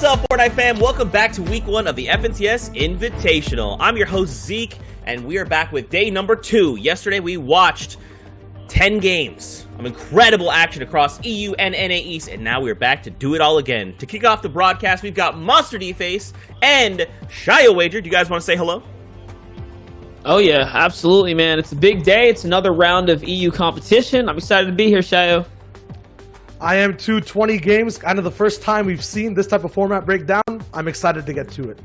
up, Fortnite fam? Welcome back to week 1 of the FNCS Invitational. I'm your host, Zeke, and we are back with day number 2. Yesterday, we watched 10 games of incredible action across EU and NA East, and now we're back to do it all again. To kick off the broadcast, we've got Monster D-Face and Shio Wager. Do you guys want to say hello? Oh yeah, absolutely, man. It's a big day. It's another round of EU competition. I'm excited to be here, Shio. I am too. 20 games, kind of the first time we've seen this type of format breakdown. I'm excited to get to it.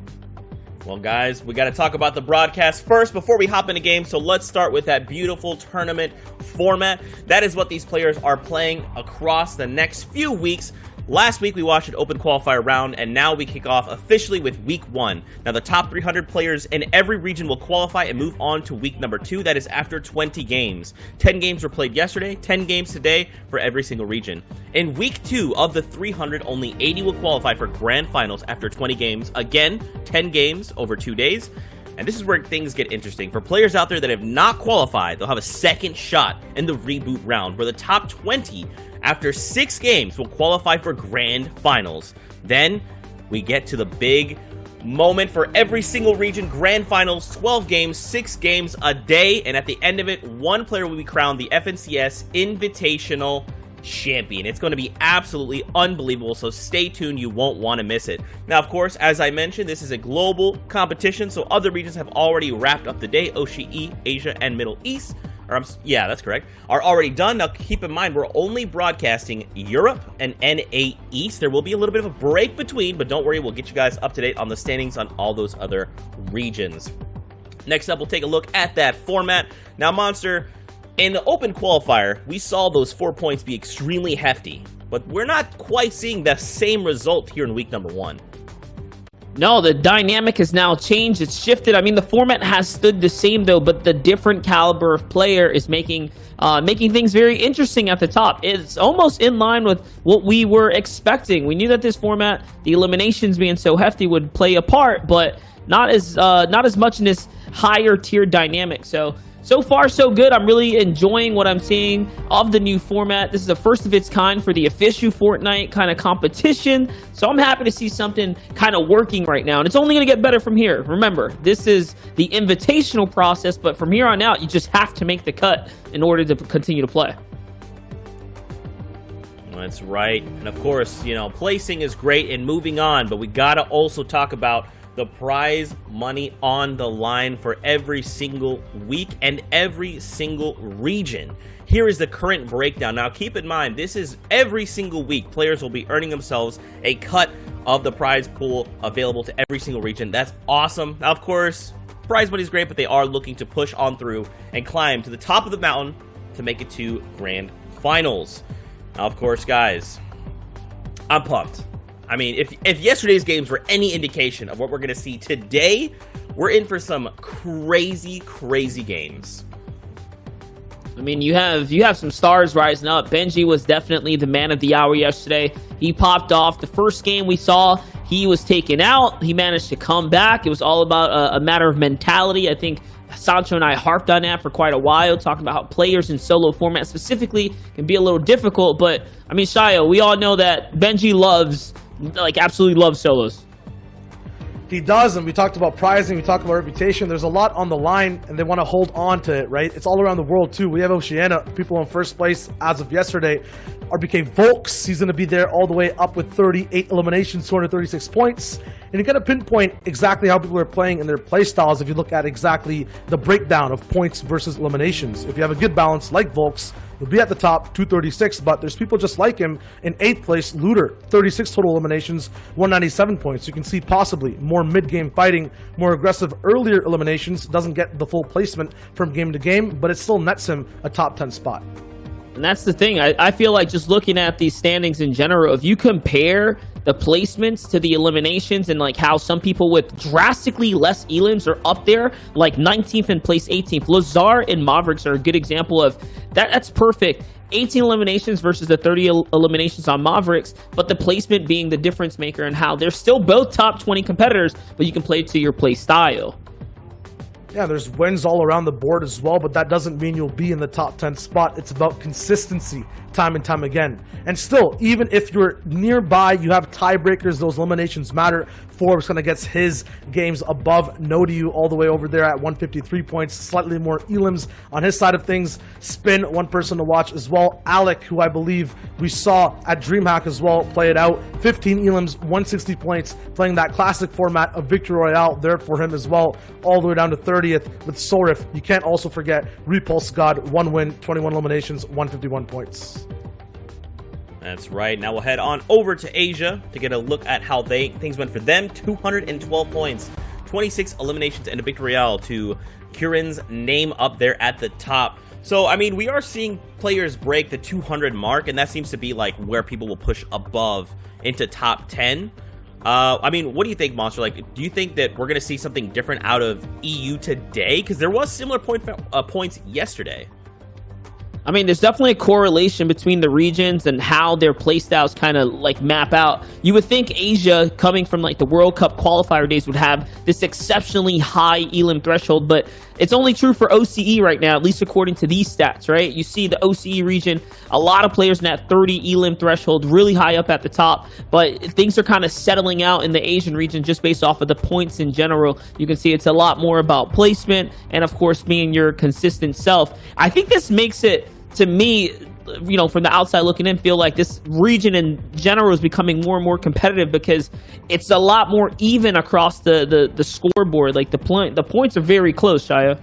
Well, guys, we got to talk about the broadcast first before we hop into games. So let's start with that beautiful tournament format. That is what these players are playing across the next few weeks. Last week, we watched an open qualifier round, and now we kick off officially with week 1. Now, the top 300 players in every region will qualify and move on to week number 2. That is after 20 games. 10 games were played yesterday, 10 games today for every single region. In week 2 of the 300, only 80 will qualify for grand finals after 20 games. Again, 10 games over 2 days. And this is where things get interesting. For players out there that have not qualified, they'll have a second shot in the reboot round, where the top 20 after 6 games will qualify for grand finals. Then we get to the big moment for every single region, grand finals, 12 games, 6 games a day, and at the end of it, one player will be crowned the FNCS Invitational Champion. It's going to be absolutely unbelievable, so stay tuned. You won't want to miss it. Now, of course, as I mentioned, this is a global competition, so other regions have already wrapped up the day. Oceania, Asia, and Middle East, yeah, that's correct, are already done. Now, keep in mind, we're only broadcasting Europe and NA East. There will be a little bit of a break between, but don't worry, we'll get you guys up to date on the standings on all those other regions. Next up, we'll take a look at that format. Now, Monster, in the open qualifier, we saw those 4 points be extremely hefty, but we're not quite seeing the same result here in week number 1. No, the dynamic has now changed. It's shifted. I mean, the format has stood the same, though, but the different caliber of player is making things very interesting at the top. It's almost in line with what we were expecting. We knew that this format, the eliminations being so hefty, would play a part, but not as much in this higher tier dynamic. So far, so good. I'm really enjoying what I'm seeing of the new format. This is the first of its kind for the official Fortnite kind of competition. So I'm happy to see something kind of working right now. And it's only going to get better from here. Remember, this is the invitational process, but from here on out, you just have to make the cut in order to continue to play. That's right. And of course, you know, placing is great and moving on, but we got to also talk about the prize money on the line for every single week and every single region. Here is the current breakdown. Now, keep in mind, this is every single week. Players will be earning themselves a cut of the prize pool available to every single region. That's awesome. Now, of course, prize money is great, but they are looking to push on through and climb to the top of the mountain to make it to grand finals. Now, of course, guys, I'm pumped. I mean, if yesterday's games were any indication of what we're going to see today, we're in for some crazy, crazy games. I mean, you have some stars rising up. Benji was definitely the man of the hour yesterday. He popped off. The first game we saw, he was taken out. He managed to come back. It was all about a matter of mentality. I think Sancho and I harped on that for quite a while, talking about how players in solo format specifically can be a little difficult. But, I mean, Shio, we all know that Benji absolutely loves solos. He does, and we talked about prizing, we talked about reputation. There's a lot on the line, and they want to hold on to it, right? It's all around the world, too. We have Oceania, people in first place as of yesterday. RBK Volks, he's going to be there all the way up with 38 eliminations, 236 points. And you got to pinpoint exactly how people are playing in their play styles if you look at exactly the breakdown of points versus eliminations. If you have a good balance like Volks, he'll be at the top, 236, but there's people just like him in 8th place, Looter, 36 total eliminations, 197 points. You can see possibly more mid-game fighting, more aggressive earlier eliminations, doesn't get the full placement from game to game, but it still nets him a top 10 spot. And that's the thing. I feel like just looking at these standings in general, if you compare the placements to the eliminations and like how some people with drastically less elims are up there, like 19th and place 18th. Lazar and Mavericks are a good example of that. That's perfect. 18 eliminations versus the 30 eliminations on Mavericks, but the placement being the difference maker and how they're still both top 20 competitors, but you can play to your play style. Yeah, there's wins all around the board as well, but that doesn't mean you'll be in the top 10 spot. It's about consistency time and time again. And still, even if you're nearby, you have tiebreakers, those eliminations matter. Forbes kind of gets his games above Nodiu all the way over there at 153 points, slightly more elims on his side of things. Spin, one person to watch as well. Alec, who I believe we saw at DreamHack as well, play it out. 15 elims, 160 points, playing that classic format of Victory Royale there for him as well, all the way down to 30th with Sorif. You can't also forget Repulse God, 1 win, 21 eliminations, 151 points. That's right. Now we'll head on over to Asia to get a look at how things went for them. 212 points, 26 eliminations, and a Victory Royale to Kurin's name up there at the top. So, I mean, we are seeing players break the 200 mark, and that seems to be like where people will push above into top 10. I mean, what do you think, Monster? Like, do you think that we're going to see something different out of EU today? Because there was similar points yesterday. I mean, there's definitely a correlation between the regions and how their playstyles kind of like map out. You would think Asia, coming from like the World Cup qualifier days, would have this exceptionally high elim threshold, but it's only true for OCE right now, at least according to these stats, right? You see the OCE region, a lot of players in that 30 elim threshold, really high up at the top, but things are kind of settling out in the Asian region just based off of the points in general. You can see it's a lot more about placement and, of course, being your consistent self. I think this makes it, to me, you know, from the outside looking in, feel like this region in general is becoming more and more competitive because it's a lot more even across the scoreboard. Like the points are very close, Shia.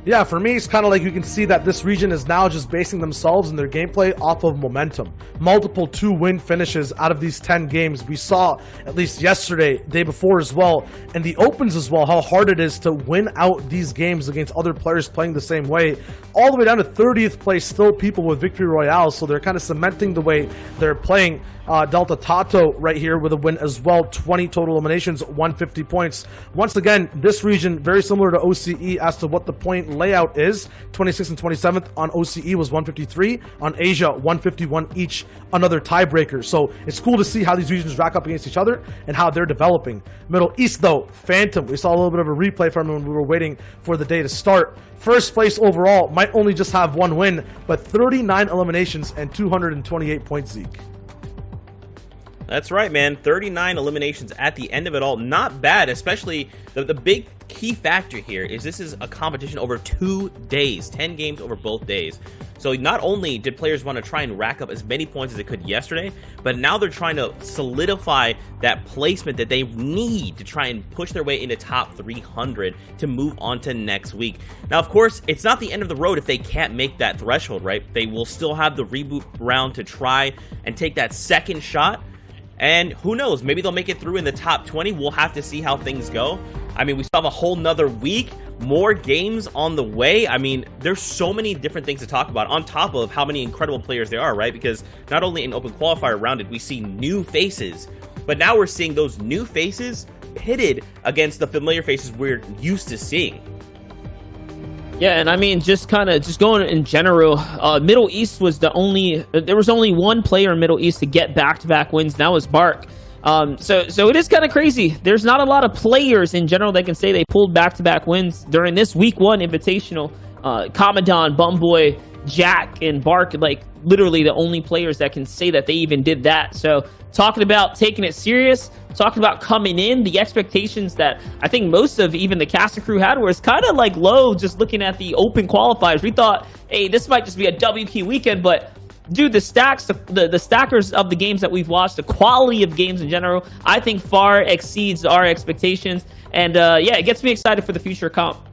Yeah, for me, it's kind of like you can see that this region is now just basing themselves and their gameplay off of momentum. Multiple 2-win finishes out of these 10 games. We saw, at least yesterday, day before as well, and the opens as well, how hard it is to win out these games against other players playing the same way. All the way down to 30th place, still people with Victory Royale, so they're kind of cementing the way they're playing. Delta Tato right here with a win as well, 20 total eliminations, 150 points. Once again, this region very similar to OCE as to what the point layout is. 26th and 27th on OCE was 153, on Asia 151 each, another tiebreaker. So it's cool to see how these regions rack up against each other and how they're developing. Middle East though, Phantom, we saw a little bit of a replay from him when we were waiting for the day to start. First place overall, might only just have 1 win, but 39 eliminations and 228 points, Zeke. That's right, man. 39 eliminations at the end of it all. Not bad, especially the big key factor here is this is a competition over 2 days, 10 games over both days. So not only did players want to try and rack up as many points as they could yesterday, but now they're trying to solidify that placement that they need to try and push their way into top 300 to move on to next week. Now, of course, it's not the end of the road if they can't make that threshold, right? They will still have the reboot round to try and take that second shot. And who knows, maybe they'll make it through in the top 20. We'll have to see how things go. I mean, we still have a whole nother week, more games on the way. I mean, there's so many different things to talk about on top of how many incredible players there are, right? Because not only in Open Qualifier round did we see new faces, but now we're seeing those new faces pitted against the familiar faces we're used to seeing. Yeah, and I mean, just going in general, Middle East was there was only one player in Middle East to get back-to-back wins, and that was Bark. So it is kind of crazy. There's not a lot of players in general that can say they pulled back-to-back wins during this week 1 invitational. Commandant, Bumboy, Jack, and Bark, like literally the only players that can say that they even did that. So talking about taking it serious, talking about coming in, the expectations that I think most of even the cast and crew had was kind of like low just looking at the open qualifiers. We thought, hey, this might just be a WP weekend, but dude, the stacks, the stackers of the games that we've watched, the quality of games in general, I think far exceeds our expectations. And yeah, it gets me excited for the future comp.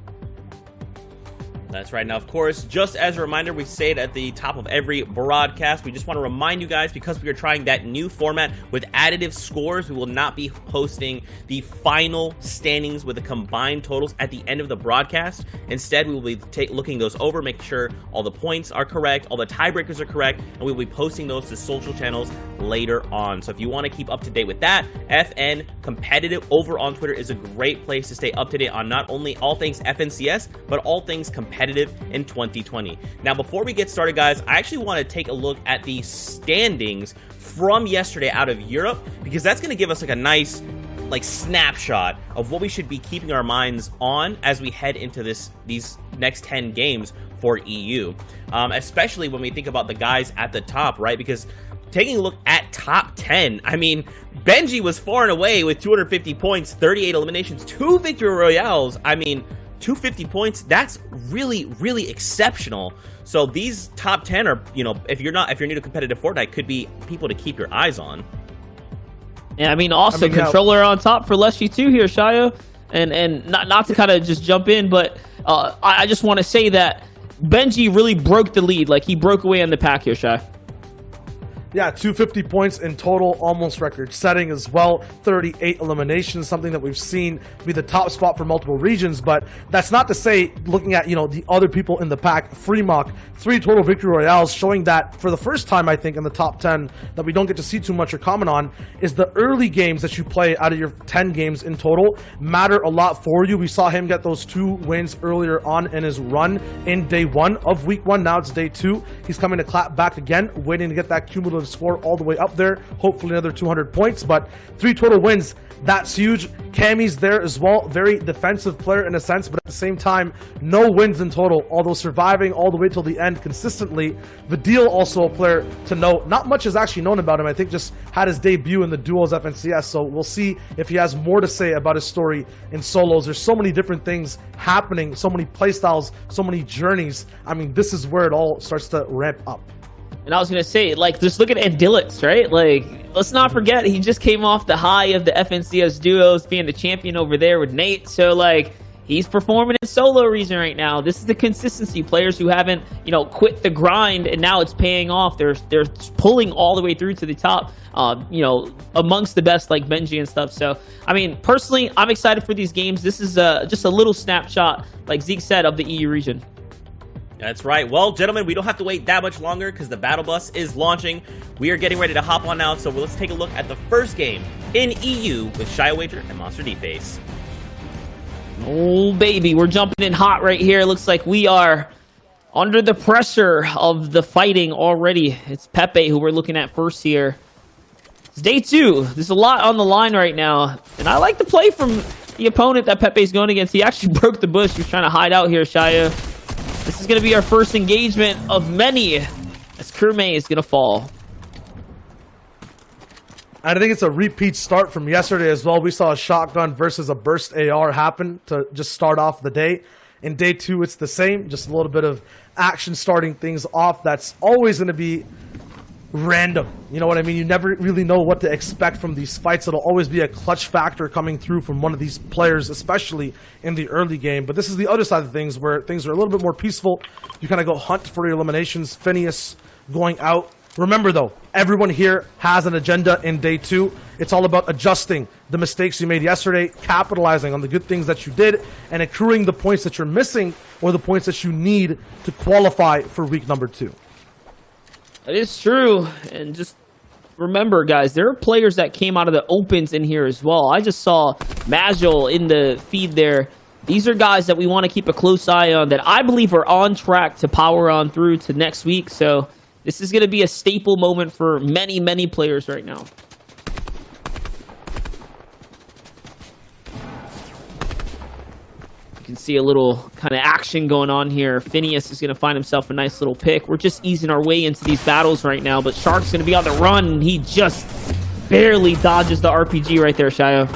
That's right. Now, of course, just as a reminder, we say it at the top of every broadcast. We just want to remind you guys, because we are trying that new format with additive scores, we will not be posting the final standings with the combined totals at the end of the broadcast. Instead, we will be looking those over, making sure all the points are correct, all the tiebreakers are correct, and we will be posting those to social channels later on. So if you want to keep up to date with that, FN Competitive over on Twitter is a great place to stay up to date on not only all things FNCS, but all things competitive in 2020. Now, before we get started, guys, I actually want to take a look at the standings from yesterday out of Europe, because that's going to give us like a nice like snapshot of what we should be keeping our minds on as we head into these next 10 games for EU, especially when we think about the guys at the top, right? Because taking a look at top 10, I mean, Benji was far and away with 250 points, 38 eliminations, 2 victory royales. I mean, 250 points, that's really, really exceptional. So these top 10 are, you know, if you're new to competitive Fortnite, could be people to keep your eyes on. Yeah, I mean, also controller on top for Leshy too here, Shayo. And not to kind of just jump in, but I just want to say that Benji really broke the lead. Like, he broke away on the pack here, Shy. Yeah, 250 points in total, almost record setting as well. 38 eliminations, something that we've seen be the top spot for multiple regions. But that's not to say, looking at, you know, the other people in the pack, Freemock, 3 total victory royales, showing that for the first time, I think, in the top 10 that we don't get to see too much or comment on, is the early games that you play out of your 10 games in total matter a lot for you. We saw him get those 2 wins earlier on in his run in day 1 of week 1. Now it's day 2. He's coming to clap back again, waiting to get that cumulative score all the way up there, hopefully another 200 points, but 3 total wins, that's huge. Cammy's there as well, very defensive player in a sense, but at the same time, no wins in total, although surviving all the way till the end consistently. Vidil also a player to note. Not much is actually known about him. I think just had his debut in the duos FNCS, so we'll see if he has more to say about his story in solos. There's so many different things happening, so many playstyles, so many journeys. I mean, this is where it all starts to ramp up. And I was going to say, like, just look at Andilix, right? Like, let's not forget, he just came off the high of the FNCS duos, being the champion over there with Nate. So, like, he's performing in solo region right now. This is the consistency. Players who haven't, you know, quit the grind, and now it's paying off. They're pulling all the way through to the top, you know, amongst the best, like Benji and stuff. So, I mean, personally, I'm excited for these games. This is just a little snapshot, like Zeke said, of the EU region. That's right. Well, gentlemen, we don't have to wait that much longer because the battle bus is launching. We are getting ready to hop on now, so let's take a look at the first game in EU with Shia Wager and Monster D-Face. Oh, baby, we're jumping in hot right here. Looks like we are under the pressure of the fighting already. It's Pepe who we're looking at first here. It's day 2. There's a lot on the line right now, and I like the play from the opponent that Pepe's going against. He actually broke the bush. He was trying to hide out here, Shia. This is going to be our first engagement of many, as Kermay is going to fall. I think it's a repeat start from yesterday as well. We saw a shotgun versus a burst AR happen to just start off the day. In day 2, it's the same. Just a little bit of action starting things off. That's always going to be random. You know what I mean? You never really know what to expect from these fights. It'll always be a clutch factor coming through from one of these players, especially in the early game. But this is the other side of things where things are a little bit more peaceful. You kind of go hunt for your eliminations. Phineas going out. Remember though, everyone here has an agenda in day 2. It's all about adjusting the mistakes you made yesterday, capitalizing on the good things that you did, and accruing the points that you're missing or the points that you need to qualify for week number 2. That is true, and just remember, guys, there are players that came out of the opens in here as well. I just saw Majel in the feed there. These are guys that we want to keep a close eye on that I believe are on track to power on through to next week. So this is going to be a staple moment for many, many players right now. You can see a little kind of action going on here. Phineas is going to find himself a nice little pick. We're just easing our way into these battles right now, but Shark's going to be on the run, and he just barely dodges the RPG right there, Shia.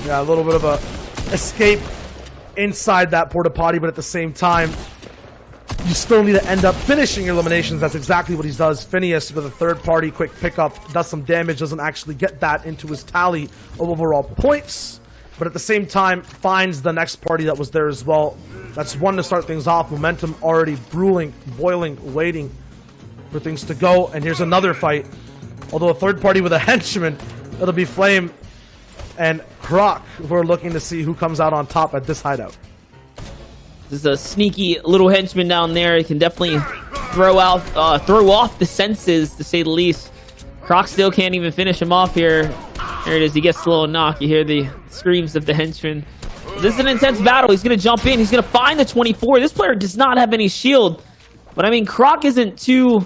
Yeah, a little bit of a escape inside that porta potty, but at the same time, you still need to end up finishing your eliminations. That's exactly what he does. Phineas with a third party quick pickup does some damage, doesn't actually get that into his tally of overall points, but at the same time finds the next party that was there as well. That's one to start things off. Momentum already brewing, boiling, waiting for things to go. And here's another fight. Although a third party with a henchman, it'll be Flame and Croc who are looking to see who comes out on top at this hideout. This is a sneaky little henchman down there. He can definitely throw off the senses, to say the least. Croc still can't even finish him off here. There it is. He gets a little knock. You hear the screams of the henchman. This is an intense battle. He's going to jump in. He's going to find the 24. This player does not have any shield. But, I mean, Croc isn't too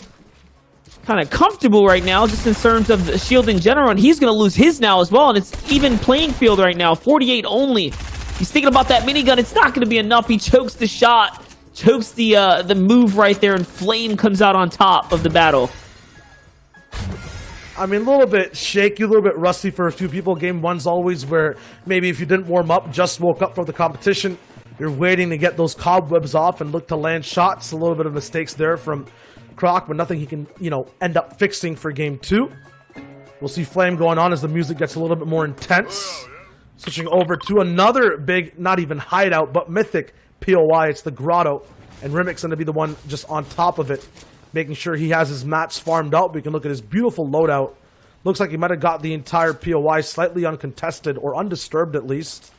kind of comfortable right now, just in terms of the shield in general, and he's going to lose his now as well, and it's even playing field right now. 48 only. He's thinking about that minigun. It's not going to be enough. He chokes the shot, chokes the move right there, and Flame comes out on top of the battle. I mean, a little bit shaky, a little bit rusty for a few people. Game 1's always where maybe if you didn't warm up, just woke up for the competition, you're waiting to get those cobwebs off and look to land shots. A little bit of mistakes there from Croc, but nothing he can, end up fixing for Game 2. We'll see Flame going on as the music gets a little bit more intense. Switching over to another big, not even hideout, but mythic POI. It's the Grotto, and Rimmick's going to be the one just on top of it, making sure he has his mats farmed out. We can look at his beautiful loadout. Looks like he might have got the entire POI slightly uncontested, or undisturbed at least.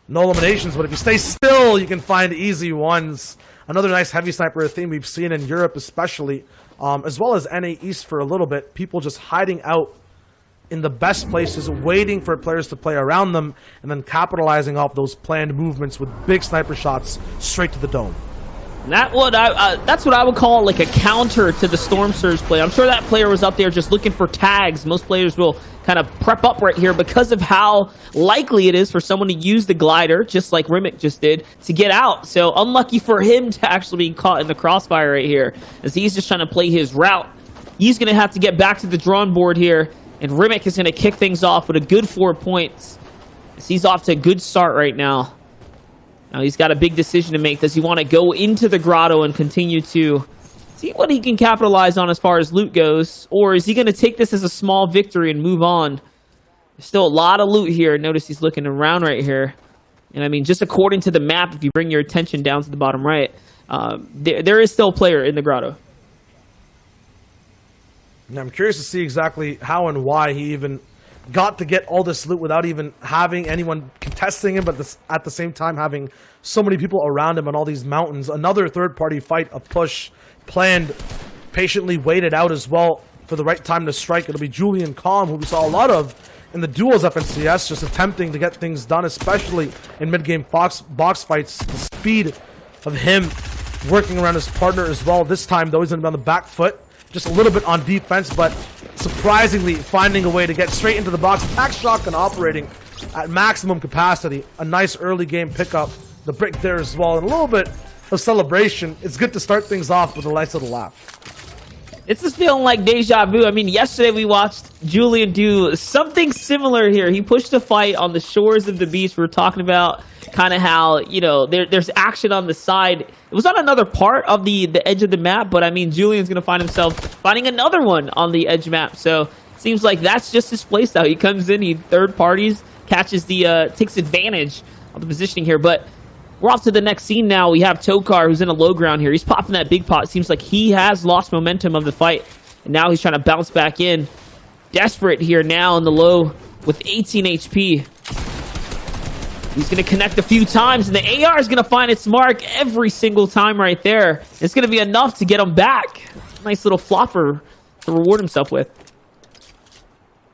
No eliminations, but if you stay still, you can find easy ones. Another nice heavy sniper theme we've seen in Europe especially, as well as NA East for a little bit. People just hiding out in the best places, waiting for players to play around them, and then capitalizing off those planned movements with big sniper shots straight to the dome. That's what I would call like a counter to the Storm Surge play. I'm sure that player was up there just looking for tags. Most players will kind of prep up right here because of how likely it is for someone to use the glider, just like Rimmick just did, to get out. So unlucky for him to actually be caught in the crossfire right here, as he's just trying to play his route. He's going to have to get back to the drawing board here, and Rimmick is going to kick things off with a good 4 points. As he's off to a good start right now. Now he's got a big decision to make. Does he want to go into the grotto and continue to see what he can capitalize on as far as loot goes? Or is he going to take this as a small victory and move on? There's still a lot of loot here. Notice he's looking around right here. And I mean, just according to the map, if you bring your attention down to the bottom right, there is still a player in the grotto. Now, I'm curious to see exactly how and why he even got to get all this loot without even having anyone contesting him, but at the same time having so many people around him on all these mountains. Another third-party fight, a push, planned, patiently waited out as well for the right time to strike. It'll be Julian Calm, who we saw a lot of in the duels up in CS, just attempting to get things done, especially in mid-game box fights. The speed of him working around his partner as well. This time, though, he's going to be on the back foot. Just a little bit on defense, but surprisingly finding a way to get straight into the box. Attack shotgun operating at maximum capacity. A nice early game pickup. The brick there as well. And a little bit of celebration. It's good to start things off with a nice little laugh. It's just feeling like deja vu. I mean, yesterday we watched Julian do something similar here. He pushed a fight on the shores of the beach. We were talking about kind of how, there's action on the side. It was on another part of the edge of the map, but I mean, Julian's going to find himself finding another one on the edge map. So it seems like that's just his play style. He comes in, he third parties, catches takes advantage of the positioning here. But we're off to the next scene now. We have Tokar, who's in a low ground here. He's popping that big pot. It seems like he has lost momentum of the fight, and now he's trying to bounce back in. Desperate here now in the low with 18 HP. He's going to connect a few times, and the AR is going to find its mark every single time right there. It's going to be enough to get him back. Nice little flopper to reward himself with.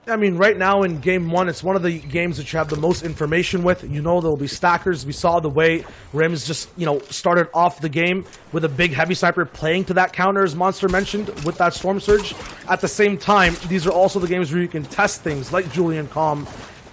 I mean, right now in Game 1, it's one of the games that you have the most information with. There'll be stackers. We saw the way Rims just, started off the game with a big heavy sniper playing to that counter, as Monster mentioned, with that Storm Surge. At the same time, these are also the games where you can test things like Julian Calm,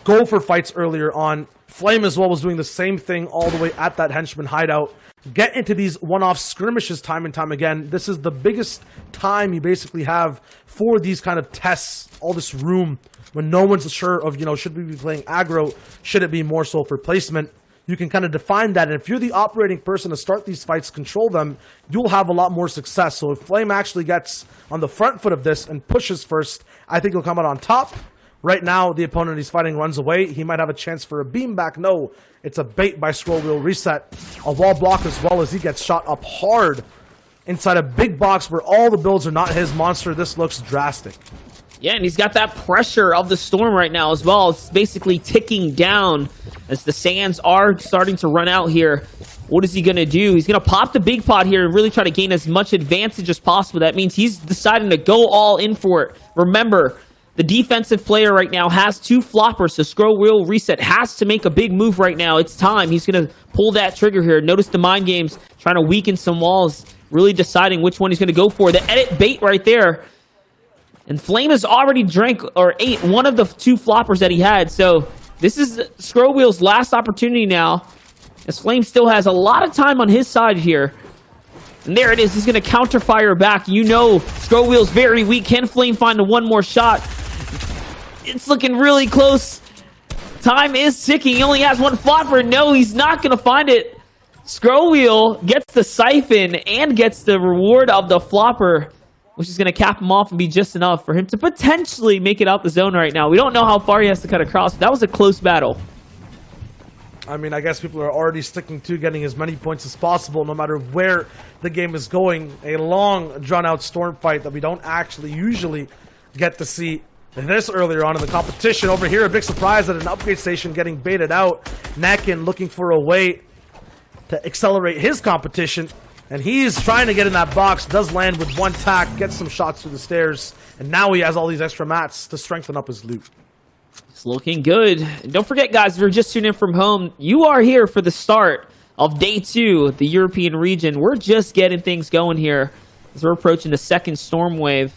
go for fights earlier on. Flame as well was doing the same thing all the way at that henchman hideout. Get into these one-off skirmishes time and time again. This is the biggest time you basically have for these kind of tests, all this room when no one's sure of, should we be playing aggro? Should it be more so for placement? You can kind of define that, and if you're the operating person to start these fights, control them, you'll have a lot more success. So if Flame actually gets on the front foot of this and pushes first, I think he'll come out on top. Right now, the opponent he's fighting runs away. He might have a chance for a beam back. No, it's a bait by scroll wheel reset. A wall block as well as he gets shot up hard inside a big box where all the builds are not his. Monster, this looks drastic. Yeah, and he's got that pressure of the storm right now as well. It's basically ticking down as the sands are starting to run out here. What is he going to do? He's going to pop the big pot here and really try to gain as much advantage as possible. That means he's deciding to go all in for it. Remember, the defensive player right now has 2 floppers, so scroll wheel reset has to make a big move right now. It's time. He's going to pull that trigger here. Notice the mind games trying to weaken some walls, really deciding which one he's going to go for. The edit bait right there. And Flame has already drank or ate one of the 2 floppers that he had. So this is Scrowwheel's last opportunity now, as Flame still has a lot of time on his side here. And there it is. He's going to counter fire back. You know Scrowwheel's very weak. Can Flame find one more shot? It's looking really close. Time is ticking. He only has 1 flopper. No, he's not going to find it. Scrowwheel gets the siphon and gets the reward of the flopper, which is going to cap him off and be just enough for him to potentially make it out the zone right now. We don't know how far he has to cut across. That was a close battle. I mean, I guess people are already sticking to getting as many points as possible, no matter where the game is going. A long, drawn-out storm fight that we don't actually usually get to see this earlier on in the competition. Over here, a big surprise at an upgrade station getting baited out. Nekin looking for a way to accelerate his competition, and he's trying to get in that box. Does land with 1 tack, gets some shots through the stairs, and now he has all these extra mats to strengthen up his loot. It's looking good. And don't forget, guys, if you're just tuning in from home, you are here for the start of Day 2, the European region. We're just getting things going here as we're approaching the second storm wave.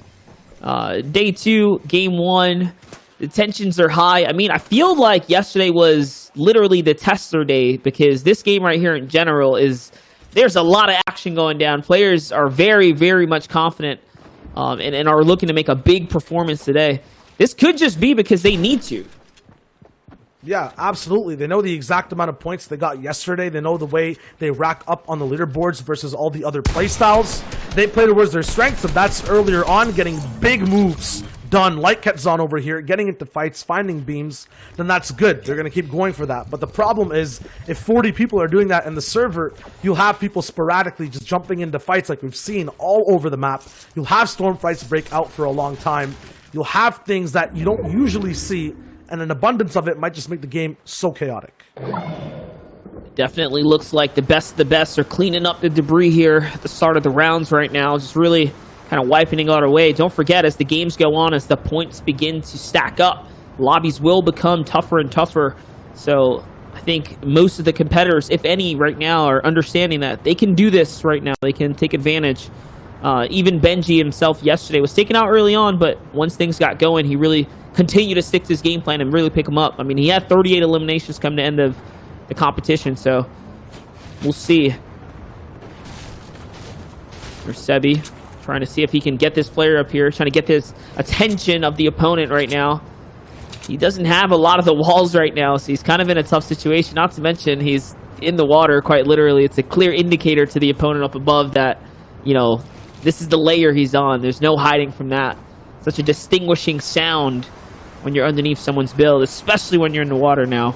Day 2, Game 1. The tensions are high. I mean, I feel like yesterday was literally the tester day, because this game right here in general is... There's a lot of action going down. Players are very, very much confident and are looking to make a big performance today. This could just be because they need to. Yeah, absolutely. They know the exact amount of points they got yesterday. They know the way they rack up on the leaderboards versus all the other playstyles. They play towards their strengths, and that's earlier on, getting big moves done, like Ketzon over here, getting into fights, finding beams. Then that's good. They're going to keep going for that. But the problem is, if 40 people are doing that in the server, you'll have people sporadically just jumping into fights like we've seen all over the map. You'll have storm fights break out for a long time. You'll have things that you don't usually see, and an abundance of it might just make the game so chaotic. Definitely looks like the best of the best are cleaning up the debris here at the start of the rounds right now. Just really kind of wiping it all away. Don't forget, as the games go on, as the points begin to stack up, lobbies will become tougher and tougher. So I think most of the competitors, if any, right now are understanding that they can do this right now. They can take advantage. Even Benji himself yesterday was taken out early on, but once things got going, he really continued to stick to his game plan and really pick him up. I mean, he had 38 eliminations come to end of the competition, so we'll see. There's Sebi trying to see if he can get this player up here, trying to get this attention of the opponent right now. He doesn't have a lot of the walls right now, so he's kind of in a tough situation. Not to mention, he's in the water, quite literally. It's a clear indicator to the opponent up above that, you know, this is the layer he's on. There's no hiding from that. Such a distinguishing sound when you're underneath someone's build, especially when you're in the water now.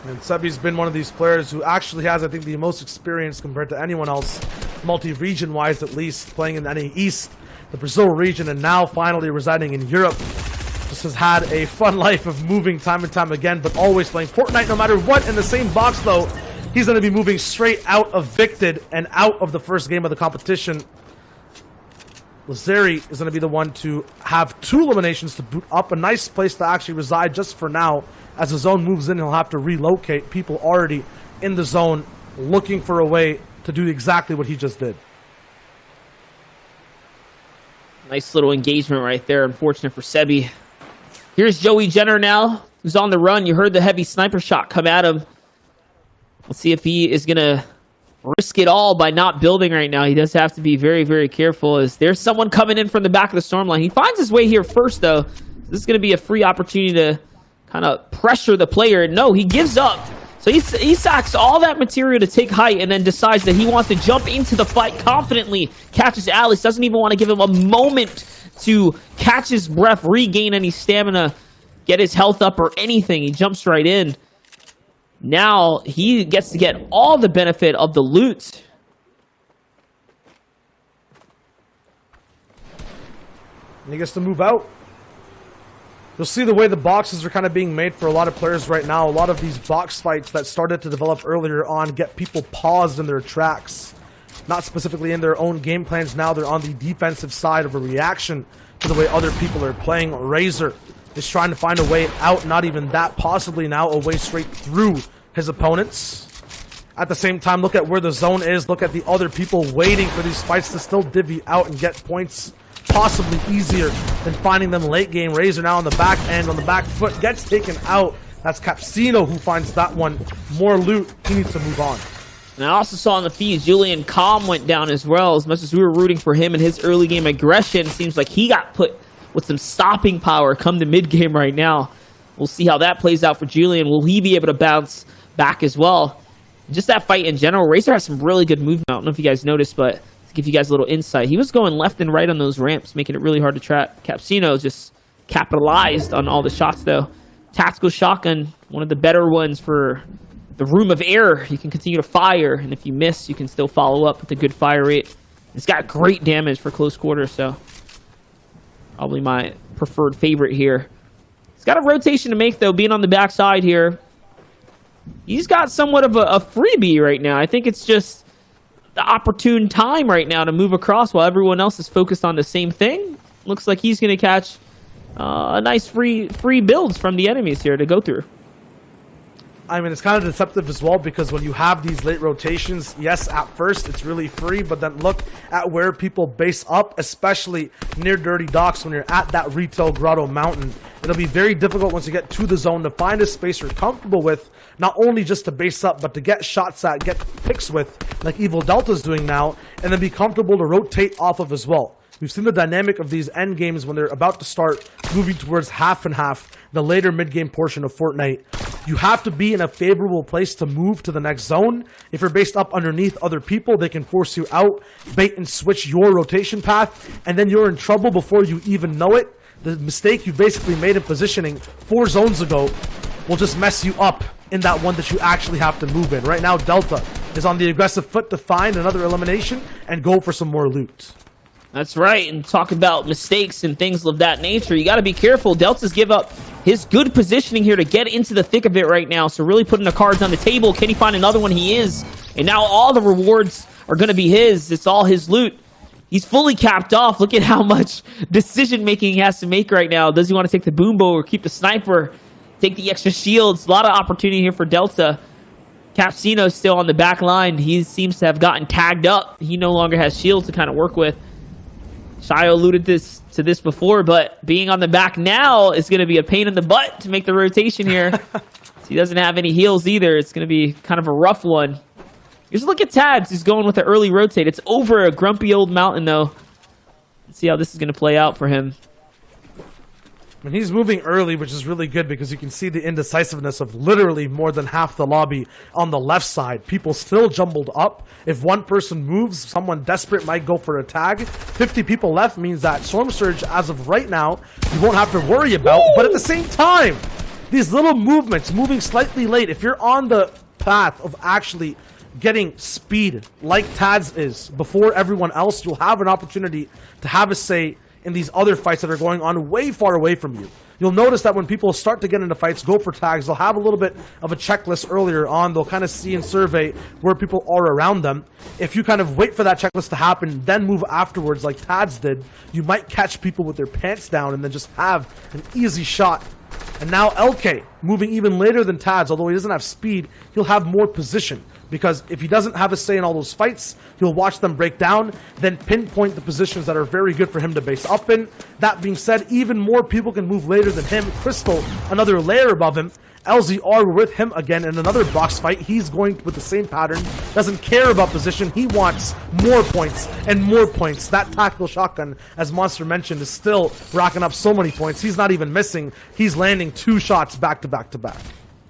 And Sebi's been one of these players who actually has, I think, the most experience compared to anyone else, multi-region wise at least, playing in the NA East, the Brazil region, and now finally residing in Europe. Just has had a fun life of moving time and time again, but always playing Fortnite no matter what. In the same box, though, he's going to be moving straight out of Victed and out of the first game of the competition. Lazeri is going to be the one to have 2 eliminations to boot up. A nice place to actually reside just for now. As the zone moves in, he'll have to relocate people already in the zone looking for a way to do exactly what he just did. Nice little engagement right there. Unfortunate for Sebi. Here's Joey Jenner now, who's on the run. You heard the heavy sniper shot come at him. Let's see if he is going to risk it all by not building right now. He does have to be very, very careful, as there's someone coming in from the back of the storm line. He finds his way here first, though. This is going to be a free opportunity to kind of pressure the player. No, he gives up. So he sacks all that material to take height and then decides that he wants to jump into the fight confidently. Catches Alice. Doesn't even want to give him a moment to catch his breath, regain any stamina, get his health up or anything. He jumps right in. Now he gets to get all the benefit of the loot. And he gets to move out. You'll see the way the boxes are kind of being made for a lot of players right now. A lot of these box fights that started to develop earlier on get people paused in their tracks. Not specifically in their own game plans. Now they're on the defensive side of a reaction to the way other people are playing. Razor is trying to find a way out. Not even that. Possibly now a way straight through his opponents. At the same time, look at where the zone is. Look at the other people waiting for these fights to still divvy out and get points possibly easier than finding them late game. Razor now on the back end, on the back foot, gets taken out. That's Capsino who finds that one. More loot. He needs to move on. And I also saw in the feeds, Julian Calm went down as well. As much as we were rooting for him and his early game aggression, seems like he got put with some stopping power come to mid game right now. We'll see how that plays out for Julian. Will he be able to bounce back as well? Just that fight in general, Razor has some really good movement. I don't know if you guys noticed, but to give you guys a little insight, he was going left and right on those ramps, making it really hard to track. Capsino just capitalized on all the shots, though. Tactical shotgun, one of the better ones for the room of error. You can continue to fire, and if you miss, you can still follow up with a good fire rate. It's got great damage for close quarters, so probably my preferred favorite here. He's got a rotation to make, though, being on the backside here. He's got somewhat of a freebie right now. I think it's just the opportune time right now to move across while everyone else is focused on the same thing. Looks like he's going to catch a nice free builds from the enemies here to go through. I mean, it's kind of deceptive as well, because when you have these late rotations, yes, at first it's really free, but then look at where people base up, especially near Dirty Docks when you're at that retail grotto mountain. It'll be very difficult once you get to the zone to find a space you're comfortable with, not only just to base up, but to get shots at, get picks with, like Evil Delta's doing now, and then be comfortable to rotate off of as well. We've seen the dynamic of these end games when they're about to start moving towards half and half, the later mid-game portion of Fortnite. You have to be in a favorable place to move to the next zone. If you're based up underneath other people, they can force you out, bait and switch your rotation path, and then you're in trouble before you even know it. The mistake you basically made in positioning 4 zones ago will just mess you up in that one that you actually have to move in. Right now, Delta is on the aggressive foot to find another elimination and go for some more loot. That's right, and talk about mistakes and things of that nature. You got to be careful. Delta's give up his good positioning here to get into the thick of it right now, so really putting the cards on the table. Can he find another one? He is, and now all the rewards are going to be his. It's all his loot. He's fully capped off. Look at how much decision-making he has to make right now. Does he want to take the boom bow or keep the sniper? Take the extra shields. A lot of opportunity here for Delta. Capsino's still on the back line. He seems to have gotten tagged up. He no longer has shields to kind of work with. Shio alluded to this before, but being on the back now is going to be a pain in the butt to make the rotation here. So he doesn't have any heals either. It's going to be kind of a rough one. Here's a look at Tabs. He's going with the early rotate. It's over a grumpy old mountain, though. Let's see how this is going to play out for him. And he's moving early, which is really good because you can see the indecisiveness of literally more than half the lobby on the left side. People still jumbled up. If one person moves, someone desperate might go for a tag. 50 people left means that Storm Surge, as of right now, you won't have to worry about. Woo! But at the same time, these little movements, moving slightly late, if you're on the path of actually getting speed like Taz is before everyone else, you'll have an opportunity to have a say in these other fights that are going on way far away from you. You'll notice that when people start to get into fights, go for tags, they'll have a little bit of a checklist earlier on. They'll kind of see and survey where people are around them. If you kind of wait for that checklist to happen, then move afterwards like Tads did, you might catch people with their pants down and then just have an easy shot. And now LK, moving even later than Tads, although he doesn't have speed, he'll have more position. Because if he doesn't have a say in all those fights, he'll watch them break down, then pinpoint the positions that are very good for him to base up in. That being said, even more people can move later than him. Crystal, another layer above him. LZR with him again in another box fight. He's going with the same pattern. Doesn't care about position. He wants more points and more points. That tactical shotgun, as Monster mentioned, is still racking up so many points. He's not even missing. He's landing 2 shots back to back to back.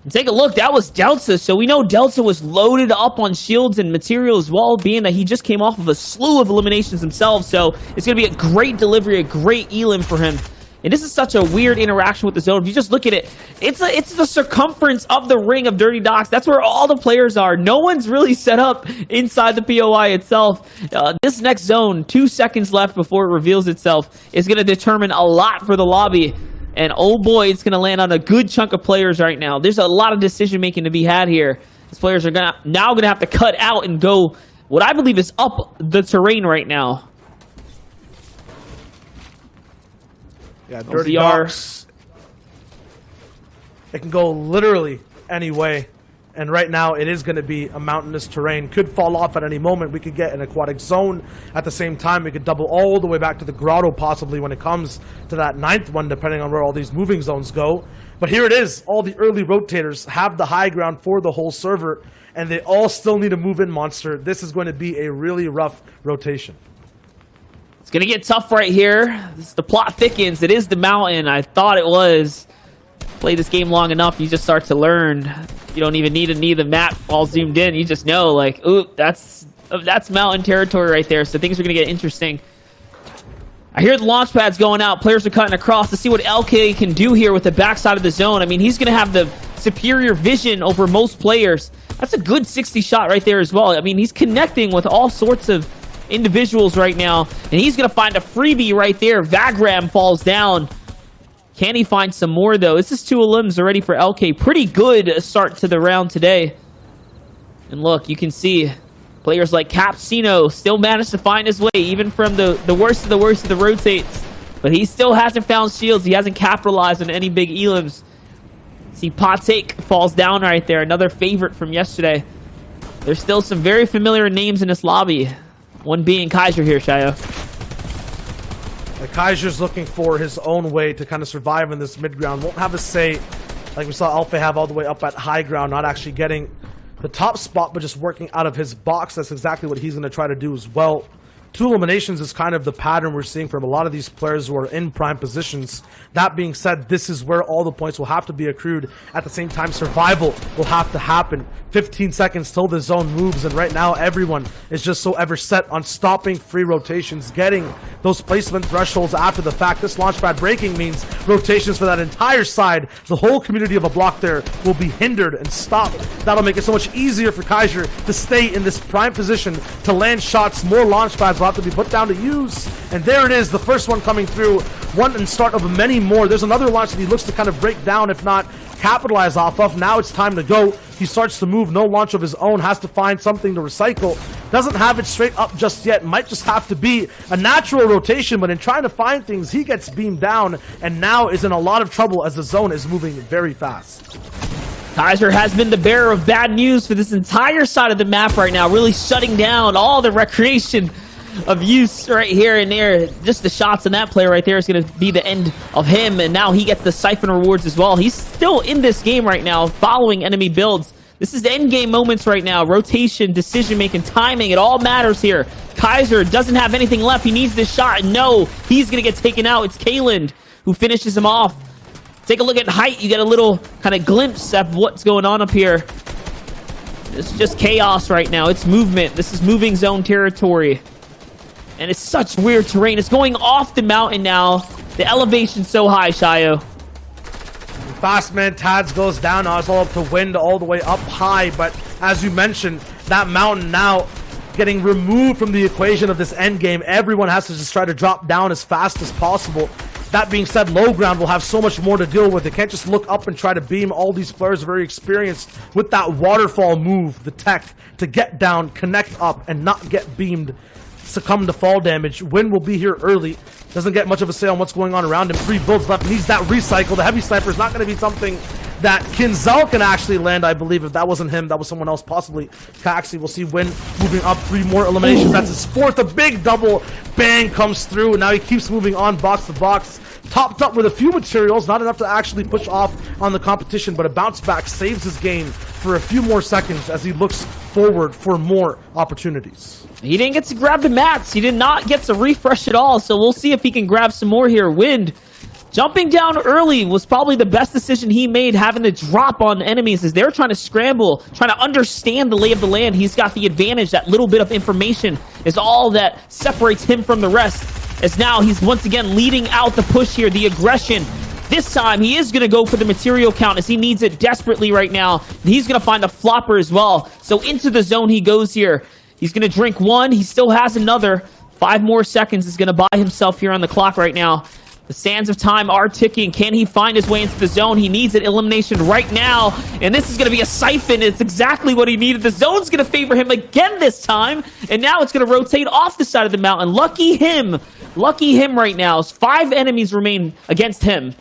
Take a look. That was Delta. So we know Delta was loaded up on shields and material as well, being that he just came off of a slew of eliminations himself. So it's going to be a great delivery, a great elim for him. And this is such a weird interaction with the zone. If you just look at it, it's the circumference of the ring of Dirty Docks. That's where all the players are. No one's really set up inside the POI itself. This next zone, 2 seconds left before it reveals itself, is going to determine a lot for the lobby. And oh boy, it's going to land on a good chunk of players right now. There's a lot of decision making to be had here. These players are now going to have to cut out and go what I believe is up the terrain right now. Yeah, Dirty Docks. It can go literally any way. And right now, it is going to be a mountainous terrain. Could fall off at any moment. We could get an aquatic zone. At the same time, we could double all the way back to the grotto, possibly, when it comes to that 9th one, depending on where all these moving zones go. But here it is. All the early rotators have the high ground for the whole server, and they all still need a move-in monster. This is going to be a really rough rotation. It's going to get tough right here. The plot thickens. It is the mountain. I thought it was. Play this game long enough, you just start to learn. You don't even need the map all zoomed in. You just know, like, ooh, that's mountain territory right there. So things are going to get interesting. I hear the launch pads going out. Players are cutting across to see what LK can do here with the backside of the zone. I mean, he's going to have the superior vision over most players. That's a good 60 shot right there as well. I mean, he's connecting with all sorts of individuals right now. And he's going to find a freebie right there. Vagram falls down. Can he find some more, though? This is 2 elims already for LK. Pretty good start to the round today. And look, you can see players like Capsino still managed to find his way, even from the worst of the worst of the rotates. But he still hasn't found shields. He hasn't capitalized on any big elims. See, Patek falls down right there. Another favorite from yesterday. There's still some very familiar names in this lobby. One being Kaiser here, Shayo. Kaiser's looking for his own way to kind of survive in this mid ground. Won't have a say, like we saw Alpha have all the way up at high ground, not actually getting the top spot, but just working out of his box. That's exactly what he's going to try to do as well. 2 eliminations is kind of the pattern we're seeing from a lot of these players who are in prime positions. That being said, this is where all the points will have to be accrued. At the same time, survival will have to happen. 15 seconds till the zone moves, and right now everyone is just so ever set on stopping free rotations, getting those placement thresholds after the fact. This launchpad breaking means rotations for that entire side. The whole community of a block there will be hindered and stopped. That'll make it so much easier for Kaiser to stay in this prime position to land shots. More launchpads will have to be put down to use. And there it is, the first one coming through. One and start of many more. There's another launch that he looks to kind of break down, if not capitalize off of. Now it's time to go. He starts to move. No launch of his own. Has to find something to recycle. Doesn't have it straight up just yet. Might just have to be a natural rotation, but in trying to find things, he gets beamed down and now is in a lot of trouble as the zone is moving very fast. Kaiser has been the bearer of bad news for this entire side of the map right now, really shutting down all the recreation of use right here and there. Just the shots on that player right there is going to be the end of him, and now he gets the siphon rewards as well. He's still in this game right now, following enemy builds. This is the end game moments right now. Rotation, decision making, timing, it all matters here. Kaiser doesn't have anything left. He needs this shot. No, he's going to get taken out. It's Kayland who finishes him off. Take a look at height. You get a little kind of glimpse of what's going on up here. It's just chaos right now. It's movement. This is moving zone territory. And it's such weird terrain. It's going off the mountain now. The elevation's so high, Shayo. Fast man Tads goes down. Now it's all up to wind all the way up high. But as you mentioned, that mountain now getting removed from the equation of this end game. Everyone has to just try to drop down as fast as possible. That being said, low ground will have so much more to deal with. They can't just look up and try to beam. All these players are very experienced with that waterfall move, the tech to get down, connect up, and not get beamed, succumb to fall damage. Wind will be here early. Doesn't get much of a say on what's going on around him. 3 builds left. Needs that recycle. The heavy sniper is not going to be something that Kinzel can actually land, I believe. If that wasn't him, that was someone else, possibly Kaxi. We'll see Wind moving up. 3 more eliminations. That's his 4th. A big double bang comes through. And now he keeps moving on box to box. Topped up with a few materials. Not enough to actually push off on the competition, but a bounce back saves his game for a few more seconds as he looks forward for more opportunities. He didn't get to grab the mats. He did not get to refresh at all. So we'll see if he can grab some more here. Wind jumping down early was probably the best decision he made, having to drop on enemies as they're trying to scramble, trying to understand the lay of the land. He's got the advantage. That little bit of information is all that separates him from the rest, as now he's once again leading out the push here, the aggression. This time he is going to go for the material count as he needs it desperately right now. And he's going to find a flopper as well. So into the zone he goes here. He's going to drink 1. He still has another. 5 more seconds is going to buy himself here on the clock right now. The sands of time are ticking. Can he find his way into the zone? He needs an elimination right now. And this is going to be a siphon. It's exactly what he needed. The zone's going to favor him again this time. And now it's going to rotate off the side of the mountain. Lucky him. Lucky him right now. 5 enemies remain against him.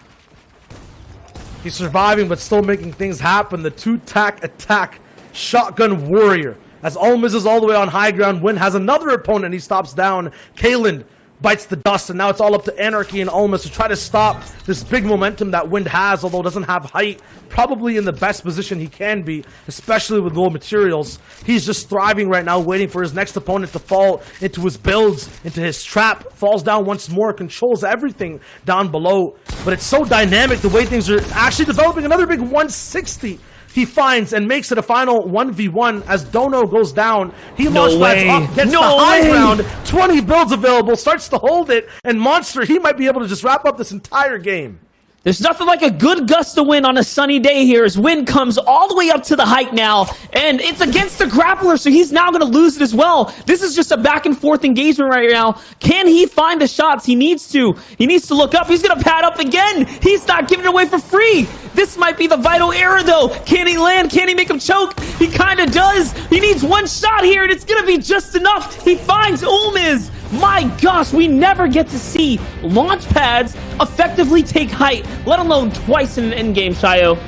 He's surviving, but still making things happen. The two-tack attack, Shotgun Warrior. As Olmiz is all the way on high ground, Wind has another opponent. He stops down. Kalen bites the dust, and now it's all up to Anarchy and Olmiz to try to stop this big momentum that Wind has, although doesn't have height. Probably in the best position he can be, especially with low materials. He's just thriving right now, waiting for his next opponent to fall into his builds, into his trap. Falls down once more, controls everything down below. But it's so dynamic the way things are actually developing. Another big 160. He finds and makes it a final 1v1 as Dono goes down. He launch pads up, gets the high ground, 20 builds available, starts to hold it, and Monster, he might be able to just wrap up this entire game. There's nothing like a good gust of wind on a sunny day here as Wind comes all the way up to the height now, and it's against the grappler, so he's now going to lose it as well. This is just a back and forth engagement right now. Can he find the shots? He needs to. He needs to look up. He's going to pad up again. He's not giving it away for free. This might be the vital error, though. Can he land? Can he make him choke? He kind of does. He needs one shot here, and it's going to be just enough. He finds Olmiz. My gosh, we never get to see launch pads effectively take height, let alone twice in an endgame, Shayo.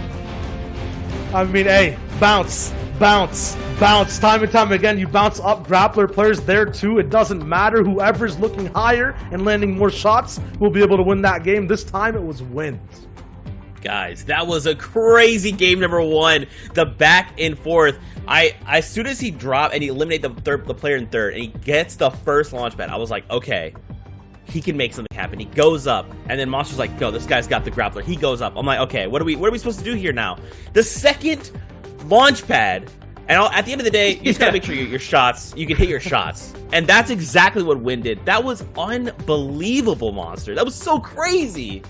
I mean, hey, bounce, bounce, bounce. Time and time again, you bounce up grappler players there too. It doesn't matter. Whoever's looking higher and landing more shots will be able to win that game. This time it was Wind. Guys, that was a crazy game number one. The back and forth. As soon as he dropped and he eliminated the player in third and he gets the first launch pad, I was like, okay, he can make something happen. He goes up, and then Monster's like, go, this guy's got the grappler. He goes up. I'm like, okay, what are we supposed to do here now? The second launch pad, and at the end of the day, you just gotta make sure your shots, you can hit your shots. And that's exactly what Wind did. That was unbelievable, Monster. That was so crazy.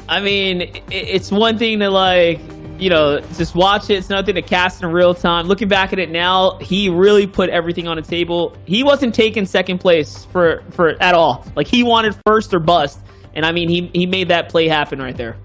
I mean, it's one thing to, like, you know, just watch it. It's another thing to cast in real time. Looking back at it now, he really put everything on the table. He wasn't taking second place for at all. Like, he wanted first or bust. And, I mean, he made that play happen right there.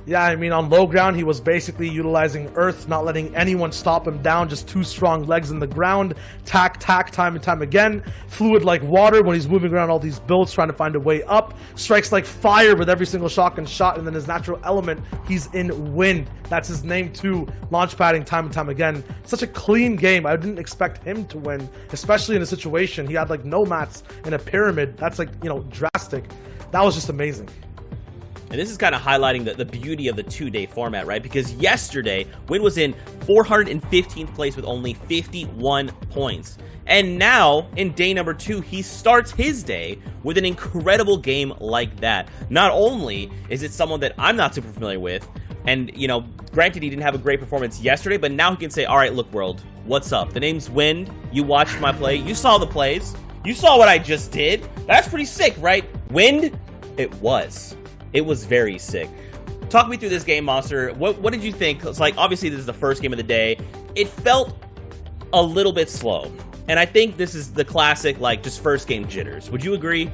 Yeah, I mean, on low ground, he was basically utilizing Earth, not letting anyone stop him down, just two strong legs in the ground, tack, time and time again, fluid like water when he's moving around all these builds, trying to find a way up, strikes like fire with every single shotgun shot, and then his natural element, he's in Wind. That's his name too, launch padding time and time again. Such a clean game. I didn't expect him to win, especially in a situation. He had like no mats in a pyramid. That's like, you know, drastic. That was just amazing. And this is kind of highlighting the beauty of the two-day format, right? Because yesterday, Wind was in 415th place with only 51 points. And now, in day number 2, he starts his day with an incredible game like that. Not only is it someone that I'm not super familiar with, and, you know, granted he didn't have a great performance yesterday, but now he can say, all right, look, world, what's up? The name's Wind. You watched my play. You saw the plays. You saw what I just did. That's pretty sick, right? Wind? It was. It was very sick. Talk me through this game, Monster. What did you think? It's like, obviously, this is the first game of the day. It felt a little bit slow. And I think this is the classic, like, just first game jitters. Would you agree?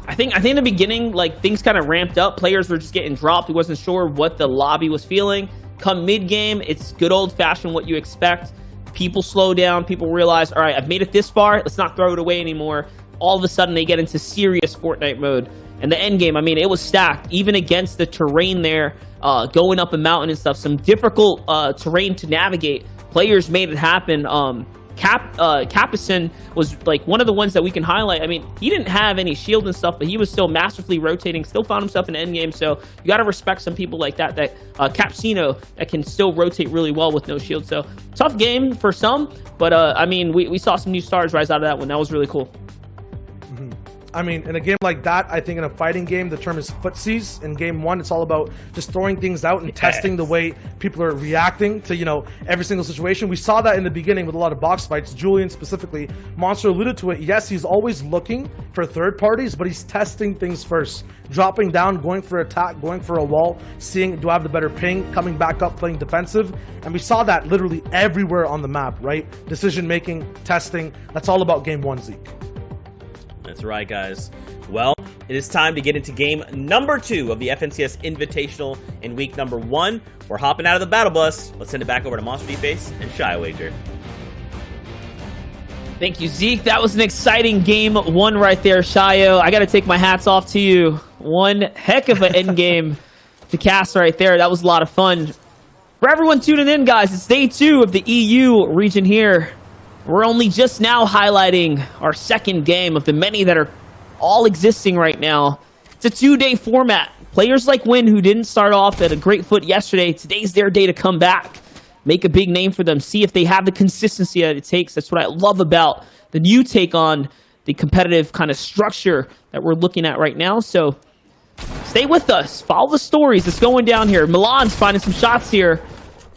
I think in the beginning, like, things kind of ramped up. Players were just getting dropped. He wasn't sure what the lobby was feeling. Come mid-game, it's good old-fashioned what you expect. People slow down. People realize, all right, I've made it this far. Let's not throw it away anymore. All of a sudden, they get into serious Fortnite mode. And the end game, I mean, it was stacked, even against the terrain there, going up a mountain and stuff. Some difficult terrain to navigate. Players made it happen. Capison was like one of the ones that we can highlight. I mean, he didn't have any shield and stuff, but he was still masterfully rotating, still found himself in the end game. So you got to respect some people like that, Capsino, that can still rotate really well with no shield. So tough game for some, but I mean, we saw some new stars rise out of that one. That was really cool. I mean, in a game like that, I think in a fighting game, the term is footsies. In game one, it's all about just throwing things out and testing the way people are reacting to, you know, every single situation. We saw that in the beginning with a lot of box fights. Julian specifically, Monster alluded to it. Yes, he's always looking for third parties, but he's testing things first. Dropping down, going for attack, going for a wall, seeing, do I have the better ping, coming back up, playing defensive. And we saw that literally everywhere on the map, right? Decision making, testing. That's all about game one, Zeke. That's right, guys. Well, it is time to get into game number 2 of the FNCS Invitational in week number 1. We're hopping out of the battle bus. Let's send it back over to Monster Face and Shy Wager. Thank you, Zeke. That was an exciting game 1 right there, Shayo. I got to take my hats off to you. One heck of an end game. to cast right there. That was a lot of fun. For everyone tuning in, guys, it's day 2 of the EU region here. We're only just now highlighting our second game of the many that are all existing right now. It's a 2-day format. Players like Win, who didn't start off at a great foot yesterday, today's their day to come back, make a big name for them, see if they have the consistency that it takes. That's what I love about the new take on the competitive kind of structure that we're looking at right now. So stay with us. Follow the stories that's going down here. Milan's finding some shots here.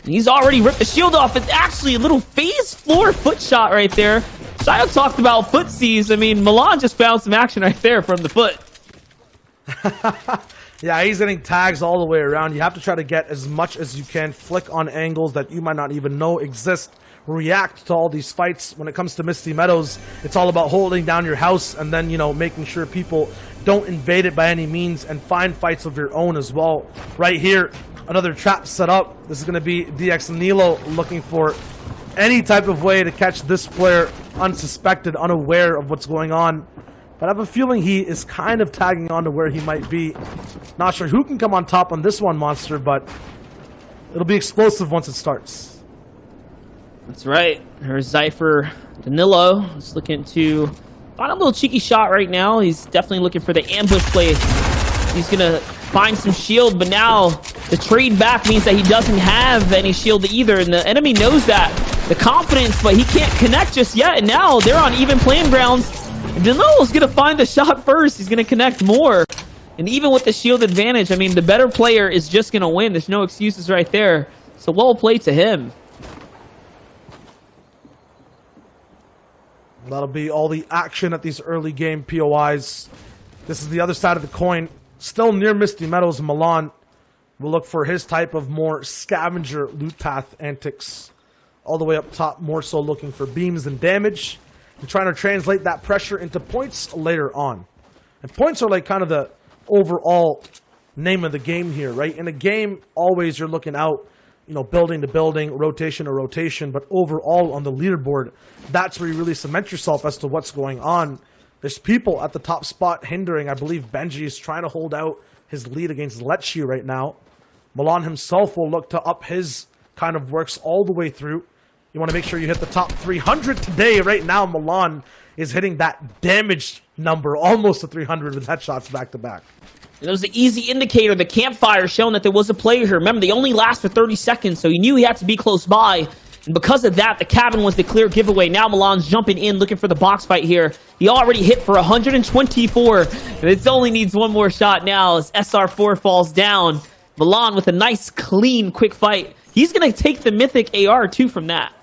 He's already ripped the shield off. It's actually a little phase floor foot shot right there. Shio talked about footsies. I mean, Milan just found some action right there from the foot. Yeah, he's getting tags all the way around. You have to try to get as much as you can, flick on angles that you might not even know exist, react to all these fights. When it comes to Misty Meadows, it's all about holding down your house and then, you know, making sure people don't invade it by any means and find fights of your own as well. Right here, another trap set up. This is going to be DX Nilo looking for any type of way to catch this player unsuspected, unaware of what's going on. But I have a feeling he is kind of tagging on to where he might be. Not sure who can come on top on this one, Monster, but it'll be explosive once it starts. That's right. There's Zypher Danilo. He's looking to find a little cheeky shot right now. He's definitely looking for the ambush play. He's going to find some shield, but now the trade back means that he doesn't have any shield either, and the enemy knows that. The confidence, but he can't connect just yet, and now they're on even playing grounds. And Danilo's going to find the shot first. He's going to connect more. And even with the shield advantage, I mean, the better player is just going to win. There's no excuses right there. So well played to him. That'll be all the action at these early game POIs. This is the other side of the coin. Still near Misty Meadows, Milan will look for his type of more scavenger loot path antics. All the way up top, more so looking for beams and damage. And trying to translate that pressure into points later on. And points are like kind of the overall name of the game here, right? In a game, always you're looking out, you know, building to building, rotation to rotation, but overall on the leaderboard, that's where you really cement yourself as to what's going on. There's people at the top spot hindering. I believe Benji is trying to hold out his lead against Lecce right now. Milan himself will look to up his kind of works all the way through. You want to make sure you hit the top 300 today. Right now, Milan is hitting that damage number, almost to 300 with headshots back-to-back. And it was the easy indicator, the campfire showing that there was a player here. Remember, they only last for 30 seconds, so he knew he had to be close by. And because of that, the cabin was the clear giveaway. Now Milan's jumping in, looking for the box fight here. He already hit for 124, and it only needs one more shot now as SR4 falls down. Milan with a nice, clean, quick fight. He's going to take the Mythic AR, too, from that.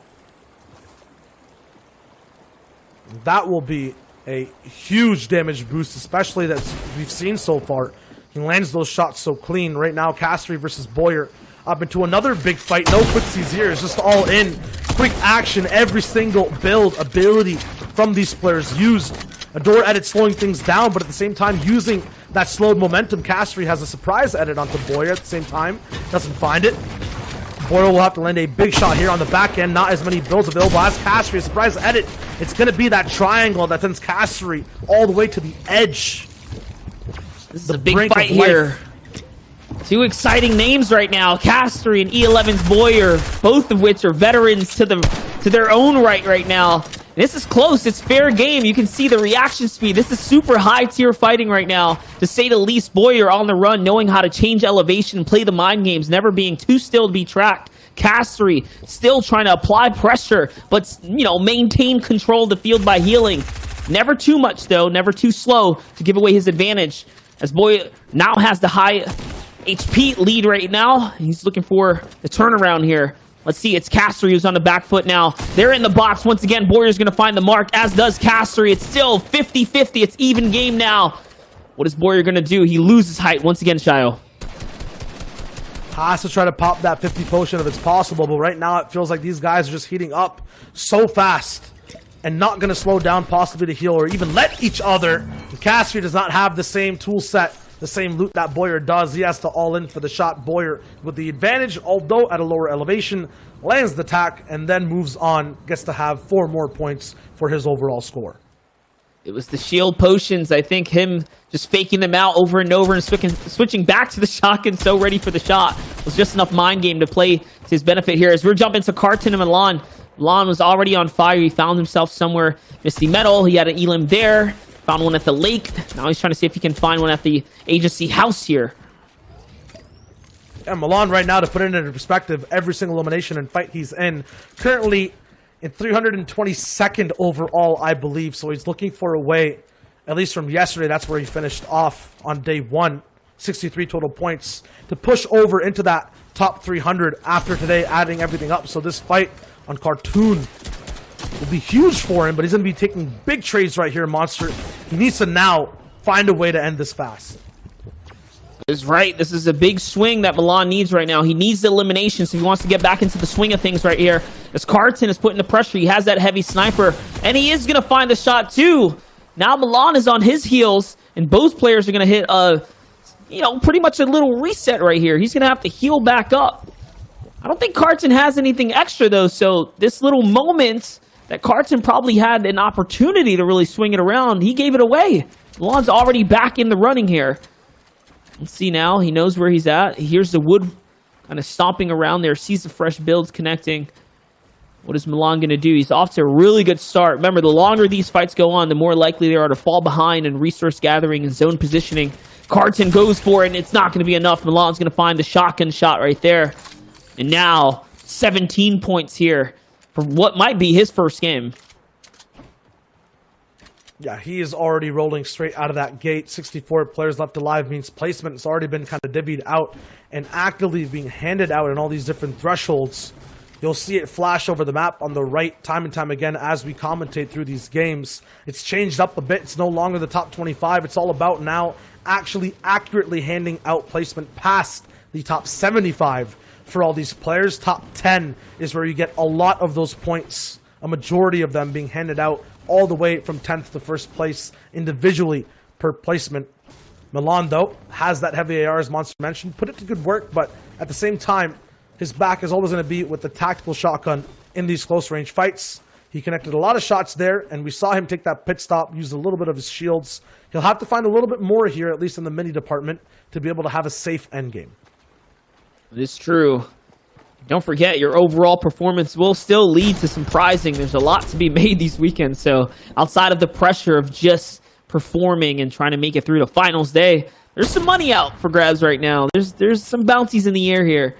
That will be a huge damage boost, especially that we've seen so far. He lands those shots so clean. Right now, Castry versus Boyer up into another big fight. No footsies here. It's just all in. Quick action. Every single build ability from these players used. A door edit slowing things down, but at the same time using that slowed momentum. Castry has a surprise edit onto Boyer at the same time. Doesn't find it. Boyle will have to land a big shot here on the back end. Not as many builds available as Castry. A surprise edit. It's going to be that triangle that sends Castry all the way to the edge. This is a big fight here. Two exciting names right now. Castry and E11's Boyer, both of which are veterans to their own right now. And this is close. It's fair game. You can see the reaction speed. This is super high tier fighting right now. To say the least, Boyer on the run, knowing how to change elevation, play the mind games, never being too still to be tracked. Castry still trying to apply pressure, but, you know, maintain control of the field by healing. Never too much, though. Never too slow to give away his advantage. As Boyer now has the high HP lead right now. He's looking for the turnaround here. Let's see, it's Castry who's on the back foot now. They're in the box. Once again, Boyer's going to find the mark, as does Castry. It's still 50-50. It's even game now. What is Boyer going to do? He loses height once again, Shio. Has to try to pop that 50 potion if it's possible, but right now it feels like these guys are just heating up so fast and not going to slow down possibly to heal or even let each other. And Castry does not have the same tool set, the same loot that Boyer does. He has to all in for the shot. Boyer with the advantage, although at a lower elevation, lands the attack and then moves on, gets to have 4 more points for his overall score. It was the shield potions. I think him just faking them out over and over and switching back to the shotgun, so ready for the shot. It was just enough mind game to play to his benefit here. As we're jumping to Carton and Milan. Milan was already on fire. He found himself somewhere. Misty Metal. He had an Elim there. Found one at the lake. Now he's trying to see if he can find one at the agency house here. Yeah, Milan right now, to put it into perspective, every single elimination and fight he's in, currently in 322nd overall, I believe. So he's looking for a way, at least from yesterday, that's where he finished off on day 1, 63 total points, to push over into that top 300 after today, adding everything up. So this fight on Cartoon will be huge for him, but he's going to be taking big trades right here, Monster. He needs to now find a way to end this fast. Is right. This is a big swing that Milan needs right now. He needs the elimination, so he wants to get back into the swing of things right here. As Carton is putting the pressure, he has that heavy sniper, and he is going to find the shot too. Now Milan is on his heels, and both players are going to hit pretty much a little reset right here. He's going to have to heal back up. I don't think Carton has anything extra though, so this little moment that Carton probably had an opportunity to really swing it around, he gave it away. Milan's already back in the running here. Let's see now. He knows where he's at. He hears the wood kind of stomping around there. Sees the fresh builds connecting. What is Milan going to do? He's off to a really good start. Remember, the longer these fights go on, the more likely they are to fall behind in resource gathering and zone positioning. Carton goes for it, and it's not going to be enough. Milan's going to find the shotgun shot right there. And now, 17 points here for what might be his first game. Yeah, he is already rolling straight out of that gate. 64 players left alive means placement has already been kind of divvied out and actively being handed out in all these different thresholds. You'll see it flash over the map on the right time and time again as we commentate through these games. It's changed up a bit. It's no longer the top 25. It's all about now actually accurately handing out placement past the top 75 for all these players. Top 10 is where you get a lot of those points, a majority of them being handed out all the way from 10th to first place individually per placement. Milan, though, has that heavy AR, as Monster mentioned. Put it to good work, but at the same time, his back is always going to be with the tactical shotgun in these close-range fights. He connected a lot of shots there, and we saw him take that pit stop, use a little bit of his shields. He'll have to find a little bit more here, at least in the mini department, to be able to have a safe endgame. It's true. Don't forget, your overall performance will still lead to some prizing. There's a lot to be made these weekends, so outside of the pressure of just performing and trying to make it through to finals day, there's some money out for grabs right now. There's some bounties in the air here.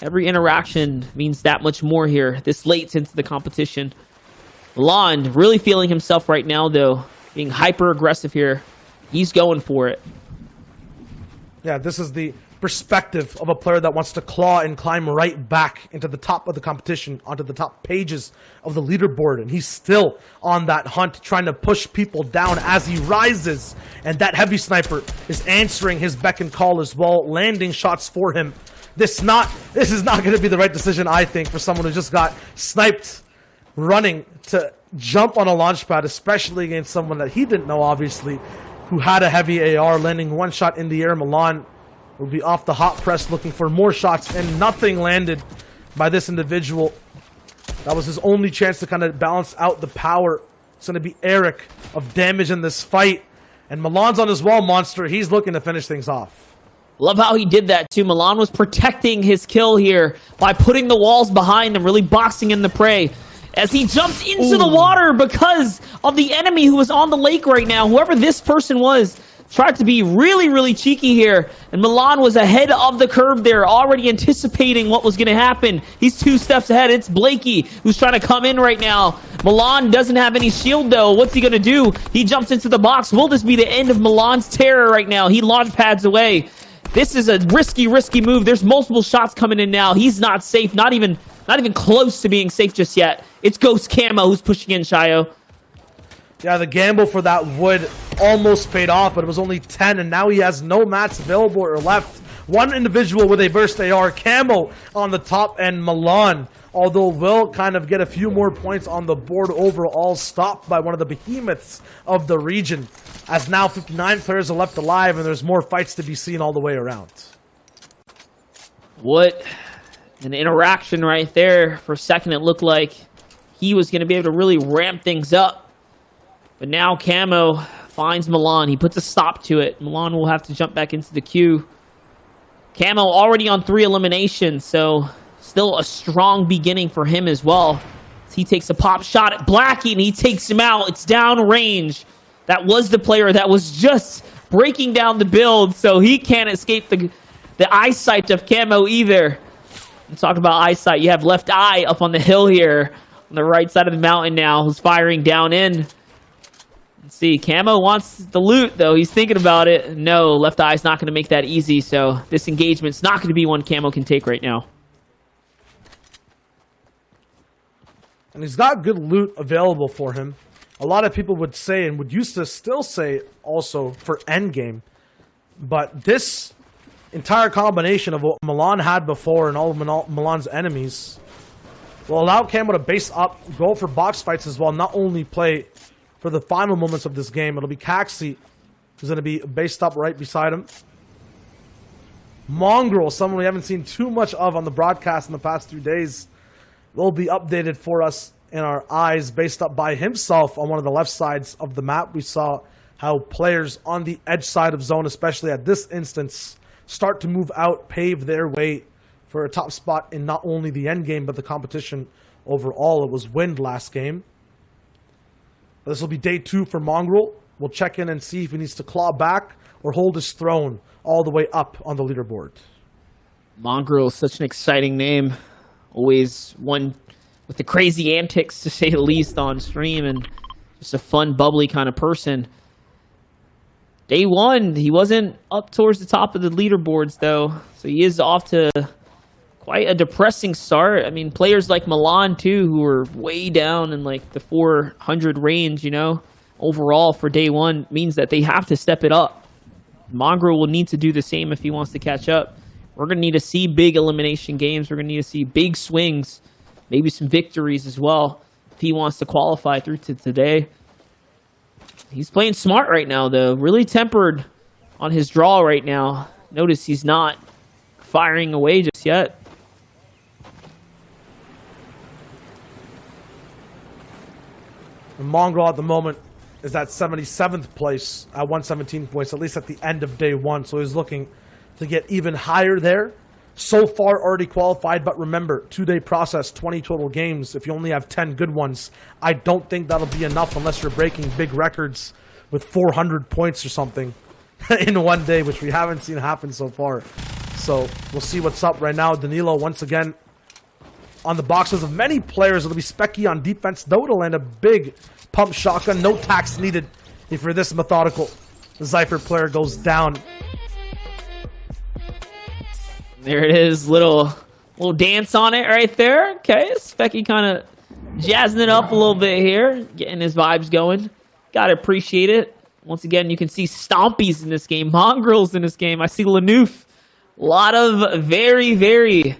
Every interaction means that much more here, this late into the competition. Milan really feeling himself right now, though, being hyper-aggressive here. He's going for it. Yeah, this is the perspective of a player that wants to claw and climb right back into the top of the competition, onto the top pages of the leaderboard, and he's still on that hunt, trying to push people down as he rises, and that heavy sniper is answering his beck and call as well, landing shots for him. This is not going to be the right decision, I think, for someone who just got sniped running to jump on a launch pad, especially against someone that he didn't know, obviously, who had a heavy AR, landing one shot in the air. Milan will be off the hot press looking for more shots, and nothing landed by this individual. That was his only chance to kind of balance out the power. It's going to be Eric of damage in this fight, and Milan's on his wall, Monster. He's looking to finish things off. Love how he did that too. Milan was protecting his kill here by putting the walls behind him, really boxing in the prey. As he jumps into the water because of the enemy who was on the lake right now. Whoever this person was tried to be really, really cheeky here. And Milan was ahead of the curve there, already anticipating what was going to happen. He's 2 steps ahead. It's Blakey who's trying to come in right now. Milan doesn't have any shield, though. What's he going to do? He jumps into the box. Will this be the end of Milan's terror right now? He launch pads away. This is a risky move. There's multiple shots coming in now. He's not safe. Not even close to being safe just yet. It's Ghost Camo who's pushing in, Shayo. Yeah, the gamble for that wood almost paid off, but it was only 10, and now he has no mats available or left. One individual with a burst AR, Camo on the top, and Milan, although will kind of get a few more points on the board overall, stopped by one of the behemoths of the region, as now 59 players are left alive, and there's more fights to be seen all the way around. What an interaction right there. For a second, it looked like he was going to be able to really ramp things up. But now Camo finds Milan. He puts a stop to it. Milan will have to jump back into the queue. Camo already on 3 eliminations, so still a strong beginning for him as well. He takes a pop shot at Blackie, and he takes him out. It's down range. That was the player that was just breaking down the build, so he can't escape the eyesight of Camo either. Let's talk about eyesight. You have Left Eye up on the hill here on the right side of the mountain now, who's firing down in. Let's see, Camo wants the loot, though. He's thinking about it. No, Left Eye's not going to make that easy, so this engagement's not going to be one Camo can take right now. And he's got good loot available for him. A lot of people would say, and would used to still say also for endgame, but this entire combination of what Milan had before and all of Milan's enemies will allow Camo to base up, go for box fights as well, not only play for the final moments of this game. It'll be Caxi, who's going to be based up right beside him. Mongrel, someone we haven't seen too much of on the broadcast in the past 2 days, will be updated for us in our eyes, based up by himself on one of the left sides of the map. We saw how players on the edge side of zone, especially at this instance, start to move out, pave their way for a top spot in not only the end game, but the competition overall. It was wind last game. This will be day 2 for Mongrel. We'll check in and see if he needs to claw back or hold his throne all the way up on the leaderboard. Mongrel is such an exciting name. Always one with the crazy antics, to say the least, on stream, and just a fun, bubbly kind of person. Day 1, he wasn't up towards the top of the leaderboards, though, so he is off to quite a depressing start. I mean, players like Milan, too, who are way down in, like, the 400 range, you know, overall for day 1, means that they have to step it up. Mongrel will need to do the same if he wants to catch up. We're going to need to see big elimination games. We're going to need to see big swings, maybe some victories as well, if he wants to qualify through to today. He's playing smart right now, though. Really tempered on his draw right now. Notice he's not firing away just yet. And Mongrel at the moment is at 77th place at 117 points, at least at the end of day 1. So he's looking to get even higher there. So far already qualified, but remember, 2-day process, 20 total games. If you only have 10 good ones, I don't think that'll be enough unless you're breaking big records with 400 points or something in one day, which we haven't seen happen so far. So we'll see what's up right now. Danilo once again on the boxes of many players. It'll be Specky on defense, though. It'll land a big pump shotgun. No tax needed if you're this methodical. The Zypher player goes down. There it is, little dance on it right there. Okay, Specky kind of jazzing it up a little bit here, getting his vibes going. Gotta appreciate it. Once again, you can see Stompies in this game, Mongrels in this game. I see Lanouf. A lot of very, very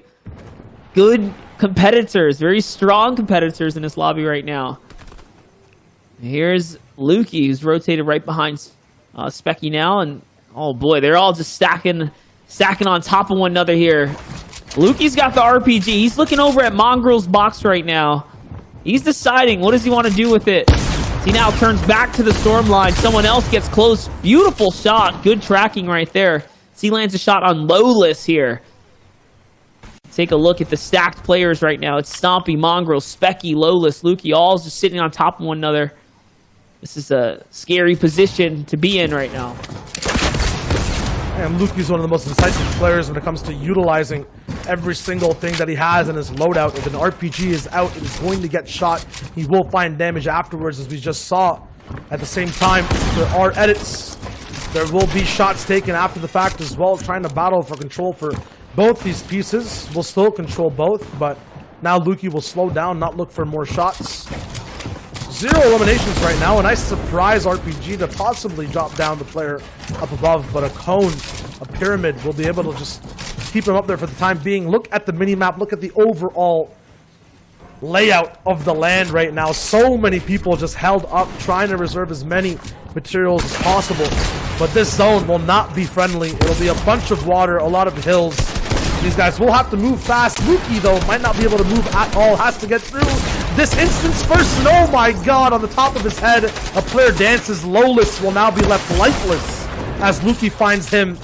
good competitors, very strong competitors in this lobby right now. Here's Lukey, who's rotated right behind Specky now, and oh boy, they're all just stacking on top of one another here. Lukey's got the RPG. He's looking over at Mongrel's box right now. He's deciding what does he want to do with it. He now turns back to the storm line. Someone else gets close. Beautiful shot. Good tracking right there. He lands a shot on Lowless here. Take a look at the stacked players right now. It's Stompy, Mongrel, Specky, Lowless, Lukey, all just sitting on top of one another. This is a scary position to be in right now. And Lukey's one of the most decisive players when it comes to utilizing every single thing that he has in his loadout. If an RPG is out, it is going to get shot. He will find damage afterwards, as we just saw. At the same time, there are edits. There will be shots taken after the fact as well, trying to battle for control for both these pieces. We'll still control both, but now Lukey will slow down, not look for more shots. 0 eliminations right now, a nice surprise RPG to possibly drop down the player up above, but a cone, a pyramid, will be able to just keep him up there for the time being. Look at the mini-map, look at the overall layout of the land right now. So many people just held up, trying to reserve as many materials as possible, but this zone will not be friendly. It'll be a bunch of water, a lot of hills. These guys will have to move fast. Lukey, though, might not be able to move at all. Has to get through. this instance first, and oh my god, on the top of his head, a player dances. Lowless will now be left lifeless as Lukey finds him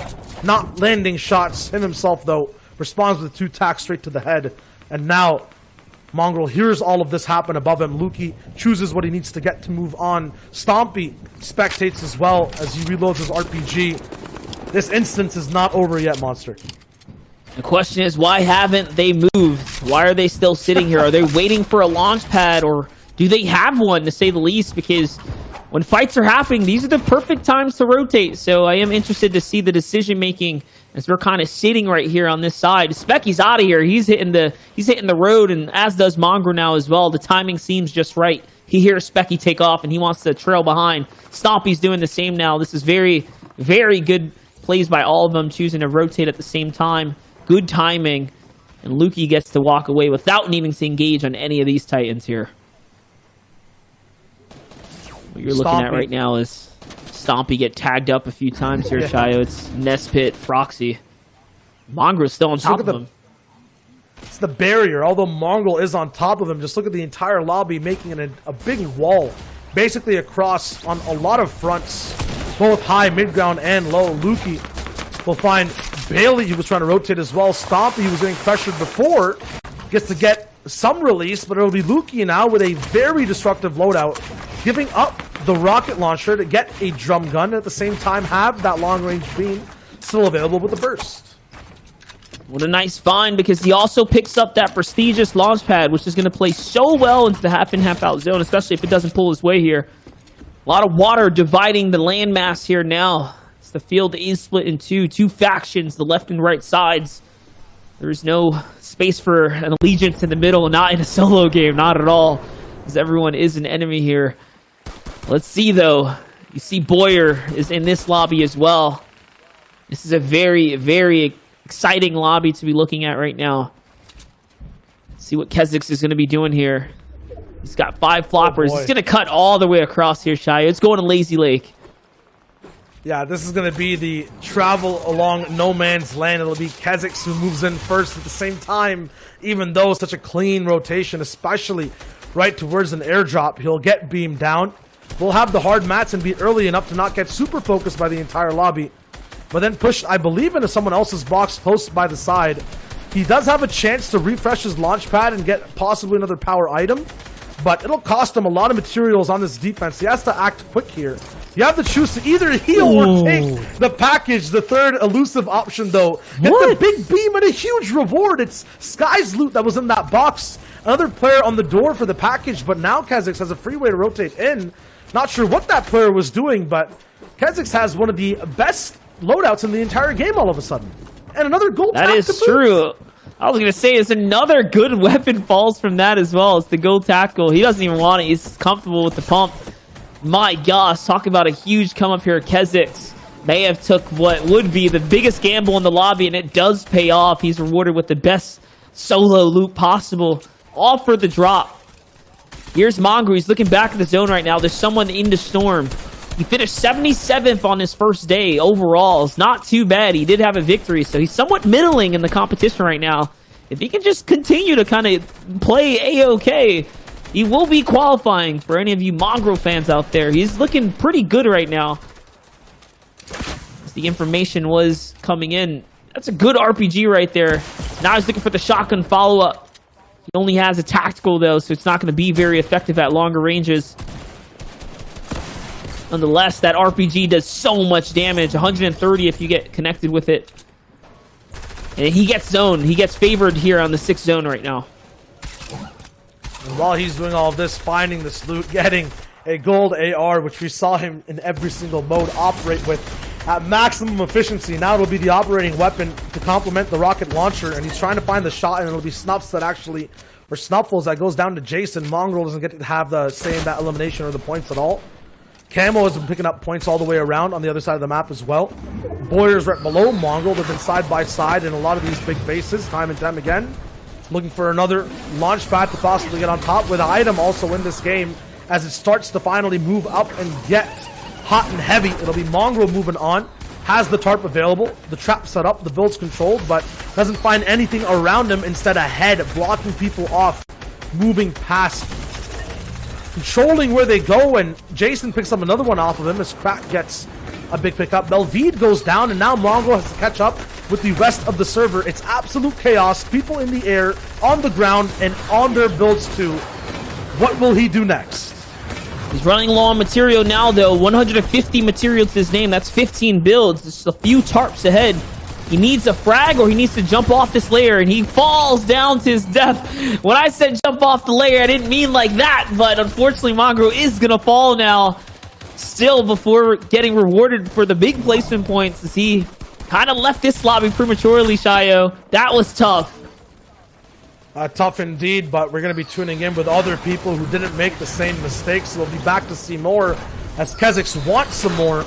not landing shots. Him himself, though, responds with 2 attacks straight to the head. And now, Mongrel hears all of this happen above him. Lukey chooses what he needs to get to move on. Stompy spectates as well as he reloads his RPG. This instance is not over yet, Monster. The question is, why haven't they moved? Why are they still sitting here? Are they waiting for a launch pad, or do they have one, to say the least? Because when fights are happening, these are the perfect times to rotate. So I am interested to see the decision making as we're kind of sitting right here on this side. Specky's out of here. He's hitting the road, and as does Mongrel now as well. The timing seems just right. He hears Specky take off, and he wants to trail behind. Stompy's doing the same now. This is very, very good plays by all of them, choosing to rotate at the same time. Good timing, and Lukey gets to walk away without needing to engage on any of these Titans here. What you're looking at right now is Stompy get tagged up a few times here, Chayo. It's Nespit, Froxy. Mongrel's still on top of him. It's the barrier. Although Mongrel is on top of him, just look at the entire lobby making a big wall, basically across on a lot of fronts, both high, mid-ground, and low. Lukey will find Bailey, who was trying to rotate as well. Stompy, who was getting pressured before, gets to get some release, but it'll be Lukey now with a very destructive loadout, giving up the rocket launcher to get a drum gun, and at the same time have that long-range beam still available with the burst. What a nice find, because he also picks up that prestigious launch pad, which is going to play so well into the half-in, half-out zone, especially if it doesn't pull his way here. A lot of water dividing the landmass here now. The field is split in two factions, the left and right sides. There is no space for an allegiance in the middle, not in a solo game, not at all, as everyone is an enemy here. Let's see, though. You see Boyer is in this lobby as well. This is a very, very exciting lobby to be looking at right now. Let's see what Kezix is going to be doing here. He's got 5 floppers. He's going to cut all the way across here, Shia. It's going to Lazy Lake. Yeah, this is going to be the travel along no man's land. It'll be Kezix who moves in first at the same time, even though such a clean rotation, especially right towards an airdrop. He'll get beamed down. We'll have the hard mats and be early enough to not get super focused by the entire lobby, but then push, I believe, into someone else's box close by the side. He does have a chance to refresh his launch pad and get possibly another power item, but it'll cost him a lot of materials on this defense. He has to act quick here. You have to choose to either heal or take the package. The third elusive option, though. Get the big beam and a huge reward. It's Sky's loot that was in that box. Another player on the door for the package, but now Kezix has a free way to rotate in. Not sure what that player was doing, but Kezix has one of the best loadouts in the entire game all of a sudden. And another gold That is true. I was going to say, it's another good weapon falls from that as well. It's the gold tactical. He doesn't even want it. He's comfortable with the pump. My gosh, talk about a huge come up here. Kezix may have took what would be the biggest gamble in the lobby, and it does pay off. He's rewarded with the best solo loot possible, all for the drop. Here's Mongrel. He's looking back at the zone right now. There's someone in the storm. He finished 77th on his first day overall. It's not too bad. He did have a victory, so he's somewhat middling in the competition right now. If he can just continue to kind of play A-OK, he will be qualifying for any of you Mongrel fans out there. He's looking pretty good right now. As the information was coming in. That's a good RPG right there. Now he's looking for the shotgun follow-up. He only has a tactical, though, so it's not going to be very effective at longer ranges. Nonetheless, that RPG does so much damage. 130 if you get connected with it. And he gets zoned. He gets favored here on the 6th zone right now. And while he's doing all of this, finding this loot, getting a gold AR, which we saw him in every single mode operate with at maximum efficiency. Now it'll be the operating weapon to complement the rocket launcher, and he's trying to find the shot, and it'll be Snuffs that actually, or Snuffles that goes down to Jason. Mongrel doesn't get to have the same that elimination or the points at all. Camo has been picking up points all the way around on the other side of the map as well. Boyer's right below Mongrel. They've been side by side in a lot of these big bases, time and time again. Looking for another launch pad to possibly get on top with an item also in this game as it starts to finally move up and get hot and heavy. It'll be Mongrel moving on. Has the tarp available, the trap set up, the build's controlled, but doesn't find anything around him. Instead, ahead, blocking people off, moving past controlling where they go, and Jason picks up another one off of him as Crack gets a big pickup. Belvede goes down, and now Mongo has to catch up with the rest of the server. It's absolute chaos. People in the air, on the ground, and on their builds too. What will he do next? He's running low on material now, though. 150 material to his name. That's 15 builds. Just a few tarps ahead. He needs a frag, or he needs to jump off this layer, and he falls down to his death. When I said jump off the layer, I didn't mean like that, but unfortunately, Mongo is going to fall now. Still, before getting rewarded for the big placement points, as he kind of left this lobby prematurely, Shayo. That was tough. Tough indeed, but we're going to be tuning in with other people who didn't make the same mistakes. We'll be back to see more as Kezix wants some more.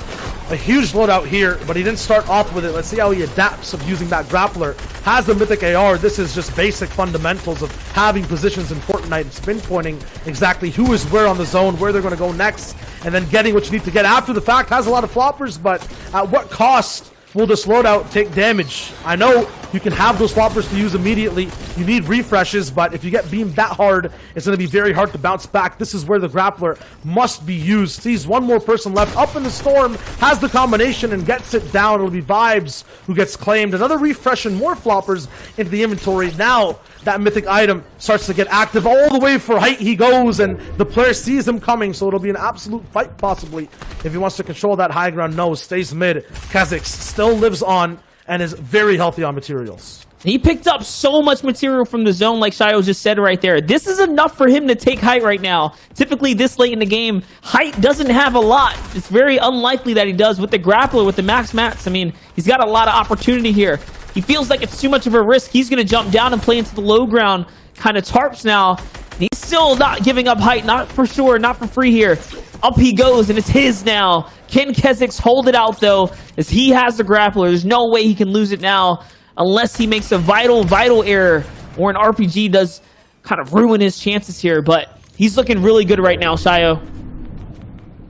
A huge loadout here, but he didn't start off with it. Let's see how he adapts of using that grappler. Has the Mythic AR. This is just basic fundamentals of having positions in Fortnite. It's pinpointing exactly who is where on the zone, where they're going to go next, and then getting what you need to get after the fact. Has a lot of floppers, but at what cost will this loadout take damage? I know you can have those floppers to use immediately. You need refreshes, but if you get beamed that hard, it's going to be very hard to bounce back. This is where the grappler must be used. Sees one more person left up in the storm, has the combination and gets it down. It'll be Vibes who gets claimed. Another refresh and more floppers into the inventory. Now that mythic item starts to get active. All the way for height he goes, and the player sees him coming, so it'll be an absolute fight possibly if he wants to control that high ground. No, stays mid. Kezix still lives on and is very healthy on materials. He picked up so much material from the zone, like Shayo just said right there. This is enough for him to take height right now. Typically, this late in the game, height doesn't have a lot. It's very unlikely that he does with the grappler, with the max mats. I mean, he's got a lot of opportunity here. He feels like it's too much of a risk. He's going to jump down and play into the low ground kind of tarps now. He's still not giving up height, not for sure, not for free here. Up he goes, and it's his now. Can Kezix hold it out, though, as he has the grappler? There's no way he can lose it now unless he makes a vital error, or an RPG does kind of ruin his chances here. But he's looking really good right now, Shayo.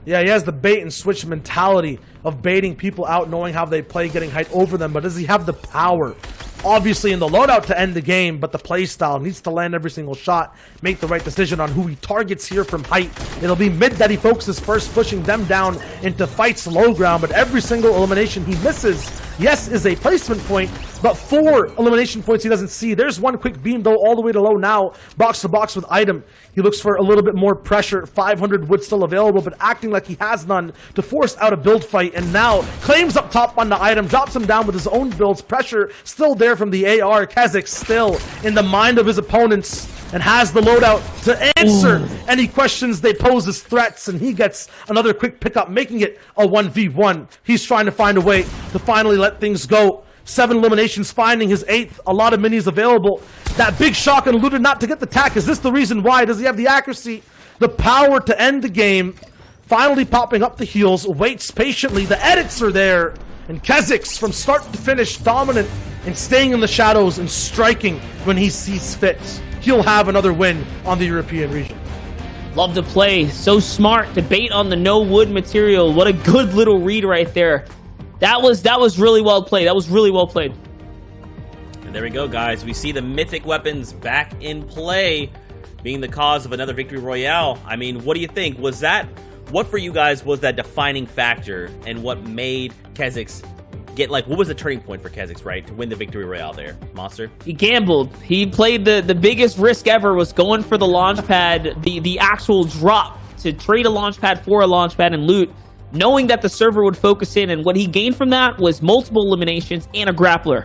Yeah, he has the bait and switch mentality of baiting people out, knowing how they play, getting height over them. But does he have the power? Obviously in the loadout to end the game, but the play style needs to land every single shot, make the right decision on who he targets here from height. It'll be mid that he focuses first, pushing them down into fights low ground, but every single elimination he misses, yes, is a placement point, but 4 elimination points he doesn't see. There's one quick beam though, all the way to low now, box to box with item. He looks for a little bit more pressure. 500 wood still available, but acting like he has none to force out a build fight, and now claims up top on the item, drops him down with his own builds. Pressure still there from the AR. Kezix still in the mind of his opponents and has the loadout to answer any questions they pose as threats, and he gets another quick pickup, making it a 1v1. He's trying to find a way to finally let things go. 7 eliminations, finding his 8th. A lot of minis available. That big shock and eluded not to get the tack. Is this the reason why? Does he have the accuracy, the power to end the game? Finally popping up the heels, waits patiently. The edits are there. And Kezix, from start to finish, dominant and staying in the shadows and striking when he sees fit. He'll have another win on the European region. Love to play. So smart to bait on the no wood material. What a good little read right there. That was really well played. That was really well played. And there we go, guys. We see the mythic weapons back in play, being the cause of another victory royale. I mean, what do you think? What for you guys was that defining factor, and what made Kezix get, like, what was the turning point for Kezix, right, to win the victory royale there, Monster? He gambled. He played the biggest risk ever, was going for the launch pad, the actual drop, to trade a launch pad for a launch pad and loot, knowing that the server would focus in, and what he gained from that was multiple eliminations and a grappler.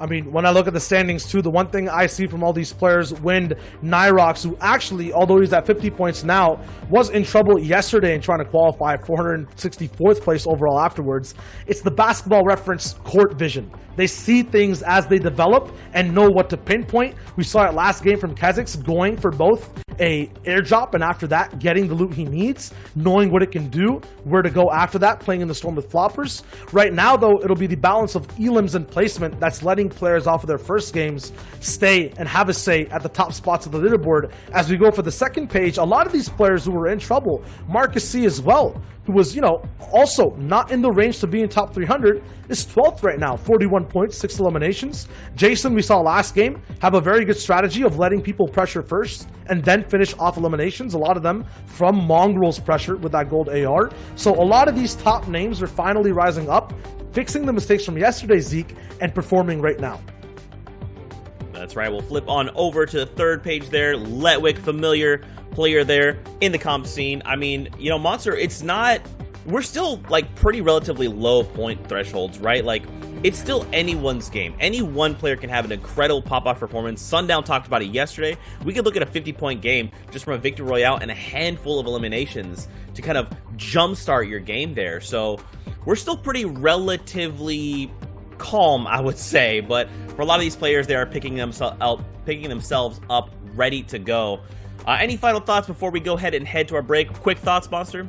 I mean, when I look at the standings too, the one thing I see from all these players, Wind, Nyrox, who actually, although he's at 50 points now, was in trouble yesterday in trying to qualify 464th place overall afterwards. It's the basketball reference court vision. They see things as they develop and know what to pinpoint. We saw it last game from Kezix, going for both a airdrop and after that getting the loot he needs, knowing what it can do, where to go after that, playing in the storm with floppers. Right now though, it'll be the balance of elims and placement that's letting players off of their first games stay and have a say at the top spots of the leaderboard. As we go for the second page, a lot of these players who were in trouble, Marcus C as well, who was, you know, also not in the range to be in top 300, is 12th right now, 41 points, 6 eliminations. Jason, we saw last game, have a very good strategy of letting people pressure first and then finish off eliminations, a lot of them from Mongrel's pressure with that gold AR. So a lot of these top names are finally rising up, fixing the mistakes from yesterday, Zeke, and performing right now. That's right. We'll flip on over to the third page there. Letwick, familiar player there in the comp scene. I mean, you know, Monster, it's not... We're still, like, pretty relatively low point thresholds, right? Like, it's still anyone's game. Any one player can have an incredible pop-off performance. Sundown talked about it yesterday. We could look at a 50-point game just from a Victory Royale and a handful of eliminations to kind of jumpstart your game there. So, we're still pretty relatively calm, I would say, but for a lot of these players, they are picking themselves up, ready to go. Any final thoughts before we go ahead and head to our break? Quick thoughts, Monster?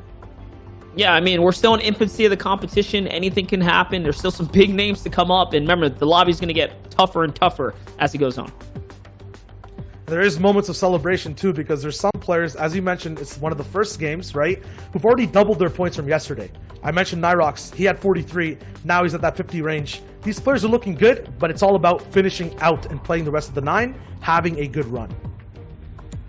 Yeah, I mean, we're still in infancy of the competition. Anything can happen. There's still some big names to come up, and remember, the lobby's going to get tougher and tougher as it goes on. There is moments of celebration too, because there's some players, as you mentioned, it's one of the first games, right, who've already doubled their points from yesterday. I mentioned Nyrox, he had 43, now he's at that 50 range. These players are looking good, but it's all about finishing out and playing the rest of the 9, having a good run.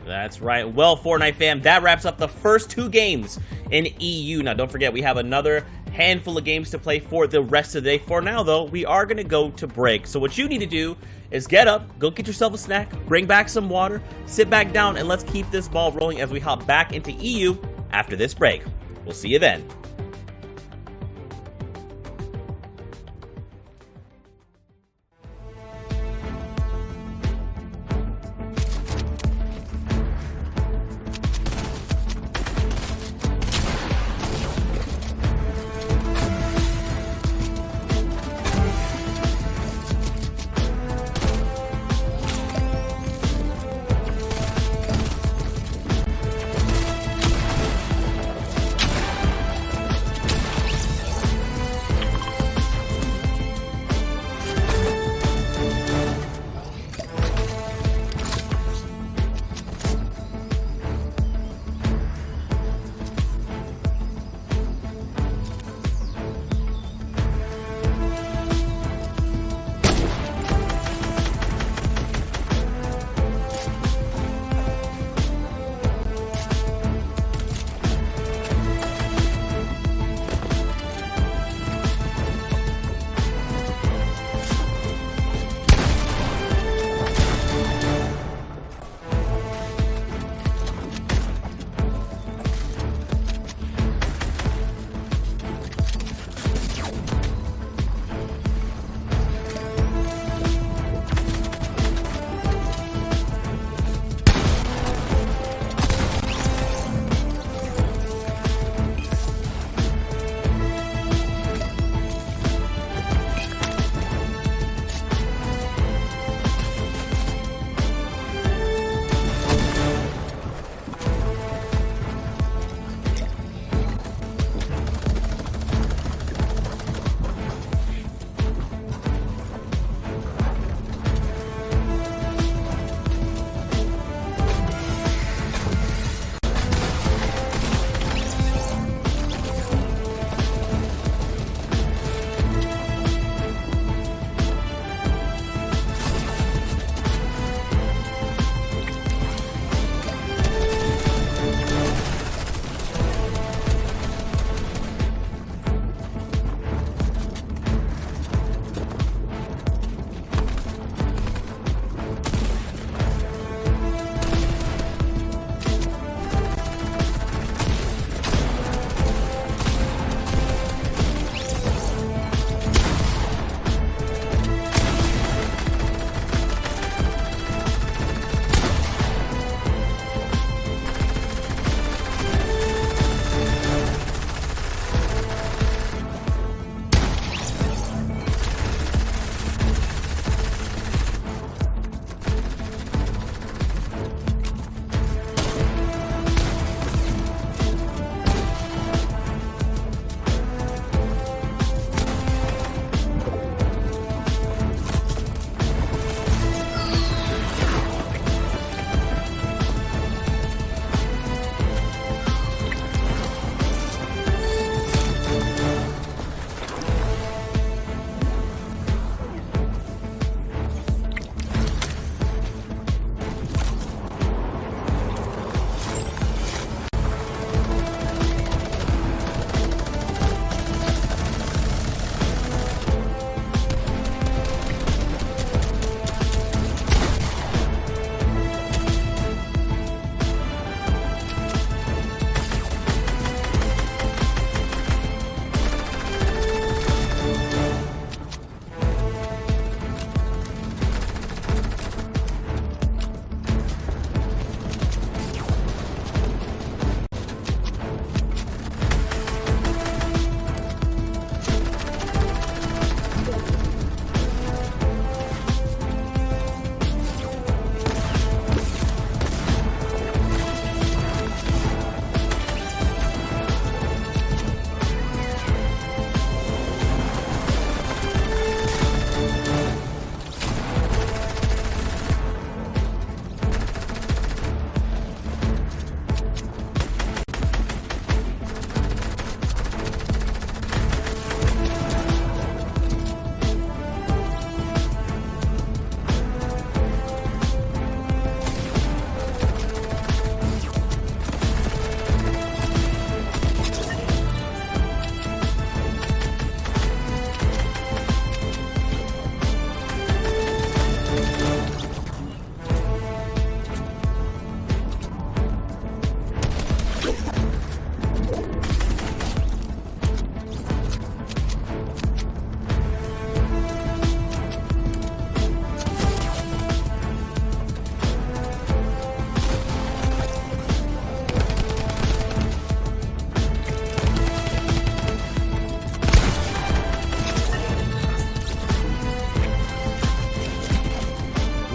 That's right. Well, Fortnite fam, that wraps up the first 2 games in EU. Now, don't forget, we have another handful of games to play for the rest of the day. For now, though, we are going to go to break. So what you need to do is get up, go get yourself a snack, bring back some water, sit back down, and let's keep this ball rolling as we hop back into EU after this break. We'll see you then.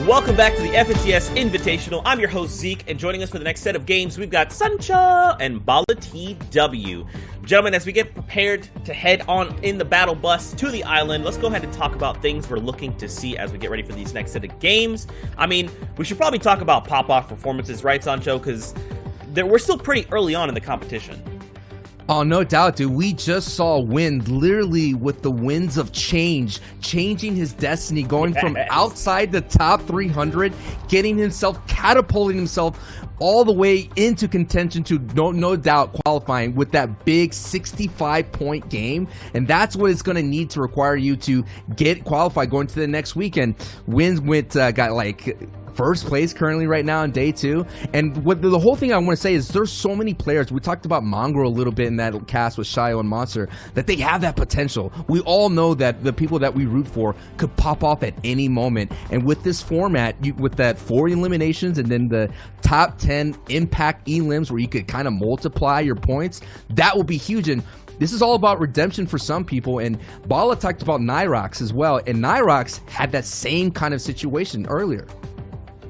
Welcome back to the FNCS Invitational. I'm your host, Zeke, and joining us for the next set of games, we've got Sancha and Bala TW. Gentlemen, as we get prepared to head on in the battle bus to the island, let's go ahead and talk about things we're looking to see as we get ready for these next set of games. I mean, we should probably talk about pop-off performances, right, Sancho? Because we're still pretty early on in the competition. Oh, no doubt, dude. We just saw Wind literally with the winds of change, changing his destiny, going from outside the top 300, getting himself, catapulting himself all the way into contention to no doubt qualifying with that big 65-point game. And that's what it's going to need to require you to get qualified going to the next weekend. Wind got like first place currently right now in day 2. And what the whole thing I want to say is there's so many players. We talked about Mongrel a little bit in that cast with Shio and Monster, that they have that potential. We all know that the people that we root for could pop off at any moment. And with this format, with that 4 eliminations and then the top 10 impact elims where you could kind of multiply your points, that will be huge. And this is all about redemption for some people, and Bala talked about Nyrox as well, and Nyrox had that same kind of situation earlier.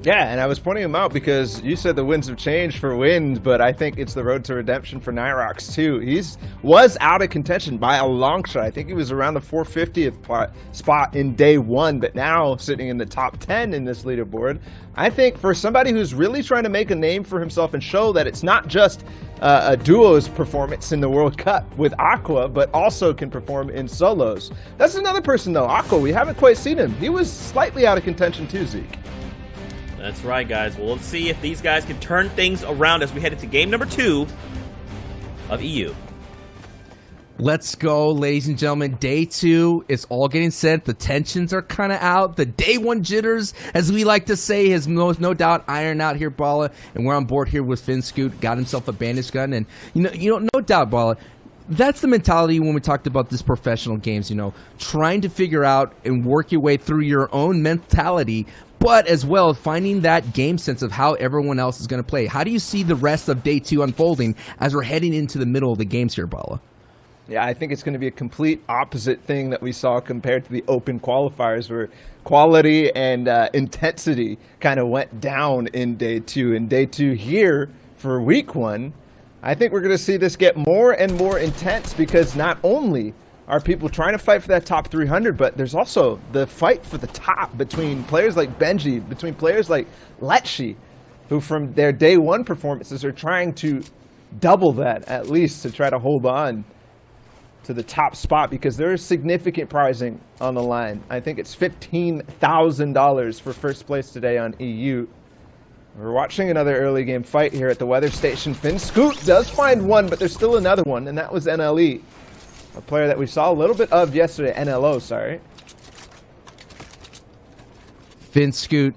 Yeah, and I was pointing him out because you said the winds have changed for Wind, but I think it's the road to redemption for Nyrox too. Was out of contention by a long shot. I think he was around the 450th spot in day 1, but now sitting in the top 10 in this leaderboard. I think for somebody who's really trying to make a name for himself and show that it's not just a duo's performance in the World Cup with Aqua, but also can perform in solos. That's another person though, Aqua. We haven't quite seen him. He was slightly out of contention too, Zeke. That's right, guys. Well, let's see if these guys can turn things around as we head into game number 2 of EU. Let's go, ladies and gentlemen. Day 2 is all getting set. The tensions are kind of out. The day 1 jitters, as we like to say, has no doubt ironed out here, Bala. And we're on board here with Finscoot. Got himself a bandage gun. And, no doubt, Bala. That's the mentality when we talked about this professional games, trying to figure out and work your way through your own mentality, but as well finding that game sense of how everyone else is going to play. How do you see the rest of day 2 unfolding as we're heading into the middle of the games here, Bala? Yeah, I think it's going to be a complete opposite thing that we saw compared to the open qualifiers, where quality and intensity kind of went down in day 2. In day 2 here for week 1, I think we're going to see this get more and more intense because not only are people trying to fight for that top 300, but there's also the fight for the top between players like Benji, between players like Letchi, who from their day 1 performances are trying to double that at least to try to hold on to the top spot because there is significant prizing on the line. I think it's $15,000 for first place today on EU. We're watching another early game fight here at the weather station. Finscoot does find one, but there's still another one, and that was NLE. A player that we saw a little bit of yesterday. NLO, sorry. Finscoot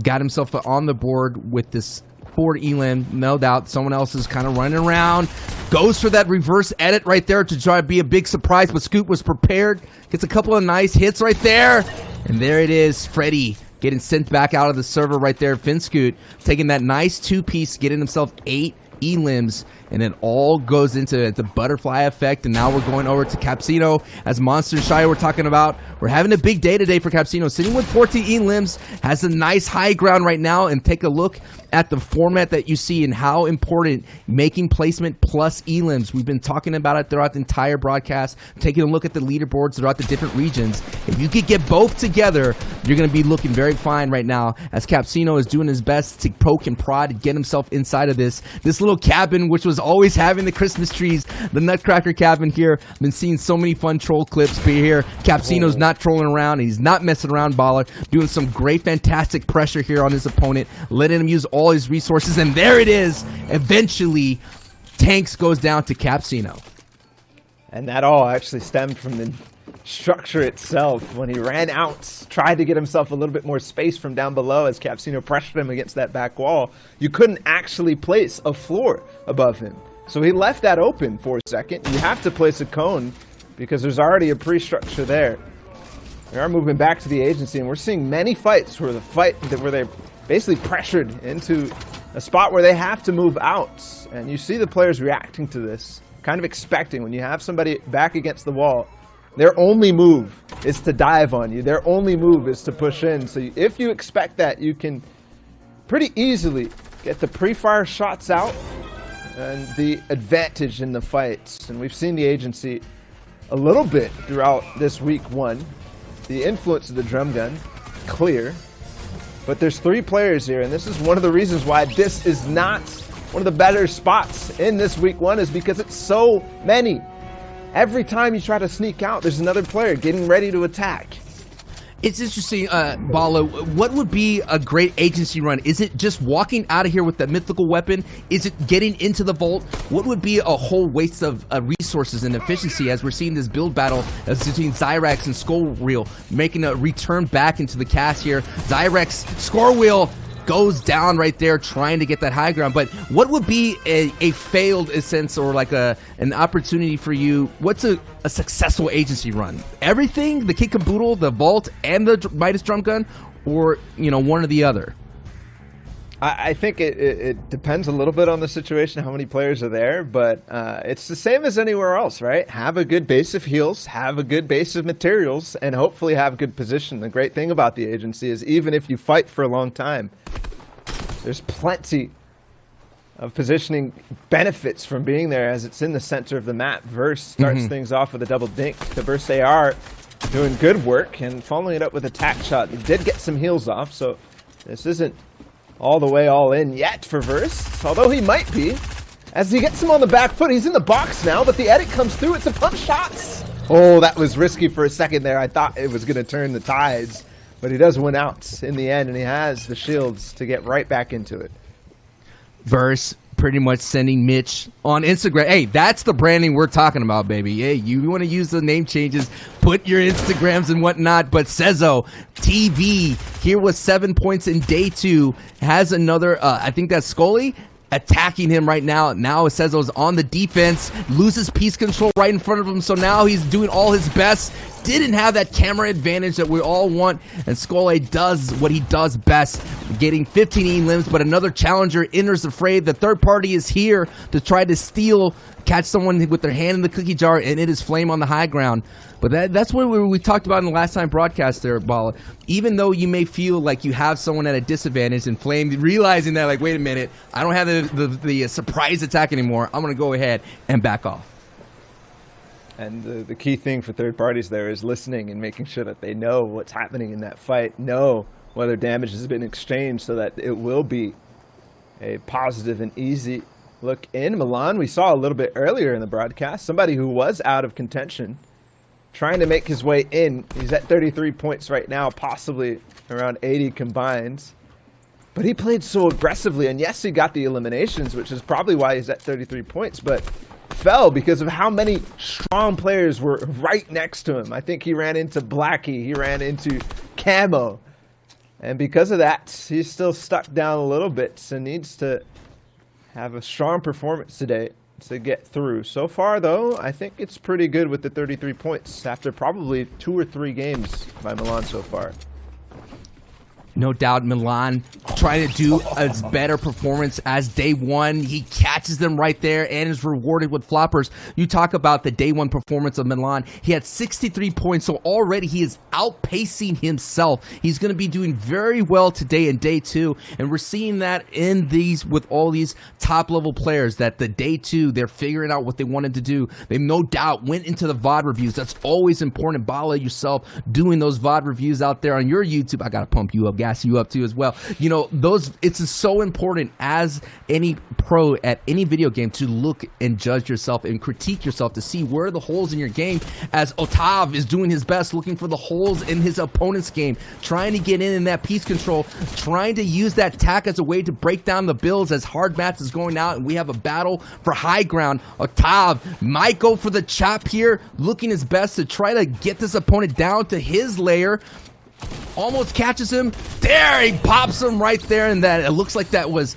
got himself on the board with this Ford Elam. No doubt someone else is kind of running around. Goes for that reverse edit right there to try to be a big surprise, but Scoot was prepared. Gets a couple of nice hits right there. And there it is, Freddy getting sent back out of the server right there. Finscoot taking that nice 2-piece, getting himself 8 elims, and it all goes into the butterfly effect. And now we're going over to Capsino as Monster and Shire we're talking about. We're having a big day today for Capsino, sitting with 14 elims, has a nice high ground right now. And take a look at the format that you see and how important making placement plus elims. We've been talking about it throughout the entire broadcast, taking a look at the leaderboards throughout the different regions. If you could get both together, you're going to be looking very fine right now as Capsino is doing his best to poke and prod and get himself inside of this little cabin, which was always having the Christmas trees, the Nutcracker cabin here. I've been seeing so many fun troll clips here. Capsino's not trolling around. He's not messing around, Baller, doing some great, fantastic pressure here on his opponent, letting him use all his resources, and there it is. Eventually, Tanks goes down to Capsino. And that all actually stemmed from the structure itself. When he ran out, tried to get himself a little bit more space from down below as Capsino pressured him against that back wall, you couldn't actually place a floor above him. So he left that open for a second. You have to place a cone because there's already a pre-structure there. We are moving back to the agency, and we're seeing many fights where they're basically pressured into a spot where they have to move out. And you see the players reacting to this, kind of expecting when you have somebody back against the wall, their only move is to dive on you. Their only move is to push in. So if you expect that, you can pretty easily get the pre-fire shots out and the advantage in the fights. And we've seen the agency a little bit throughout this week 1. The influence of the drum gun, clear. But there's 3 players here, and this is one of the reasons why this is not one of the better spots in this week 1, is because it's so many. Every time you try to sneak out, there's another player getting ready to attack. It's interesting, Bala. What would be a great agency run? Is it just walking out of here with that mythical weapon? Is it getting into the vault? What would be a whole waste of resources and efficiency as we're seeing this build battle between Zyrax and Skullwheel making a return back into the cast here? Zyrax, Skullwheel goes down right there trying to get that high ground. But what would be a failed sense, or like an opportunity for you? What's a successful agency run? Everything? The kit caboodle, the vault, and the Midas drum gun? Or, you know, one or the other? I think it depends a little bit on the situation, how many players are there, but it's the same as anywhere else, right? Have a good base of heals, have a good base of materials, and hopefully have good position. The great thing about the agency is even if you fight for a long time, there's plenty of positioning benefits from being there, as it's in the center of the map. Verse starts things off with a double dink. The Verse AR doing good work and following it up with a tack shot. He did get some heals off, so this isn't all the way all in yet for Verse, although he might be. As he gets him on the back foot, he's in the box now, but the edit comes through. It's a punch shots. Oh, that was risky for a second there. I thought it was going to turn the tides, but he does win out in the end, and he has the shields to get right back into it. Verse pretty much sending Mitch on Instagram. Hey, that's the branding we're talking about, baby. Hey, you want to use the name changes, put your Instagrams and whatnot. But Sezo TV here with 7 points in day 2 has another. I think that's Scully attacking him right now. Now Sezo's on the defense, loses piece control right in front of him. So now he's doing all his best. Didn't have that camera advantage that we all want, and Scully does what he does best, getting 15 limbs, but another challenger enters the fray. The third party is here to try to steal, catch someone with their hand in the cookie jar, and it is Flame on the high ground. But that's what we talked about in the last time broadcast there, Bala. Even though you may feel like you have someone at a disadvantage, and Flame realizing that, like, wait a minute, I don't have the surprise attack anymore, I'm going to go ahead and back off. And the key thing for third parties there is listening and making sure that they know what's happening in that fight, know whether damage has been exchanged, so that it will be a positive and easy look in. Milan, we saw a little bit earlier in the broadcast, somebody who was out of contention, trying to make his way in. He's at 33 points right now, possibly around 80 combines. But he played so aggressively, and yes, he got the eliminations, which is probably why he's at 33 points, but fell because of how many strong players were right next to him. I think he ran into Blackie, he ran into Camo, and because of that, he's still stuck down a little bit, so needs to have a strong performance today to get through. So far, though, I think it's pretty good with the 33 points after probably 2 or 3 games by Milan so far. No doubt Milan trying to do a better performance as day 1. He catches them right there and is rewarded with floppers. You talk about the day 1 performance of Milan. He had 63 points, so already he is outpacing himself. He's going to be doing very well today in day 2, and we're seeing that in these with all these top level players, that the day 2, they're figuring out what they wanted to do. They no doubt went into the VOD reviews. That's always important. Bala, yourself doing those VOD reviews out there on your YouTube. I got to pump you up, gas you up too as well. You know, it's so important as any pro at any video game to look and judge yourself and critique yourself to see where are the holes in your game, as Otav is doing his best looking for the holes in his opponent's game, trying to get in that piece control, trying to use that tack as a way to break down the builds as hard mats is going out and we have a battle for high ground. Otav might go for the chop here, looking his best to try to get this opponent down to his layer. Almost catches him. There, he pops him right there, and that it looks like that was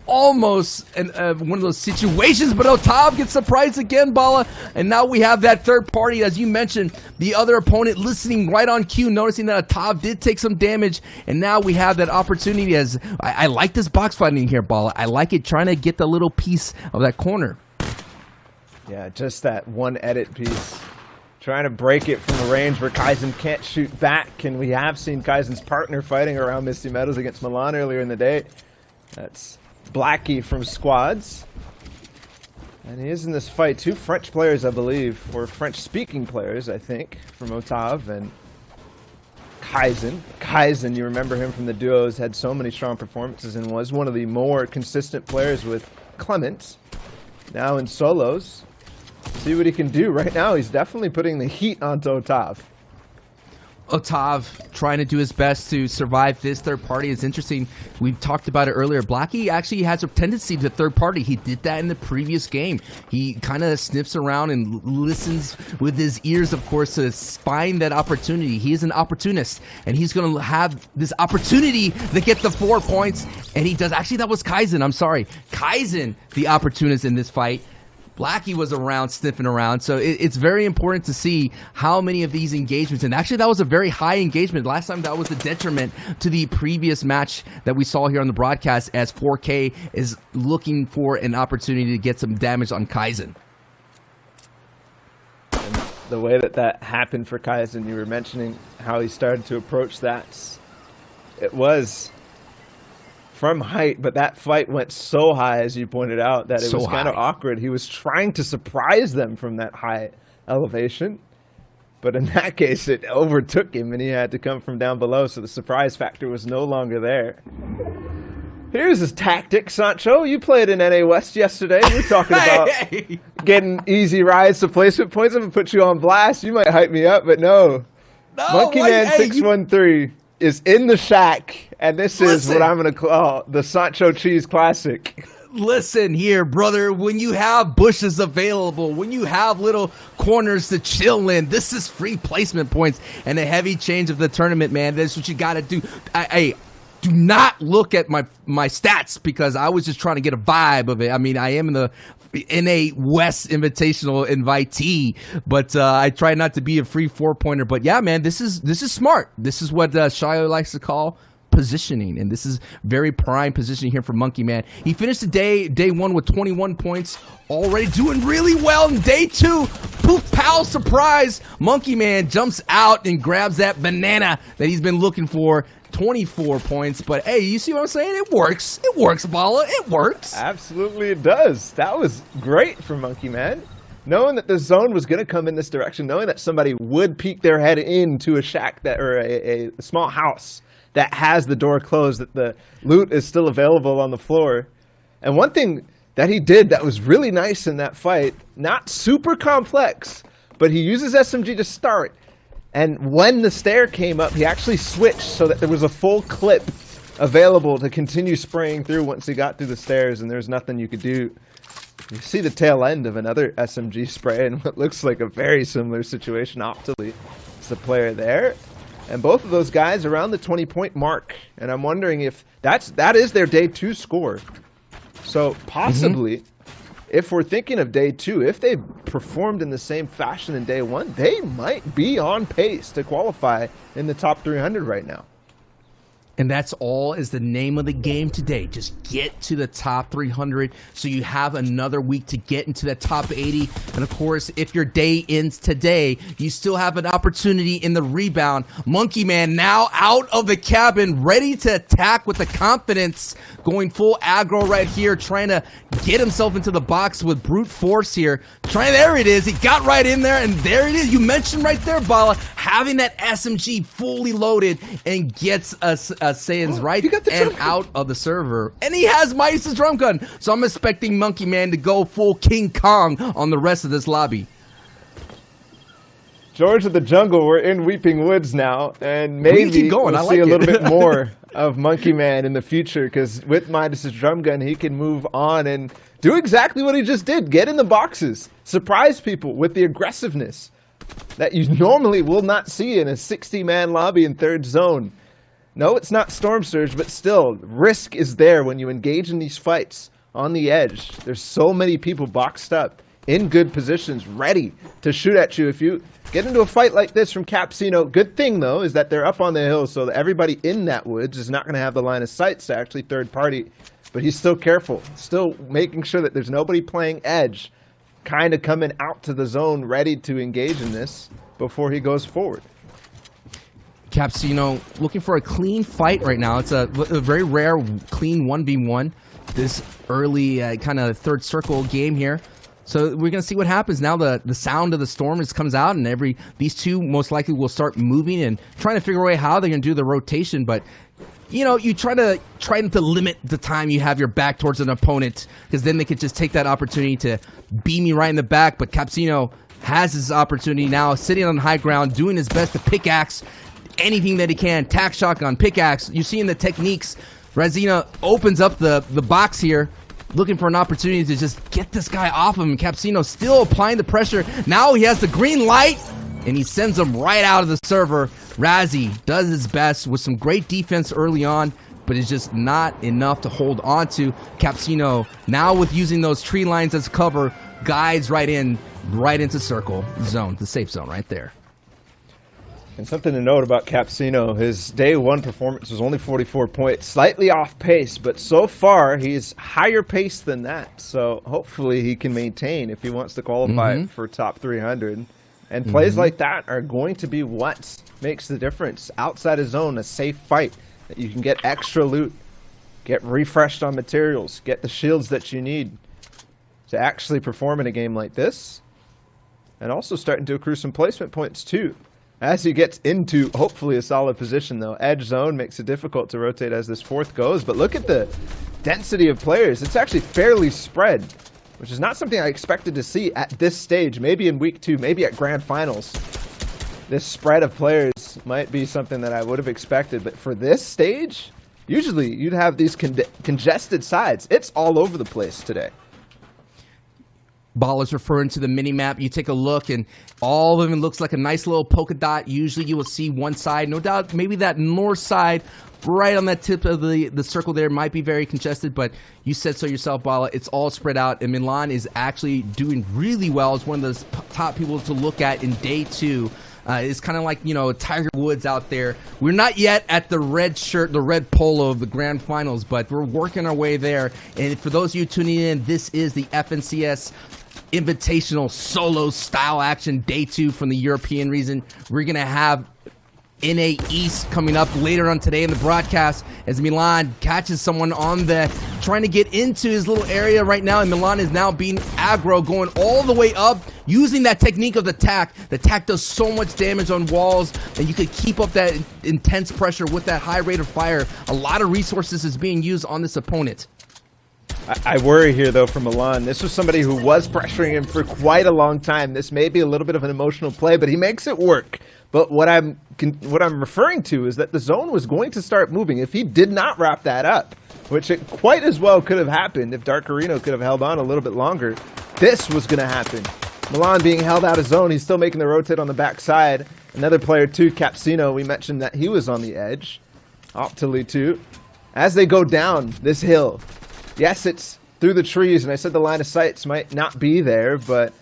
almost one of those situations, but Otav gets surprised again, Bala, and now we have that third party, as you mentioned, the other opponent listening right on cue, noticing that Otav did take some damage, and now we have that opportunity. As I like this box fighting here, Bala. I like it, trying to get the little piece of that corner. Yeah, just that one edit piece. trying to break it from the range where Kaizen can't shoot back. And we have seen Kaizen's partner fighting around Misty Meadows against Milan earlier in the day. That's Blackie from Squads. And he is in this fight. 2 French players, I believe, or French-speaking players, I think, from Otav and Kaizen. Kaizen, you remember him from the duos, had so many strong performances and was one of the more consistent players with Clement. Now in solos. See what he can do. Right now, he's definitely putting the heat onto Otav. Otav trying to do his best to survive this third party. It's interesting. We've talked about it earlier. Blackie actually has a tendency to third party. He did that in the previous game. He kind of sniffs around and listens with his ears, of course, to find that opportunity. He is an opportunist, and he's going to have this opportunity to get the 4 points, and he does. Actually, that was Kaizen. I'm sorry. Kaizen, the opportunist in this fight. Blackie was around, sniffing around, so it's very important to see how many of these engagements, and actually that was a very high engagement. Last time that was a detriment to the previous match that we saw here on the broadcast, as 4K is looking for an opportunity to get some damage on Kaizen. And the way that happened for Kaizen, you were mentioning how he started to approach that. It was from height, but that fight went so high, as you pointed out, that it was kind of awkward. He was trying to surprise them from that high elevation, but in that case, it overtook him, and he had to come from down below, so the surprise factor was no longer there. Here's his tactic, Sancho. You played in NA West yesterday. We were talking about getting easy rides to placement points. I'm going to put you on blast. You might hype me up, but no. Monkey Man 613 is in the shack, and this is what I'm going to call the Sancho Cheese Classic. Listen here, brother, when you have bushes available, when you have little corners to chill in, this is free placement points and a heavy change of the tournament, man. That's what you got to do. Hey, do not look at my stats, because I was just trying to get a vibe of it. I mean, I am in the NA West Invitational invitee, but I try not to be a free 4-pointer. But yeah, man, this is smart. This is what Shiloh likes to call positioning, and this is very prime positioning here for Monkey Man. He finished the day 1 with 21 points, already doing really well in day 2. Poof, pow, surprise! Monkey Man jumps out and grabs that banana that he's been looking for. 24 points, but hey, you see what I'm saying? It works. It works, Bala. It works. Absolutely it does. That was great for Monkey Man. Knowing that the zone was going to come in this direction, knowing that somebody would peek their head into a shack or a small house that has the door closed, that the loot is still available on the floor. And one thing that he did that was really nice in that fight, not super complex, but he uses SMG to start. And when the stair came up, he actually switched so that there was a full clip available to continue spraying through once he got through the stairs, and there's nothing you could do. You see the tail end of another SMG spray in what looks like a very similar situation optically. It's the player there. And both of those guys around the 20-point mark. And I'm wondering if that is their day 2 score. So possibly, if we're thinking of day 2, if they performed in the same fashion in day 1, they might be on pace to qualify in the top 300 right now. And that's all is the name of the game today. Just get to the top 300 so you have another week to get into the top 80. And of course, if your day ends today, you still have an opportunity in the rebound. Monkey Man now out of the cabin, ready to attack with the confidence, going full aggro right here, trying to get himself into the box with brute force here. There it is. He got right in there, and there it is. You mentioned right there, Bala, having that SMG fully loaded and gets us Saiyans right and out of the server. And he has Mice's drum gun. So I'm expecting Monkey Man to go full King Kong on the rest of this lobby. George of the Jungle, we're in Weeping Woods now, and maybe we'll see a little bit more of Monkey Man in the future, because with Midas's drum gun, he can move on and do exactly what he just did. Get in the boxes, surprise people with the aggressiveness that you normally will not see in a 60-man lobby in third zone. No, it's not Storm Surge, but still, risk is there when you engage in these fights on the edge. There's so many people boxed up in good positions, ready to shoot at you. If you get into a fight like this from Capsino, good thing, though, is that they're up on the hill, so that everybody in that woods is not going to have the line of sight to actually third party. But he's still careful, still making sure that there's nobody playing edge. kind of coming out to the zone ready to engage in this before he goes forward. Capsino looking for a clean fight right now. It's a very rare clean 1v1 this early kind of third circle game here. So we're going to see what happens now. The sound of the storm comes out, and these two most likely will start moving and trying to figure out how they're going to do the rotation. But you know, you try to limit the time you have your back towards an opponent, because then they could just take that opportunity to beam you right in the back. But Capsino has his opportunity now, sitting on high ground, doing his best to pickaxe anything that he can. Tack shotgun, pickaxe. You're seeing the techniques. Razina opens up the box here, looking for an opportunity to just get this guy off him. Capsino still applying the pressure. Now he has the green light, and he sends him right out of the server. Razzie does his best with some great defense early on, but it's just not enough to hold on to. Capsino, now with using those tree lines as cover, guides right into circle zone, the safe zone right there. And something to note about Capsino, his day one performance was only 44 points, slightly off pace, but so far he's higher pace than that. So hopefully he can maintain if he wants to qualify for top 300. And plays like that are going to be what makes the difference. Outside of zone, a safe fight that you can get extra loot, get refreshed on materials, get the shields that you need to actually perform in a game like this. And also starting to accrue some placement points too, as he gets into hopefully a solid position. Though edge zone makes it difficult to rotate as this fourth goes. But look at the density of players. It's actually fairly spread, which is not something I expected to see at this stage. Maybe in week 2, maybe at grand finals, this spread of players might be something that I would have expected. But for this stage, usually you'd have these congested sides. It's all over the place today. Ball is referring to the mini-map. You take a look, and all of them looks like a nice little polka dot. Usually you will see one side. No doubt, maybe that north side right on that tip of the circle there might be very congested, but you said so yourself, Bala. It's all spread out, and Milan is actually doing really well. It's one of the top people to look at in day 2. It's kind of like, you know, Tiger Woods out there. We're not yet at the red shirt, the red polo of the grand finals, but we're working our way there. And for those of you tuning in, this is the FNCS Invitational solo style action day 2 from the European region. We're going to have NA East coming up later on today in the broadcast as Milan catches someone on the trying to get into his little area right now, and Milan is now being aggro, going all the way up using that technique of the tack. The tack does so much damage on walls, and you could keep up that intense pressure with that high rate of fire. A lot of resources is being used on this opponent. I worry here, though, for Milan. This was somebody who was pressuring him for quite a long time. This may be a little bit of an emotional play, but he makes it work. But what I'm referring to is that the zone was going to start moving if he did not wrap that up, which it quite as well could have happened if Dark Areno could have held on a little bit longer. This was going to happen. Milan being held out of zone. He's still making the rotate on the backside. Another player, too, Capsino, we mentioned that he was on the edge. Optily, too. As they go down this hill, yes, it's through the trees, and I said the line of sights might not be there, but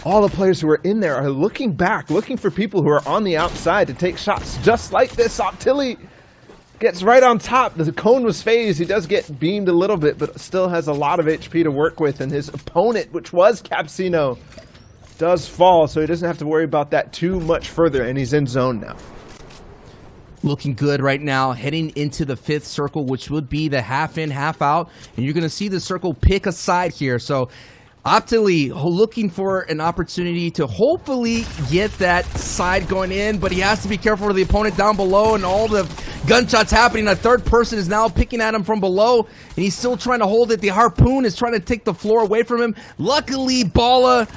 all the players who are in there are looking back, looking for people who are on the outside to take shots just like this. Optili gets right on top. The cone was phased. He does get beamed a little bit, but still has a lot of HP to work with, and his opponent, which was Capsino, does fall, so he doesn't have to worry about that too much further, and he's in zone now. Looking good right now, heading into the 5th circle, which would be the half in, half out. And you're going to see the circle pick a side here. So Optili looking for an opportunity to hopefully get that side going in, but he has to be careful of the opponent down below and all the gunshots happening. A third person is now picking at him from below, and he's still trying to hold it. The harpoon is trying to take the floor away from him. Luckily, Bala,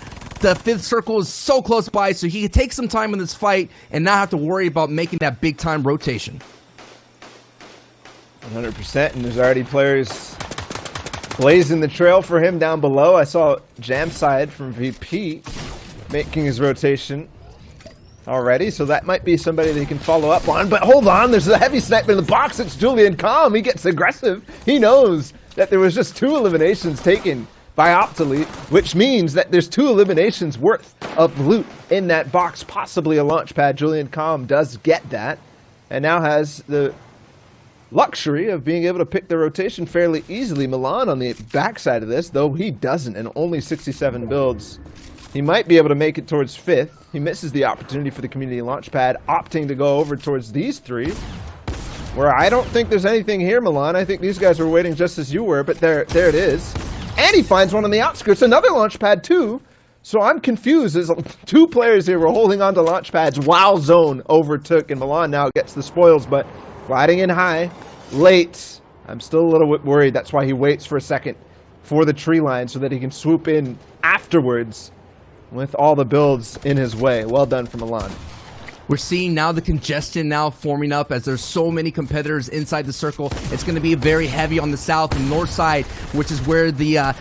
the 5th circle, is so close by, so he can take some time in this fight and not have to worry about making that big-time rotation. 100%, and there's already players blazing the trail for him down below. I saw Jamside from VP making his rotation already, so that might be somebody that he can follow up on. But hold on, there's a heavy sniper in the box. It's Julian Calm. He gets aggressive. He knows that there was just 2 eliminations taken by Optili, which means that there's 2 eliminations worth of loot in that box, possibly a launch pad. Julian Calm does get that, and now has the luxury of being able to pick the rotation fairly easily. Milan on the backside of this, though he doesn't, and only 67 builds. He might be able to make it towards 5th. He misses the opportunity for the community launch pad, opting to go over towards these 3. Where I don't think there's anything here, Milan. I think these guys were waiting just as you were, but there it is. And he finds one on the outskirts, another launch pad too. So I'm confused. There's 2 players here were holding on to launch pads while Zone overtook, and Milan now gets the spoils, but riding in high, late. I'm still a little bit worried. That's why he waits for a second for the tree line so that he can swoop in afterwards with all the builds in his way. Well done from Milan. We're seeing now the congestion now forming up as there's so many competitors inside the circle. It's going to be very heavy on the south and north side, which is where the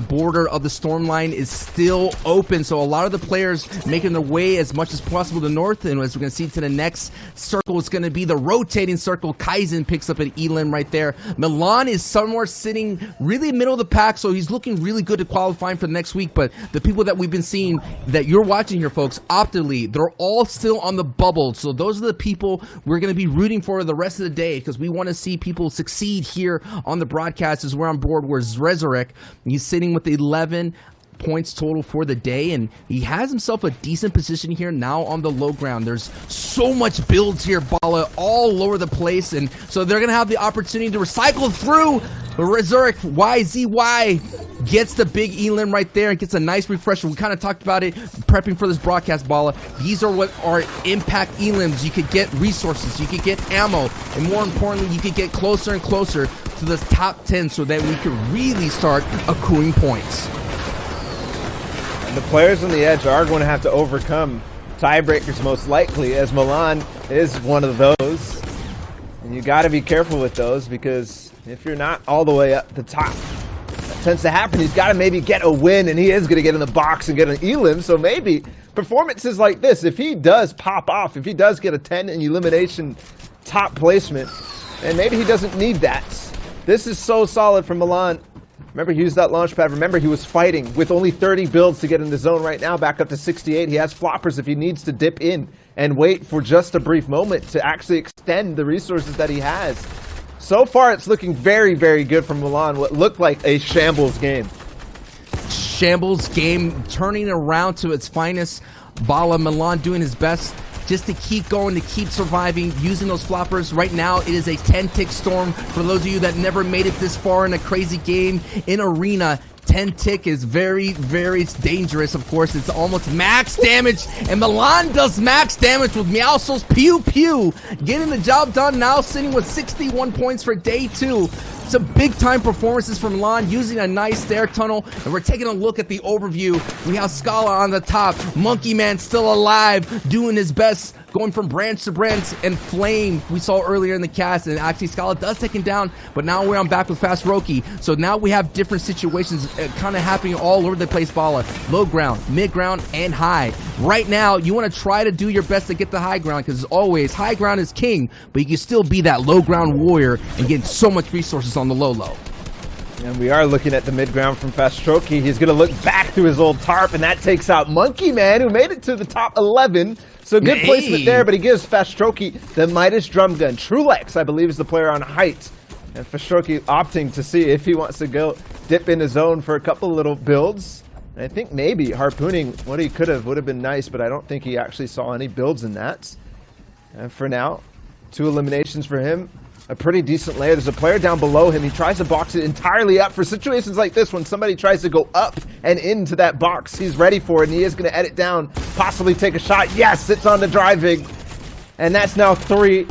border of the storm line is still open. So a lot of the players making their way as much as possible to the north. And as we're going to see to the next circle, it's going to be the rotating circle. Kaizen picks up an Elim right there. Milan is somewhere sitting really middle of the pack, so he's looking really good at qualifying for the next week. But the people that we've been seeing that you're watching here, folks, Optically, they're all still on the bubble. So those are the people we're going to be rooting for the rest of the day, because we want to see people succeed here on the broadcast. As we're on board, where's Resurrect? He's sitting with 11 points total for the day, and he has himself a decent position here now on the low ground. There's so much builds here, Bala, all over the place, and so they're gonna have the opportunity to recycle through. Resurrect YZY gets the big Elim right there and gets a nice refresher. We kind of talked about it prepping for this broadcast, Bala. These are what are impact Elims. You could get resources, you could get ammo, and more importantly, you could get closer and closer to the top 10 so that we could really start accruing points. The players on the edge are going to have to overcome tiebreakers most likely, as Milan is one of those. And you got to be careful with those, because if you're not all the way up the top, that tends to happen. He's got to maybe get a win, and he is going to get in the box and get an Elim. So maybe performances like this, if he does pop off, if he does get a 10 in elimination top placement, and maybe he doesn't need that. This is so solid from Milan. Remember, he used that launch pad. Remember, he was fighting with only 30 builds to get in the zone. Right now, back up to 68. He has floppers if he needs to dip in and wait for just a brief moment to actually extend the resources that he has. So far, it's looking very, very good from Milan. What looked like a shambles game. Shambles game turning around to its finest. Bala, Milan doing his best just to keep going, to keep surviving, using those floppers. Right now, it is a 10-tick storm. For those of you that never made it this far in a crazy game in Arena, 10-tick is very, very dangerous. Of course, it's almost max damage, and Milan does max damage with Meowso's Pew Pew, getting the job done now, sitting with 61 points for day 2. Some big-time performances from Milan, using a nice stair tunnel, and we're taking a look at the overview. We have Scala on the top, Monkey Man still alive, doing his best, going from branch to branch, and Flame we saw earlier in the cast, and actually Scala does take him down, but now we're on back with Fast Roki. So now we have different situations kind of happening all over the place, Bala. Low ground, mid ground, and high. Right now, you want to try to do your best to get the high ground, because as always, high ground is king, but you can still be that low ground warrior and get so much resources on the low. And we are looking at the mid ground from Fastroki. He's going to look back through his old tarp, and that takes out Monkey Man, who made it to the top 11. So good placement there, but he gives Fastroki the Midas drum gun. Trulex, I believe, is the player on height. And Fastroki opting to see if he wants to go dip in his zone for a couple little builds. And I think maybe harpooning what he could have would have been nice, but I don't think he actually saw any builds in that. And for now, 2 eliminations for him. A pretty decent layer. There's a player down below him. He tries to box it entirely up for situations like this when somebody tries to go up and into that box. He's ready for it, and he is going to edit down, possibly take a shot. Yes, it's on the driving. And that's now 3.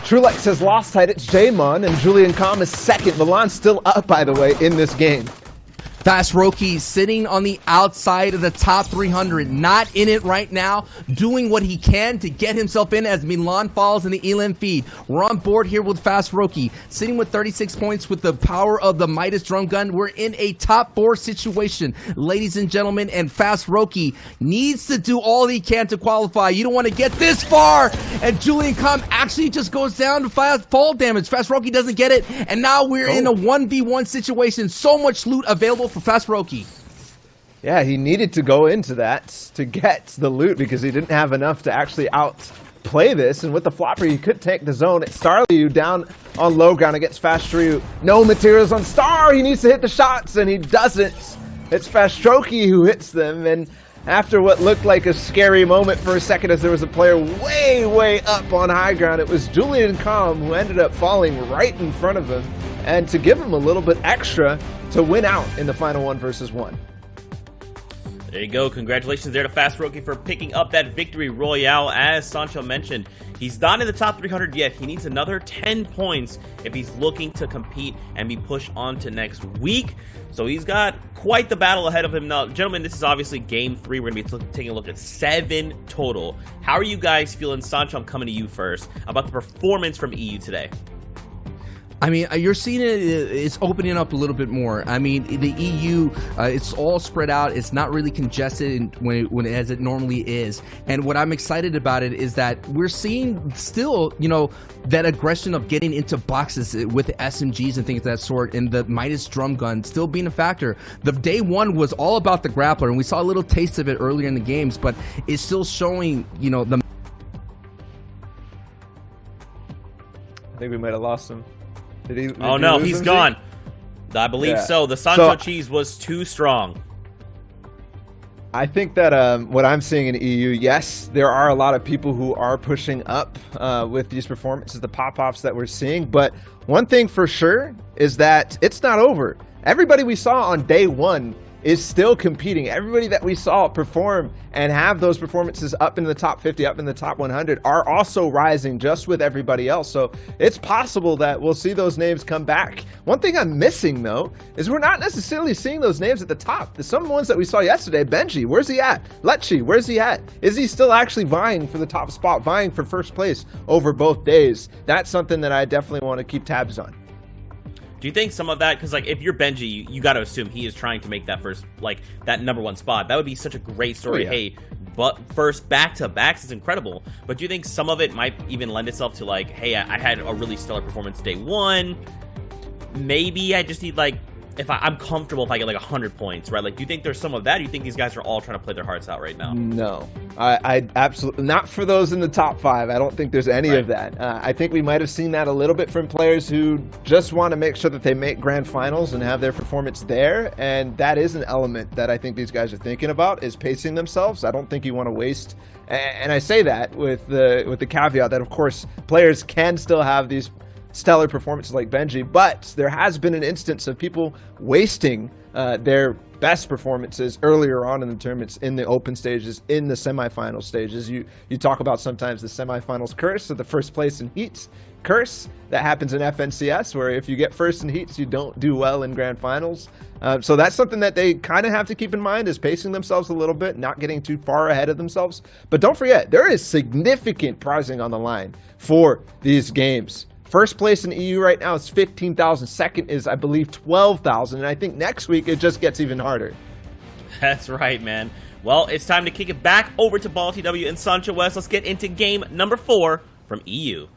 Trulex has lost height. It's Jaemon, and Julian Calm is second. Milan's still up, by the way, in this game. Fast Roki sitting on the outside of the top 300, not in it right now, doing what he can to get himself in as Milan falls in the Elim feed. We're on board here with Fast Roki, sitting with 36 points with the power of the Midas drum gun. We're in a top 4 situation, ladies and gentlemen, and Fast Roki needs to do all he can to qualify. You don't want to get this far, and Julian Com actually just goes down to fall damage. Fast Roki doesn't get it, and now we're in a 1v1 situation. So much loot available for Fast Roki. Yeah, he needed to go into that to get the loot because he didn't have enough to actually play this, and with the flopper, you could take the zone. It's Starliu down on low ground against Fastryu. No materials on Star. He needs to hit the shots, and he doesn't. It's Fastroki who hits them, and after what looked like a scary moment for a second as there was a player way up on high ground, it was Julian Calm who ended up falling right in front of him, and to give him a little bit extra to win out in the final 1-versus-1. There you go. Congratulations there to Fastroki for picking up that victory royale. As Sancho mentioned, he's not in the top 300 yet. He needs another 10 points if he's looking to compete and be pushed on to next week. So he's got quite the battle ahead of him now. Gentlemen, this is obviously game 3. We're going to be taking a look at 7 total. How are you guys feeling? Sancho, I'm coming to you first. About the performance from EU today. I mean, you're seeing it's opening up a little bit more. I mean, the EU, it's all spread out. It's not really congested as it normally is. And what I'm excited about it is that we're seeing still, you know, that aggression of getting into boxes with the SMGs and things of that sort, and the Midas drum gun still being a factor. The day one was all about the grappler, and we saw a little taste of it earlier in the games, but it's still showing, you know, the... I think we might have lost him. Did oh no, he's gone. I believe so. The Sancho cheese was too strong. I think that what I'm seeing in EU, yes, there are a lot of people who are pushing up with these performances, the pop-offs that we're seeing. But one thing for sure is that it's not over. Everybody we saw on day one is still competing. Everybody that we saw perform and have those performances up in the top 50, up in the top 100 are also rising just with everybody else. So it's possible that we'll see those names come back. One thing I'm missing though is we're not necessarily seeing those names at the top. Some ones that we saw yesterday, Benji, where's he at? Lecce, where's he at? Is he still actually vying for the top spot, vying for first place over both days? That's something that I definitely want to keep tabs on. Do you think some of that, because like if you're Benji, you got to assume he is trying to make that first, like that #1 spot. That would be such a great story. Oh, yeah. Hey, but first back-to-backs is incredible. But do you think some of it might even lend itself to like, hey, I had a really stellar performance day one. Maybe I just need like, if I'm comfortable if I get like 100 points, right? Like, do you think there's some of that? Do you think these guys are all trying to play their hearts out right now? No, I absolutely not for those in the top 5. I don't think there's any of that. I think we might have seen that a little bit from players who just want to make sure that they make grand finals and have their performance there. And that is an element that I think these guys are thinking about, is pacing themselves. I don't think you want to waste. And I say that with the caveat that, of course, players can still have these stellar performances like Benji, but there has been an instance of people wasting their best performances earlier on in the tournaments, in the open stages, in the semifinal stages. You talk about sometimes the semifinals curse, or the first place in heats curse that happens in FNCS, where if you get first in heats, you don't do well in grand finals. So that's something that they kind of have to keep in mind, is pacing themselves a little bit, not getting too far ahead of themselves. But don't forget, there is significant prizing on the line for these games. First place in EU right now is 15,000. Second is, I believe, 12,000. And I think next week it just gets even harder. That's right, man. Well, it's time to kick it back over to Ball TW and Sancho West. Let's get into game number 4 from EU.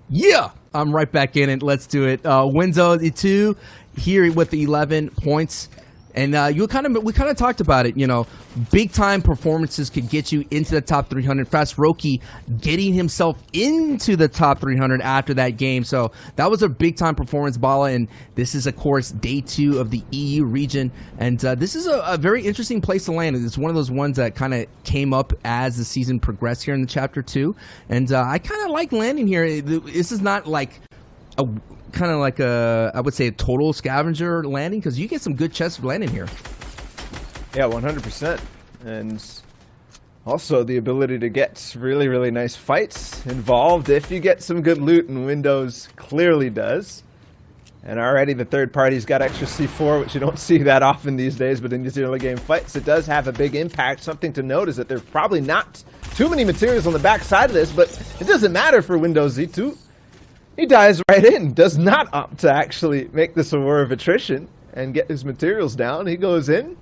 Yeah, I'm right back in it. Let's do it. Winzo 2 here with the 11 points. And we kind of talked about it, you know, big time performances could get you into the top 300. Fastroki getting himself into the top 300 after that game. So that was a big time performance, Bala. And this is, of course, day 2 of the EU region. And this is a very interesting place to land. It's one of those ones that kind of came up as the season progressed here in the chapter 2. And I kind of like landing here. This is not like a kind of like I would say a total scavenger landing, because you get some good chests landing here. Yeah, 100%. And also the ability to get really, really nice fights involved if you get some good loot, and Windows clearly does. And already the third party's got extra C4, which you don't see that often these days, but in these early game fights, it does have a big impact. Something to note is that there's probably not too many materials on the back side of this, but it doesn't matter for Windows Z2. He dives right in, does not opt to actually make this a war of attrition and get his materials down. He goes in,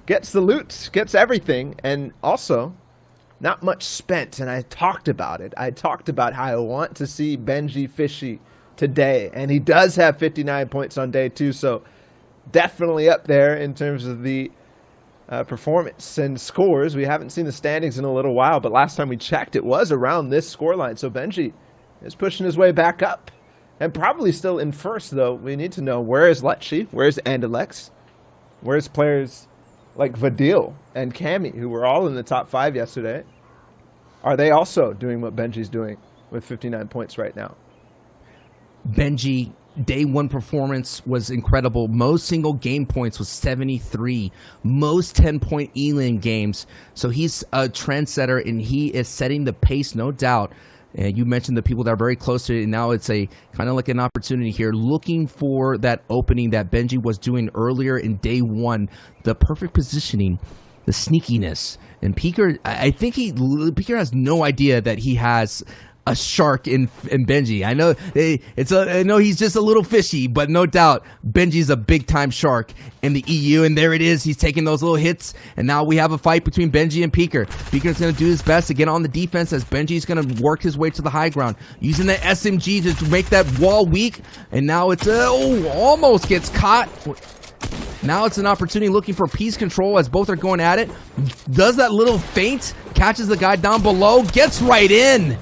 gets the loot, gets everything, and also not much spent. And I talked about it. I talked about how I want to see Benji Fishy today, and he does have 59 points on day 2, so definitely up there in terms of the performance and scores. We haven't seen the standings in a little while, but last time we checked, it was around this scoreline. So Benji is pushing his way back up, and probably still in first, though. We need to know, where is Lecce? Where's Andalex? Where's players like Vadil and Cammy, who were all in the top 5 yesterday? Are they also doing what Benji's doing with 59 points right now? Benji, day 1 performance was incredible. Most single game points was 73. Most 10-point E-Lane games. So he's a trendsetter, and he is setting the pace, no doubt. And you mentioned the people that are very close to it, and now it's a kind of like an opportunity here, looking for that opening that Benji was doing earlier in day 1. The perfect positioning, the sneakiness. And Peaker, I think Peaker has no idea that he has a shark in Benji. I know he's just a little fishy, but no doubt Benji's a big time shark in the EU, and there it is. He's taking those little hits, and now we have a fight between Benji and Peaker. Peaker's going to do his best to get on the defense as Benji's going to work his way to the high ground, using the SMG to make that wall weak, and now it's almost gets caught. Now it's an opportunity looking for piece control as both are going at it. Does that little feint, catches the guy down below, gets right in.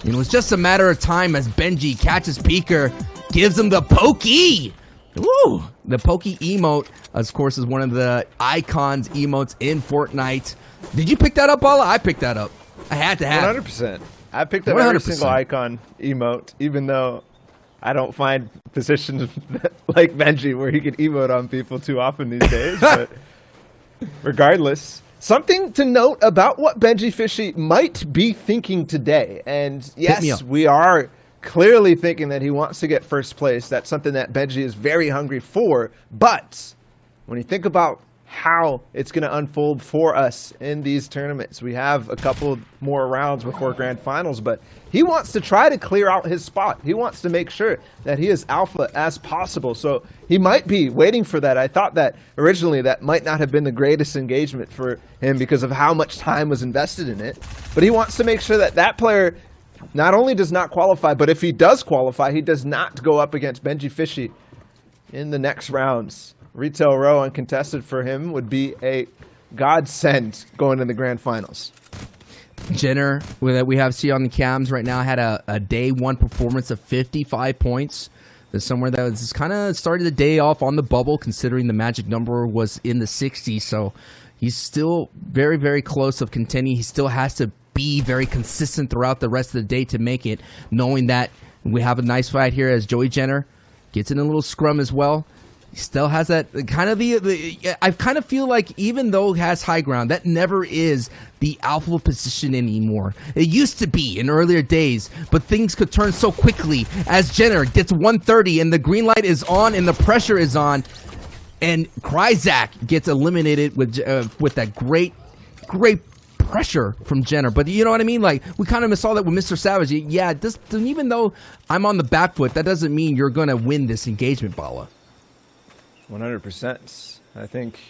It was just a matter of time as Benji catches Peaker, gives him the pokey. Woo! The pokey emote, of course, is one of the icons emotes in Fortnite. Did you pick that up, Bala? I picked that up. I had to have 100%. I picked up every single icon emote, even though I don't find positions like Benji where he can emote on people too often these days. But regardless, something to note about what Benji Fishy might be thinking today. And yes, we are clearly thinking that he wants to get first place. That's something that Benji is very hungry for. But when you think about how it's going to unfold for us in these tournaments, we have a couple more rounds before grand finals, but he wants to try to clear out his spot. He wants to make sure that he is alpha as possible. So he might be waiting for that. I thought that originally that might not have been the greatest engagement for him because of how much time was invested in it. But he wants to make sure that that player not only does not qualify, but if he does qualify, he does not go up against Benji Fishy in the next rounds. Retail row uncontested for him would be a godsend going to the grand finals. Jenner, that we have see on the cams right now, had a day 1 performance of 55 points. There's somewhere that was kind of started the day off on the bubble, considering the magic number was in the 60s. So he's still very, very close of contending. He still has to be very consistent throughout the rest of the day to make it, knowing that we have a nice fight here as Joey Jenner gets in a little scrum as well. He still has that kind of I kind of feel like even though he has high ground, that never is the alpha position anymore. It used to be in earlier days, but things could turn so quickly as Jenner gets 130 and the green light is on and the pressure is on, and Kryzak gets eliminated with that great pressure from Jenner. But you know what I mean? Like, we kind of saw that with Mr. Savage. Yeah, even though I'm on the back foot, that doesn't mean you're going to win this engagement, Bala. 100%. I think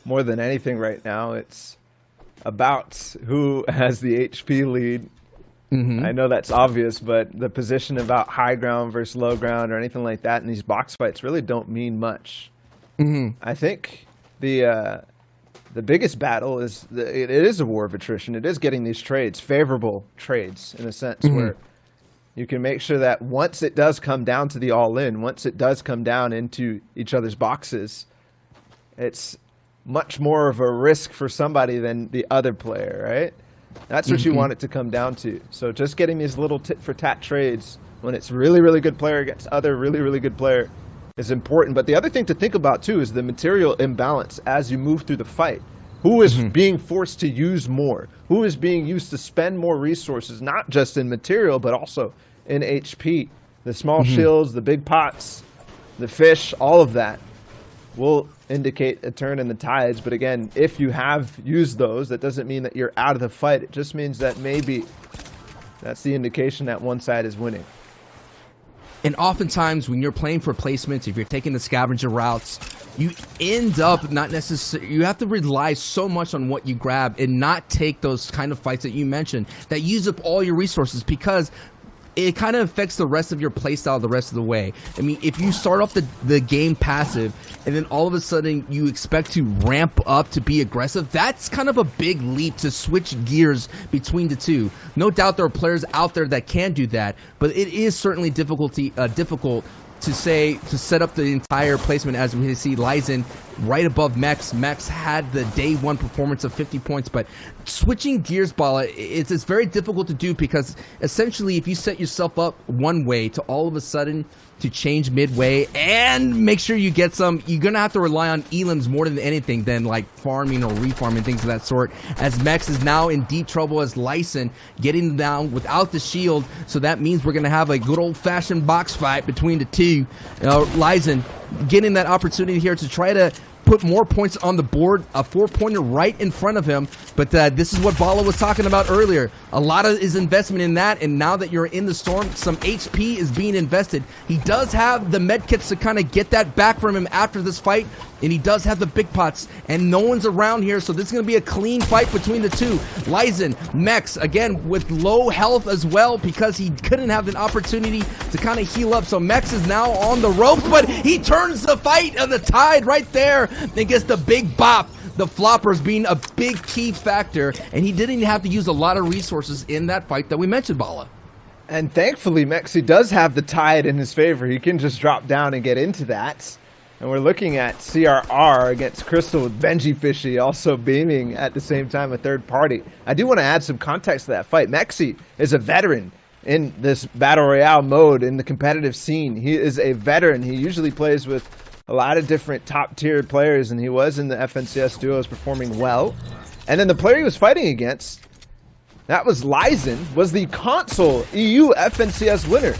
more than anything right now, it's about who has the HP lead. Mm-hmm. I know that's obvious, but the position about high ground versus low ground or anything like that in these box fights really don't mean much. Mm-hmm. I think the biggest battle is it is a war of attrition. It is getting these trades, favorable trades in a sense, mm-hmm. where you can make sure that once it does come down to the all-in, once it does come down into each other's boxes, it's much more of a risk for somebody than the other player, right? That's what you want it to come down to. So just getting these little tit-for-tat trades when it's really, really good player against other really, really good player is important. But the other thing to think about, too, is the material imbalance as you move through the fight. Who is being forced to use more? Who is being used to spend more resources, not just in material, but also in HP? The small shields, the big pots, the fish, all of that will indicate a turn in the tides. But again, if you have used those, that doesn't mean that you're out of the fight. It just means that maybe that's the indication that one side is winning. And oftentimes when you're playing for placements, if you're taking the scavenger routes, you end up not necessarily, you have to rely so much on what you grab and not take those kind of fights that you mentioned that use up all your resources, because it kind of affects the rest of your playstyle the rest of the way. I mean, if you start off the game passive and then all of a sudden you expect to ramp up to be aggressive, that's kind of a big leap to switch gears between the two. No doubt there are players out there that can do that, but it is certainly difficult to set up the entire placement. As we see Lizen right above Mex. Mex had the day one performance of 50 points, but switching gears, Bala, it's very difficult to do, because essentially if you set yourself up one way to all of a sudden to change midway and make sure you get some, you're gonna have to rely on elims more than anything than like farming or refarming, things of that sort, as Mex is now in deep trouble as Lyson getting down without the shield. So that means we're gonna have a good old-fashioned box fight between the two. Lyson getting that opportunity here to try to put more points on the board, a 4-pointer right in front of him. But this is what Bala was talking about earlier. A lot of his investment in that, and now that you're in the storm, some HP is being invested. He does have the medkits to kind of get that back from him after this fight, and he does have the big pots, and no one's around here, so this is going to be a clean fight between the two. Lyzen, Mex, again, with low health as well, because he couldn't have an opportunity to kind of heal up. So Mex is now on the ropes, but he turns the fight of the tide right there and gets the big bop. The floppers being a big key factor, and he didn't have to use a lot of resources in that fight that we mentioned, Bala. And thankfully, Mexi does have the tide in his favor. He can just drop down and get into that. And we're looking at CRR against Crystal with Benji Fishy also beaming at the same time, a third party. I do want to add some context to that fight. Mexi is a veteran in this Battle Royale mode in the competitive scene. He is a veteran. He usually plays with a lot of different top-tier players, and he was in the FNCS duos performing well. And then the player he was fighting against, that was Lyzen, was the console EU FNCS winner.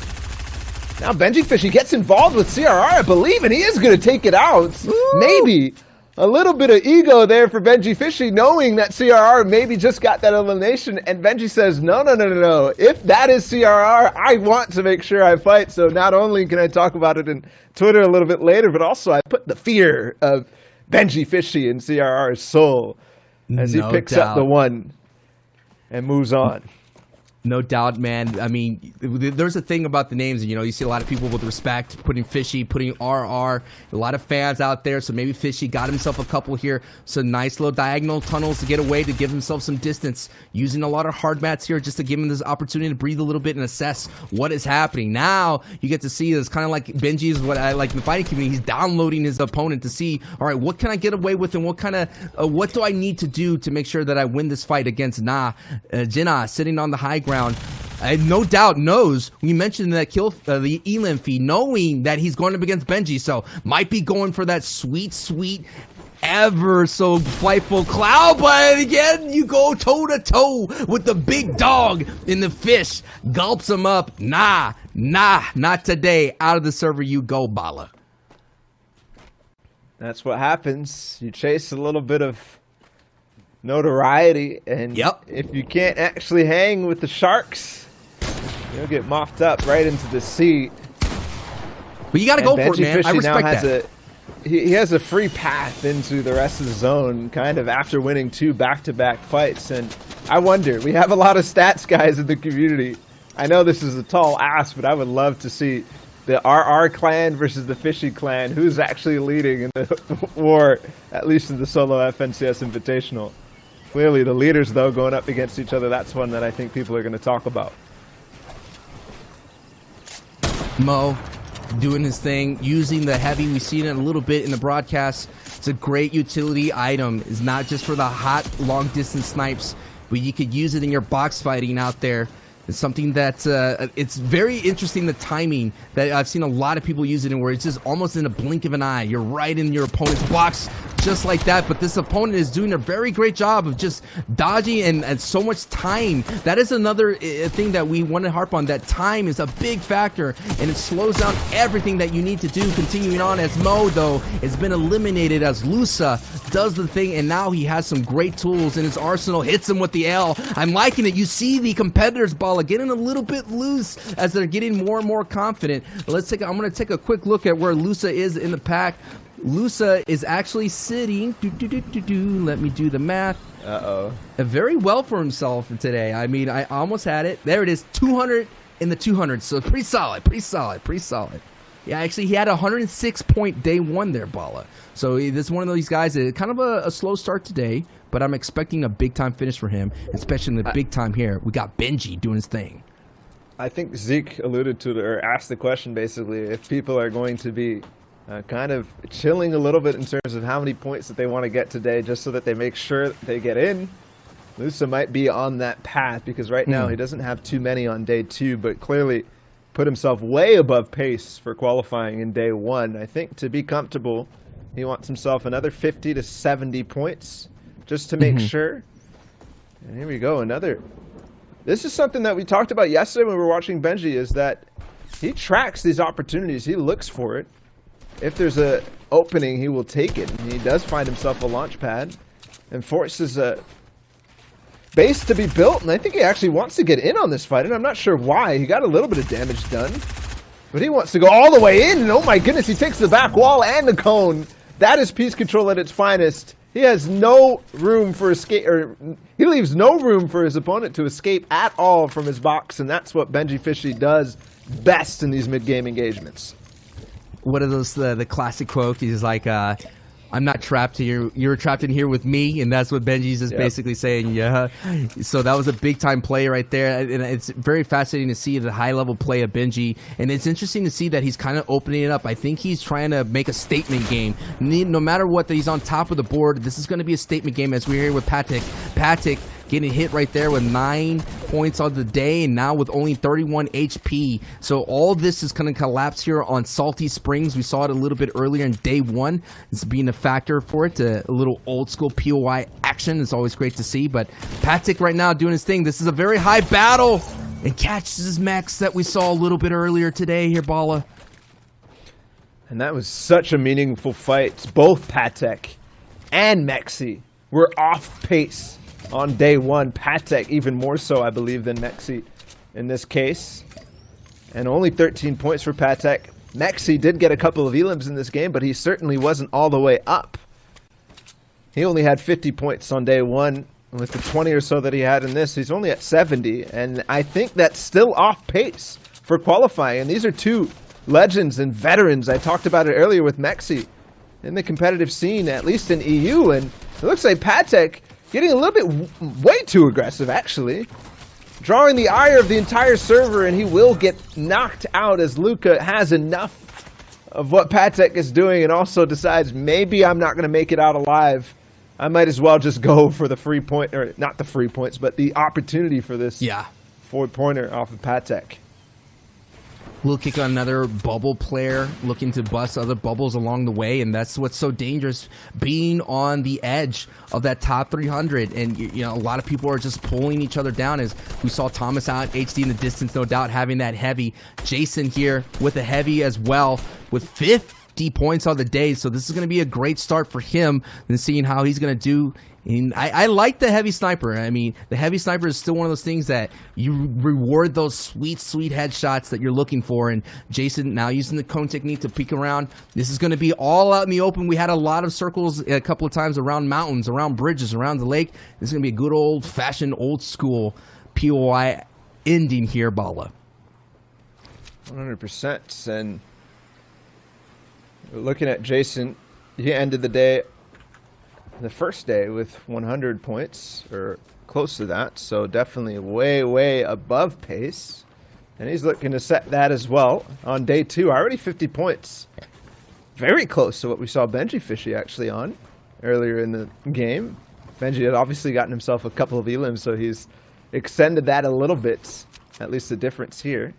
Now Benji Fishy gets involved with CRR, I believe, and he is going to take it out. Ooh. Maybe a little bit of ego there for Benji Fishy, knowing that CRR maybe just got that elimination, and Benji says, no. If that is CRR, I want to make sure I fight. So not only can I talk about it in Twitter a little bit later, but also I put the fear of Benji Fishy in CRR's soul as he picks up the one and moves on. No doubt, man. I mean, there's a thing about the names, you know, you see a lot of people with respect putting Fishy, putting RR, a lot of fans out there, so maybe Fishy got himself a couple here, some nice little diagonal tunnels to get away, to give himself some distance, using a lot of hard mats here just to give him this opportunity to breathe a little bit and assess what is happening. Now, you get to see this kind of like Benji is what I like in the fighting community. He's downloading his opponent to see, all right, what can I get away with, and what do I need to do to make sure that I win this fight against Jinnah, sitting on the high ground. No doubt knows, we mentioned that kill, the elim fee, knowing that he's going up against Benji, so might be going for that sweet, ever so flightful cloud, but again, you go toe-to-toe with the big dog in the fish, gulps him up. Nah, not today. Out of the server you go, Bala. That's what happens. You chase a little bit of notoriety, and if you can't actually hang with the sharks, you'll get mopped up right into the sea. But you gotta go for it, man. I respect that. He has a free path into the rest of the zone, kind of after winning 2 back-to-back fights. And I wonder, we have a lot of stats guys in the community. I know this is a tall ask, but I would love to see the RR clan versus the Fishy clan. Who's actually leading in the war, at least in the solo FNCS Invitational? Clearly, the leaders, though, going up against each other, that's one that I think people are going to talk about. Mo doing his thing, using the heavy. We've seen it a little bit in the broadcast. It's a great utility item. It's not just for the hot, long-distance snipes, but you could use it in your box fighting out there. It's something that it's very interesting, the timing that I've seen a lot of people use it in, where it's just almost in a blink of an eye. You're right in your opponent's box just like that, but this opponent is doing a very great job of just dodging and so much time. That is another thing that we want to harp on, that time is a big factor, and it slows down everything that you need to do. Continuing on, as Mo, though, has been eliminated, as Lusa does the thing, and now he has some great tools in his arsenal, hits him with the L. I'm liking it. You see the competitors, Bala, getting a little bit loose as they're getting more and more confident. I'm going to take a quick look at where Lusa is in the pack. Lusa is actually sitting, let me do the math. Very well for himself today. I mean, I almost had it. There it is, 200 in the 200s. So pretty solid. Yeah, actually, he had a 106-point day one there, Bala. So this is one of these guys that kind of a slow start today, but I'm expecting a big-time finish for him, especially in the big time here. We got Benji doing his thing. I think Zeke alluded to or asked the question, basically, if people are going to be kind of chilling a little bit in terms of how many points that they want to get today, just so that they make sure they get in. Lusa might be on that path, because right now he doesn't have too many on day 2, but clearly put himself way above pace for qualifying in day 1. I think to be comfortable, he wants himself another 50 to 70 points just to make sure. And here we go, another. This is something that we talked about yesterday when we were watching Benji, is that he tracks these opportunities. He looks for it. If there's a opening, he will take it. And he does find himself a launch pad and forces a base to be built. And I think he actually wants to get in on this fight. And I'm not sure why. He got a little bit of damage done. But he wants to go all the way in. And oh my goodness, he takes the back wall and the cone. That is piece control at its finest. He has no room for escape, or he leaves no room for his opponent to escape at all from his box, and that's what Benji Fishy does best in these mid-game engagements. What are those, the classic quote? He's like, I'm not trapped here. You're trapped in here with me, and that's what Benji's is basically saying. Yeah. So that was a big time play right there, and it's very fascinating to see the high level play of Benji, and it's interesting to see that he's kind of opening it up. I think he's trying to make a statement game. No matter what, that he's on top of the board. This is going to be a statement game, as we're here with Patek. Patek getting hit right there with 9 points on the day, and now with only 31 HP. So all this is going to collapse here on Salty Springs. We saw it a little bit earlier in day 1. It's being a factor for it. A little old school POI action. It's always great to see. But Patek right now doing his thing. This is a very high battle. And catches his mechs that we saw a little bit earlier today here, Bala. And that was such a meaningful fight. Both Patek and Mexi were off pace on day 1. Patek even more so, I believe, than Mexi in this case. And only 13 points for Patek. Mexi did get a couple of elims in this game, but he certainly wasn't all the way up. He only had 50 points on day 1. With the 20 or so that he had in this, he's only at 70. And I think that's still off pace for qualifying. And these are two legends and veterans. I talked about it earlier with Mexi in the competitive scene, at least in EU. And it looks like Patek getting a little bit way too aggressive, actually. Drawing the ire of the entire server, and he will get knocked out as Luca has enough of what Patek is doing and also decides, maybe I'm not going to make it out alive. I might as well just go for the free point, or not the free points, but the opportunity for this forward pointer off of Patek. We'll kick on another bubble player looking to bust other bubbles along the way, and that's what's so dangerous, being on the edge of that top 300. And you know, a lot of people are just pulling each other down, as we saw Thomas out, HD in the distance, no doubt having that heavy. Jason here with a heavy as well, with 50 points on the day. So this is going to be a great start for him, and seeing how he's going to do. And I like the heavy sniper. I mean, the heavy sniper is still one of those things that you reward those sweet headshots that you're looking for. And Jason now using the cone technique to peek around. This is going to be all out in the open. We had a lot of circles a couple of times around mountains, around bridges, around the lake. This is going to be a good old-fashioned, old-school POI ending here, Bala. 100%. And looking at Jason, he ended the day, the first day, with 100 points, or close to that, so definitely way above pace, and he's looking to set that as well on day 2. Already 50 points, very close to what we saw Benji Fishy actually on earlier in the game. Benji had obviously gotten himself a couple of elims, so he's extended that a little bit, at least the difference here.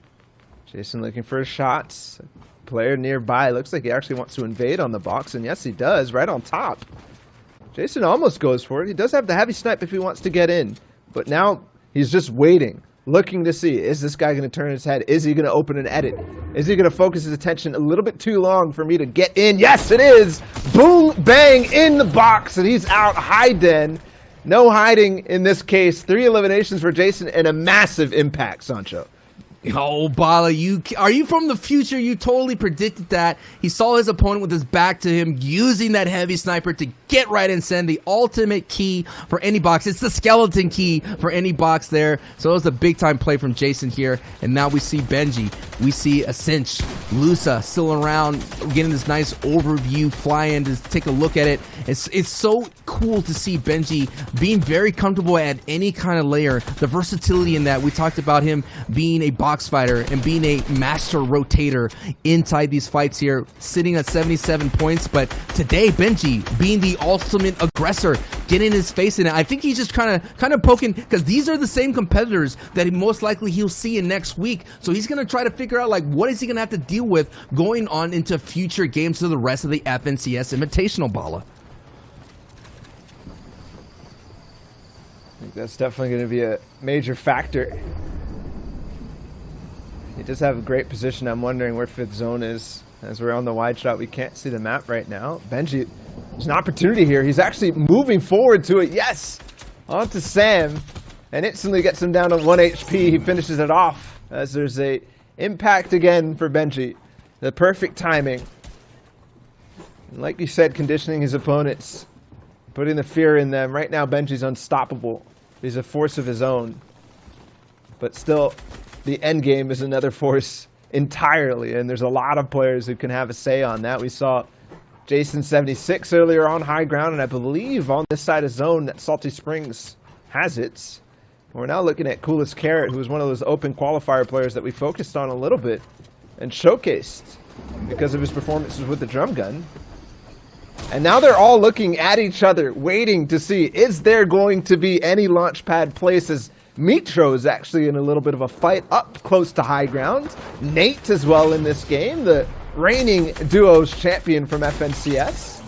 Jason looking for his shots. Player nearby, looks like he actually wants to invade on the box, and yes he does, right on top. Jason almost goes for it. He does have the heavy snipe if he wants to get in. But now he's just waiting, looking to see, is this guy going to turn his head? Is he going to open an edit? Is he going to focus his attention a little bit too long for me to get in? Yes, it is! Boom, bang, in the box, and he's out. Hiden. No hiding in this case. 3 eliminations for Jason and a massive impact, Sancho. Oh, Bala, are you from the future? You totally predicted that. He saw his opponent with his back to him, using that heavy sniper to get right and send the ultimate key for any box. It's the skeleton key for any box there. So it was a big-time play from Jason here. And now we see Benji. We see a Cinch. Lusa still around, getting this nice overview fly-in to take a look at it. It's so cool to see Benji being very comfortable at any kind of layer. The versatility in that. We talked about him being a box fighter and being a master rotator inside these fights here, sitting at 77 points. But today, Benji being the ultimate aggressor, getting his face in it. I think he's just kind of poking, because these are the same competitors that most likely he'll see in next week. So he's gonna try to figure out, like, what is he gonna have to deal with going on into future games to the rest of the FNCS Invitational, Bala. I think that's definitely going to be a major factor. He does have a great position. I'm wondering where fifth zone is. As we're on the wide shot, we can't see the map right now. Benji, there's an opportunity here. He's actually moving forward to it. Yes! On to Sam. And instantly gets him down to 1 HP. He finishes it off as there's a impact again for Benji. The perfect timing. And like you said, conditioning his opponents. Putting the fear in them. Right now, Benji's unstoppable. He's a force of his own. But still, the end game is another force entirely, and there's a lot of players who can have a say on that. We saw Jason 76 earlier on high ground, and I believe on this side of zone that Salty Springs has it. We're now looking at Coolest Carrot, who was one of those open qualifier players that we focused on a little bit and showcased because of his performances with the drum gun. And now they're all looking at each other, waiting to see, is there going to be any launch pad places? Mitro is actually in a little bit of a fight up close to high ground. Nate as well in this game, the reigning duos champion from FNCS.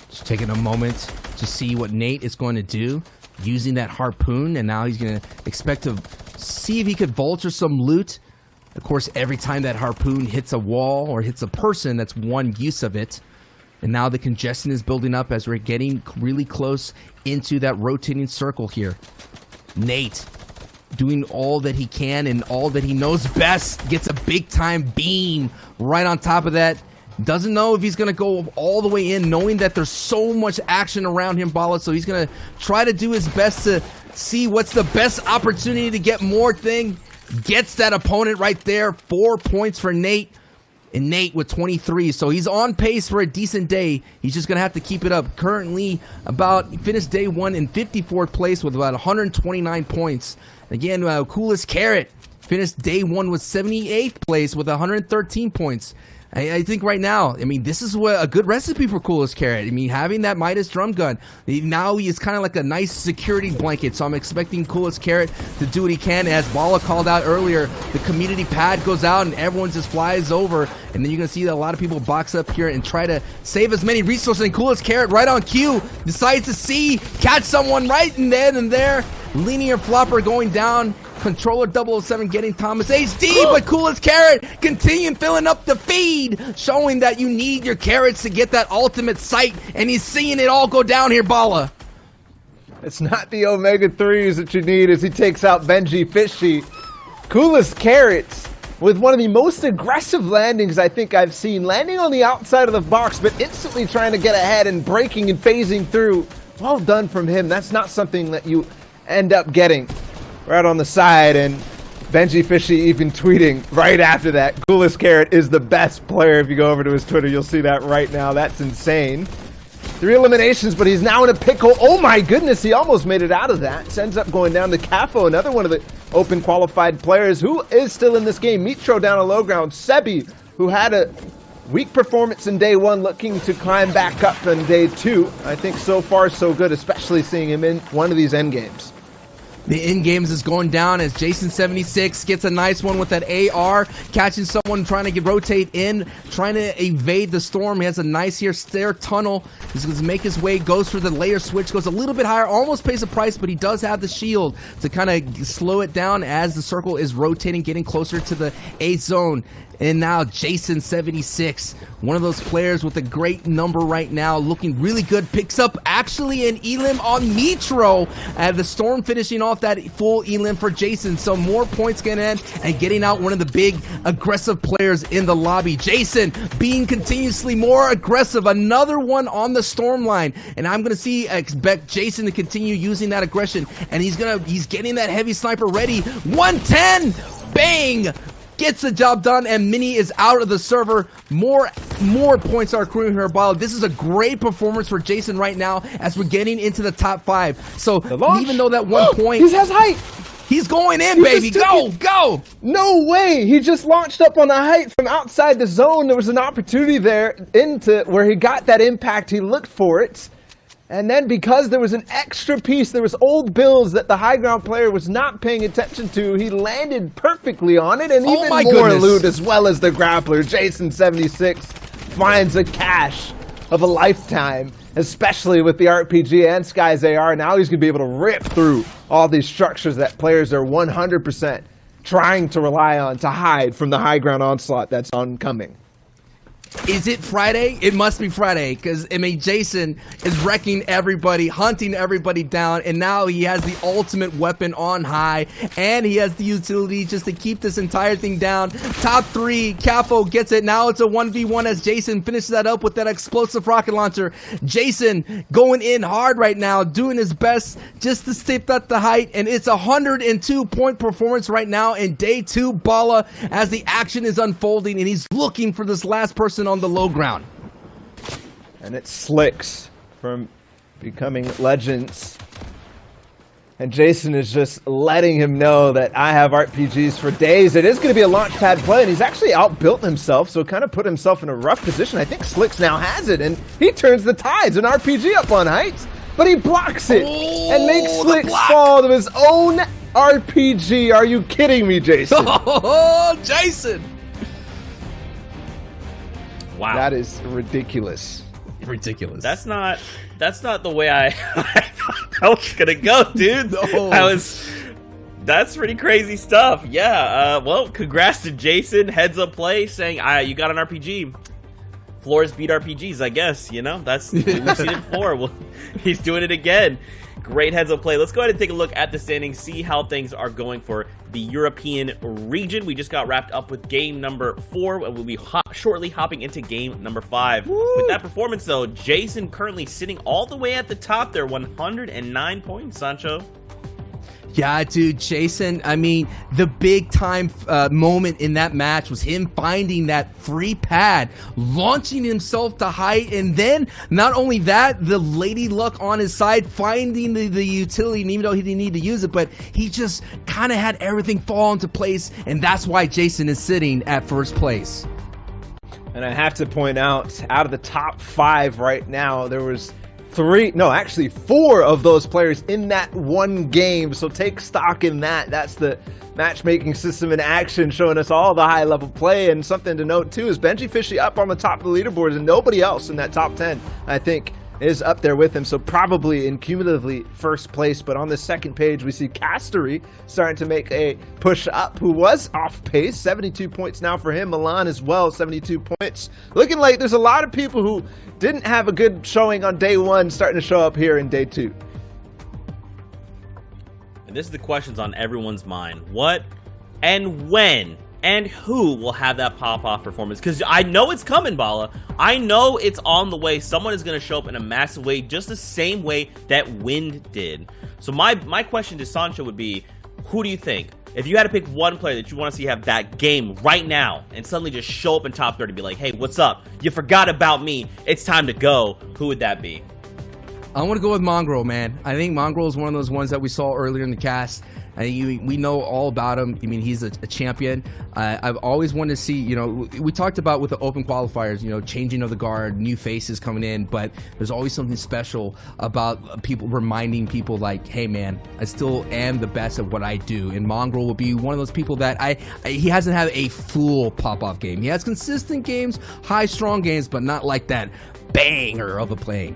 Just taking a moment to see what Nate is going to do, using that harpoon, and now he's going to expect to see if he could vulture some loot. Of course, every time that harpoon hits a wall or hits a person, that's one use of it. And now the congestion is building up as we're getting really close into that rotating circle here. Nate doing all that he can and all that he knows best. Gets a big time beam right on top of that. Doesn't know if he's going to go all the way in, knowing that there's so much action around him, Bala. So he's going to try to do his best to see what's the best opportunity to get more thing. Gets that opponent right there. 4 points for Nate. And Nate with 23. So he's on pace for a decent day. He's just going to have to keep it up. Currently, finished day one in 54th place with about 129 points. Again, Coolest Carrot finished day one with 78th place with 113 points. I think right now, I mean, this is a good recipe for Coolest Carrot. I mean, having that Midas drum gun, now he's kind of like a nice security blanket. So I'm expecting Coolest Carrot to do what he can. As Bala called out earlier, the community pad goes out and everyone just flies over. And then you're going to see that a lot of people box up here and try to save as many resources. And Coolest Carrot, right on cue, decides to catch someone right in then and there. Linear flopper going down. Controller 007 getting Thomas HD, but Coolest Carrot continuing filling up the feed, showing that you need your carrots to get that ultimate sight, and he's seeing it all go down here, Bala. It's not the Omega 3s that you need as he takes out Benji Fishy. Coolest Carrot with one of the most aggressive landings I think I've seen. Landing on the outside of the box, but instantly trying to get ahead and breaking and phasing through. Well done from him. That's not something that you end up getting. Right on the side, and Benji Fishy even tweeting right after that, Coolest Carrot is the best player. If you go over to his Twitter, you'll see that right now. That's insane. 3 eliminations, but he's now in a pickle. Oh my goodness, he almost made it out of that. Ends up going down to Cafo, another one of the open qualified players who is still in this game. Mitro down a low ground. Sebi, who had a weak performance in day one, looking to climb back up in day two. I think so far so good, especially seeing him in one of these end games. The in-games is going down as Jason76 gets a nice one with that AR, catching someone trying to rotate in, trying to evade the storm. He has a nice here stair tunnel. He's going to make his way, goes for the layer switch, goes a little bit higher, almost pays a price, but he does have the shield to kind of slow it down as the circle is rotating, getting closer to the A zone. And now Jason76, one of those players with a great number right now, looking really good, picks up actually an elim on Mitro. The storm finishing off that full elim for Jason. So more points getting in and getting out one of the big aggressive players in the lobby. Jason being continuously more aggressive. Another one on the storm line. And I'm going to expect Jason to continue using that aggression. And he's getting that heavy sniper ready. 110! Bang! Gets the job done, and Mini is out of the server. More points are accruing here, Bala. This is a great performance for Jason right now as we're getting into the top 5. So even though that 1 point, he has height. He's going in, baby. Go! No way! He just launched up on the height from outside the zone. There was an opportunity there into where he got that impact. He looked for it. And then because there was an extra piece, there was old builds that the high ground player was not paying attention to, he landed perfectly on it, and even more loot as well as the grappler. Jason76 finds a cache of a lifetime, especially with the RPG and Sky's AR. Now he's going to be able to rip through all these structures that players are 100% trying to rely on to hide from the high ground onslaught that's oncoming. Is it Friday? It must be Friday, because, I mean, Jason is wrecking everybody, hunting everybody down, and now he has the ultimate weapon on high, and he has the utility just to keep this entire thing down. Top 3, Capo gets it. Now it's a 1v1 as Jason finishes that up with that explosive rocket launcher. Jason going in hard right now, doing his best just to stay at the height, and it's a 102-point performance right now in day 2, Bala, as the action is unfolding, and he's looking for this last person on the low ground. And it Slicks from becoming legends. And Jason is just letting him know that I have RPGs for days. It is going to be a launch pad play, and he's actually outbuilt himself, so kind of put himself in a rough position. I think Slicks now has it, and he turns the tides. An RPG up on heights, but he blocks it and makes Slicks fall to his own RPG. Are you kidding me, Jason? Oh, Jason! Wow. That is ridiculous. Ridiculous. That's not the way I thought that was gonna go, dude. No. That's pretty crazy stuff. Yeah, well, congrats to Jason. Heads up play saying, you got an RPG. Floors beat RPGs, I guess, you know? That's we've seen it before. Well, he's doing it again. Great heads up play. Let's go ahead and take a look at the standings, see how things are going for the European region. We just got wrapped up with game number 4, and we'll be shortly hopping into game number 5. Woo! With that performance, though, Jason currently sitting all the way at the top there, 109 points, Sancho. Yeah, dude, Jason, I mean, the big time moment in that match was him finding that free pad, launching himself to height, and then not only that, the lady luck on his side, finding the utility, and even though he didn't need to use it, but he just kind of had everything fall into place, and that's why Jason is sitting at first place. And I have to point out of the top 5 right now, there was 4 of those players in that one game. So take stock in that. That's the matchmaking system in action, showing us all the high level play. And something to note too is Benji Fishy up on the top of the leaderboards, and nobody else in that top 10, I think, is up there with him. So probably in cumulatively first place. But on the second page, we see Castery starting to make a push up, who was off pace. 72 points now for him. Milan as well, 72 points. Looking like there's a lot of people who didn't have a good showing on day 1 starting to show up here in day 2. And this is the questions on everyone's mind. What and when and who will have that pop-off performance? Because I know it's coming, Bala. I know it's on the way. Someone is going to show up in a massive way, just the same way that Wind did. So my question to Sancho would be, who do you think? If you had to pick one player that you want to see have that game right now and suddenly just show up in top 30 and be like, hey, what's up? You forgot about me. It's time to go. Who would that be? I want to go with Mongrel, man. I think Mongrel is one of those ones that we saw earlier in the cast. We know all about him. I mean, he's a champion. I've always wanted to see, you know, we talked about with the open qualifiers, you know, changing of the guard, new faces coming in, but there's always something special about people reminding people like, hey man, I still am the best at what I do. And Mongrel will be one of those people that he hasn't had a full pop-off game. He has consistent games, high strong games, but not like that banger of a playing.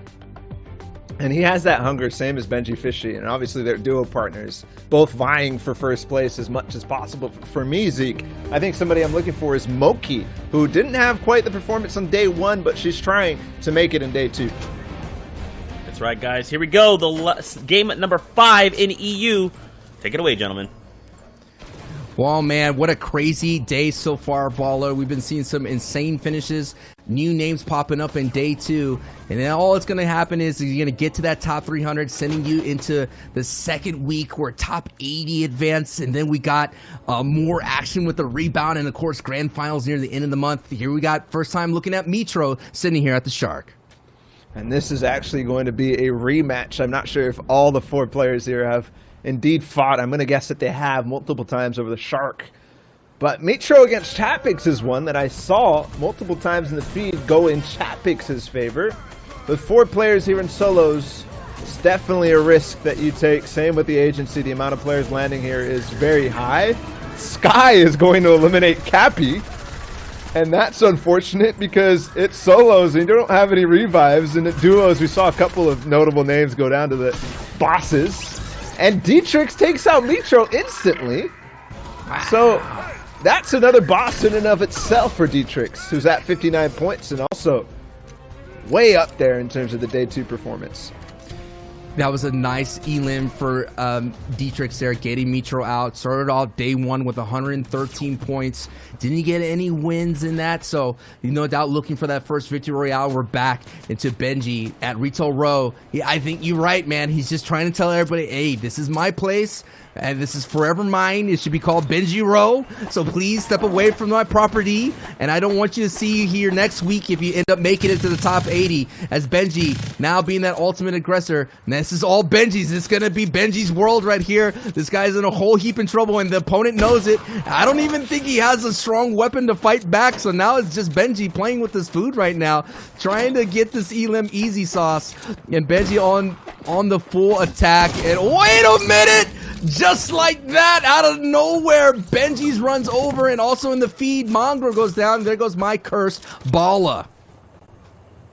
And he has that hunger, same as Benji Fishy, and obviously they're duo partners, both vying for first place as much as possible. For me, Zeke, I think somebody I'm looking for is Moki, who didn't have quite the performance on day 1, but she's trying to make it in day 2. That's right, guys. Here we go. The game at number 5 in EU. Take it away, gentlemen. Well, man, what a crazy day so far, Baller. We've been seeing some insane finishes, new names popping up in day 2, and then all that's going to happen is you're going to get to that top 300, sending you into the second week where top 80 advance, and then we got more action with the rebound, and of course, grand finals near the end of the month. Here we got first time looking at Mitro sitting here at the Shark. And this is actually going to be a rematch. I'm not sure if all the 4 players here have indeed fought. I'm going to guess that they have multiple times over the Shark. But Mitro against Chapix is one that I saw multiple times in the feed go in Chapix's favor. With 4 players here in solos, it's definitely a risk that you take. Same with the agency. The amount of players landing here is very high. Sky is going to eliminate Cappy. And that's unfortunate because it's solos and you don't have any revives. And at duos, we saw a couple of notable names go down to the bosses. And Dietrich takes out Mitro instantly. Wow. So that's another boss in and of itself for Dietrich, who's at 59 points and also way up there in terms of the day 2 performance. That was a nice elim for Dietrich there, getting Mitro out. Started off day 1 with 113 points. Didn't get any wins in that, so no doubt looking for that first victory royale. We're back into Benji at Retail Row. I think you're right, man. He's just trying to tell everybody, hey, this is my place, and this is forever mine. It should be called Benji Row, so please step away from my property, and I don't want you to see you here next week if you end up making it to the top 80 as Benji now being that ultimate aggressor. And this is all Benji's. It's going to be Benji's world right here. This guy's in a whole heap in trouble, and the opponent knows it. I don't even think he has a strong weapon to fight back, so now it's just Benji playing with his food right now, trying to get this elim easy sauce, and Benji on the full attack. And wait a minute! Just like that, out of nowhere, Benji's runs over, and also in the feed, Mongrel goes down. There goes my cursed Bala.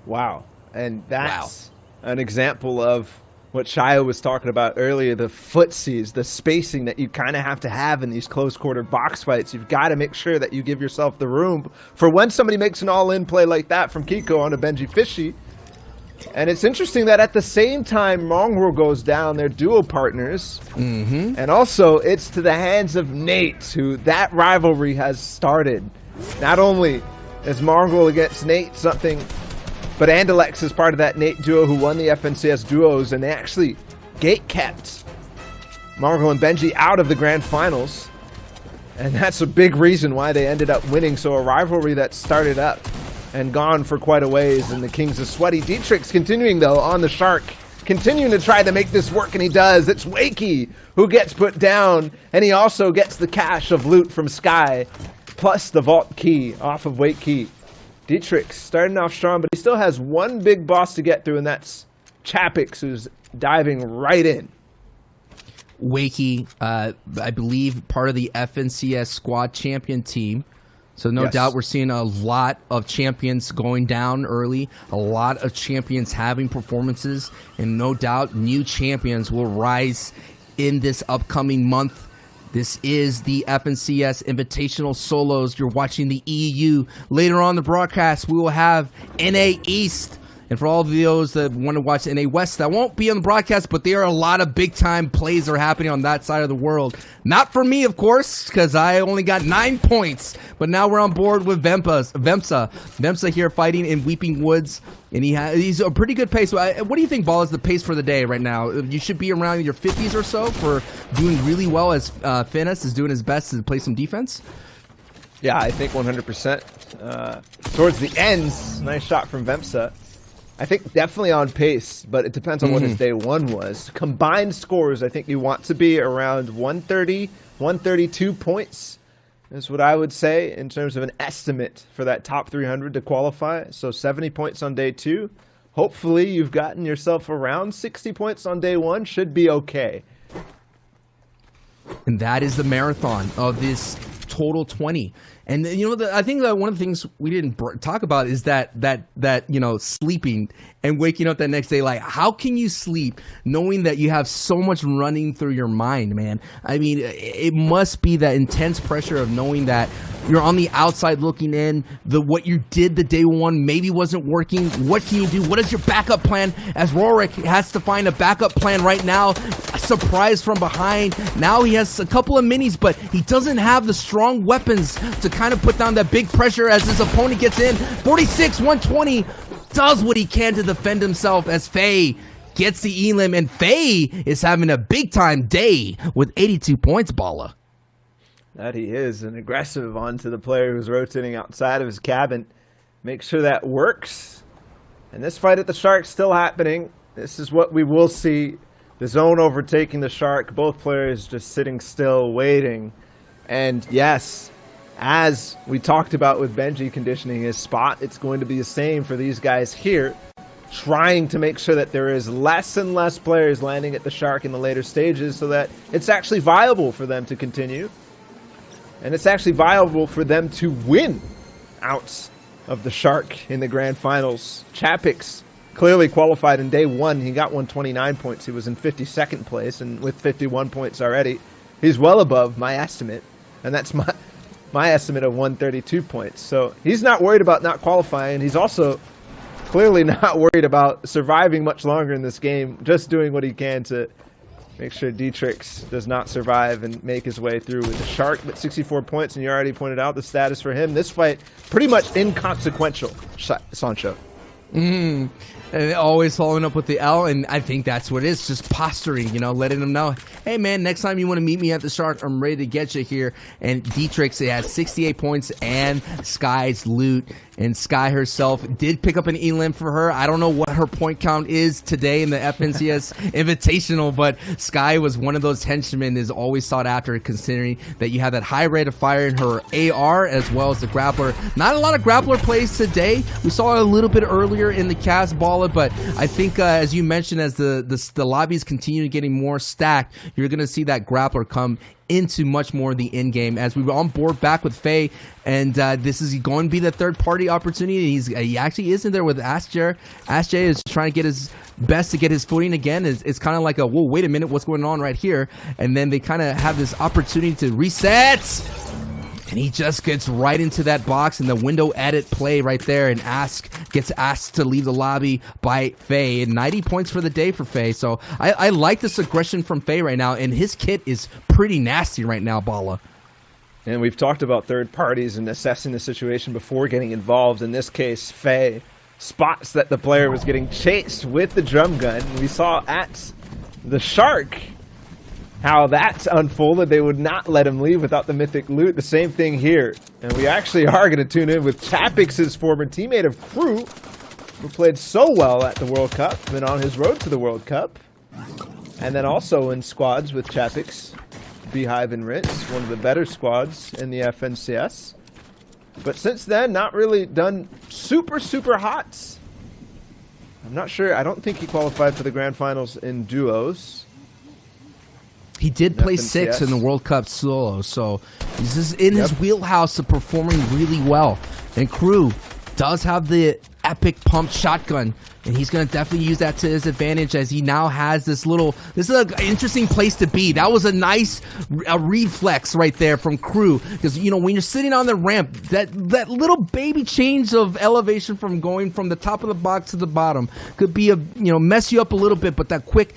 Wow. And that's an example of what Shia was talking about earlier, the footsies, the spacing that you kind of have in these close quarter box fights. You've got to make sure that you give yourself the room for when somebody makes an all-in play like that from Kiko onto Benji Fishy. And it's interesting that at the same time Mongrel goes down, they're duo partners. Mm-hmm. And also, it's to the hands of Nate, who that rivalry has started. Not only is Mongrel against Nate something, but Andalex is part of that Nate duo who won the FNCS duos, and they actually gate-kept Mongrel and Benji out of the grand finals. And that's a big reason why they ended up winning. So a rivalry that started up and gone for quite a ways, and the Kings of Sweaty. Dietrich's continuing, though, on the Shark, continuing to try to make this work, and he does. It's Wakey who gets put down, and he also gets the cache of loot from Sky, plus the vault key off of Wakey. Dietrich starting off strong, but he still has one big boss to get through, and that's Chapix, who's diving right in. Wakey, I believe, part of the FNCS squad champion team. So no doubt we're seeing a lot of champions going down early, a lot of champions having performances, and no doubt new champions will rise in this upcoming month. This is the FNCS Invitational Solos. You're watching the EU. Later on the broadcast, we will have NA East. And for all of those that want to watch NA West, that won't be on the broadcast, but there are a lot of big-time plays that are happening on that side of the world. Not for me, of course, because I only got 9 points. But now we're on board with Vemsa here fighting in Weeping Woods. And he's a pretty good pace. What do you think, Ball, is the pace for the day right now? You should be around your 50s or so for doing really well as Finus is doing his best to play some defense. Yeah, I think 100%. Towards the ends, nice shot from Vemsa. I think definitely on pace, but it depends on what his day one was. Combined scores, I think you want to be around 130, 132 points is what I would say in terms of an estimate for that top 300 to qualify. So 70 points on day 2. Hopefully you've gotten yourself around 60 points on day 1. Should be okay. And that is the marathon of this total 20. And you know, I think that one of the things we didn't talk about is that you know, sleeping and waking up that next day. Like, how can you sleep knowing that you have so much running through your mind, man? I mean, it must be that intense pressure of knowing that you're on the outside looking in. What you did the day one maybe wasn't working. What can you do? What is your backup plan? As Rorik has to find a backup plan right now. A surprise from behind. Now he has a couple of minis, but he doesn't have the strong weapons to kind of put down that big pressure as his opponent gets in. 46, 120, does what he can to defend himself as Faye gets the elim, and Faye is having a big-time day with 82 points, Bala. That he is, and aggressive onto the player who's rotating outside of his cabin. Make sure that works. And this fight at the Shark still happening. This is what we will see. The zone overtaking the Shark. Both players just sitting still, waiting. And yes, as we talked about with Benji conditioning his spot, it's going to be the same for these guys here, trying to make sure that there is less and less players landing at the Shark in the later stages so that it's actually viable for them to continue. And it's actually viable for them to win out of the Shark in the grand finals. Chapix clearly qualified in day 1. He got 129 points. He was in 52nd place, and with 51 points already, he's well above my estimate. And that's my estimate of 132 points. So he's not worried about not qualifying. He's also clearly not worried about surviving much longer in this game, just doing what he can to make sure Dietrich does not survive and make his way through with the Shark. But 64 points, and you already pointed out the status for him. This fight, pretty much inconsequential, Sancho. And always following up with the L, and I think that's what it is, just posturing, you know, letting them know, hey man, next time you want to meet me at the Shark, I'm ready to get you here. And Dietrich has 68 points and Sky's loot, and Sky herself did pick up an elim for her. I don't know what her point count is today in the FNCS Invitational, but Sky was one of those henchmen is always sought after, considering that you have that high rate of fire in her AR as well as the grappler. Not a lot of grappler plays today. We saw it a little bit earlier in the cast ball, but I think as you mentioned, as the lobbies continue getting more stacked, you're going to see that grappler come into much more of the end game as we were on board back with Faye, and this is going to be the third party opportunity. He actually isn't there with Asjay. Asjay is trying to get his best to get his footing again. It's kind of like a, whoa, wait a minute, what's going on right here? And then they kind of have this opportunity to reset. And he just gets right into that box in the window edit play right there, and gets asked to leave the lobby by Faye. And 90 points for the day for Faye. So I like this aggression from Faye right now, and his kit is pretty nasty right now, Bala. And we've talked about third parties and assessing the situation before getting involved. In this case, Faye spots that the player was getting chased with the drum gun. We saw at the Shark how that unfolded. They would not let him leave without the mythic loot. The same thing here. And we actually are going to tune in with Chapix's former teammate of Crew, who played so well at the World Cup and on his road to the World Cup. And then also in squads with Chapix, Beehive and Ritz, one of the better squads in the FNCS. But since then, not really done super hot. I'm not sure. I don't think he qualified for the grand finals in duos. He did play 6 in the World Cup solo, so this is in his wheelhouse of performing really well. And Crew does have the epic pump shotgun, and he's going to definitely use that to his advantage as he now has this is an interesting place to be. That was a nice reflex right there from Crew, because, you know, when you're sitting on the ramp, that little baby change of elevation from going from the top of the box to the bottom could be mess you up a little bit, but that quick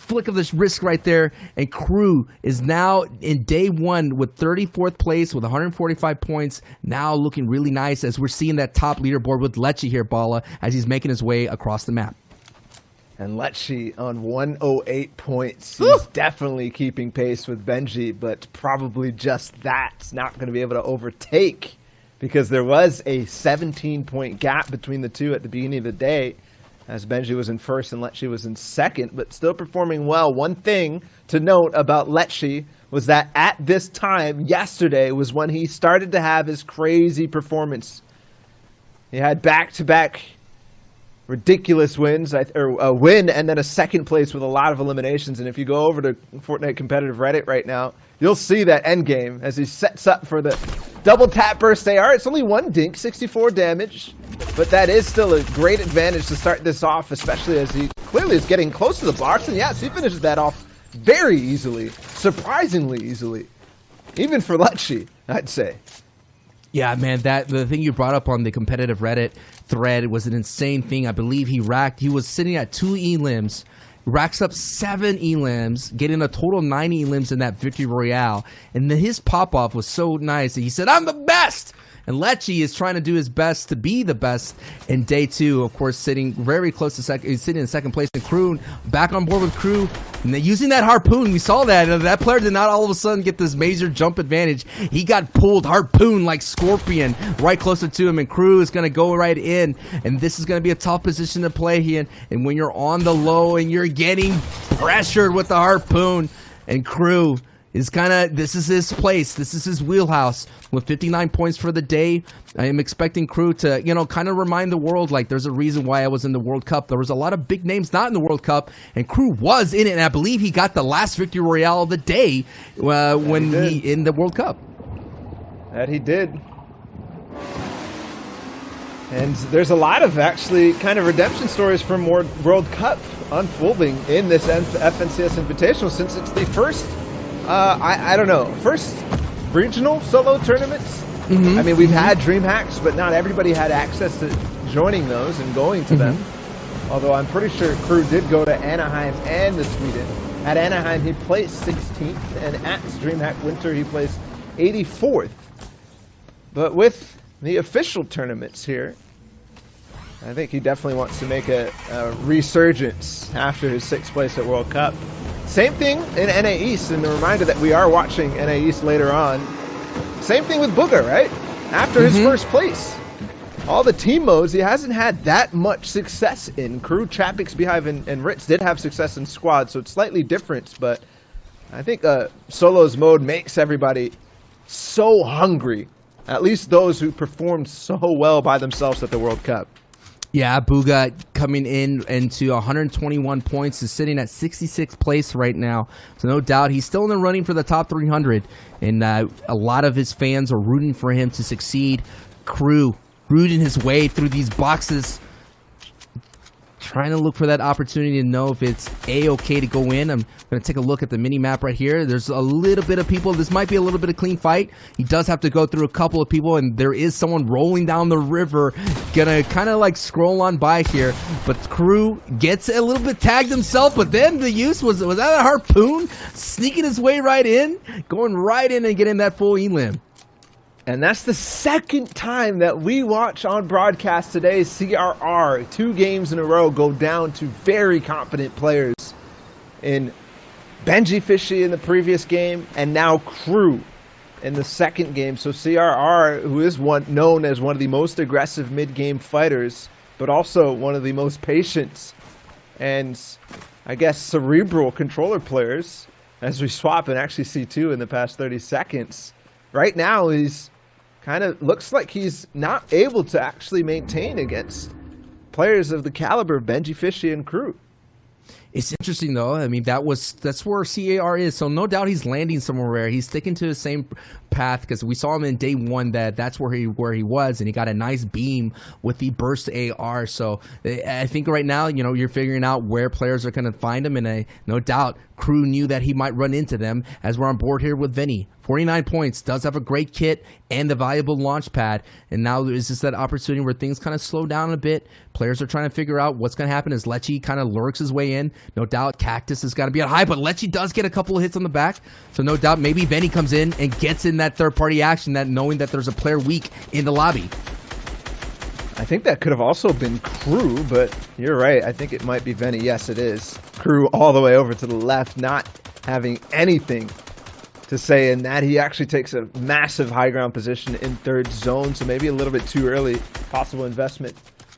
flick of this wrist right there, and Crew is now in day 1 with 34th place with 145 points, now looking really nice as we're seeing that top leaderboard with Lecce here, Bala, as he's making his way across the map. And Lecce on 108 points. He's definitely keeping pace with Benji, but probably just that's not going to be able to overtake, because there was a 17-point gap between the two at the beginning of the day. as Benji was in first and Lecce was in second, but still performing well. One thing to note about Lecce was that at this time, yesterday, was when he started to have his crazy performance. He had back-to-back ridiculous wins, or a win and then a second place with a lot of eliminations. And if you go over to Fortnite competitive Reddit right now, you'll see that endgame as he sets up for the double tap burst AR. It's only one dink, 64 damage, but that is still a great advantage to start this off, especially as he clearly is getting close to the box. And yes, he finishes that off very easily, surprisingly easily, even for Lecce, I'd say. Yeah, man, the thing you brought up on the competitive Reddit thread was an insane thing. I believe he was sitting at 2 elims, racks up 7 elims, getting a total 9 elims in that victory royale. And then his pop-off was so nice. He said, "I'm the best!" And Lecce is trying to do his best to be the best in day 2. Of course, sitting very close to second. He's sitting in second place. And Crew back on board with Crew. And they're using that harpoon. We saw that. And that player did not all of a sudden get this major jump advantage. He got pulled harpoon like Scorpion right closer to him. And Crew is going to go right in. And this is going to be a tough position to play here. And when you're on the low and you're getting pressured with the harpoon, and Crew is this is his place. This is his wheelhouse. With 59 points for the day, I am expecting Crew to, kind of remind the world, like, there's a reason why I was in the World Cup. There was a lot of big names not in the World Cup, and Crew was in it, and I believe he got the last victory royale of the day when he in the World Cup. That he did. And there's a lot of actually kind of redemption stories from World Cup unfolding in this FNCS Invitational, since it's the first first regional solo tournaments. I mean, we've had DreamHacks, but not everybody had access to joining those and going to them. Although I'm pretty sure Crew did go to Anaheim and to Sweden. At Anaheim, he placed 16th, and at DreamHack Winter, he placed 84th. But with the official tournaments here, I think he definitely wants to make a resurgence after his 6th place at World Cup. Same thing in NA East, and a reminder that we are watching NA East later on. Same thing with Booger, right? After his first place. All the team modes, he hasn't had that much success in. Crew, Chapix, Beehive, and Ritz did have success in squad, so it's slightly different, but I think solos mode makes everybody so hungry. At least those who performed so well by themselves at the World Cup. Yeah, Booga coming into 121 points, is sitting at 66th place right now. So no doubt he's still in the running for the top 300, and a lot of his fans are rooting for him to succeed. Crew rooting his way through these boxes, trying to look for that opportunity to know if it's A-okay to go in. I'm going to take a look at the mini map right here. There's a little bit of people. This might be a little bit of clean fight. He does have to go through a couple of people, and there is someone rolling down the river. Gonna kind of like scroll on by here, but Crew gets a little bit tagged himself, but then the use was that a harpoon sneaking his way right in, going right in and getting that full elim. And that's the second time that we watch on broadcast today CRR 2 games in a row go down to very confident players in Benji Fishy in the previous game and now Crew in the second game. So CRR, who is known as one of the most aggressive mid-game fighters, but also one of the most patient and, I guess, cerebral controller players, as we swap and actually see 2 in the past 30 seconds. Right now, he's kind of looks like he's not able to actually maintain against players of the caliber of Benji Fishy and Crew. It's interesting though. I mean, that's where CAR is. So no doubt he's landing somewhere where he's sticking to the same path, because we saw him in day 1 that's where he was, and he got a nice beam with the burst AR. So I think right now, you're figuring out where players are going to find him, and no doubt Crew knew that he might run into them, as we're on board here with Vinny. 49 points, does have a great kit and the valuable launch pad, and now there's just that opportunity where things kind of slow down a bit. Players are trying to figure out what's going to happen as Lecce kind of lurks his way in. No doubt Cactus has got to be at high, but Lecce does get a couple of hits on the back, so no doubt maybe Vinny comes in and gets in that third-party action, that knowing that there's a player weak in the lobby. I think that could have also been Crew, but you're right. I think it might be Venny. Yes, it is. Crew all the way over to the left, not having anything to say in that. He actually takes a massive high ground position in third zone, so maybe a little bit too early. Possible investment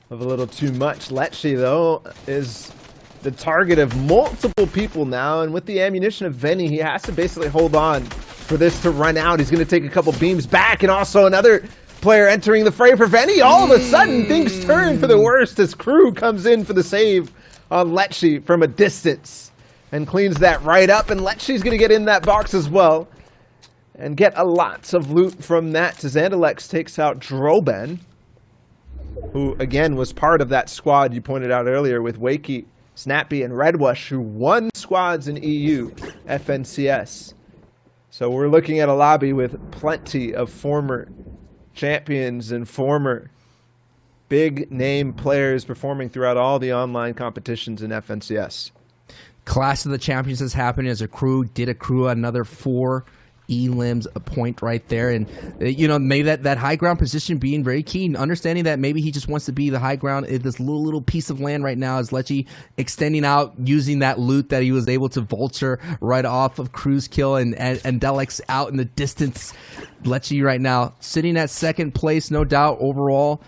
of a little too much. Lecce, though, is the target of multiple people now, and with the ammunition of Venny, he has to basically hold on for this to run out. He's going to take a couple beams back, and also another player entering the fray for Venny. All of a sudden, things turn for the worst as Crew comes in for the save on Lecce from a distance and cleans that right up, and Lecce's going to get in that box as well and get a lots of loot from that. Zandalex takes out Droben, who again was part of that squad you pointed out earlier with Wakey, Snappy, and Redwash, who won squads in EU FNCS. So we're looking at a lobby with plenty of former champions and former big name players performing throughout all the online competitions in FNCS. Clash of the Champions is happening as a Crew did accrue another 4 elims, a point right there, and maybe that high ground position being very keen, understanding that maybe he just wants to be the high ground in this little piece of land right now, as Lecce extending out, using that loot that he was able to vulture right off of Crew's kill, and Delex out in the distance. Lecce right now sitting at second place, no doubt overall.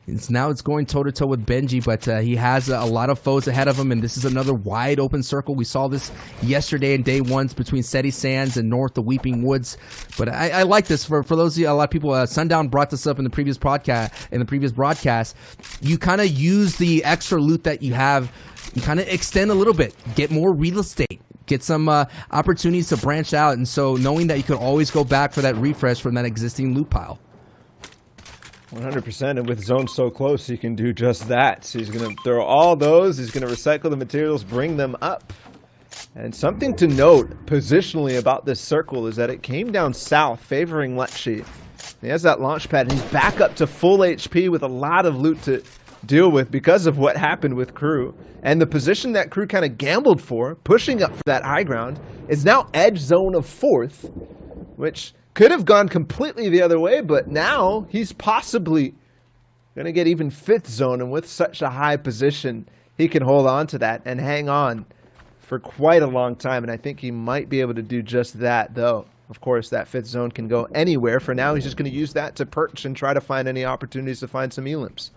It's going toe-to-toe with Benji, but he has a lot of foes ahead of him, and this is another wide open circle. We saw this yesterday in day ones between Seti Sands and North the Weeping Woods. But I like this for those of you, a lot of people. Sundown brought this up in the previous broadcast. You kind of use the extra loot that you have. You kind of extend a little bit, get more real estate, get some opportunities to branch out, and so knowing that you could always go back for that refresh from that existing loot pile. 100%, and with zone so close, he can do just that. So he's going to throw all those, he's going to recycle the materials, bring them up. And something to note positionally about this circle is that it came down south, favoring Lecce. He has that launch pad, and he's back up to full HP with a lot of loot to deal with because of what happened with Crew. And the position that Crew kind of gambled for, pushing up for that high ground, is now edge zone of 4th, which could have gone completely the other way, but now he's possibly going to get even 5th zone, and with such a high position, he can hold on to that and hang on for quite a long time, and I think he might be able to do just that, though. Of course, that 5th zone can go anywhere. For now, he's just going to use that to perch and try to find any opportunities to find some elims.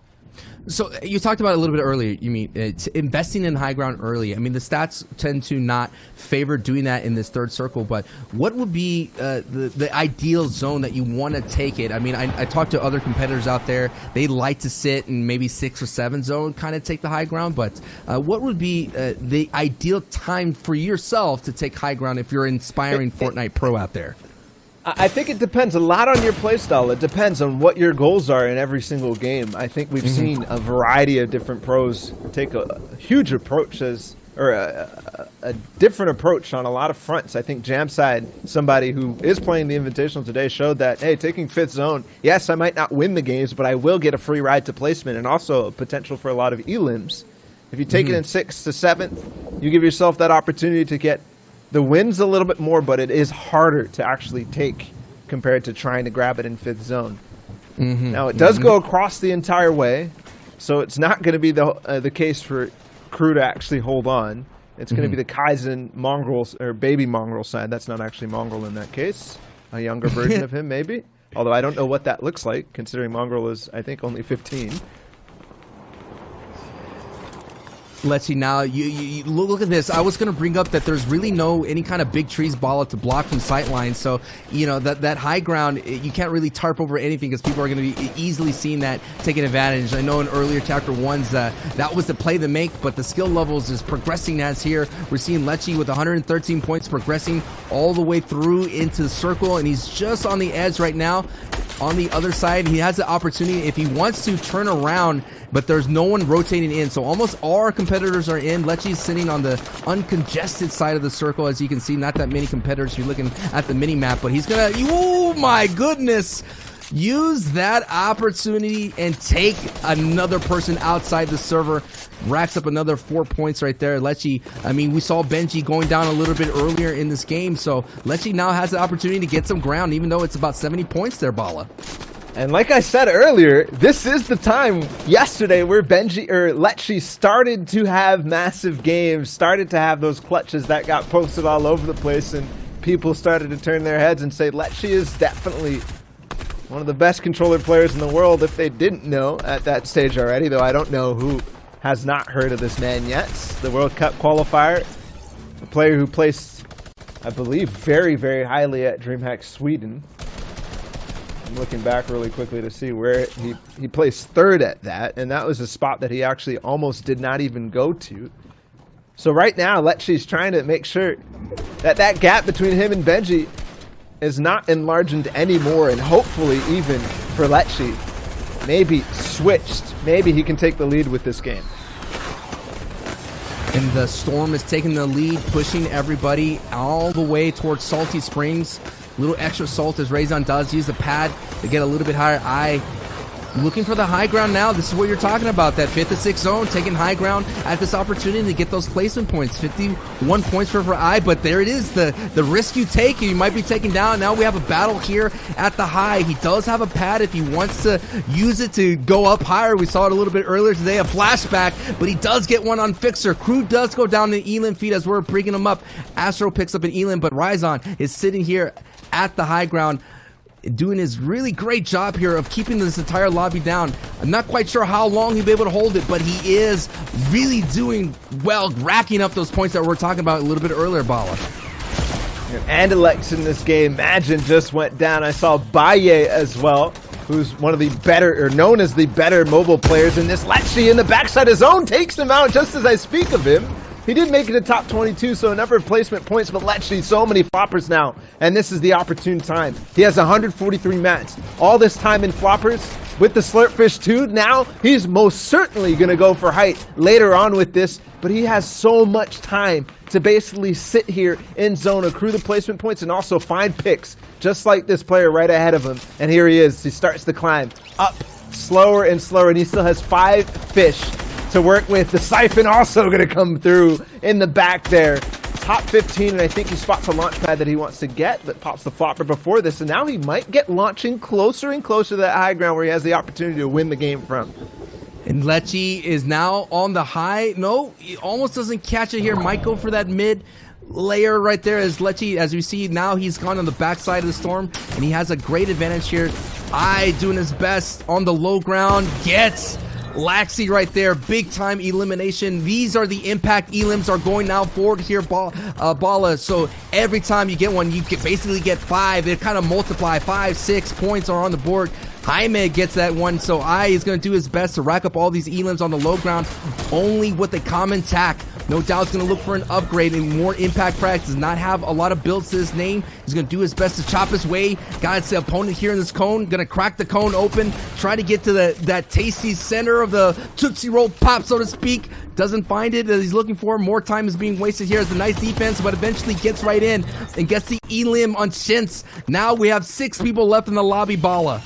So you talked about it a little bit earlier. You mean it's investing in high ground early. I mean, the stats tend to not favor doing that in this third circle, but what would be the ideal zone that you want to take it? I mean, I talked to other competitors out there. They like to sit in maybe 6 or 7 zone, kind of take the high ground, but what would be the ideal time for yourself to take high ground if you're an inspiring Fortnite pro out there? I think it depends a lot on your playstyle. It depends on what your goals are in every single game. I think we've seen a variety of different pros take a huge approach a different approach on a lot of fronts. I think Jamside, somebody who is playing the Invitational today, showed that, hey, taking 5th zone, yes, I might not win the games, but I will get a free ride to placement and also a potential for a lot of elims. If you take it in 6th to 7th, you give yourself that opportunity to get the wins a little bit more, but it is harder to actually take compared to trying to grab it in 5th zone. Now, it does go across the entire way, so it's not going to be the case for Crew to actually hold on. It's going to be the Kaizen mongrels, or baby mongrel side. That's not actually mongrel in that case. A younger version of him, maybe. Although I don't know what that looks like, considering mongrel is, I think, only 15. Let's see now. You look at this. I was going to bring up that there's really any kind of big trees balla to block from sight lines. So that high ground, you can't really tarp over anything because people are going to be easily seeing that, taking advantage. I know in earlier chapter ones that was the play to make, but the skill levels is progressing as here. We're seeing Lecce with 113 points progressing all the way through into the circle, and he's just on the edge right now. On the other side, he has the opportunity if he wants to turn around, but there's no one rotating in. So almost all our competitors are in. Lecce's sitting on the uncongested side of the circle, as you can see. Not that many competitors. You're looking at the mini map, but he's gonna. Oh my goodness! Use that opportunity and take another person outside the server. Racks up another 4 points right there. Lecce, I mean, we saw Benji going down a little bit earlier in this game, so Lecce now has the opportunity to get some ground, even though it's about 70 points there, Bala. And like I said earlier, this is the time yesterday where Lecce started to have massive games, started to have those clutches that got posted all over the place, and people started to turn their heads and say Lecce is definitely One of the best controller players in the world, if they didn't know at that stage already, though I don't know who has not heard of this man yet. The World Cup qualifier, a player who placed, I believe, very, very highly at DreamHack Sweden. I'm looking back really quickly to see where he placed third at that, and that was a spot that he actually almost did not even go to. So right now, Lecce's trying to make sure that that gap between him and Benji is not enlarged anymore, and hopefully even for Lecce, maybe switched. Maybe he can take the lead with this game. And the Storm is taking the lead, pushing everybody all the way towards Salty Springs. Little extra salt as Razon does use the pad to get a little bit higher. Looking for the high ground now. This is what you're talking about. That 5th to 6th zone, taking high ground at this opportunity to get those placement points. 51 points for I, but there it is. The risk you take, you might be taken down. Now we have a battle here at the high. He does have a pad if he wants to use it to go up higher. We saw it a little bit earlier today, a flashback, but he does get one on Fixer. Crew does go down to Elam feed as we're bringing him up. Astro picks up an Elam, but Ryzon is sitting here at the high ground, doing his really great job here of keeping this entire lobby down. I'm not quite sure how long he'll be able to hold it, but he is really doing well, racking up those points that we were talking about a little bit earlier, Bala. And Alex in this game, Imagine just went down. I saw Baye as well, who's one of the better, or known as the better mobile players in this. Lecce in the backside of his own takes him out just as I speak of him. He did make it to top 22, so a number of placement points, but Lecce, so many floppers now, and this is the opportune time. He has 143 mats. All this time in floppers with the Slurpfish 2. Now he's most certainly going to go for height later on with this, but he has so much time to basically sit here in zone, accrue the placement points, and also find picks, just like this player right ahead of him. And here he is. He starts to climb up slower and slower, and he still has 5 fish to work with. The Siphon also going to come through in the back there. Top 15, and I think he spots a launch pad that he wants to get, but pops the flopper before this, and now he might get launching closer and closer to that high ground where he has the opportunity to win the game from. And Lecce is now on the high. No, he almost doesn't catch it here. Might go for that mid layer right there as Lecce, as we see now, he's gone on the backside of the Storm, and he has a great advantage here. Doing his best on the low ground, gets Laxi right there, big time elimination. These are the impact elims are going now forward here, Bala. So every time you get one, you can basically get 5. They kind of multiply. 5, 6 points are on the board. Jaime gets that one, so is going to do his best to rack up all these elims on the low ground, only with a common tack. No doubt he's going to look for an upgrade and more impact practice. Does not have a lot of builds to his name. He's going to do his best to chop his way. Got the opponent here in this cone. Going to crack the cone open. Try to get to that tasty center of the Tootsie Roll pop, so to speak. Doesn't find it as he's looking for. More time is being wasted here. It's a nice defense, but eventually gets right in and gets the elim on Chintz. Now we have 6 people left in the lobby, Bala.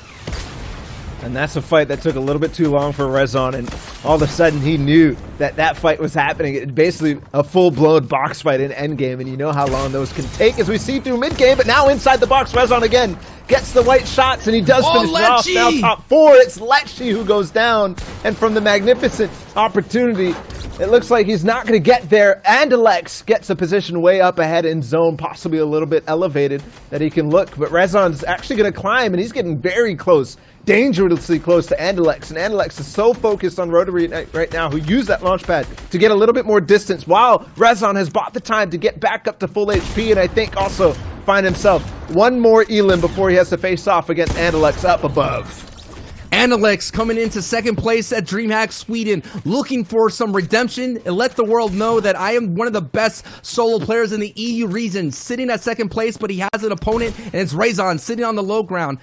And that's a fight that took a little bit too long for Rezon, and all of a sudden he knew that that fight was happening. It's basically a full-blown box fight in endgame, and you know how long those can take as we see through mid-game, but now inside the box, Rezon again gets the white shots, and he does finish it off. Now top 4, it's Lecce who goes down, and from the magnificent opportunity, it looks like he's not going to get there, and Alex gets a position way up ahead in zone, possibly a little bit elevated that he can look, but Rezon's actually going to climb, and he's getting very close, dangerously close to Andalex, and Andalex is so focused on Rotary right now, who used that launch pad to get a little bit more distance, while Rezon has bought the time to get back up to full HP, and I think also find himself one more elim before he has to face off against Andalex up above. Andalex coming into second place at DreamHack Sweden, looking for some redemption and let the world know that I am one of the best solo players in the EU region, sitting at second place, but he has an opponent, and it's Razon sitting on the low ground.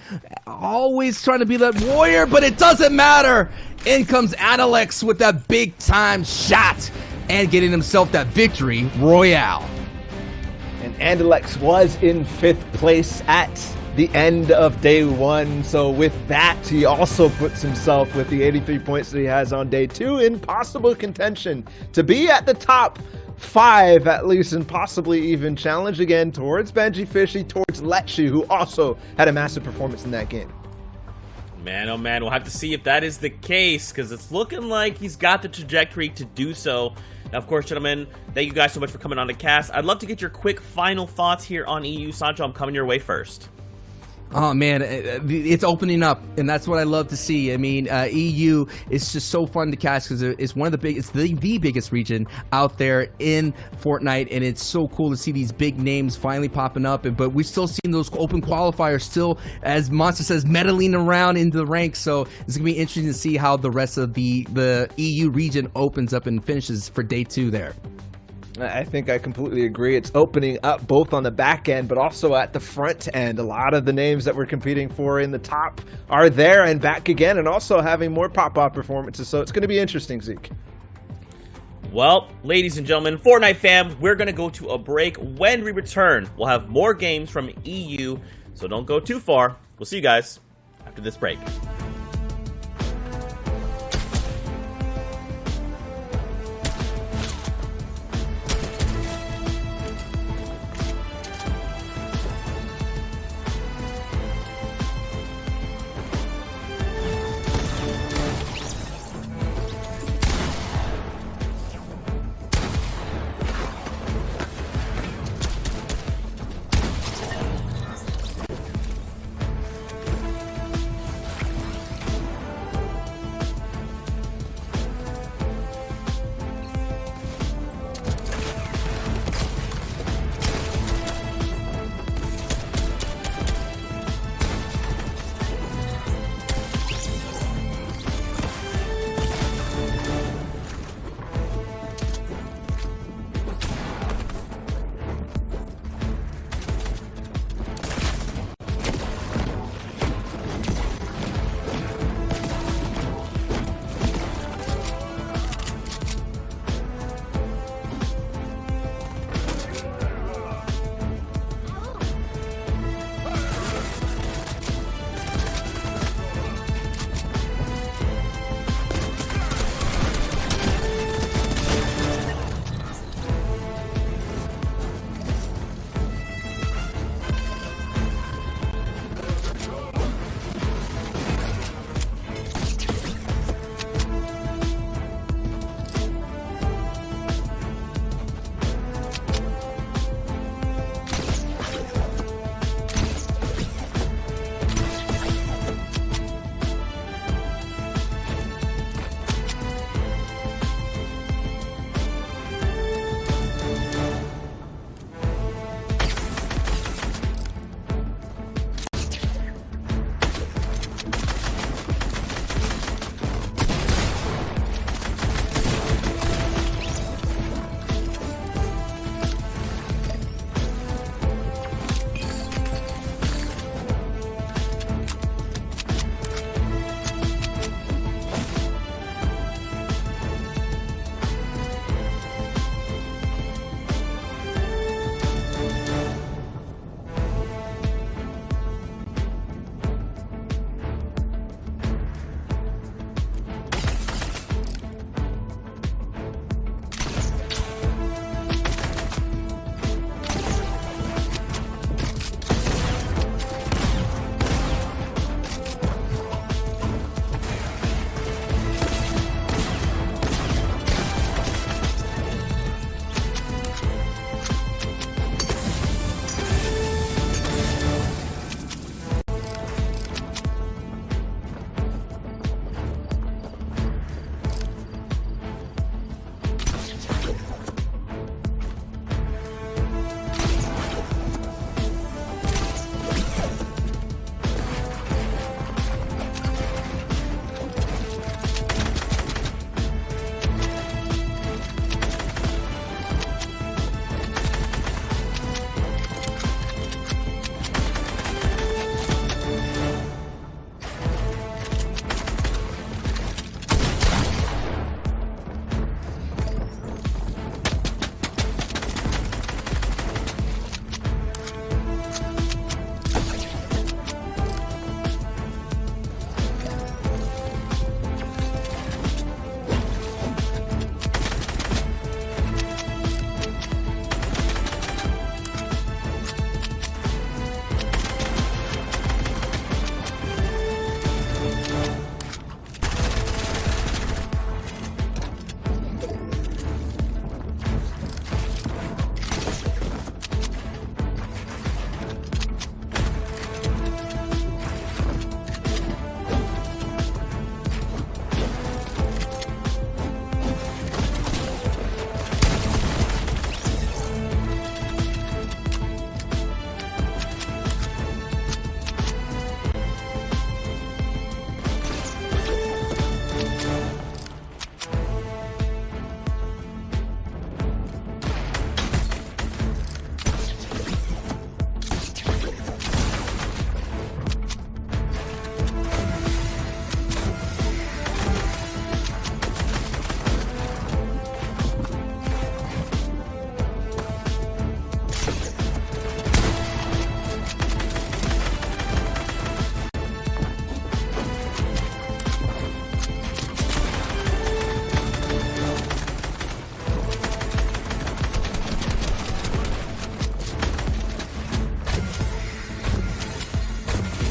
Always trying to be that warrior, but it doesn't matter. In comes Andalex with that big time shot and getting himself that victory royale. And Andalex was in 5th place at the end of day 1, so with that he also puts himself with the 83 points that he has on day 2 in possible contention to be at the top 5 at least, and possibly even challenge again towards Benji Fishy, towards Lecce, who also had a massive performance in that game. Man, oh man, we'll have to see if that is the case, because it's looking like he's got the trajectory to do so. Now, of course, gentlemen, thank you guys so much for coming on the cast. I'd love to get your quick final thoughts here on EU. Sancho, I'm coming your way first. Oh man, it's opening up, and that's what I love to see. I mean, EU is just so fun to catch because it's one of it's the biggest region out there in Fortnite, and it's so cool to see these big names finally popping up. But we're still seeing those open qualifiers still, as Monster says, meddling around into the ranks. So it's gonna be interesting to see how the rest of the EU region opens up and finishes for day 2 there. I think I completely agree. It's opening up both on the back end, but also at the front end. A lot of the names that we're competing for in the top are there and back again, and also having more pop-off performances. So it's going to be interesting, Zeke. Well, ladies and gentlemen, Fortnite fam, we're going to go to a break. When we return, we'll have more games from EU, so don't go too far. We'll see you guys after this break.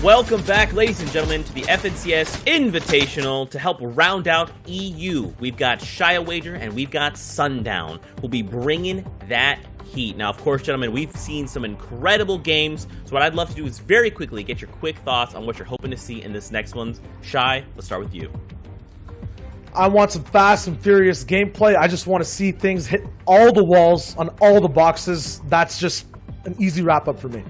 Welcome back, ladies and gentlemen, to the FNCS Invitational. To help round out EU, we've got ShiaWager and we've got Sundown. We'll be bringing that heat. Now, of course, gentlemen, we've seen some incredible games, so what I'd love to do is very quickly get your quick thoughts on what you're hoping to see in this next one. Shy, let's start with you. I want some fast and furious gameplay. I just want to see things hit all the walls on all the boxes. That's just an easy wrap-up for me.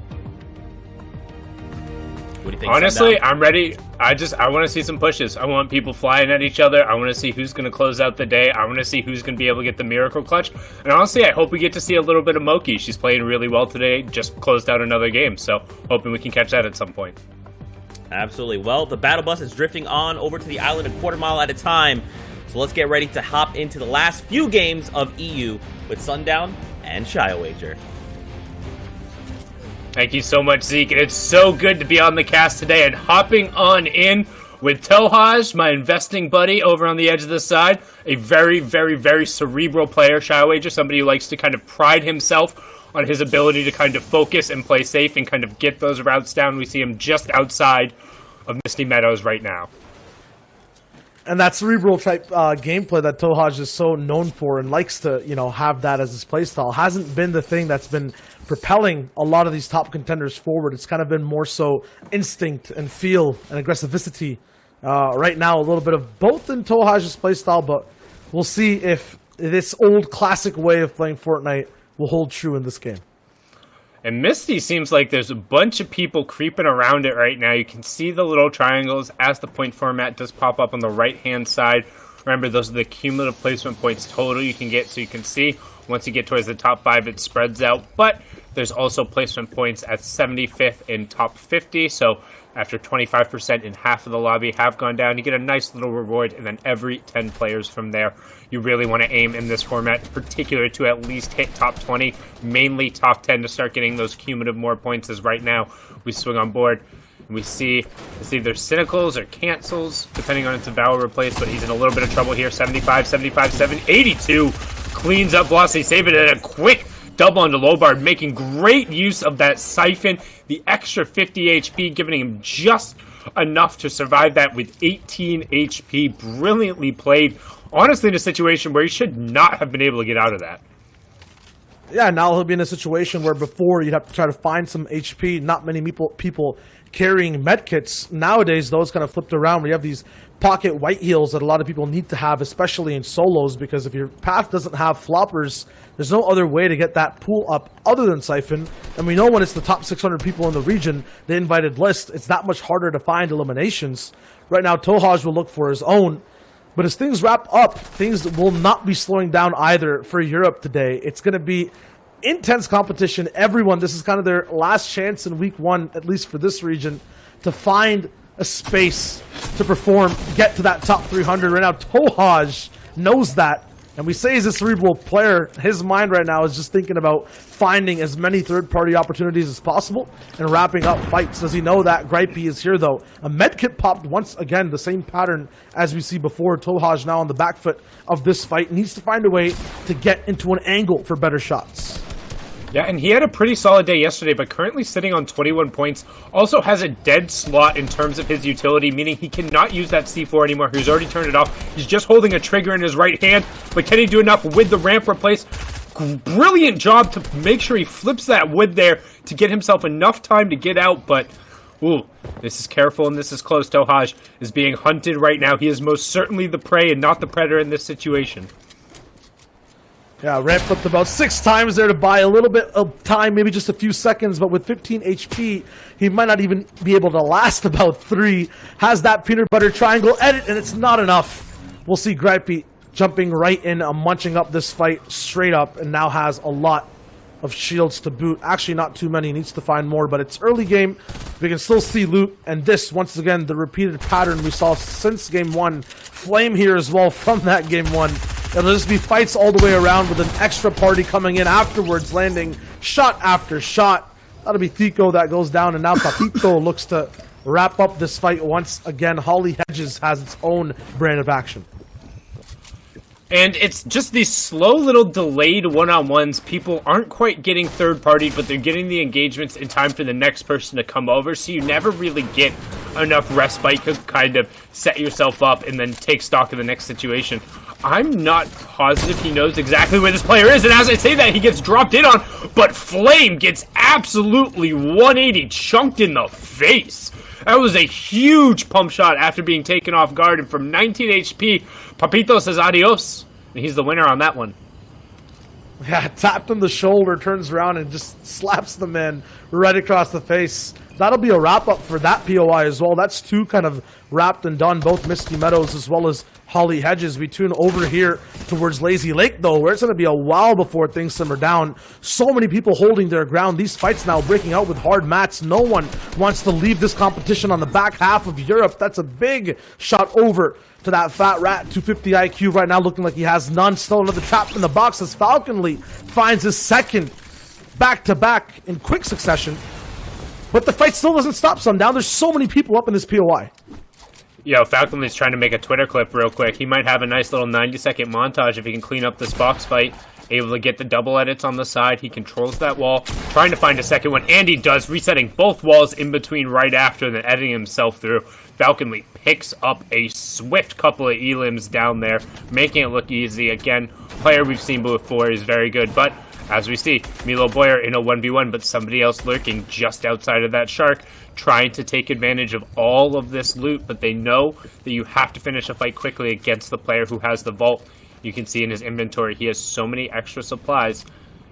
What do you think? Honestly, Sundown? I'm ready. I want to see some pushes. I want people flying at each other. I want to see who's going to close out the day. I want to see who's going to be able to get the miracle clutch. And honestly, I hope we get to see a little bit of Moki. She's playing really well today. Just closed out another game. So hoping we can catch that at some point. Absolutely. Well, the battle bus is drifting on over to the island a quarter mile at a time. So let's get ready to hop into the last few games of EU with Sundown and ShiaWager. Thank you so much, Zeke. And it's so good to be on the cast today and hopping on in with Tohaj, my investing buddy over on the edge of the side. A very, very, very cerebral player, ShiaWager, somebody who likes to kind of pride himself on his ability to kind of focus and play safe and kind of get those routes down. We see him just outside of Misty Meadows right now. And that cerebral type gameplay that Tohaj is so known for and likes to, have that as his playstyle hasn't been the thing that's been propelling a lot of these top contenders forward. It's kind of been more so instinct and feel and aggressivity. Right now, a little bit of both in Tohaj's playstyle, but we'll see if this old classic way of playing Fortnite will hold true in this game. And Misty seems like there's a bunch of people creeping around it right now. You can see the little triangles as the point format does pop up on the right-hand side. Remember, those are the cumulative placement points total you can get, so you can see once you get towards the top 5, it spreads out. But there's also placement points at 75th in top 50, so after 25% in half of the lobby have gone down, you get a nice little reward, and then every 10 players from there. You really want to aim in this format, particularly to at least hit top 20, mainly top 10 to start getting those cumulative more points, as right now we swing on board. And we see it's either cynicals or cancels, depending on its vowel replace, but he's in a little bit of trouble here. 75, 75, 7, 82. Cleans up Blossy, saving it a quick double onto Lobard, making great use of that siphon. The extra 50 HP, giving him just enough to survive that with 18 HP. Brilliantly played. Honestly, in a situation where he should not have been able to get out of that. Yeah, now he'll be in a situation where before you'd have to try to find some HP. Not many people carrying medkits. Nowadays, those kind of flipped around. We have these pocket white heals that a lot of people need to have, especially in solos, because if your path doesn't have floppers, there's no other way to get that pool up other than Siphon. And we know when it's the top 600 people in the region, the invited list, it's that much harder to find eliminations. Right now, Tohaj will look for his own. But as things wrap up, things will not be slowing down either for Europe today. It's going to be intense competition. Everyone, this is kind of their last chance in week 1, at least for this region, to find a space to perform, get to that top 300. Right now, Tohaj knows that. And we say he's a cerebral player. His mind right now is just thinking about finding as many third-party opportunities as possible and wrapping up fights. Does he know that Gripey is here, though? A medkit popped once again, the same pattern as we see before. Tohaj now on the back foot of this fight. Needs to find a way to get into an angle for better shots. Yeah, and he had a pretty solid day yesterday, but currently sitting on 21 points. Also has a dead slot in terms of his utility, meaning he cannot use that C4 anymore. He's already turned it off. He's just holding a trigger in his right hand, but can he do enough with the ramp replace? Brilliant job to make sure he flips that wood there to get himself enough time to get out, but ooh, this is careful and this is close. Tohaj is being hunted right now. He is most certainly the prey and not the predator in this situation. Yeah, ramp flipped about 6 times there to buy a little bit of time, maybe just a few seconds, but with 15 HP, he might not even be able to last about 3. Has that peanut butter triangle edit, and it's not enough. We'll see Gripey jumping right in, munching up this fight straight up, and now has a lot of shields to boot. Actually, not too many. He needs to find more, but it's early game. We can still see loot, and this, once again, the repeated pattern we saw since Game 1. Flame here as well from that Game 1. It'll just be fights all the way around with an extra party coming in afterwards, landing shot after shot. That'll be Tico that goes down, and now Papito looks to wrap up this fight once again. Holly Hedges has its own brand of action. And it's just these slow little delayed one-on-ones. People aren't quite getting third-party, but they're getting the engagements in time for the next person to come over, so you never really get enough respite to kind of set yourself up and then take stock of the next situation. I'm not positive he knows exactly where this player is, and as I say that, he gets dropped in on, but Flame gets absolutely 180 chunked in the face. That was a huge pump shot after being taken off guard, and from 19 HP, Papito says adios, and he's the winner on that one. Yeah, tapped on the shoulder, turns around and just slaps the man right across the face. That'll be a wrap-up for that POI as well. That's two kind of wrapped and done, both Misty Meadows as well as Holly Hedges. We tune over here towards Lazy Lake, though, where it's going to be a while before things simmer down. So many people holding their ground. These fights now breaking out with hard mats. No one wants to leave this competition on the back half of Europe. That's a big shot over to that Fat Rat. 250 IQ right now, looking like he has none. Still another trap in the box as Falconly finds his second back-to-back in quick succession. But the fight still doesn't stop, Sundown. There's so many people up in this POI. Yo, Falconly's trying to make a Twitter clip real quick. He might have a nice little 90-second montage if he can clean up this box fight. Able to get the double edits on the side. He controls that wall. Trying to find a second one. And he does, resetting both walls in between right after and then editing himself through. Falconly picks up a swift couple of elims down there, making it look easy. Again, player we've seen before is very good, but as we see, Milo Boyer in a 1v1, but somebody else lurking just outside of that shark, trying to take advantage of all of this loot, but they know that you have to finish a fight quickly against the player who has the vault. You can see in his inventory, he has so many extra supplies.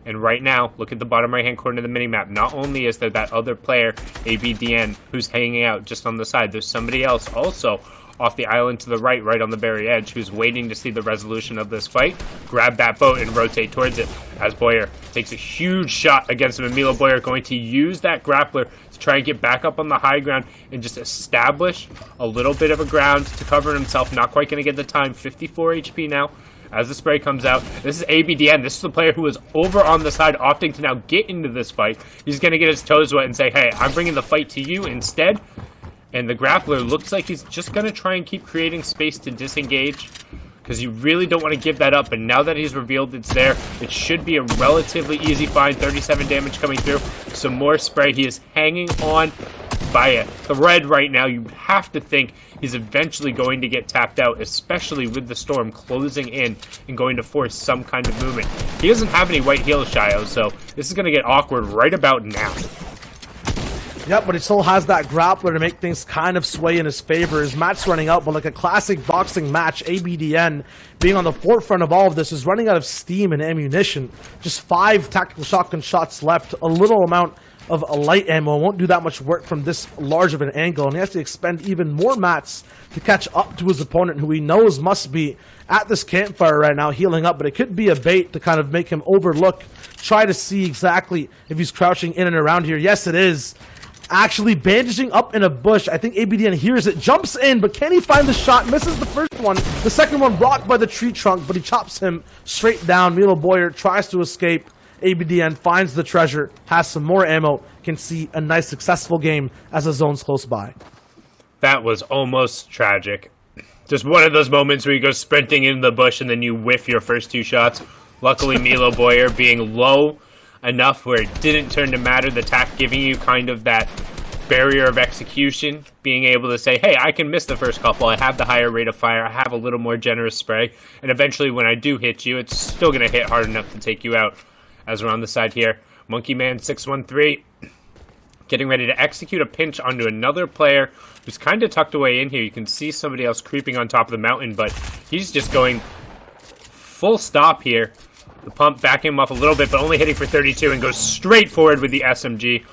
And right now, look at the bottom right-hand corner of the minimap. Not only is there that other player, ABDN, who's hanging out just on the side, there's somebody else also off the island to the right, right on the very edge, who's waiting to see the resolution of this fight, grab that boat and rotate towards it, as Boyer takes a huge shot against him. And Milo Boyer going to use that grappler to try and get back up on the high ground and just establish a little bit of a ground to cover himself. Not quite going to get the time. 54 HP now as the spray comes out. This is ABDN. This is the player who was over on the side, opting to now get into this fight. He's going to get his toes wet and say, hey, I'm bringing the fight to you instead. And the grappler looks like he's just going to try and keep creating space to disengage, because you really don't want to give that up. And now that he's revealed it's there, it should be a relatively easy find. 37 damage coming through. Some more spray. He is hanging on by a thread right now. You have to think he's eventually going to get tapped out, especially with the storm closing in and going to force some kind of movement. He doesn't have any white heals, Shio, so this is going to get awkward right about now. Yep, but he still has that grappler to make things kind of sway in his favor. His match running out, but like a classic boxing match, ABDN being on the forefront of all of this is running out of steam and ammunition. Just 5 tactical shotgun shots left, a little amount of light ammo. Won't do that much work from this large of an angle, and he has to expend even more mats to catch up to his opponent, who he knows must be at this campfire right now, healing up, but it could be a bait to kind of make him overlook, try to see exactly if he's crouching in and around here. Yes, it is. Actually bandaging up in a bush. I think ABDN hears it, jumps in, but can he find the shot? Misses the first one. The second one blocked by the tree trunk, but he chops him straight down. Milo Boyer tries to escape. ABDN finds the treasure, has some more ammo, can see a nice successful game as the zone's close by. That was almost tragic. Just one of those moments where you go sprinting into the bush and then you whiff your first 2 shots. Luckily, Milo Boyer being low enough where it didn't turn to matter, the tack giving you kind of that barrier of execution, being able to say, hey, I can miss the first couple, I have the higher rate of fire, I have a little more generous spray, and eventually when I do hit you, it's still going to hit hard enough to take you out. As we're on the side here, Monkey Man 613 getting ready to execute a pinch onto another player who's kind of tucked away in here. You can see somebody else creeping on top of the mountain, but he's just going full stop here. The pump backing him off a little bit, but only hitting for 32, and goes straight forward with the SMG.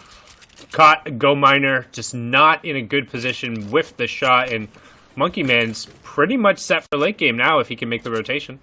Caught Go Miner, just not in a good position with the shot, and Monkey Man's pretty much set for late game now if he can make the rotation.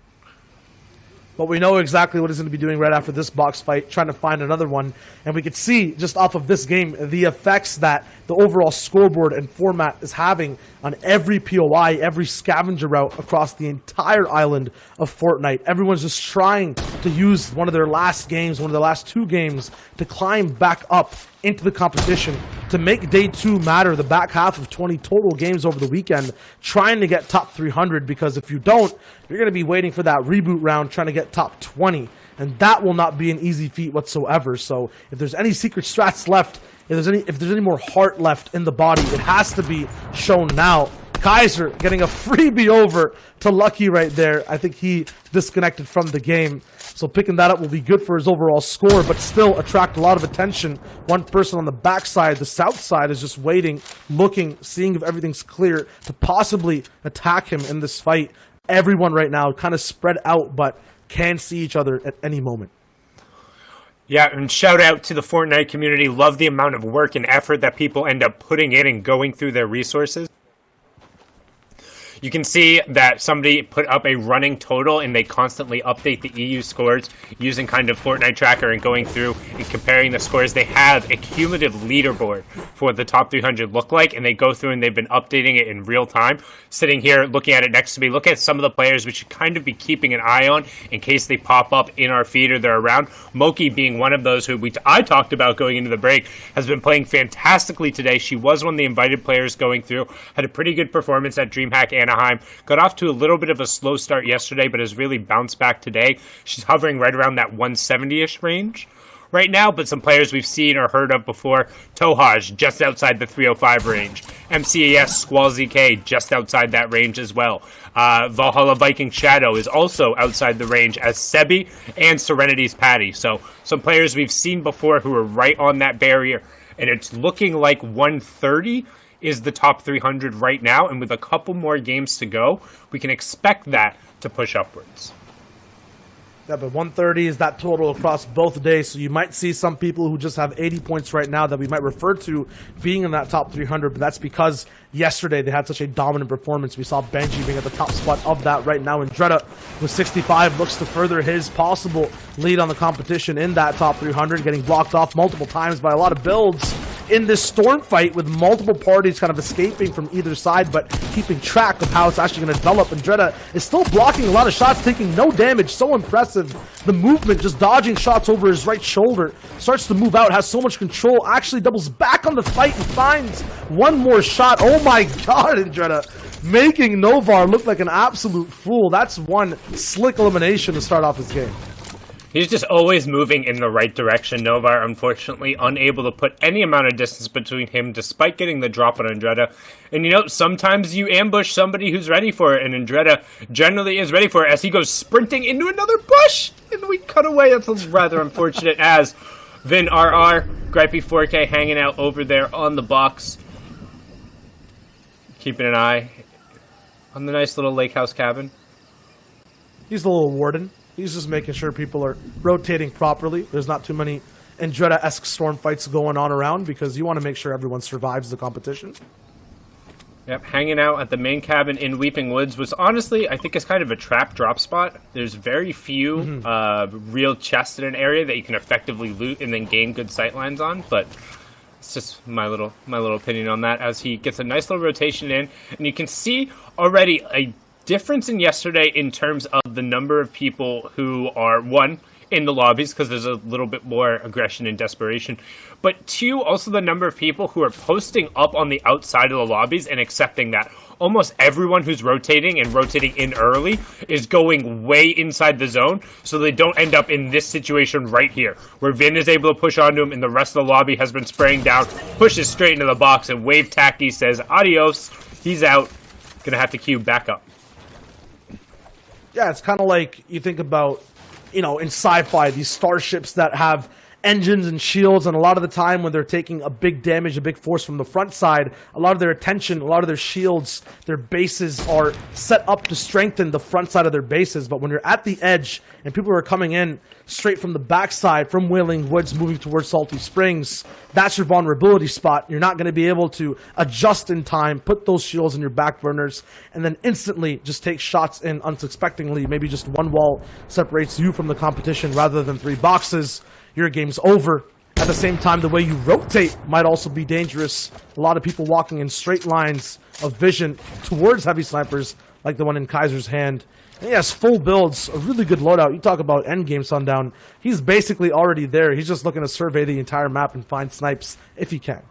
But we know exactly what he's going to be doing right after this box fight, trying to find another one. And we could see, just off of this game, the effects that the overall scoreboard and format is having on every POI, every scavenger route across the entire island of Fortnite. Everyone's just trying to use one of their last games, one of their last 2 games, to climb back up into the competition to make day 2 matter, the back half of 20 total games over the weekend, trying to get top 300, because if you don't, you're going to be waiting for that reboot round trying to get top 20, and that will not be an easy feat whatsoever. So if there's any secret strats left, if there's any more heart left in the body, it has to be shown now. Kaiser getting a freebie over to Lucky right there. I think he disconnected from the game. So picking that up will be good for his overall score, but still attract a lot of attention. One person on the backside, the south side, is just waiting, looking, seeing if everything's clear to possibly attack him in this fight. Everyone right now kind of spread out, but can see each other at any moment. Yeah, and shout out to the Fortnite community. Love the amount of work and effort that people end up putting in and going through their resources. You can see that somebody put up a running total, and they constantly update the EU scores using kind of Fortnite Tracker and going through and comparing the scores. They have a cumulative leaderboard for what the top 300 look like, and they go through and they've been updating it in real time. Sitting here looking at it next to me, look at some of the players we should kind of be keeping an eye on in case they pop up in our feed or they're around. Moki being one of those who I talked about going into the break, has been playing fantastically today. She was one of the invited players going through, had a pretty good performance at DreamHack Anaheim. Got off to a little bit of a slow start yesterday, but has really bounced back today. She's hovering right around that 170-ish range right now, but some players we've seen or heard of before. Tohaj, just outside the 305 range. MCAS Squall ZK, just outside that range as well. Valhalla Viking Shadow is also outside the range, as Sebi and Serenity's Patty. So some players we've seen before who are right on that barrier, and it's looking like 130 is the top 300 right now, and with a couple more games to go, we can expect that to push upwards. Yeah, but 130 is that total across both days, so you might see some people who just have 80 points right now that we might refer to being in that top 300, but that's because yesterday they had such a dominant performance. We saw Benji being at the top spot of that right now, and Dreda with 65 looks to further his possible lead on the competition in that top 300, getting blocked off multiple times by a lot of builds in this storm fight, with multiple parties kind of escaping from either side, but keeping track of how it's actually going to develop. And Dreda is still blocking a lot of shots, taking no damage. So impressive. The movement, just dodging shots over his right shoulder. Starts to move out, has so much control, actually doubles back on the fight and finds one more shot. Oh my god, and Dreda making Novar look like an absolute fool. That's one slick elimination to start off his game. He's just always moving in the right direction. Novar, unfortunately, unable to put any amount of distance between him, despite getting the drop on Andretta. And you know, sometimes you ambush somebody who's ready for it, and Andretta generally is ready for it as he goes sprinting into another bush! And we cut away. That's rather unfortunate, as Vin RR, Gripey 4K hanging out over there on the box. Keeping an eye on the nice little lake house cabin. He's the little warden. He's just making sure people are rotating properly. There's not too many Andretta-esque storm fights going on around, because you want to make sure everyone survives the competition. Yep, hanging out at the main cabin in Weeping Woods was honestly, I think, is kind of a trap drop spot. There's very few real chests in an area that you can effectively loot and then gain good sightlines on, but it's just my little opinion on that, as he gets a nice little rotation in, and you can see already a difference in yesterday in terms of the number of people who are, one, in the lobbies, because there's a little bit more aggression and desperation, but two, also the number of people who are posting up on the outside of the lobbies and accepting that. Almost everyone who's rotating and rotating in early is going way inside the zone, so they don't end up in this situation right here, where Vin is able to push onto him and the rest of the lobby has been spraying down, pushes straight into the box, and Wave Tacky says, adios, he's out, gonna have to queue back up. Yeah, it's kind of like you think about, you know, in sci-fi, these starships that have engines and shields, and a lot of the time when they're taking a big damage, a big force from the front side, a lot of their attention, a lot of their shields, their bases are set up to strengthen the front side of their bases. But when you're at the edge and people are coming in straight from the backside, from Wailing Woods moving towards Salty Springs, that's your vulnerability spot. You're not going to be able to adjust in time, put those shields in your back burners, and then instantly just take shots in unsuspectingly. Maybe just one wall separates you from the competition rather than 3 boxes. Your game's over. At the same time, the way you rotate might also be dangerous. A lot of people walking in straight lines of vision towards heavy snipers like the one in Kaiser's hand. And he has full builds, a really good loadout. You talk about endgame Sundown. He's basically already there. He's just looking to survey the entire map and find snipes if he can.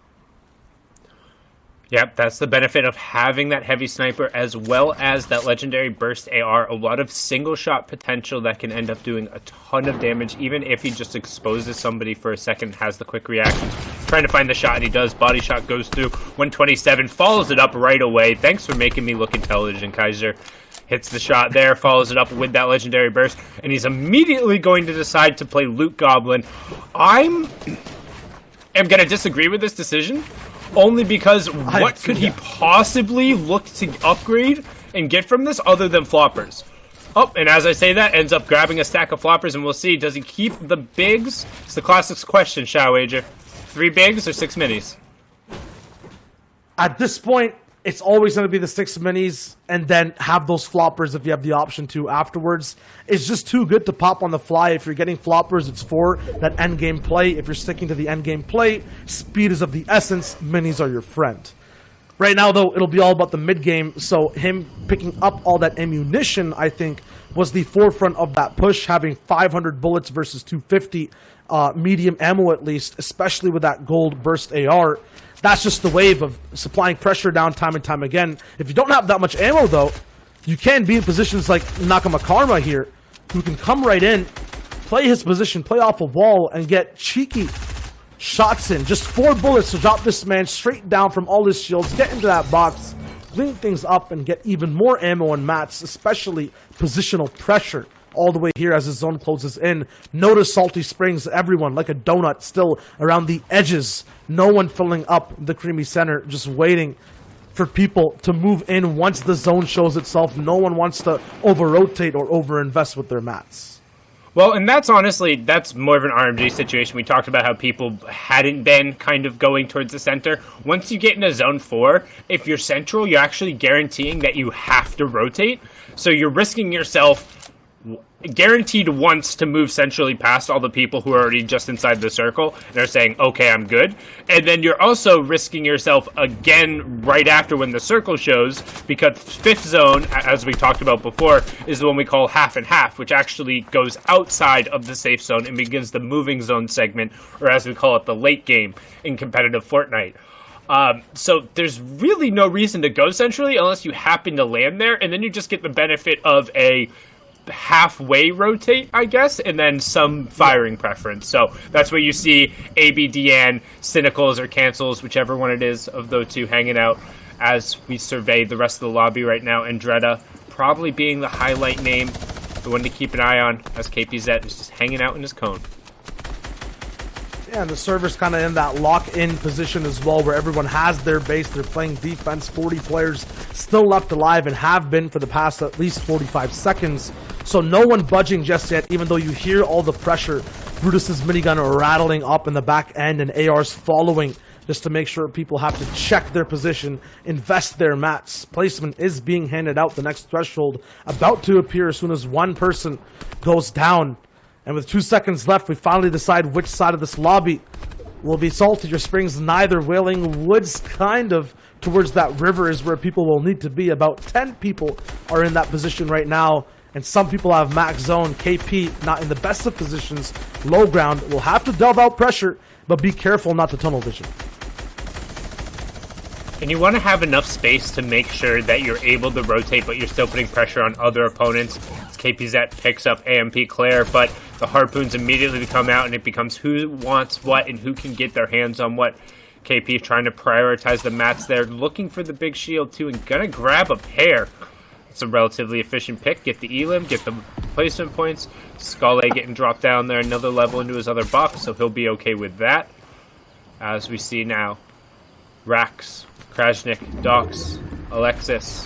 Yep, that's the benefit of having that heavy sniper as well as that legendary burst AR. A lot of single shot potential that can end up doing a ton of damage, even if he just exposes somebody for a second, has the quick reaction. Trying to find the shot, and he does. Body shot goes through. 127, follows it up right away. Thanks for making me look intelligent, Kaiser. Hits the shot there, follows it up with that legendary burst, and he's immediately going to decide to play Loot Goblin. I am going to disagree with this decision. Only because what could he possibly look to upgrade and get from this other than floppers? Oh, and as I say that, ends up grabbing a stack of floppers, and we'll see. Does he keep the bigs? It's the classics question, shall wager. 3 bigs or 6 minis? At this point, it's always going to be the 6 minis and then have those floppers if you have the option to afterwards. It's just too good to pop on the fly. If you're getting floppers, it's for that endgame play. If you're sticking to the endgame play, speed is of the essence. Minis are your friend. Right now, though, it'll be all about the mid-game, so him picking up all that ammunition, I think, was the forefront of that push, having 500 bullets versus 250, medium ammo at least, especially with that gold burst AR. That's just the wave of supplying pressure down time and time again. If you don't have that much ammo, though, you can be in positions like Nakamakarma here, who can come right in, play his position, play off a wall, and get cheeky shots in. Just 4 bullets to drop this man straight down from all his shields, get into that box, clean things up, and get even more ammo and mats, especially positional pressure all the way here as his zone closes in. Notice Salty Springs, everyone like a donut still around the edges. No one filling up the creamy center, just waiting for people to move in once the zone shows itself. No one wants to over-rotate or over-invest with their mats. Well, and that's honestly, that's more of an RMG situation. We talked about how people hadn't been kind of going towards the center. Once you get into zone 4, if you're central, you're actually guaranteeing that you have to rotate. So you're risking yourself guaranteed once to move centrally past all the people who are already just inside the circle and are saying, okay, I'm good. And then you're also risking yourself again right after when the circle shows, because 5th zone, as we talked about before, is the one we call half and half, which actually goes outside of the safe zone and begins the moving zone segment, or as we call it, the late game in competitive Fortnite. So there's really no reason to go centrally unless you happen to land there, and then you just get the benefit of a halfway rotate, I guess, and then some firing preference. So that's where you see ABDN, Cynicals, or Cancels, whichever one it is of those two hanging out as we survey the rest of the lobby right now. Andretta probably being the highlight name, the one to keep an eye on, as KPZ is just hanging out in his cone. Yeah, and the server's kind of in that lock-in position as well, where everyone has their base. They're playing defense. 40 players still left alive and have been for the past at least 45 seconds. So no one budging just yet, even though you hear all the pressure. Brutus's minigun rattling up in the back end and AR's following just to make sure people have to check their position, invest their mats. Placement is being handed out. The next threshold about to appear as soon as one person goes down. And with 2 seconds left, we finally decide which side of this lobby will be Salty or Springs. Neither. Wailing Woods, kind of towards that river, is where people will need to be. About 10 people are in that position right now. And some people have max zone. KP not in the best of positions. Low ground. Will have to delve out pressure, but be careful not to tunnel vision. And you want to have enough space to make sure that you're able to rotate, but you're still putting pressure on other opponents. As KPZ picks up AMP Claire, but the harpoons immediately come out, and it becomes who wants what and who can get their hands on what. KP trying to prioritize the mats there, looking for the big shield too, and gonna grab a pair. It's a relatively efficient pick. Get the elim, get the placement points. Skale getting dropped down there another level into his other buff, so he'll be okay with that. As we see now, Rax, Krajnik, Dox, Alexis,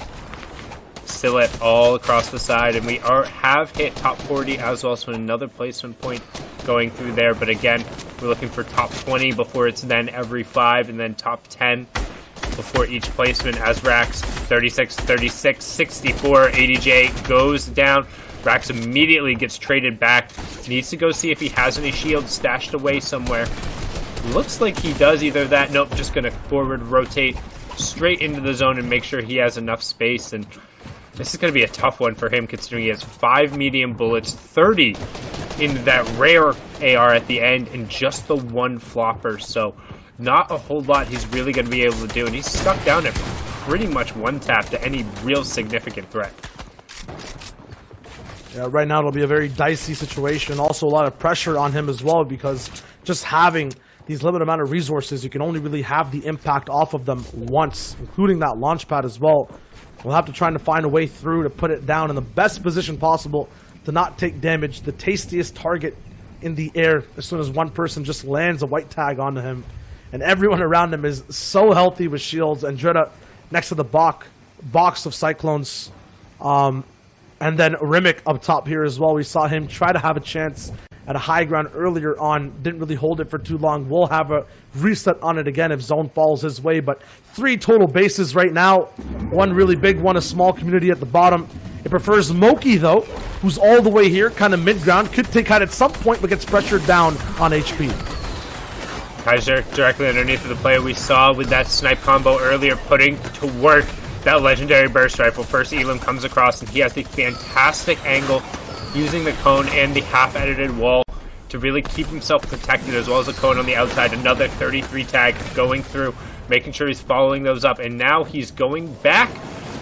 Sillet all across the side, and we have hit top 40 as well, so another placement point going through there. But again, we're looking for top 20 before it's then every 5, and then top 10 before each placement, as Rax 36, 36, 64, ADJ goes down. Rax immediately gets traded back, needs to go see if he has any shields stashed away somewhere. Looks like he does either that. Nope, just going to forward rotate straight into the zone and make sure he has enough space. And This is going to be a tough one for him, considering he has 5 medium bullets, 30 in that rare AR at the end, and just the 1 flopper. So not a whole lot he's really going to be able to do, and he's stuck down at pretty much 1 tap to any real significant threat. Yeah, right now it'll be a very dicey situation. Also a lot of pressure on him as well, because just having these limited amount of resources, you can only really have the impact off of them once, including that launch pad as well. We'll have to try to find a way through to put it down in the best position possible to not take damage. The tastiest target in the air as soon as one person just lands a white tag onto him. And everyone around him is so healthy with shields. And Drita next to the box of Cyclones. And then Rimic up top here as well. We saw him try to have a chance at a high ground earlier on. Didn't really hold it for too long. We'll have a reset on it again if zone falls his way. But 3 total bases right now. 1 really big one, a small community at the bottom. It prefers Moki, though, who's all the way here, kind of mid-ground. Could take out at some point, but gets pressured down on HP. Kaiser directly underneath of the player we saw with that snipe combo earlier, putting to work that legendary burst rifle. First Elam comes across, and he has the fantastic angle using the cone and the half-edited wall to really keep himself protected, as well as the cone on the outside. Another 33 tag going through, making sure he's following those up. And now he's going back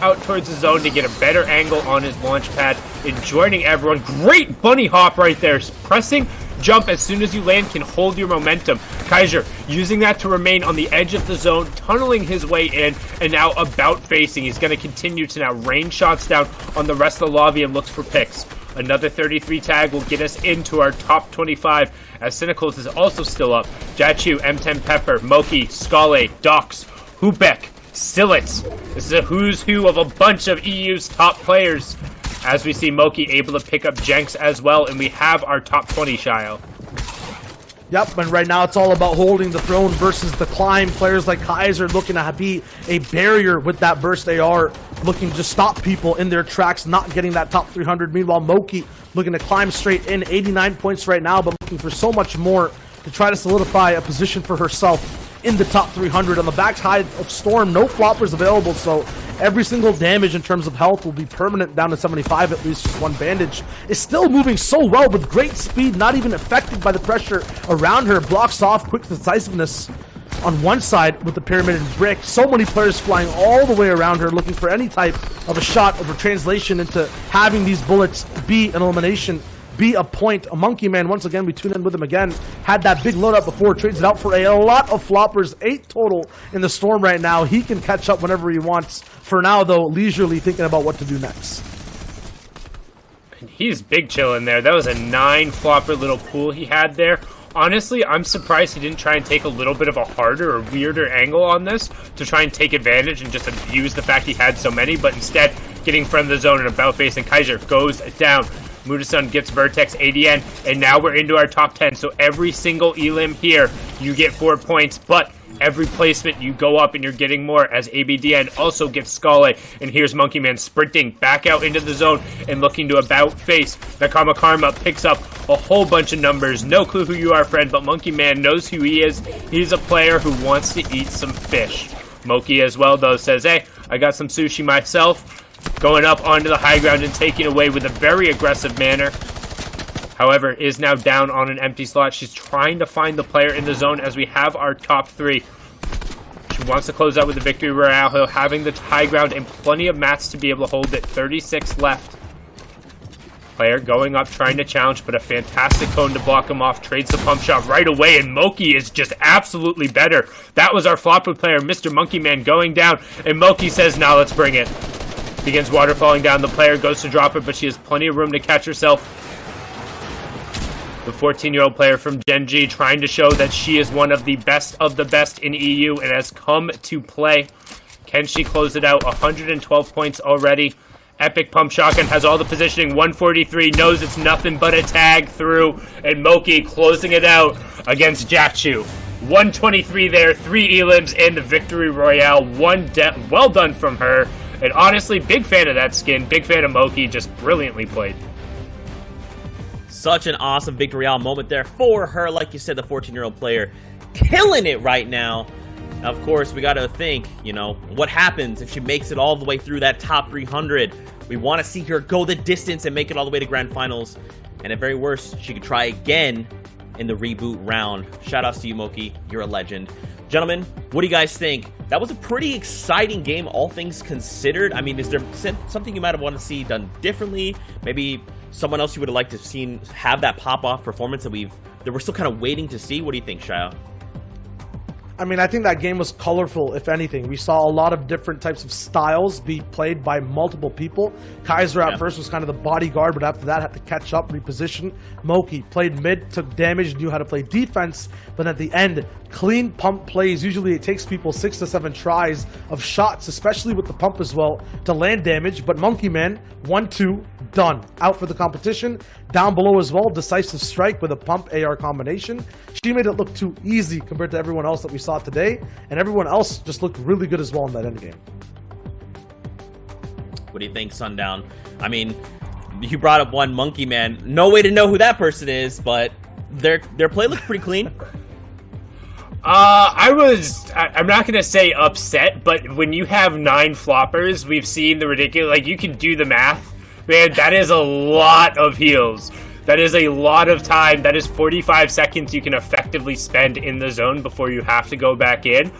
out towards the zone to get a better angle on his launch pad and joining everyone. Great bunny hop right there. Pressing jump as soon as you land can hold your momentum. Kaiser using that to remain on the edge of the zone, tunneling his way in, and now about facing. He's going to continue to now rain shots down on the rest of the lobby and looks for picks. Another 33 tag will get us into our top 25, as Cynicals is also still up. Jachu, M10 Pepper, Moki, Skale, Dox, Hupek, Silitz. This is a who's who of a bunch of EU's top players, as we see Moki able to pick up Jenks as well, and we have our top 20, Shio. Yep, and right now it's all about holding the throne versus the climb. Players like Kaiser looking to be a barrier with that burst AR, looking to stop people in their tracks, not getting that top 300. Meanwhile, Moki looking to climb straight in, 89 points right now, but looking for so much more to try to solidify a position for herself in the top 300. On the backside of Storm, no floppers available, so every single damage in terms of health will be permanent down to 75, at least just 1 bandage. Is still moving so well with great speed, not even affected by the pressure around her. Blocks off, quick decisiveness on one side with the pyramid and brick. So many players flying all the way around her, looking for any type of a shot of a translation into having these bullets be an elimination, be a point. A Monkey Man, once again, we tune in with him again. Had that big load up before, trades it out for a lot of floppers. 8 total in the Storm right now. He can catch up whenever he wants. For now, though, leisurely thinking about what to do next. He's big chilling there. That was a 9 flopper little pool he had there. Honestly, I'm surprised he didn't try and take a little bit of a harder or weirder angle on this to try and take advantage and just abuse the fact he had so many, but instead getting from the zone and about facing. Kaiser goes down. Mudasun gets Vertex, ADN, and now we're into our top 10. So every single elim here, you get 4 points, but every placement you go up and you're getting more, as ABDN also gets Skale. And here's Monkey Man sprinting back out into the zone and looking to about face. Nakama Karma picks up a whole bunch of numbers. No clue who you are, friend, but Monkey Man knows who he is. He's a player who wants to eat some fish. Moki as well, though, says, hey, I got some sushi myself. Going up onto the high ground and taking away with a very aggressive manner. However, is now down on an empty slot. She's trying to find the player in the zone as we have our top 3. She wants to close out with the victory royale, having the high ground and plenty of mats to be able to hold it. 36 left. Player going up, trying to challenge, but a fantastic cone to block him off. Trades the pump shot right away, and Moki is just absolutely better. That was our flopper player, Mr. Monkey Man, going down, and Moki says, now let's bring it. Begins waterfalling down. The player goes to drop it, but she has plenty of room to catch herself. The 14-year-old player from Gen G trying to show that she is one of the best in EU and has come to play. Can she close it out? 112 points already. Epic pump shotgun has all the positioning. 143 knows it's nothing but a tag through, and Moki closing it out against Jachu. 123 there, 3 elims in the victory royale. Well done from her. And honestly, big fan of that skin. Big fan of Moki. Just brilliantly played. Such an awesome victory royale moment there for her. Like you said, the 14-year-old player killing it right now. Of course, we got to think, you know, what happens if she makes it all the way through that top 300? We want to see her go the distance and make it all the way to grand finals. And at very worst, she could try again in the reboot round. Shout outs to you, Moki. You're a legend. Gentlemen, what do you guys think? That was a pretty exciting game, all things considered. I mean, is there something you might have wanted to see done differently? Maybe someone else you would have liked to have seen have that pop-off performance that we're still kind of waiting to see? What do you think, Shia? I mean, I think that game was colorful, if anything. We saw a lot of different types of styles be played by multiple people. Kaiser at first was kind of the bodyguard, but after that had to catch up, reposition. Moki played mid, took damage, knew how to play defense, but at the end, clean pump plays. Usually it takes people 6 to 7 tries of shots, especially with the pump as well, to land damage. But Monkey Man, 1-2, done. Out for the competition. Down below as well, decisive strike with a pump AR combination. She made it look too easy compared to everyone else that we saw today, and everyone else just looked really good as well in that endgame. What do you think, Sundown? I mean, you brought up one Monkey Man. No way to know who that person is, but their play looked pretty clean. I'm not going to say upset, but when you have 9 floppers, we've seen the ridiculous, like, you can do the math. Man, that is a lot of heals. That is a lot of time. That is 45 seconds you can effectively spend in the zone before you have to go back in.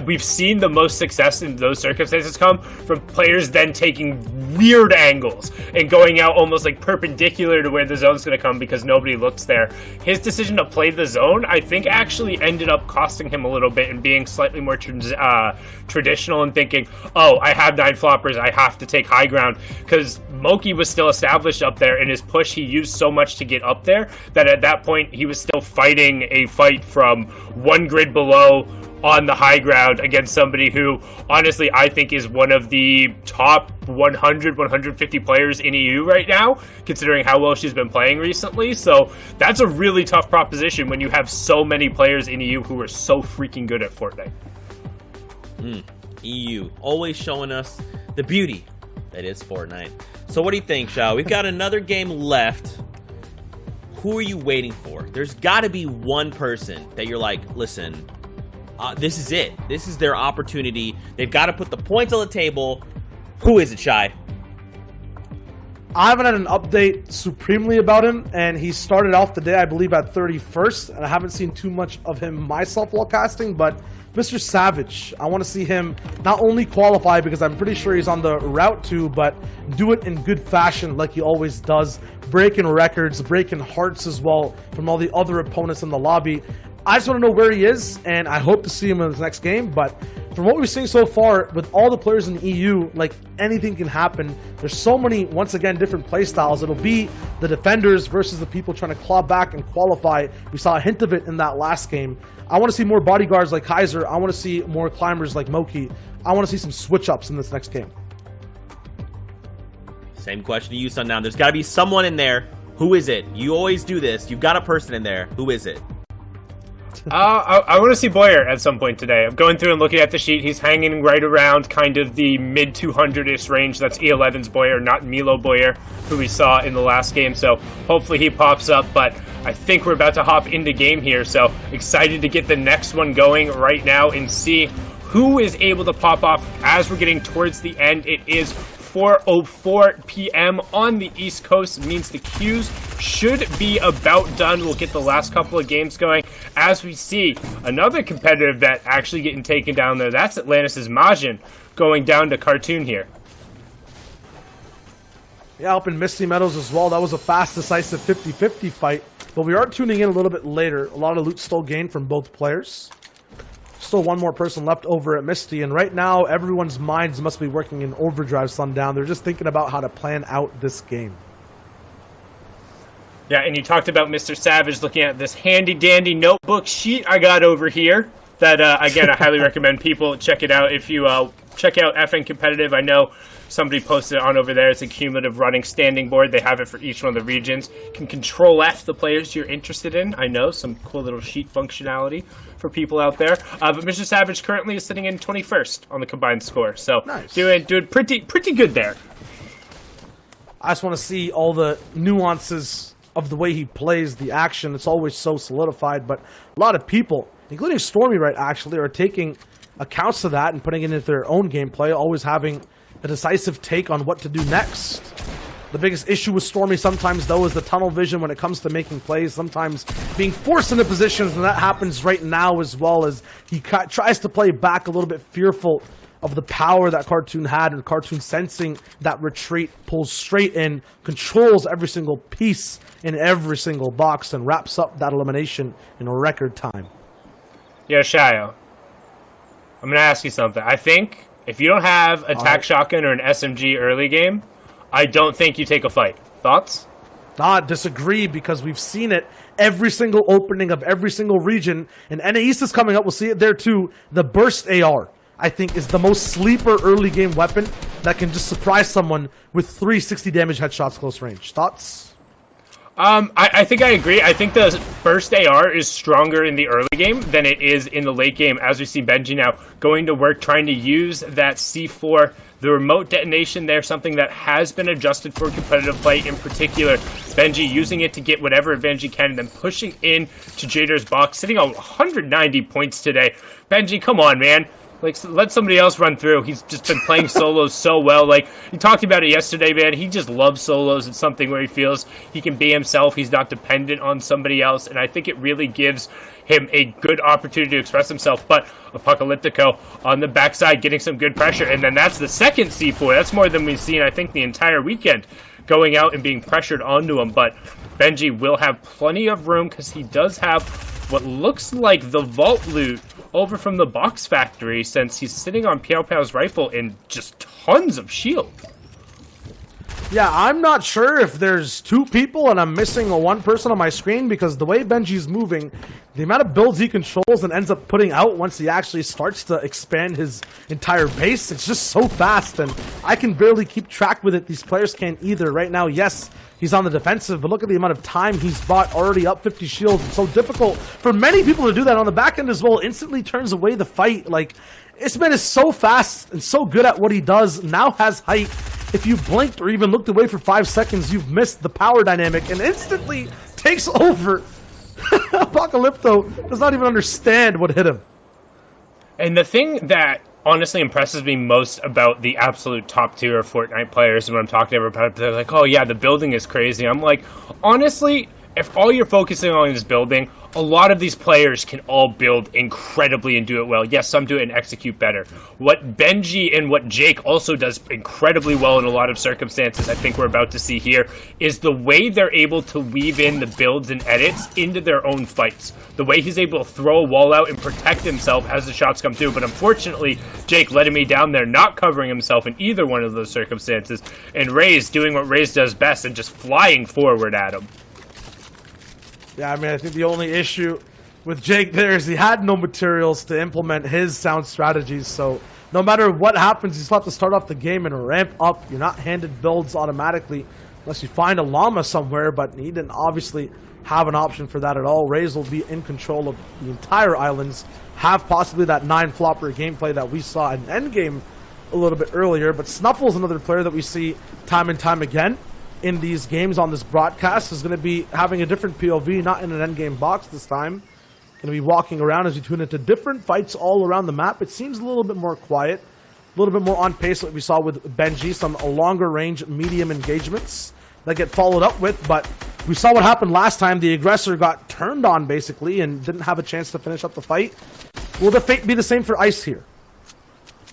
We've seen the most success in those circumstances come from players then taking weird angles and going out almost like perpendicular to where the zone's going to come because nobody looks there. His decision to play the zone, I think, actually ended up costing him a little bit and being slightly more traditional and thinking, oh, I have 9 floppers, I have to take high ground, because Moki was still established up there. In his push, he used so much to get up there that at that point he was still fighting a fight from 1 grid below on the high ground against somebody who, honestly, I think is one of the top 100, 150 players in EU right now, considering how well she's been playing recently. So that's a really tough proposition when you have so many players in EU who are so freaking good at Fortnite. EU, always showing us the beauty that is Fortnite. So what do you think, Shao? We've got another game left. Who are you waiting for? There's got to be one person that you're like, listen, this is it. This is their opportunity. They've got to put the points on the table. Who is it, Shai? I haven't had an update supremely about him, and he started off the day, I believe, at 31st, and I haven't seen too much of him myself while casting, but Mr. Savage, I want to see him not only qualify, because I'm pretty sure he's on the route to, but do it in good fashion like he always does, breaking records, breaking hearts as well from all the other opponents in the lobby. I just want to know where he is, and I hope to see him in the next game. But from what we've seen so far, with all the players in the EU, like, anything can happen. There's so many, once again, different play styles. It'll be the defenders versus the people trying to claw back and qualify. We saw a hint of it in that last game. I want to see more bodyguards like Kaiser. I want to see more climbers like Moki. I want to see some switch-ups in this next game. Same question to you, Sundown. There's got to be someone in there. Who is it? You always do this. You've got a person in there. Who is it? I want to see Boyer at some point today. I'm going through and looking at the sheet. He's hanging right around kind of the mid 200-ish range. That's E11's Boyer, not Milo Boyer, who we saw in the last game. So hopefully he pops up. But I think we're about to hop into game here. So excited to get the next one going right now and see who is able to pop off as we're getting towards the end. It is 4:04 p.m. on the East Coast. Means the queues should be about done. We'll get the last couple of games going as we see another competitive that actually getting taken down there. That's Atlantis' Majin going down to Cartoon here. Yeah, up in Misty Meadows as well. That was a fast, decisive 50-50 fight. But we are tuning in a little bit later. A lot of loot still gained from both players. Still one more person left over at Misty, and right now everyone's minds must be working in overdrive, Sundown. They're just thinking about how to plan out this game. Yeah, and you talked about Mr. Savage looking at this handy-dandy notebook sheet I got over here that, again, I highly recommend people check it out. If you check out FN Competitive, I know somebody posted it on over there. It's a cumulative running standing board. They have it for each one of the regions. You can control F the players you're interested in. I know, some cool little sheet functionality for people out there. But Mr. Savage currently is sitting in 21st on the combined score. So nice. doing pretty good there. I just want to see all the nuances of the way he plays the action. It's always so solidified, but a lot of people, including Stormy, right, actually, are taking accounts of that and putting it into their own gameplay, always having a decisive take on what to do next. The biggest issue with Stormy sometimes, though, is the tunnel vision when it comes to making plays, sometimes being forced into positions, and that happens right now as well, as he tries to play back a little bit fearful of the power that Cartoon had, and Cartoon sensing that retreat, pulls straight in, controls every single piece in every single box, and wraps up that elimination in a record time. Yeah, Shayo, I'm going to ask you something. I think if you don't have attack shotgun or an SMG early game, I don't think you take a fight. Thoughts? Disagree, because we've seen it every single opening of every single region, and NA East is coming up, we'll see it there too. The Burst AR, I think, is the most sleeper early game weapon that can just surprise someone with 360 damage headshots close range. Thoughts? I think I agree. I think the Burst AR is stronger in the early game than it is in the late game, as we see Benji now going to work, trying to use that C4, the remote detonation there, something that has been adjusted for competitive play. In particular, Benji using it to get whatever advantage he can, and then pushing in to Jader's box, sitting on 190 points today. Benji, come on, man. Like, let somebody else run through. He's just been playing solos so well. Like, you talked about it yesterday, man. He just loves solos. It's something where he feels he can be himself. He's not dependent on somebody else. And I think it really gives him a good opportunity to express himself. But Apocalyptico on the backside getting some good pressure. And then that's the second C4. That's more than we've seen, I think, the entire weekend, going out and being pressured onto him. But Benji will have plenty of room, because he does have what looks like the vault loot over from the box factory, since he's sitting on Piao Piao's rifle and just tons of shield. Yeah, I'm not sure if there's two people and I'm missing one person on my screen, because the way Benji's moving, the amount of builds he controls and ends up putting out once he actually starts to expand his entire base, it's just so fast, and I can barely keep track with it. These players can't either. Right now, yes, he's on the defensive, but look at the amount of time he's bought, already up 50 shields. It's so difficult for many people to do that on the back end as well. Instantly turns away the fight. Like, this man is so fast and so good at what he does, now has height. If you blinked or even looked away for 5 seconds, you've missed the power dynamic, and instantly takes over. Apocalypto does not even understand what hit him. And the thing that honestly impresses me most about the absolute top tier of Fortnite players, when I'm talking to everybody, they're like, oh yeah, the building is crazy. I'm like, honestly, if all you're focusing on is building, a lot of these players can all build incredibly and do it well. Yes, some do it and execute better. What Benji and what Jake also does incredibly well in a lot of circumstances, I think we're about to see here, is the way they're able to weave in the builds and edits into their own fights. The way he's able to throw a wall out and protect himself as the shots come through. But unfortunately, Jake letting me down there, not covering himself in either one of those circumstances, and Ray's doing what Ray's does best and just flying forward at him. Yeah, I mean, I think the only issue with Jake there is he had no materials to implement his sound strategies, so no matter what happens, you still have to start off the game and ramp up. You're not handed builds automatically unless you find a llama somewhere, but he didn't obviously have an option for that at all. Rays will be in control of the entire islands, have possibly that 9-flopper gameplay that we saw in Endgame a little bit earlier, but Snuffle's another player that we see time and time again in these games on this broadcast, is going to be having a different POV, not in an endgame box this time. Going to be walking around as we tune into different fights all around the map. It seems a little bit more quiet, a little bit more on pace what we saw with Benji, some longer range medium engagements that get followed up with, but we saw what happened last time. The aggressor got turned on basically and didn't have a chance to finish up the fight. Will the fate be the same for Ice here?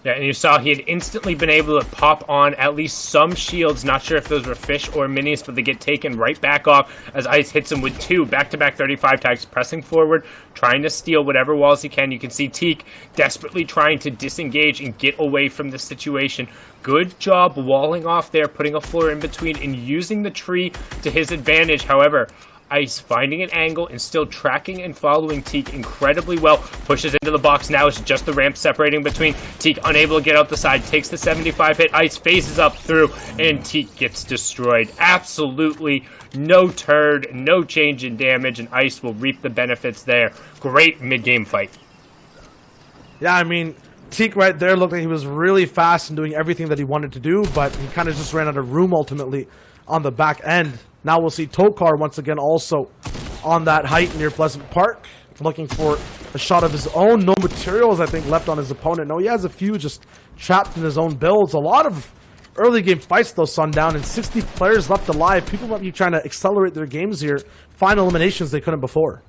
Yeah, and you saw he had instantly been able to pop on at least some shields. Not sure if those were fish or minis, but they get taken right back off as Ice hits him with 2 back-to-back 35 tags, pressing forward, trying to steal whatever walls he can. You can see Teak desperately trying to disengage and get away from the situation. Good job walling off there, putting a floor in between and using the tree to his advantage. However, Ice finding an angle and still tracking and following Teak incredibly well. Pushes into the box. Now it's just the ramp separating between. Teak unable to get out the side. Takes the 75 hit. Ice phases up through and Teak gets destroyed. Absolutely no turd, no change in damage, and Ice will reap the benefits there. Great mid-game fight. Yeah, I mean, Teak right there looked like he was really fast and doing everything that he wanted to do, but he kind of just ran out of room ultimately on the back end. Now we'll see Tokar once again also on that height near Pleasant Park, looking for a shot of his own. No materials, I think, left on his opponent. No, he has a few just trapped in his own builds. A lot of early game fights though, Sundown, and 60 players left alive. People might be trying to accelerate their games here, find eliminations they couldn't before.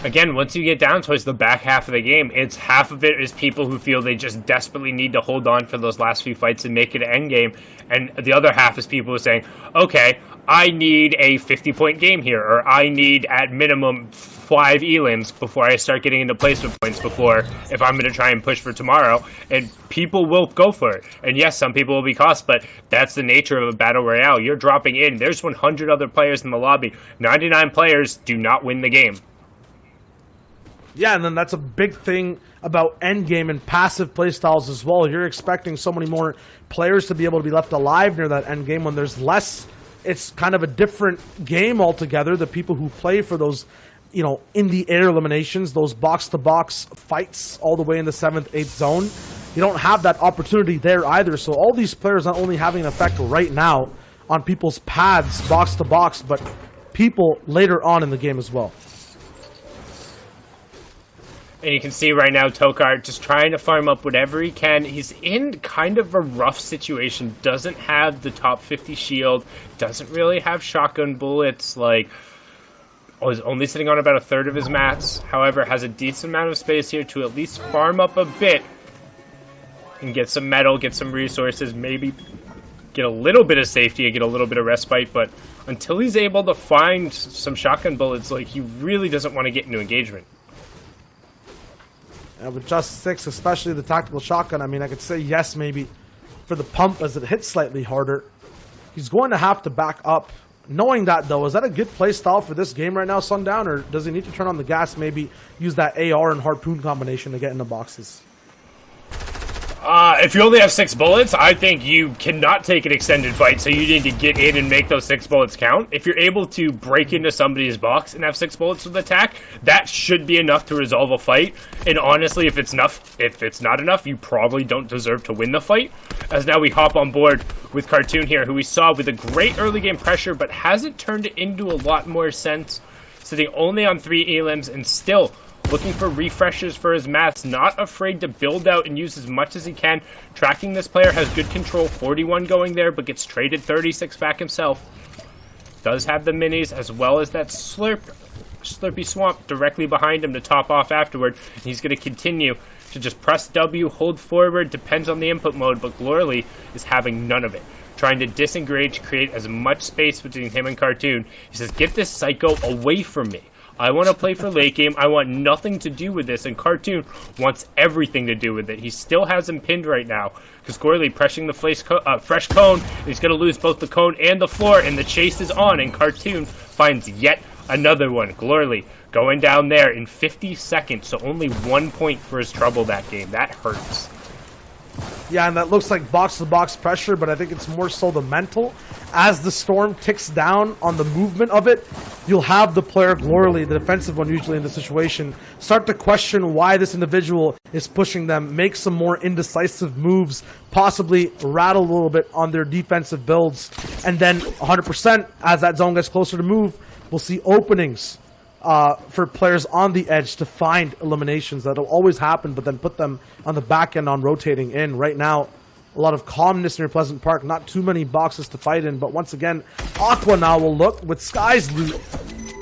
Again, once you get down towards the back half of the game, it's half of it is people who feel they just desperately need to hold on for those last few fights and make it an end game, and the other half is people who are saying, okay, I need a 50-point game here, or I need at minimum 5 elims before I start getting into placement points before if I'm going to try and push for tomorrow, and people will go for it. And yes, some people will be cost, but that's the nature of a battle royale. You're dropping in, there's 100 other players in the lobby, 99 players do not win the game. Yeah, and then that's a big thing about endgame and passive playstyles as well. You're expecting so many more players to be able to be left alive near that endgame. When there's less, it's kind of a different game altogether. The people who play for those, you know, in the air eliminations, those box-to-box fights all the way in the 7th, 8th zone, you don't have that opportunity there either. So all these players not only having an effect right now on people's paths box-to-box, but people later on in the game as well. And you can see right now Tokar just trying to farm up whatever he can. He's in kind of a rough situation. Doesn't have the top 50 shield. Doesn't really have shotgun bullets. Like, is only sitting on about a third of his mats. However, has a decent amount of space here to at least farm up a bit. And get some metal, get some resources. Maybe get a little bit of safety and get a little bit of respite. But until he's able to find some shotgun bullets, like, he really doesn't want to get into engagement. With just 6, especially the tactical shotgun, I mean, I could say yes maybe for the pump as it hits slightly harder. He's going to have to back up. Knowing that, though, is that a good play style for this game right now, Sundown, or does he need to turn on the gas, maybe use that AR and harpoon combination to get into boxes? If you only have 6 bullets, I think you cannot take an extended fight, so you need to get in and make those 6 bullets count. If you're able to break into somebody's box and have 6 bullets with attack, that should be enough to resolve a fight. And honestly, if it's not enough, you probably don't deserve to win the fight. As now we hop on board with Cartoon here, who we saw with a great early game pressure, but hasn't turned it into a lot more sense. Sitting only on 3 elims and still looking for refreshers for his mats, not afraid to build out and use as much as he can. Tracking this player has good control, 41 going there, but gets traded 36 back himself. Does have the minis as well as that Slurpy Swamp directly behind him to top off afterward. And he's going to continue to just press W, hold forward, depends on the input mode, but Glorly is having none of it. Trying to disengage, create as much space between him and Cartoon. He says, get this Psycho away from me. I want to play for late game. I want nothing to do with this. And Cartoon wants everything to do with it. He still has him pinned right now because Gorley pressing the fresh cone. He's going to lose both the cone and the floor, and the chase is on. And Cartoon finds yet another one. Glorly going down there in 50 seconds, so only 1 point for his trouble that game. That hurts. Yeah, and that looks like box-to-box pressure, but I think it's more so the mental. As the storm ticks down on the movement of it, you'll have the player Glorly, the defensive one usually in the situation, start to question why this individual is pushing them, make some more indecisive moves, possibly rattle a little bit on their defensive builds, and then 100% as that zone gets closer to move, we'll see openings for players on the edge to find eliminations. That'll always happen, but then put them on the back end on rotating in. Right now, a lot of calmness near Pleasant Park, not too many boxes to fight in, but once again, Aqua now will look with Sky's loot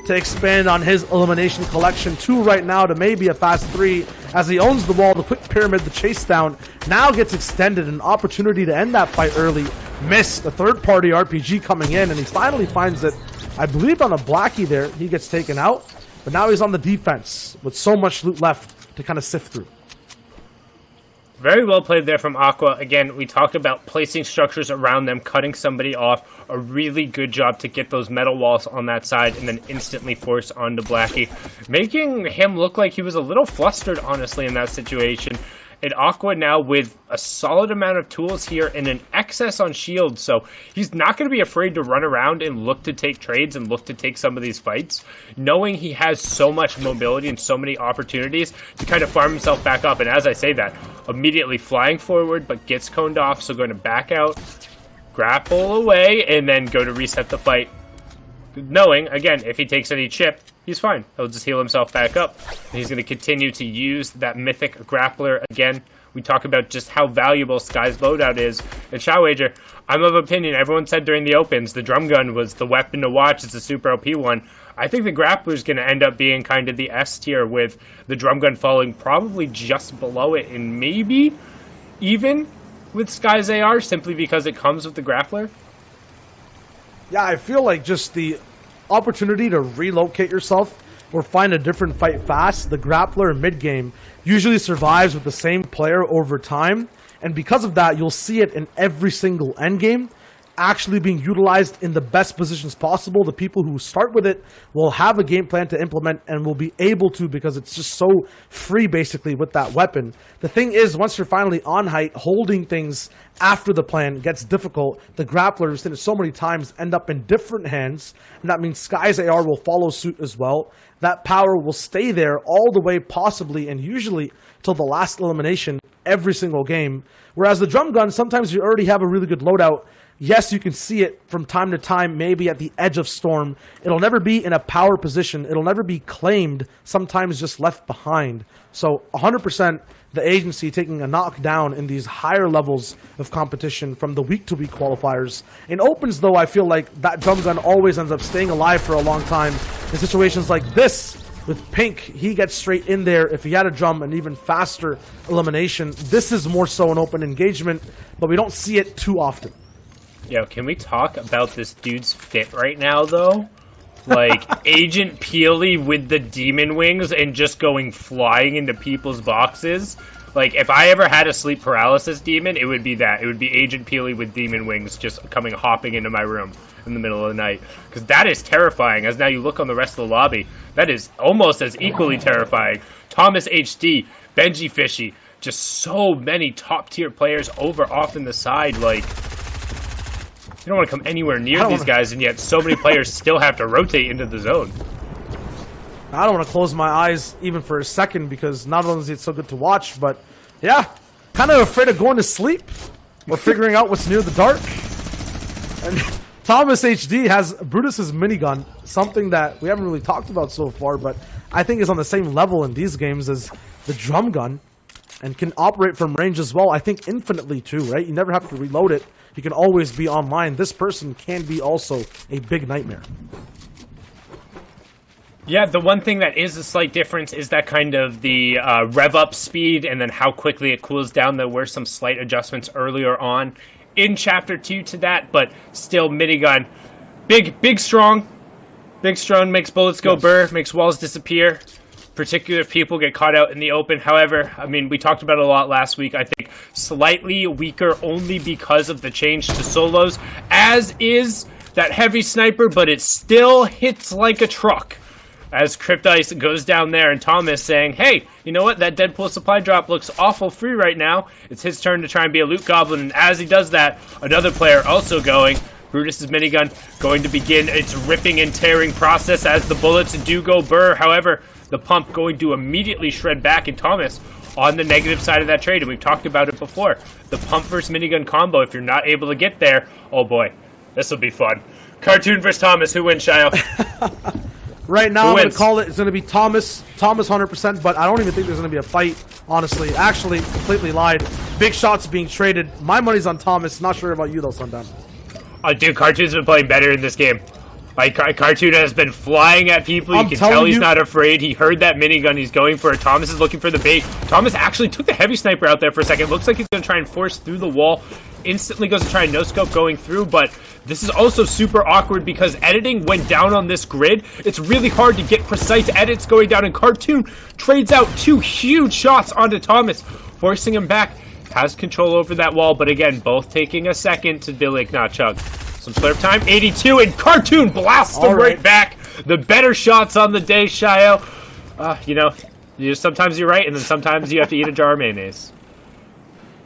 to expand on his elimination collection. 2 right now to maybe a fast 3 as he owns the wall. The quick pyramid, the chase down now gets extended. An opportunity to end that fight early. Missed. The third-party RPG coming in, and he finally finds it. I believe on a Blackie there, he gets taken out, but now he's on the defense with so much loot left to kind of sift through. Very well played there from Aqua. Again, we talked about placing structures around them, cutting somebody off. A really good job to get those metal walls on that side and then instantly force onto Blackie, making him look like he was a little flustered, honestly, in that situation. And Aqua now with a solid amount of tools here and an excess on shield, so he's not going to be afraid to run around and look to take trades and look to take some of these fights, knowing he has so much mobility and so many opportunities to kind of farm himself back up. And as I say that, immediately flying forward, but gets coned off, so going to back out, grapple away, and then go to reset the fight. Knowing, again, if he takes any chip, he's fine. He'll just heal himself back up. And he's going to continue to use that mythic grappler again we talk about just how valuable Sky's loadout is. And Shao Wager, I'm of opinion, everyone said during the opens, the drum gun was the weapon to watch. It's a super OP one. I think the grappler's going to end up being kind of the S tier, with the drum gun falling probably just below it, and maybe even with Sky's AR, simply because it comes with the grappler. Yeah, I feel like just the opportunity to relocate yourself or find a different fight fast, the grappler mid-game usually survives with the same player over time, and because of that, you'll see it in every single endgame actually being utilized in the best positions possible. The people who start with it will have a game plan to implement and will be able to, because it's just so free basically with that weapon. The thing is, once you're finally on height, holding things after the plan gets difficult. The grapplers, seen it so many times, end up in different hands, and that means Sky's AR will follow suit as well. That power will stay there all the way possibly and usually till the last elimination every single game. Whereas the drum gun, sometimes you already have a really good loadout. Yes, you can see it from time to time, maybe at the edge of storm. It'll never be in a power position. It'll never be claimed, sometimes just left behind. So 100% the agency taking a knockdown in these higher levels of competition from the week-to-week qualifiers. In opens, though, I feel like that drum gun always ends up staying alive for a long time. In situations like this, with Pink, he gets straight in there. If he had a drum, an even faster elimination. This is more so an open engagement, but we don't see it too often. Yo, can we talk about this dude's fit right now, though? Like, Agent Peely with the demon wings and just going flying into people's boxes. Like, if I ever had a sleep paralysis demon, it would be that. It would be Agent Peely with demon wings just hopping into my room in the middle of the night. Because that is terrifying, as now you look on the rest of the lobby. That is almost as equally terrifying. Thomas HD, Benji Fishy, just so many top-tier players over off in the side, like... You don't want to come anywhere near these guys, and yet so many players still have to rotate into the zone. I don't want to close my eyes even for a second, because not only is it so good to watch, but yeah, kind of afraid of going to sleep or figuring out what's near the dark. And Thomas HD has Brutus's minigun, something that we haven't really talked about so far, but I think is on the same level in these games as the drum gun, and can operate from range as well. I think infinitely too, right? You never have to reload it. You can always be online. This person can be also a big nightmare. Yeah, the one thing that is a slight difference is that kind of the rev up speed and then how quickly it cools down. There were some slight adjustments earlier on in Chapter 2 to that, but still minigun. Big, strong. Big, strong makes bullets go burr, makes walls disappear. Particular people get caught out in the open. However, I mean, we talked about it a lot last week. I think slightly weaker only because of the change to solos, as is that heavy sniper, but it still hits like a truck. As Cryptice goes down there, and Thomas saying, hey, you know what? That Deadpool supply drop looks awful free right now. It's his turn to try and be a loot goblin, and as he does that, another player also going. Brutus's minigun going to begin its ripping and tearing process as the bullets do go burr. However, the pump going to immediately shred back, and Thomas on the negative side of that trade, and we've talked about it before. The pump versus minigun combo, if you're not able to get there, oh boy, this will be fun. Cartoon versus Thomas, who wins, Shio? Right now, I'm going to call it, it's going to be Thomas 100%, but I don't even think there's going to be a fight, honestly. Actually, completely lied. Big shots being traded. My money's on Thomas. Not sure about you, though, Sundown. Dude, Cartoon's been playing better in this game. Like, Cartoon has been flying at people. You can tell he's not afraid. He heard that minigun. He's going for it. Thomas is looking for the bait. Thomas actually took the heavy sniper out there for a second. Looks like he's going to try and force through the wall. Instantly goes to try and no-scope going through, but this is also super awkward because editing went down on this grid. It's really hard to get precise edits going down, and Cartoon trades out two huge shots onto Thomas, forcing him back. Has control over that wall, but again, both taking a second to be like, nah, chug. Some slurp time, 82, and Cartoon blasts him right back. The better shots on the day, Shio. You know, sometimes you're right, and then sometimes you have to eat a jar of mayonnaise.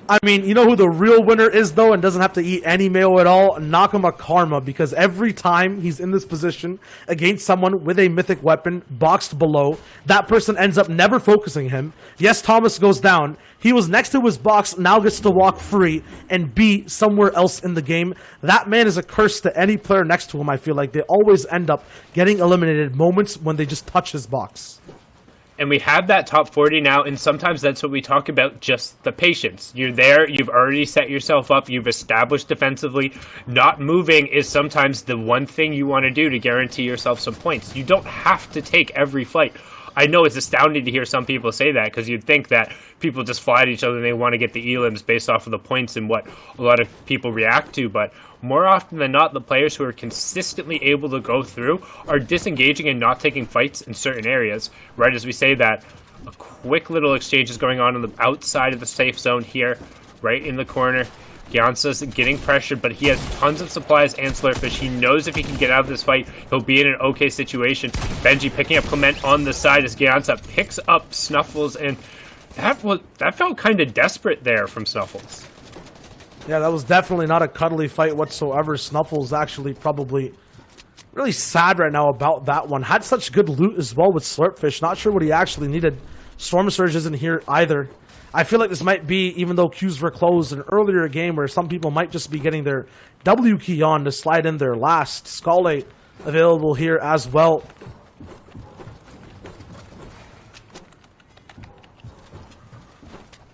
I mean, you know who the real winner is, though, and doesn't have to eat any mayo at all? Nakama Karma, because every time he's in this position against someone with a mythic weapon boxed below, that person ends up never focusing him. Yes, Thomas goes down. He was next to his box, now gets to walk free and be somewhere else in the game. That man is a curse to any player next to him, I feel like. They always end up getting eliminated moments when they just touch his box. And we have that top 40 now, and sometimes that's what we talk about, just the patience. You're there, you've already set yourself up, you've established defensively. Not moving is sometimes the one thing you want to do to guarantee yourself some points. You don't have to take every fight. I know it's astounding to hear some people say that, because you'd think that people just fly at each other and they want to get the elims based off of the points and what a lot of people react to, but more often than not, the players who are consistently able to go through are disengaging and not taking fights in certain areas. Right as we say that, a quick little exchange is going on the outside of the safe zone here, right in the corner. Gyansa's getting pressured, but he has tons of supplies and Slurfish. He knows if he can get out of this fight, he'll be in an okay situation. Benji picking up Clement on the side as Gyansa picks up Snuffles, and that felt kind of desperate there from Snuffles. Yeah, that was definitely not a cuddly fight whatsoever. Snuffles actually probably really sad right now about that one. Had such good loot as well with Slurpfish. Not sure what he actually needed. Storm Surge isn't here either. I feel like this might be, even though queues were closed, an earlier game where some people might just be getting their W key on to slide in their last. Skale available here as well.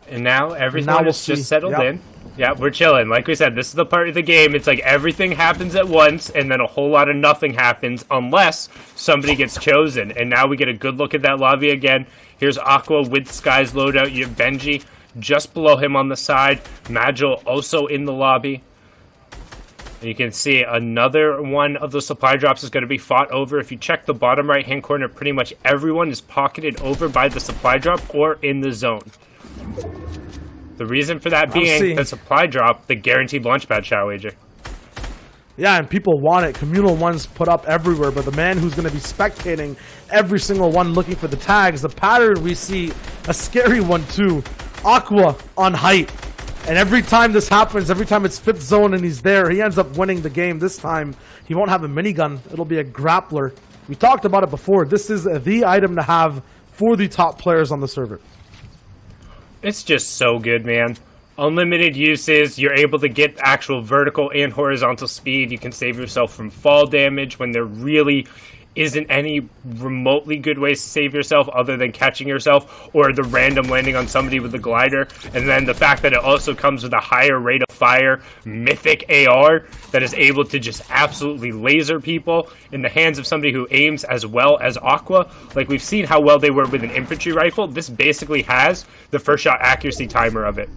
And now everything is just settled in. Yeah, we're chilling. Like we said, this is the part of the game. It's like everything happens at once, and then a whole lot of nothing happens unless somebody gets chosen. And now we get a good look at that lobby again. Here's Aqua with Sky's loadout. You have Benji just below him on the side. Magil also in the lobby. And you can see another one of the supply drops is going to be fought over. If you check the bottom right-hand corner, pretty much everyone is pocketed over by the supply drop or in the zone. The reason for that being the supply drop, the guaranteed launchpad, shall wager. Yeah, and people want it. Communal ones put up everywhere, but the man who's going to be spectating every single one looking for the tags, the pattern we see, a scary one too. Aqua on height. And every time this happens, every time it's fifth zone and he's there, he ends up winning the game. This time, he won't have a minigun. It'll be a grappler. We talked about it before. This is the item to have for the top players on the server. It's just so good, man. Unlimited uses, you're able to get actual vertical and horizontal speed. You can save yourself from fall damage when there really isn't any remotely good ways to save yourself other than catching yourself or the random landing on somebody with a glider. And then the fact that it also comes with a higher rate of fire mythic AR that is able to just absolutely laser people in the hands of somebody who aims as well as Aqua. Like we've seen how well they were with an infantry rifle. This basically has the first shot accuracy timer of it.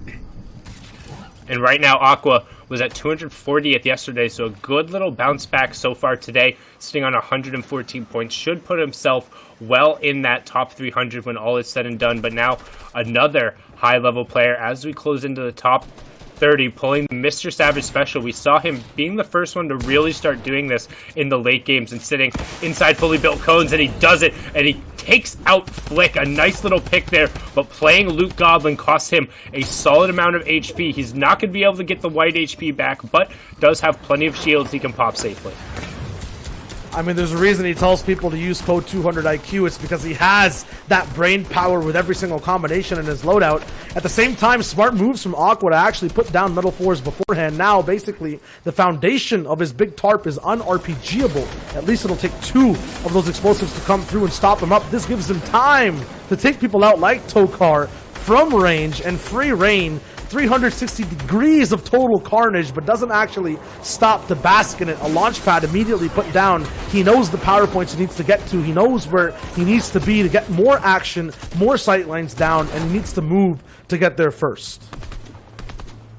And right now Aqua was at 240th yesterday, so a good little bounce back so far today, sitting on 114 points. Should put himself well in that top 300 when all is said and done. But now another high-level player as we close into the top 30, pulling Mr. Savage special. We saw him being the first one to really start doing this in the late games and sitting inside fully built cones, and he does it, and he takes out Flick. A nice little pick there, but playing Luke Goblin costs him a solid amount of HP. He's not going to be able to get the white HP back, but does have plenty of shields he can pop safely. I mean, there's a reason he tells people to use code 200IQ. It's because he has that brain power with every single combination in his loadout. At the same time, smart moves from Aqua to actually put down metal fours beforehand. Now, basically, the foundation of his big tarp is un-RPGable. At least it'll take two of those explosives to come through and stop him up. This gives him time to take people out like Tokar from range and free reign. 360 degrees of total carnage, but doesn't actually stop to bask in it. A launch pad immediately put down. He knows the power points he needs to get to. He knows where he needs to be to get more action, more sight lines down, and he needs to move to get there first.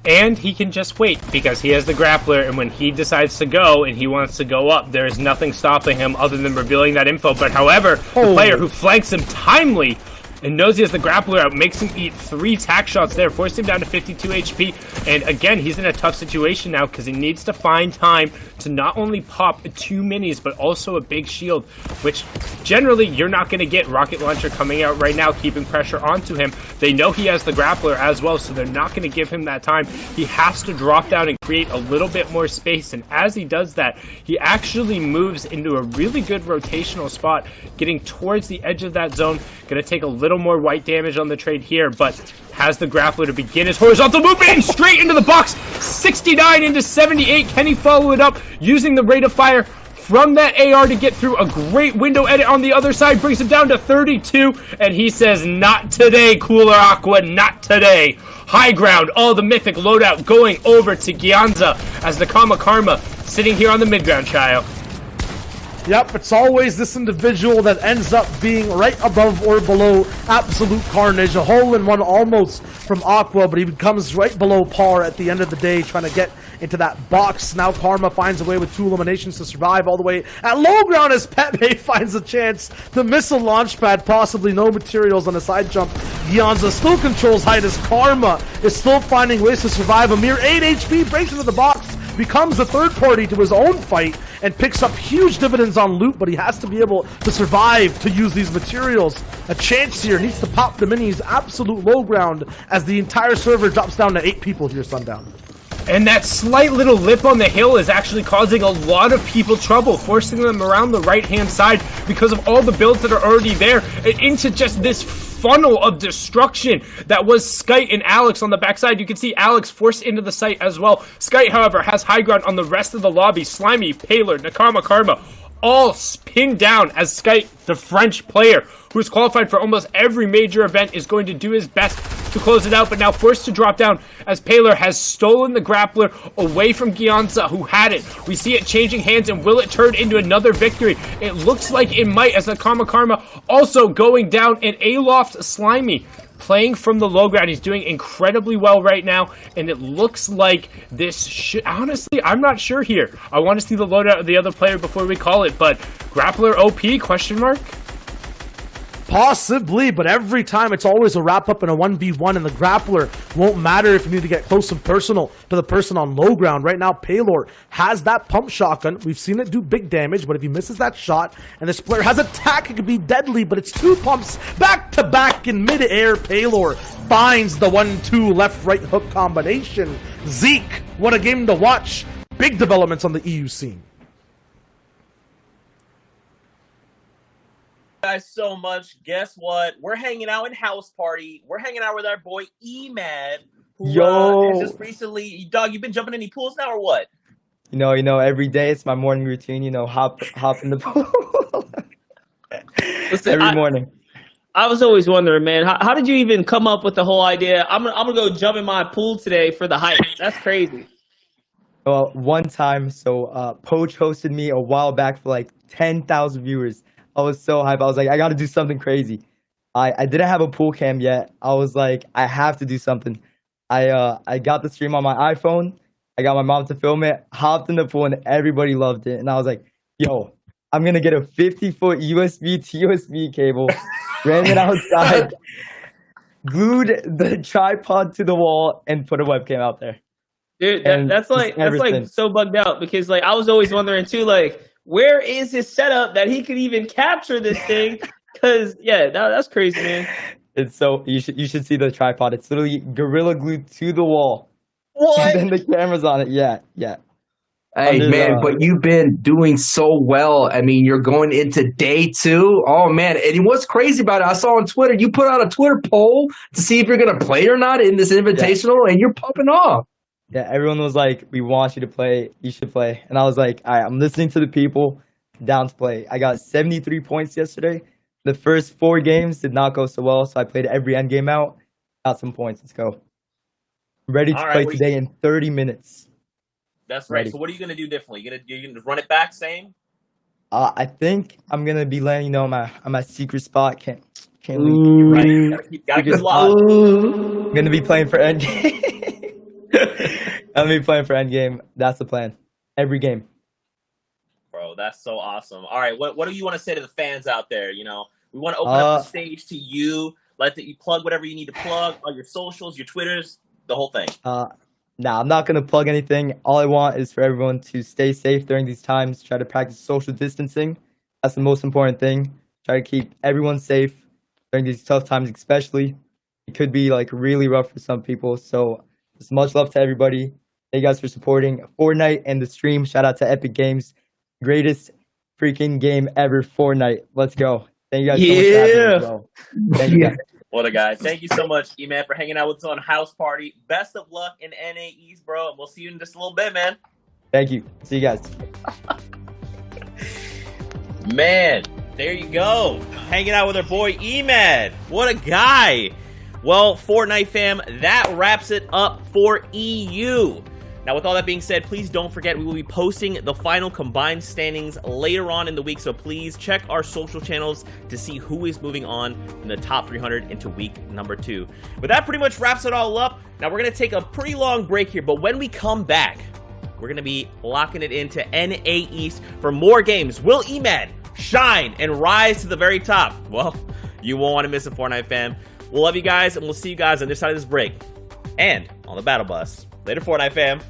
And he can just wait because he has the grappler, and when he decides to go and he wants to go up, there is nothing stopping him other than revealing that info. But however, the player who flanks him timely and knows he has the grappler out, makes him eat 3 tack shots there, forced him down to 52 HP. And again, he's in a tough situation now because he needs to find time to not only pop 2 minis, but also a big shield, which generally you're not going to get. Rocket Launcher coming out right now, keeping pressure onto him. They know he has the grappler as well, so they're not going to give him that time. He has to drop down and create a little bit more space, and as he does that, he actually moves into a really good rotational spot, getting towards the edge of that zone. Going to take a little more white damage on the trade here, but has the grappler to begin his horizontal movement and straight into the box. 69 into 78. Can he follow it up using the rate of fire? from that AR to get through. A great window edit on the other side brings him down to 32, and he says, not today, Cooler Aqua, not today. High ground, the mythic loadout going over to Gyanza as the Karma sitting here on the mid ground, Chayo. Yep, it's always this individual that ends up being right above or below absolute carnage. A hole-in-one almost from Aqua, but he becomes right below par at the end of the day, trying to get into that box. Now Karma finds a way with 2 eliminations to survive all the way at low ground as Pepe finds a chance to miss a launch pad, possibly no materials on the side jump. Gyanza still controls height as Karma is still finding ways to survive. A mere 8 HP breaks into the box, becomes the third party to his own fight, and picks up huge dividends on loot, but he has to be able to survive to use these materials. A chance here, needs to pop the minis, absolute low ground, as the entire server drops down to 8 people here, Sundown. And that slight little lip on the hill is actually causing a lot of people trouble, forcing them around the right-hand side because of all the builds that are already there, and into just this funnel of destruction that was Skite and Alex on the backside. You can see Alex forced into the site as well. Skite, however, has high ground on the rest of the lobby. Slimy, Paler, Nakama Karma, all pinned down as Skite, the French player, who is qualified for almost every major event, is going to do his best to close it out, but now forced to drop down as Paler has stolen the grappler away from Gyanza, who had it. We see it changing hands, and will it turn into another victory? It looks like it might, as the Karma also going down, and Aloft Slimy playing from the low ground. He's doing incredibly well right now, and it looks like this should... Honestly, I'm not sure here. I want to see the loadout of the other player before we call it, but Grappler OP, question mark? Possibly, but every time it's always a wrap-up in a 1v1, and the grappler won't matter if you need to get close and personal to the person on low ground. Right now, Paylor has that pump shotgun. We've seen it do big damage, but if he misses that shot and this player has attack, it could be deadly, but it's 2 pumps back-to-back in mid-air. Paylor finds the 1-2 left-right hook combination. Zeke, what a game to watch. Big developments on the EU scene. Guys so much. Guess what? We're hanging out in House Party. We're hanging out with our boy E-Mad, who has just recently... Dog, you been jumping in any pools now or what? You know, every day it's my morning routine. You know, hop in the pool Listen, every morning. I was always wondering, man, how did you even come up with the whole idea? I'm gonna go jump in my pool today for the hype. That's crazy. Well, one time, Poach hosted me a while back for like 10,000 viewers. I was so hyped. I was like, I got to do something crazy. I didn't have a pool cam yet. I was like, I have to do something. I got the stream on my iPhone. I got my mom to film it, hopped in the pool, and everybody loved it. And I was like, yo, I'm going to get a 50-foot USB to USB cable, ran it outside, glued the tripod to the wall, and put a webcam out there. Dude, that's like so bugged out, because like I was always wondering too, like, where is his setup that he could even capture this thing? Because that's crazy, man. It's so you should see the tripod. It's literally Gorilla Glued to the wall. What? And then the camera's on it. Yeah. Hey, man, but you've been doing so well. I mean, you're going into day 2. Oh, man. And what's crazy about it, I saw on Twitter, you put out a Twitter poll to see if you're going to play or not in this invitational, and you're popping off. Yeah, everyone was like, we want you to play. You should play. And I was like, all right, I'm listening to the people. Down to play. I got 73 points yesterday. The first 4 games did not go so well, so I played every end game out. Got some points. Let's go. Ready to play today in 30 minutes. That's right. Ready. So what are you going to do differently? You're gonna run it back same? I think I'm going to be landing, on my secret spot. Can't leave. Right. Gotta keep locked. I'm going to be playing for end game. I'm going to be playing for end game. That's the plan. Every game. Bro, that's so awesome. All right, what do you want to say to the fans out there? You know, we want to open up the stage to you. Let you plug whatever you need to plug, all your socials, your Twitters, the whole thing. Nah, I'm not going to plug anything. All I want is for everyone to stay safe during these times. Try to practice social distancing. That's the most important thing. Try to keep everyone safe during these tough times, especially. It could be like really rough for some people. So just much love to everybody. Thank you guys for supporting Fortnite and the stream. Shout out to Epic Games. Greatest freaking game ever, Fortnite. Let's go. Thank you guys so much for having me as well. Thank you guys. What a guy. Thank you so much, E-Man, for hanging out with us on House Party. Best of luck in NAEs, bro. And we'll see you in just a little bit, man. Thank you. See you guys. Man, there you go. Hanging out with our boy Emad. What a guy. Well, Fortnite fam, that wraps it up for EU. Now, with all that being said, please don't forget we will be posting the final combined standings later on in the week, so please check our social channels to see who is moving on in the top 300 into week number 2. But that pretty much wraps it all up. Now, we're going to take a pretty long break here, but when we come back, we're going to be locking it into NA East for more games. Will Emad shine and rise to the very top? Well, you won't want to miss it, Fortnite fam. We'll love you guys, and we'll see you guys on this side of this break and on the Battle Bus. Later, Fortnite fam.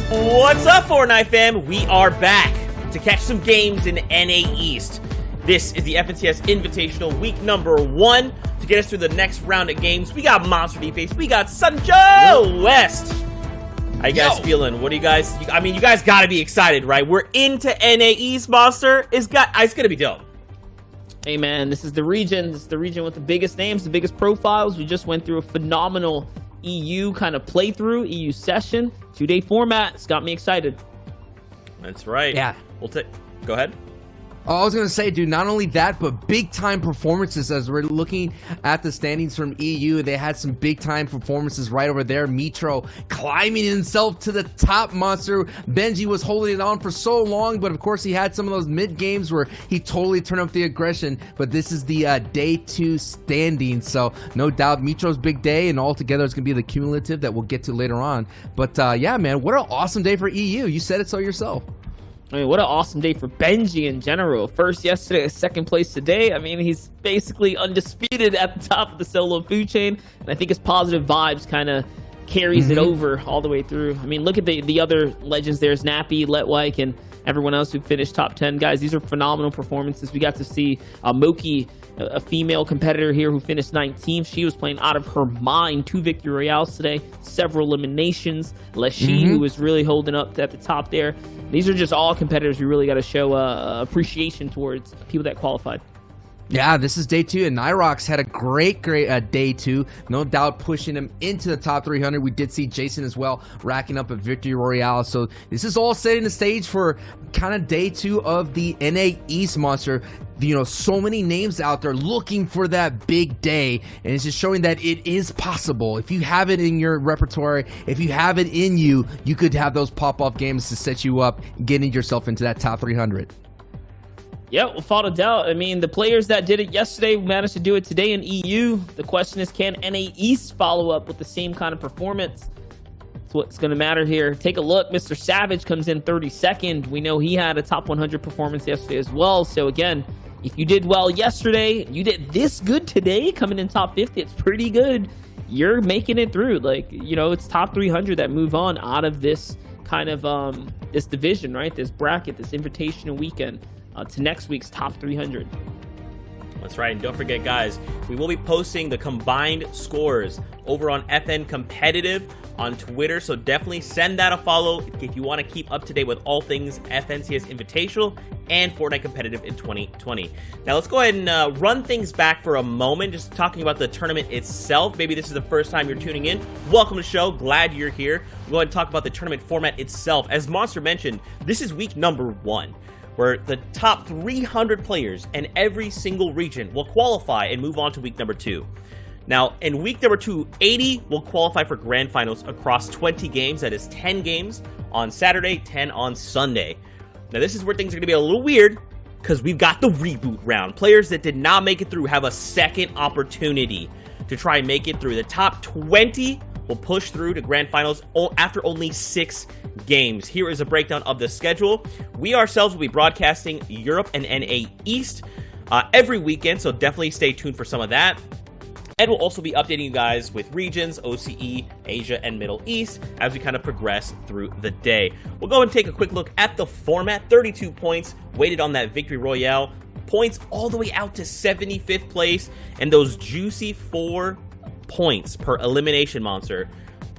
What's up, Fortnite fam? We are back to catch some games in NA East. This is the FNCS Invitational week number 1. To get us through the next round of games, we got Monster D-Face, we got Sanjo West. How you guys feeling? What do you guys, I mean, you guys gotta be excited, right? We're into NA East, Monster. It's gonna be dope. Hey man, this is the region. This is the region with the biggest names, the biggest profiles. We just went through a phenomenal EU kind of playthrough, EU session, 2-day format. It's got me excited. That's right. Yeah. Go ahead. Oh, I was going to say, dude, not only that, but big-time performances as we're looking at the standings from EU. They had some big-time performances right over there. Mitro climbing himself to the top, Monster. Benji was holding it on for so long, but of course he had some of those mid-games where he totally turned up the aggression. But this is the day 2 standing, so no doubt Mitro's big day, and altogether it's going to be the cumulative that we'll get to later on. But yeah, man, what an awesome day for EU. You said it so yourself. I mean, what an awesome day for Benji in general. First yesterday, second place today. I mean, he's basically undisputed at the top of the solo food chain. And I think his positive vibes kind of carries it over all the way through. I mean, look at the other legends there. Snappy, Letwike, and everyone else who finished top 10. Guys, these are phenomenal performances. We got to see Moki, a female competitor here who finished 19th. She was playing out of her mind. 2 victory royales today, several eliminations. Leshi, who was really holding up at the top there. These are just all competitors we really got to show appreciation towards, people that qualified. Yeah, this is day 2, and Nyrox had a great day 2. No doubt pushing him into the top 300. We did see Jason as well racking up a victory royale. So this is all setting the stage for kind of day 2 of the NA East, Monster. You know, so many names out there looking for that big day, and it's just showing that it is possible. If you have it in your repertoire, if you have it in you, you could have those pop-off games to set you up, getting yourself into that top 300. Yeah, without a doubt. I mean, the players that did it yesterday managed to do it today in EU. The question is, can NA East follow up with the same kind of performance? That's what's going to matter here. Take a look. Mr. Savage comes in 32nd. We know he had a top 100 performance yesterday as well. So again, if you did well yesterday, you did this good today, coming in top 50, it's pretty good. You're making it through. Like, you know, it's top 300 that move on out of this kind of this division, right? This bracket, this invitational weekend. To next week's top 300. That's right, and don't forget, guys, we will be posting the combined scores over on FN Competitive on Twitter, so definitely send that a follow if you want to keep up to date with all things FNCS Invitational and Fortnite Competitive in 2020. Now, let's go ahead and run things back for a moment, just talking about the tournament itself. Maybe this is the first time you're tuning in. Welcome to the show. Glad you're here. We'll go ahead and talk about the tournament format itself. As Monster mentioned, this is week number 1. Where the top 300 players in every single region will qualify and move on to week number 2. Now, in week number 2, 80 will qualify for grand finals across 20 games. That is 10 games on Saturday, 10 on Sunday. Now, this is where things are going to be a little weird, because we've got the reboot round. Players that did not make it through have a second opportunity to try and make it through. The top 20 will push through to grand finals after only 6 games. Here is a breakdown of the schedule. We ourselves will be broadcasting Europe and NA East every weekend, so definitely stay tuned for some of that. And we'll also be updating you guys with regions, OCE, Asia, and Middle East as we kind of progress through the day. We'll go and take a quick look at the format. 32 points weighted on that Victory Royale. Points all the way out to 75th place, and those juicy 4 points per elimination, Monster.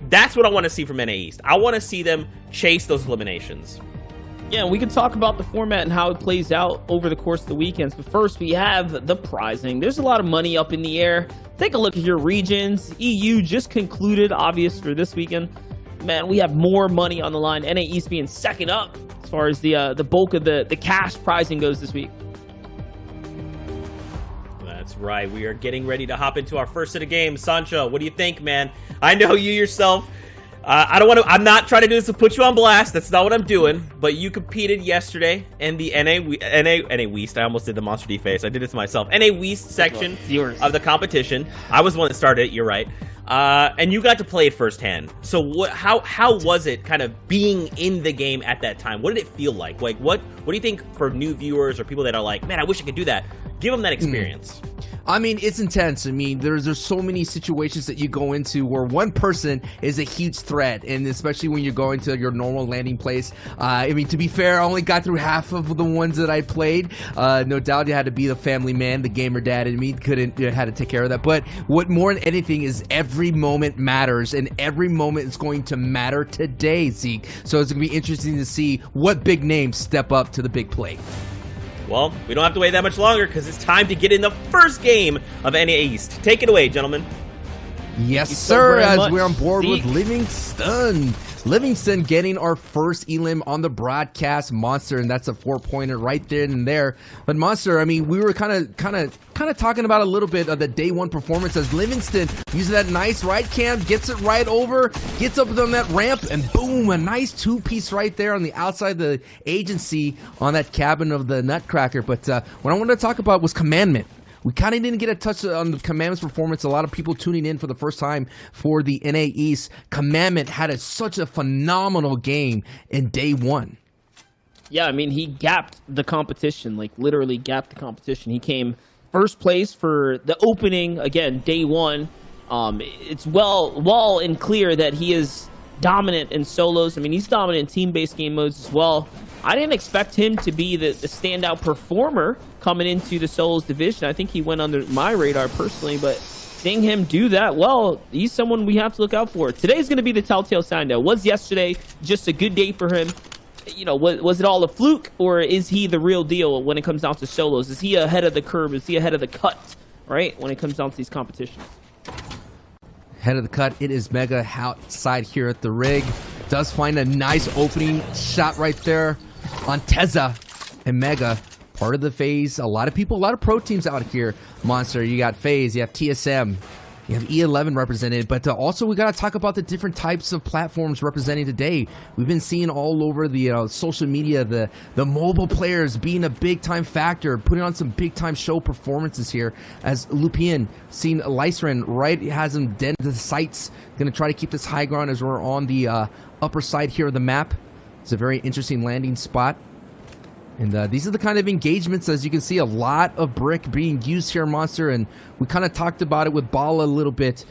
That's what I want to see from NA East. I want to see them chase those eliminations. Yeah, we can talk about the format and how it plays out over the course of the weekends. But first, we have the prizing. There's a lot of money up in the air. Take a look at your regions. EU just concluded, obvious for this weekend. Man, we have more money on the line. NA East being second up as far as the bulk of the cash prizing goes this week. That's right. We are getting ready to hop into our first set of games. Sancho, what do you think, man? I know you yourself. I'm not trying to do this to put you on blast. That's not what I'm doing. But you competed yesterday in the NA West. I almost did the Monster D face. I did it to myself. NA West section of the competition. I was the one that started it. You're right. And you got to play it firsthand. So how was it kind of being in the game at that time? What did it feel like? Like what do you think for new viewers or people that are like, man, I wish I could do that? Give them that experience. I mean, it's intense. I mean, there's so many situations that you go into where one person is a huge threat, and especially when you're going to your normal landing place. I mean, to be fair, I only got through half of the ones that I played. No doubt you had to be the family man, the gamer dad, and me had to take care of that. But what more than anything is every moment matters, and every moment is going to matter today, Zeke. So it's going to be interesting to see what big names step up to the big plate. Well, we don't have to wait that much longer because it's time to get in the first game of NA East. Take it away, gentlemen. Yes, so sir, very as much, we're on board Zeke. with Livingston. Livingston getting our first elim on the broadcast, Monster, and that's a 4-pointer right then and there. But Monster, I mean, we were kind of talking about a little bit of the day one performance as Livingston uses that nice right cam, gets it right over, gets up on that ramp, and boom, a nice two-piece right there on the outside of the agency on that cabin of the Nutcracker. But what I wanted to talk about was Commandment. We kind of didn't get a touch on the Commandment's performance. A lot of people tuning in for the first time for the NA East. Commandment had such a phenomenal game in day one. Yeah, I mean, he gapped the competition, like literally gapped the competition. He came first place for the opening, again, day one. It's well and clear that he is dominant in solos. I mean, he's dominant in team-based game modes as well. I didn't expect him to be the standout performer coming into the solos division. I think he went under my radar personally, but seeing him do that well, he's someone we have to look out for. Today's going to be the telltale sign, though. Was yesterday just a good day for him? You know, was it all a fluke, or is he the real deal when it comes down to solos? Is he ahead of the curve? Is he ahead of the cut, right, when it comes down to these competitions? Head of the cut, it is Mega outside here at the rig. Does find a nice opening shot right there on Teza and Mega. Part of the phase. A lot of people, a lot of pro teams out here. Monster, you got FaZe, you have TSM, you have E11 represented, but also we got to talk about the different types of platforms representing today. We've been seeing all over the social media the mobile players being a big time factor, putting on some big time show performances here. As Lupian seen Lysren right has him dead to the sights, going to try to keep this high ground as we're on the upper side here of the map. It's a very interesting landing spot. And these are the kind of engagements, as you can see, a lot of brick being used here, Monster, and we kind of talked about it with Bala a little bit.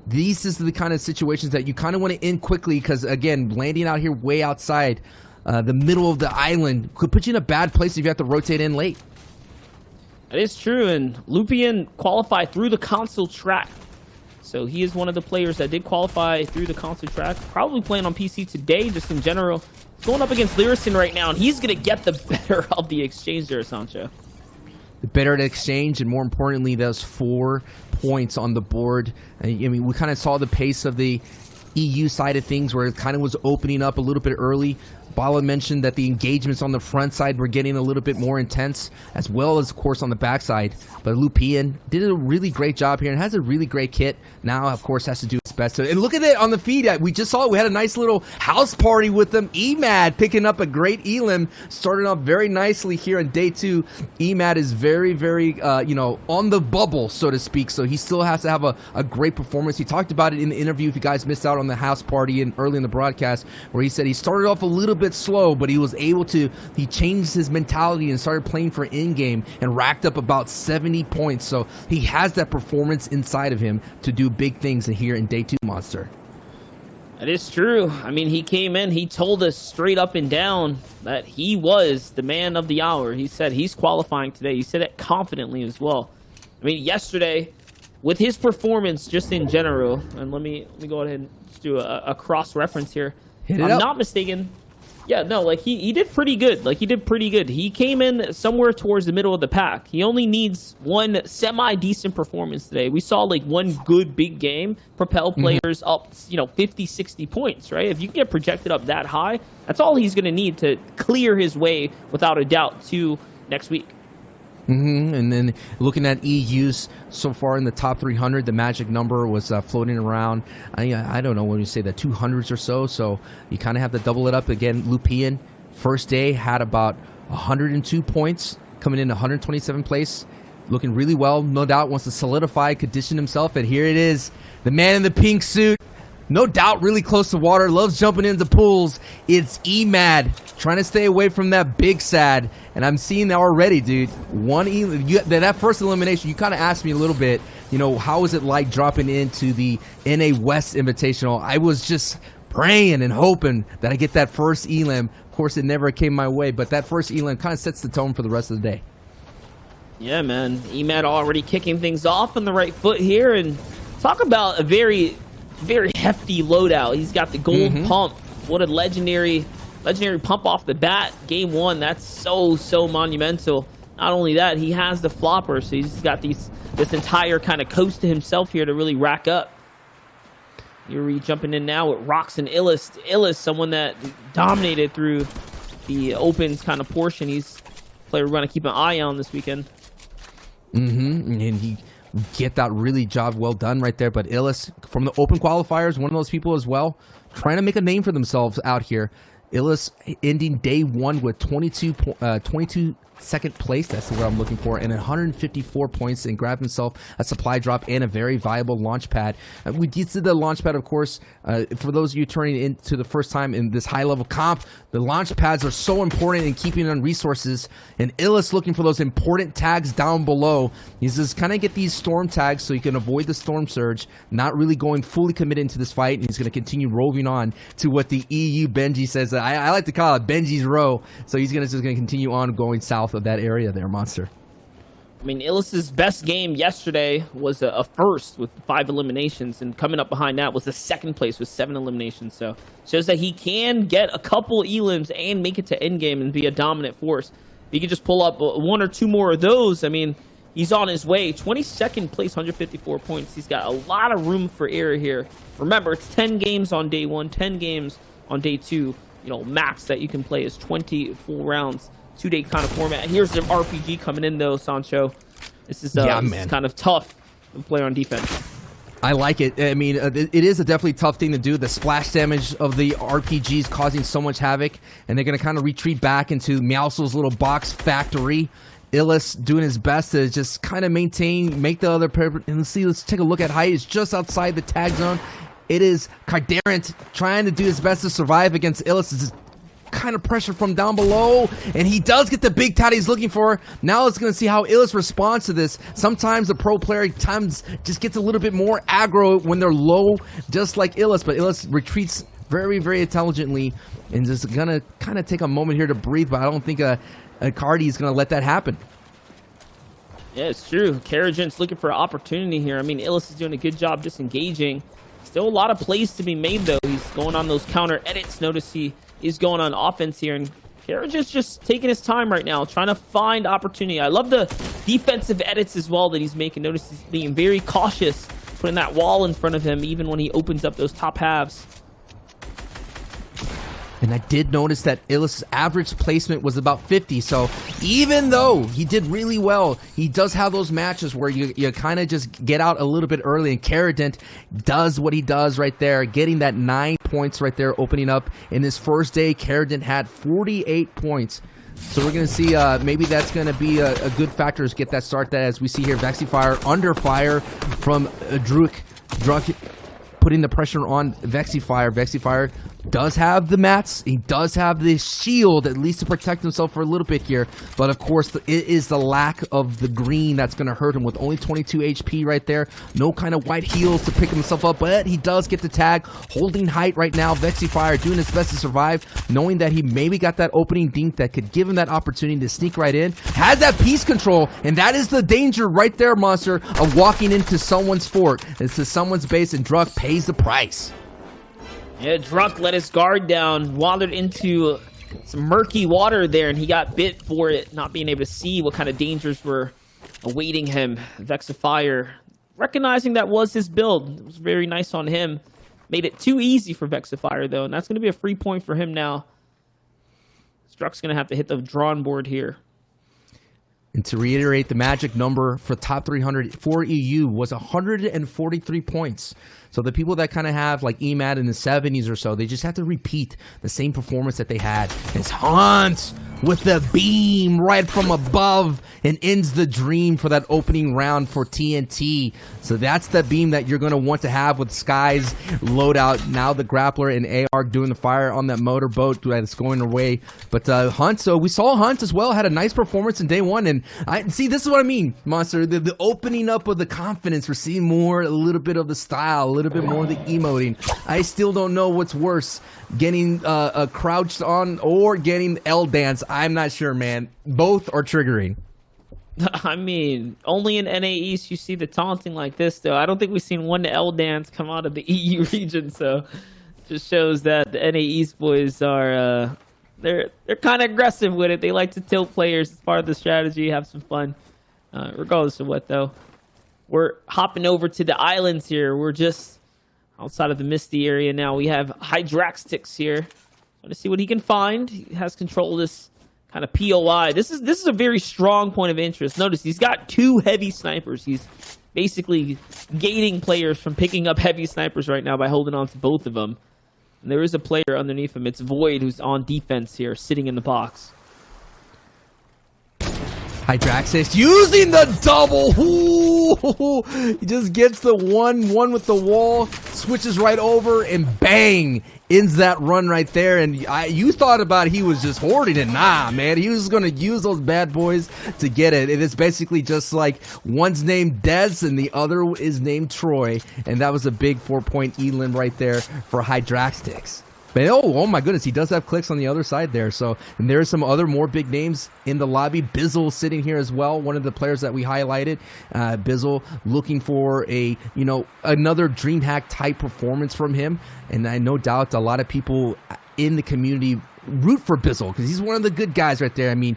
These is the kind of situations that you kind of want to end quickly because, again, landing out here way outside the middle of the island could put you in a bad place if you have to rotate in late. That is true, and Lupian qualified through the console track. So he is one of the players that did qualify through the console track. Probably playing on PC today, just in general. Going up against Lyricin right now, and he's going to get the better of the exchange there, Sancho. The better at exchange, and more importantly, those 4 points on the board. I mean, we kind of saw the pace of the EU side of things where it kind of was opening up a little bit early. Bala mentioned that the engagements on the front side were getting a little bit more intense, as well as, of course, on the back side. But Lupian did a really great job here and has a really great kit. Now, of course, has to do its best. And look at it on the feed. We just saw it. We had a nice little house party with them. EMAD picking up a great elim, starting off very nicely here in day 2. EMAD is very, very, on the bubble, so to speak. So he still has to have a great performance. He talked about it in the interview, if you guys missed out on the house party early in the broadcast, where he said he started off a little bit slow, but he was able to, he changed his mentality and started playing for in-game and racked up about 70 points. So he has that performance inside of him to do big things here in day 2, Monster. That is true. I mean, he came in, he told us straight up and down that he was the man of the hour. He said he's qualifying today. He said it confidently as well. I mean, yesterday, with his performance just in general, and let me go ahead and just do a cross-reference here. Hit it I'm up. not mistaken. Yeah, no, like he did pretty good. He came in somewhere towards the middle of the pack. He only needs one semi-decent performance today. We saw like one good big game propel players up, 50, 60 points, right? If you can get projected up that high, that's all he's going to need to clear his way, without a doubt, to next week. And then looking at EUs so far in the top 300, the magic number was floating around. I don't know when you say the 200s or so. So you kind of have to double it up again. Lupian, first day, had about 102 points, coming in 127th place. Looking really well, no doubt, wants to solidify, condition himself. And here it is, the man in the pink suit, no doubt really close to water, loves jumping into pools. It's EMAD trying to stay away from that big sad. And I'm seeing that already, dude. That first elimination, you kind of asked me a little bit, you know, how was it like dropping into the NA West Invitational? I was just praying and hoping that I get that first elim. Of course, it never came my way, but that first elim kind of sets the tone for the rest of the day. Yeah, man. EMAD already kicking things off on the right foot here. And talk about a very, very hefty loadout. He's got the gold pump. What a legendary pump off the bat. Game 1, that's so monumental. Not only that, he has the flopper, so he's got this entire kind of coast to himself here to really rack up. Yuri jumping in now with Rox and Illis. Illis, someone that dominated through the opens kind of portion. He's a player we're going to keep an eye on this weekend. And he get that really job well done right there. But Illis, from the open qualifiers, one of those people as well, trying to make a name for themselves out here. Illis ending day 1 with 22 second place, that's the word I'm looking for, and 154 points, and grabbed himself a supply drop and a very viable launch pad. We did see the launch pad, of course. For those of you turning into the first time in this high-level comp, the launch pads are so important in keeping on resources, and Illis looking for those important tags down below. He's just kind of get these storm tags so you can avoid the storm surge, not really going fully committed into this fight, and he's going to continue roving on to what the EU Benji says. I like to call it Benji's row, so he's just going to continue on going south of that area there, Monster. I mean, Illis's best game yesterday was a first with 5 eliminations, and coming up behind that was the second place with 7 eliminations. So shows that he can get a couple elims and make it to endgame and be a dominant force. If he could just pull up 1 or 2 more of those, I mean, he's on his way. 22nd place, 154 points. He's got a lot of room for error here. Remember, it's 10 games on day 1, 10 games on day 2. You know, max that you can play is 20 full rounds. 2-day kind of format. Here's the RPG coming in though, Sancho. This is kind of tough to play on defense. I like it. I mean, it is a definitely tough thing to do. The splash damage of the RPGs causing so much havoc, and they're going to kind of retreat back into Meowscles' little box factory. Illis doing his best to just kind of make the other pair. And let's take a look at height. It's just outside the tag zone. It is Cardarant trying to do his best to survive against Illis. Kind of pressure from down below, and he does get the big tat he's looking for. Now let's going to see how Illis responds to this. Sometimes the pro player just gets a little bit more aggro when they're low, just like Illis, but Illis retreats very, very intelligently, and just going to kind of take a moment here to breathe, but I don't think a Cardi is going to let that happen. Yeah, it's true. Karajin's looking for an opportunity here. I mean, Illis is doing a good job disengaging. Still a lot of plays to be made, though. He's going on those counter edits. Notice he's going on offense here, and Karajin's just taking his time right now, trying to find opportunity. I love the defensive edits as well that he's making. Notice he's being very cautious, putting that wall in front of him, even when he opens up those top halves. And I did notice that Illis' average placement was about 50. So even though he did really well, he does have those matches where you kind of just get out a little bit early. And Karadent does what he does right there, getting that 9 points right there, opening up in his first day. Karadent had 48 points. So we're going to see maybe that's going to be a good factor to get that start. That as we see here, Vexifire under fire from Druk putting the pressure on Vexifire. Vexifire does have the mats. He does have the shield, at least to protect himself for a little bit here. But of course, it is the lack of the green that's going to hurt him with only 22 HP right there. No kind of white heals to pick himself up, but he does get the tag. Holding height right now. Vexifire doing his best to survive, knowing that he maybe got that opening dink that could give him that opportunity to sneak right in. Has that piece control, and that is the danger right there, Monster, of walking into someone's fort. It's to someone's base, and Druk pays the price. Yeah, Drunk let his guard down, wandered into some murky water there, and he got bit for it, not being able to see what kind of dangers were awaiting him. Vexifire, recognizing that was his build. It was very nice on him. Made it too easy for Vexifire, though, and that's going to be a free point for him now. Struck's going to have to hit the drawn board here. And to reiterate, the magic number for top 300 for EU was 143 points. So the people that kind of have like EMAT in the 70s or so, they just have to repeat the same performance that they had. It's Hunt with the beam right from above and ends the dream for that opening round for TNT. So that's the beam that you're going to want to have with Sky's loadout. Now the Grappler and AR doing the fire on that motorboat that's going away. But Hunt, so we saw Hunt as well, had a nice performance in day one. And I see, this is what I mean, Monster. The opening up of the confidence. We're seeing more, a little bit of the style, a little bit more of the emoting. I still don't know what's worse, getting crouched on or getting L dance. I'm not sure, man. Both are triggering. I mean, only in NA East you see the taunting like this, though. I don't think we've seen one L dance come out of the EU region, so just shows that the NA East boys are they're kind of aggressive with it. They like to tilt players as part of the strategy, have some fun. Regardless of what, though, we're hopping over to the islands here. We're just outside of the Misty area now. We have Hydraxtix here. Want to see what he can find. He has control of this kind of POI. This is a very strong point of interest. Notice he's got 2 heavy snipers. He's basically gating players from picking up heavy snipers right now by holding on to both of them. And there is a player underneath him. It's Void, who's on defense here, sitting in the box. Hydraxis using the double. Ooh, he just gets the one with the wall, switches right over, and bang, ends that run right there. And you thought about he was just hoarding it. Nah, man, he was going to use those bad boys to get it. And it's basically just like one's named Dez and the other is named Troy. And that was a big 4-point elim right there for Hydraxis. But oh my goodness, he does have clicks on the other side there. So, and there's some other more big names in the lobby. Bizzle sitting here as well, one of the players that we highlighted. Bizzle looking for another DreamHack type performance from him. And I no doubt a lot of people in the community root for Bizzle because he's one of the good guys right there. I mean,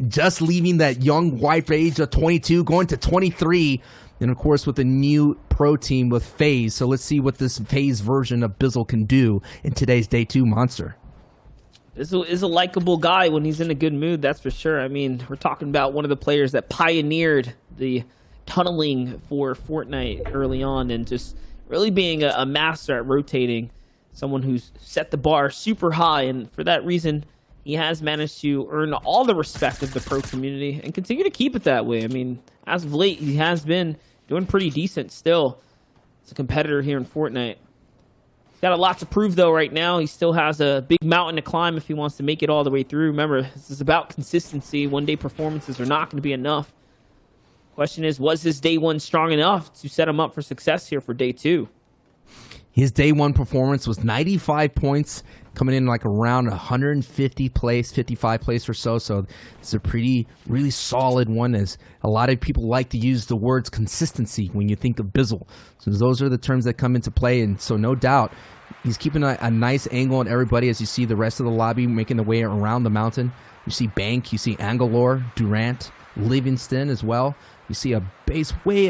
just leaving that young white age of 22, going to 23. And of course, with the new pro team with FaZe. So let's see what this FaZe version of Bizzle can do in today's Day 2 Monster. Bizzle is a likable guy when he's in a good mood, that's for sure. I mean, we're talking about one of the players that pioneered the tunneling for Fortnite early on and just really being a master at rotating. Someone who's set the bar super high, and for that reason, he has managed to earn all the respect of the pro community and continue to keep it that way. I mean, as of late, he has been doing pretty decent still. It's a competitor here in Fortnite. He's got a lot to prove, though, right now. He still has a big mountain to climb if he wants to make it all the way through. Remember, this is about consistency. One-day performances are not going to be enough. Question is, was his Day 1 strong enough to set him up for success here for Day 2? His Day 1 performance was 95 points, coming in like around 150 place, 55 place or so. So it's a really solid one, as a lot of people like to use the words consistency when you think of Bizzle. So those are the terms that come into play. And so no doubt, he's keeping a nice angle on everybody as you see the rest of the lobby making their way around the mountain. You see Bank, you see Angalore, Durant, Livingston as well. You see a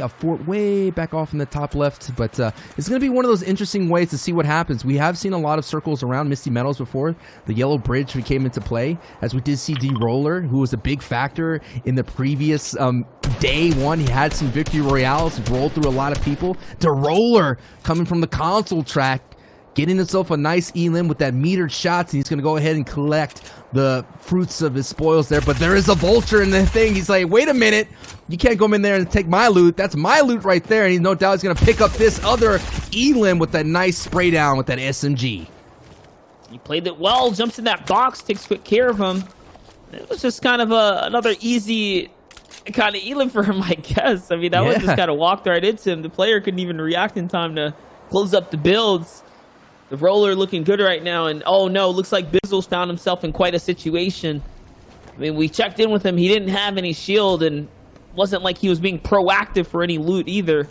fort way back off in the top left, but it's going to be one of those interesting ways to see what happens. We have seen a lot of circles around Misty Meadows before. The Yellow Bridge came into play, as we did see D-Roller, who was a big factor in the previous Day 1. He had some victory royales, rolled through a lot of people. D-Roller coming from the console track, getting himself a nice elim with that metered shots, and he's going to go ahead and collect the fruits of his spoils there. But there is a vulture in the thing. He's like, wait a minute, you can't go in there and take my loot. That's my loot right there. And he's no doubt he's going to pick up this other elim with that nice spray down with that SMG. He played it well, jumps in that box, takes quick care of him. It was just kind of another easy kind of elim for him, I guess. I mean, that one just kind of walked right into him. The player couldn't even react in time to close up the builds. The Roller looking good right now, and oh no, looks like Bizzle's found himself in quite a situation. I mean, we checked in with him. He didn't have any shield, and wasn't like he was being proactive for any loot either.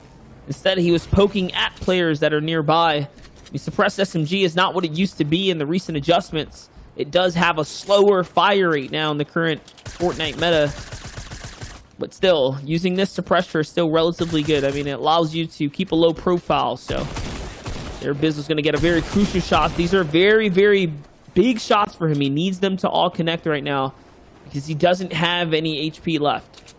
Instead, he was poking at players that are nearby. The suppressed SMG is not what it used to be in the recent adjustments. It does have a slower fire rate now in the current Fortnite meta. But still, using this suppressor is still relatively good. I mean, it allows you to keep a low profile, so their Bizzle's going to get a very crucial shot. These are very, very big shots for him. He needs them to all connect right now because he doesn't have any HP left.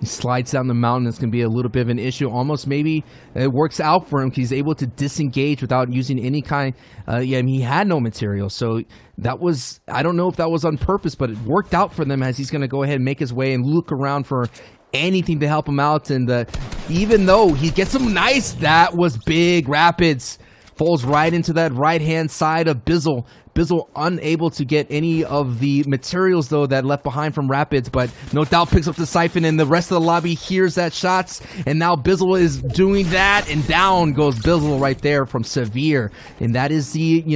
He slides down the mountain. It's going to be a little bit of an issue. Almost maybe it works out for him because he's able to disengage without using any kind. He had no material. So that was, I don't know if that was on purpose, but it worked out for them as he's going to go ahead and make his way and look around for anything to help him out. And even though he gets some nice, that was big. Rapids falls right into that right-hand side of Bizzle. Bizzle unable to get any of the materials, though, that left behind from Rapids, but no doubt picks up the Siphon, and the rest of the lobby hears that shots, and now Bizzle is doing that, and down goes Bizzle right there from Severe. And that is the,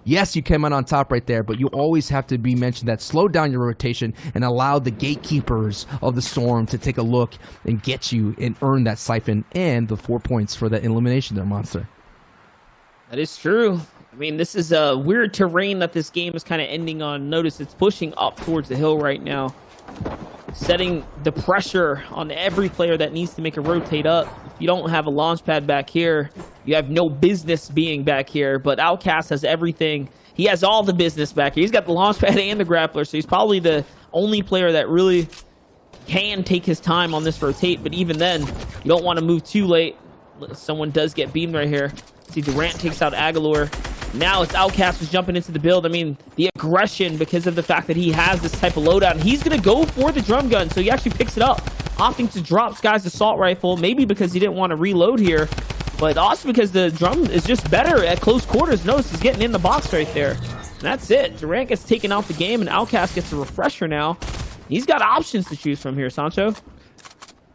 yes, you came out on top right there, but you always have to be mentioned that slow down your rotation and allow the gatekeepers of the Storm to take a look and get you and earn that Siphon and the 4 points for that elimination there, Monster. That is true. I mean, this is a weird terrain that this game is kind of ending on. Notice it's pushing up towards the hill right now, setting the pressure on every player that needs to make a rotate up. If you don't have a launch pad back here, you have no business being back here, but Outcast has everything. He has all the business back here. He's got the launch pad and the grappler, so he's probably the only player that really can take his time on this rotate, but even then, you don't want to move too late. Someone does get beamed right here. See, Durant takes out Agalor. Now it's Outcast who's jumping into the build. I mean, the aggression because of the fact that he has this type of loadout. And he's going to go for the drum gun, so he actually picks it up, opting to drop Sky's assault rifle, maybe because he didn't want to reload here, but also because the drum is just better at close quarters. Notice he's getting in the box right there. And that's it. Durant gets taken out the game, and Outcast gets a refresher now. He's got options to choose from here, Sancho.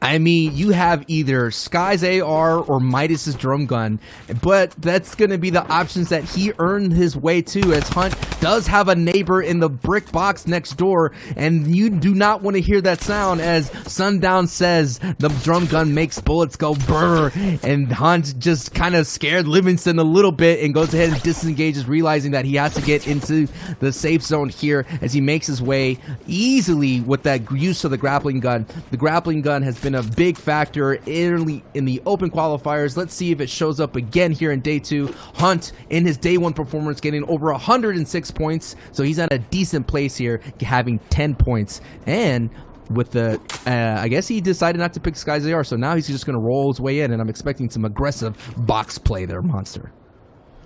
I mean, you have either Sky's AR or Midas's drum gun, but that's going to be the options that he earned his way to, as Hunt does have a neighbor in the brick box next door, and you do not want to hear that sound, as Sundown says the drum gun makes bullets go brr, and Hunt just kind of scared Livingston a little bit and goes ahead and disengages, realizing that he has to get into the safe zone here as he makes his way easily with that use of the grappling gun. The grappling gun has been a big factor early in the open qualifiers. Let's see if it shows up again here in day 2. Hunt in his day 1 performance getting over 106 points, so he's at a decent place here, having 10 points. And with the I guess he decided not to pick Sky's AR, so now he's just going to roll his way in, and I'm expecting some aggressive box play there, Monster.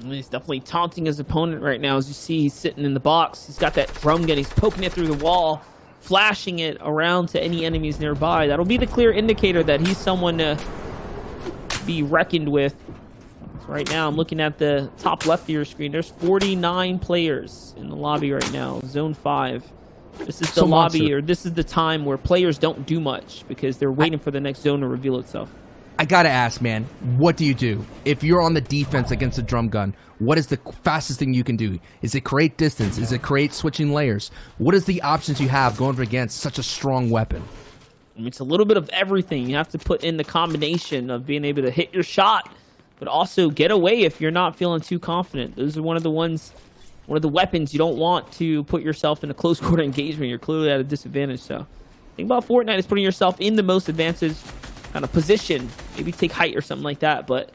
He's definitely taunting his opponent right now. As you see, he's sitting in the box. He's got that drum gun. He's poking it through the wall, flashing it around to any enemies nearby. That'll be the clear indicator that he's someone to be reckoned with. So right now, I'm looking at the top left of your screen. There's 49 players in the lobby right now, Zone 5. This is the lobby, or this is the time where players don't do much because they're waiting for the next zone to reveal itself. I gotta ask, man, what do you do if you're on the defense against a drum gun? What is the fastest thing you can do? Is it create distance? Is it create switching layers? What is the options you have going against such a strong weapon? I mean, it's a little bit of everything. You have to put in the combination of being able to hit your shot, but also get away if you're not feeling too confident. Those are one of the weapons you don't want to put yourself in a close quarter engagement. You're clearly at a disadvantage. So, the thing about Fortnite is putting yourself in the most advantage kind of position, maybe take height or something like that. But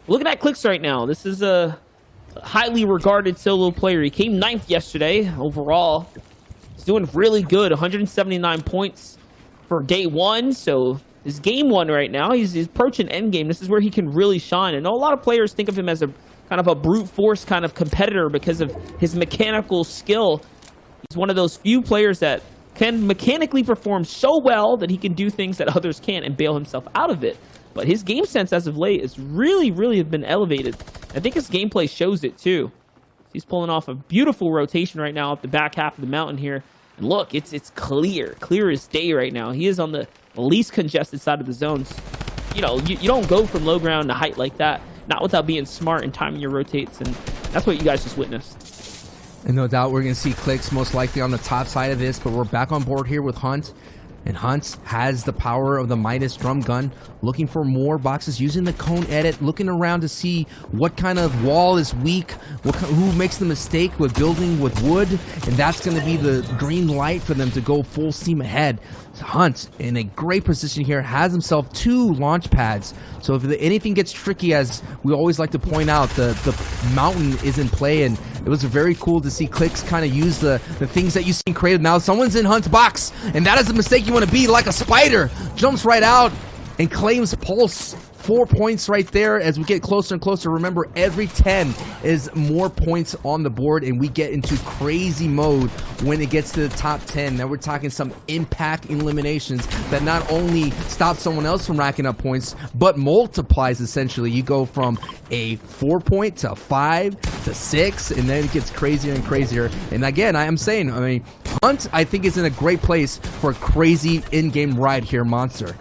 looking at Clicks right now, this is a highly regarded solo player. He came 9th yesterday overall. He's doing really good, 179 points for day 1. So his game 1 right now, he's approaching endgame. This is where he can really shine. I know a lot of players think of him as a kind of a brute force kind of competitor because of his mechanical skill. He's one of those few players that can mechanically perform so well that he can do things that others can't and bail himself out of it. But his game sense as of late is really have been elevated. I think his gameplay shows it too. He's pulling off a beautiful rotation right now up the back half of the mountain here. And look, it's clear as day right now. He is on the least congested side of the zones. You know, you don't go from low ground to height like that, not without being smart and timing your rotates. And that's what you guys just witnessed. And no doubt we're going to see Clicks most likely on the top side of this, but we're back on board here with Hunt. And Hunt has the power of the Midas drum gun, looking for more boxes, using the cone edit, looking around to see what kind of wall is weak, who makes the mistake with building with wood, and that's going to be the green light for them to go full steam ahead. Hunt in a great position here, has himself 2 launch pads. So if anything gets tricky, as we always like to point out, the mountain is in play, and it was very cool to see Clicks kind of use the things that you see creative. Now someone's in Hunt's box, and that is a mistake you want to be. Like a spider, jumps right out and claims Pulse. 4 points right there as we get closer and closer. Remember, every 10 is more points on the board, and we get into crazy mode when it gets to the top 10. Now we're talking some impact eliminations that not only stop someone else from racking up points, but multiplies essentially. You go from a 4 point to 5 to 6, and then it gets crazier and crazier. And again, I am saying, I mean, Hunt, I think, is in a great place for a crazy in-game ride here, Monster.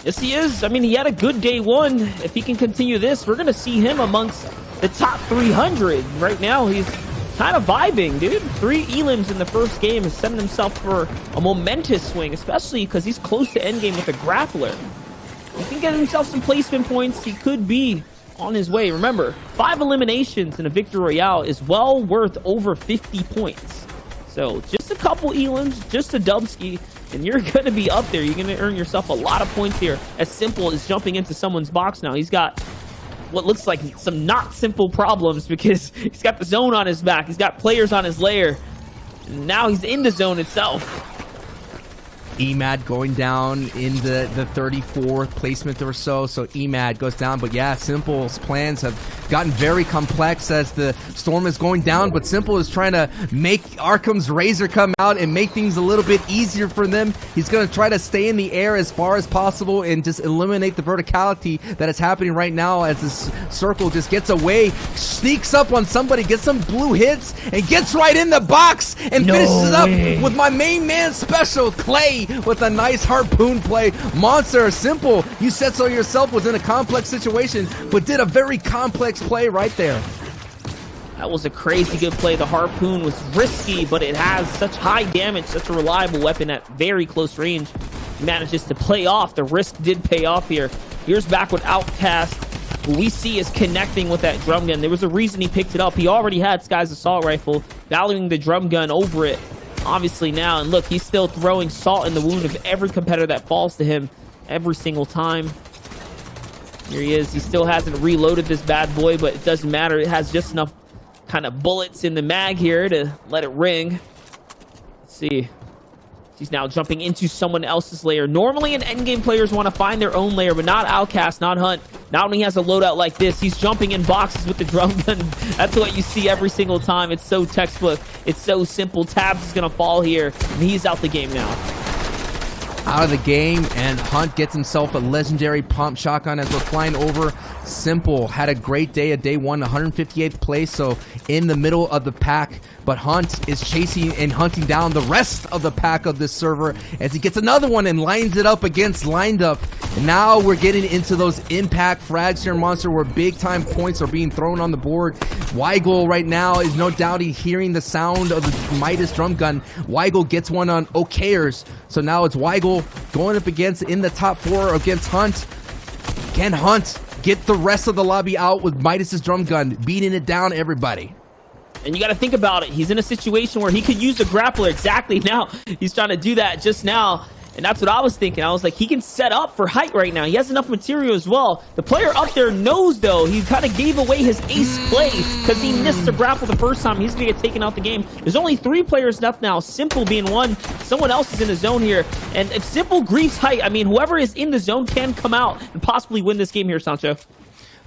Yes, he is. I mean, he had a good day one. If he can continue this, we're going to see him amongst the top 300. Right now, he's kind of vibing, dude. 3 elims in the first game is setting himself for a momentous swing, especially because he's close to endgame with a grappler. He can get himself some placement points. He could be on his way. Remember, 5 eliminations in a Victory Royale is well worth over 50 points. So just a couple elims, just a dubski, and you're going to be up there. You're going to earn yourself a lot of points here. As simple as jumping into someone's box now. He's got what looks like some not simple problems because he's got the zone on his back. He's got players on his layer. And now he's in the zone itself. Emad going down in the 34th placement or so. So Emad goes down. But yeah, Simple's plans have gotten very complex as the storm is going down. But Simple is trying to make Arkham's Razor come out and make things a little bit easier for them. He's going to try to stay in the air as far as possible and just eliminate the verticality that is happening right now as this circle just gets away, sneaks up on somebody, gets some blue hits, and gets right in the box and finishes up with my main man special, Clay, with a nice harpoon play. Monster, Simple, you said so yourself, was in a complex situation, but did a very complex play right there. That was a crazy good play. The harpoon was risky, but it has such high damage, such a reliable weapon at very close range. He manages to play off. The risk did pay off here. Here's back with Outcast. What we see is connecting with that drum gun. There was a reason he picked it up. He already had Sky's assault rifle, valuing the drum gun over it. Obviously now, and look, he's still throwing salt in the wound of every competitor that falls to him every single time. Here he is. He still hasn't reloaded this bad boy, but it doesn't matter. It has just enough kind of bullets in the mag here to let it ring. Let's see. He's now jumping into someone else's lair. Normally, an endgame players want to find their own lair, but not Outcast, not Hunt. Not when he has a loadout like this. He's jumping in boxes with the drum gun. That's what you see every single time. It's so textbook. It's so simple. Tabs is going to fall here, and he's out the game now. Out of the game, and Hunt gets himself a legendary pump shotgun as we're flying over. Simple had a great day at day one, 158th place, so in the middle of the pack. But Hunt is chasing and hunting down the rest of the pack of this server as he gets another one and lines it up against lined up. And now we're getting into those impact frags here, Monster, where big time points are being thrown on the board. Weigel right now is no doubt hearing the sound of the Midas drum gun. Weigel gets one on OKers, so now it's Weigel going up against in the top 4 against Hunt. Can Hunt get the rest of the lobby out with Midas's drum gun, beating it down, everybody? And you got to think about it. He's in a situation where he could use a grappler. Exactly now. He's trying to do that just now. And that's what I was thinking. I was like, he can set up for height right now. He has enough material as well. The player up there knows, though. He kind of gave away his ace play because he missed the grapple the first time. He's going to get taken out the game. There's only 3 players left now. Simple being one. Someone else is in the zone here. And if Simple griefs height, I mean, whoever is in the zone can come out and possibly win this game here, Sancho.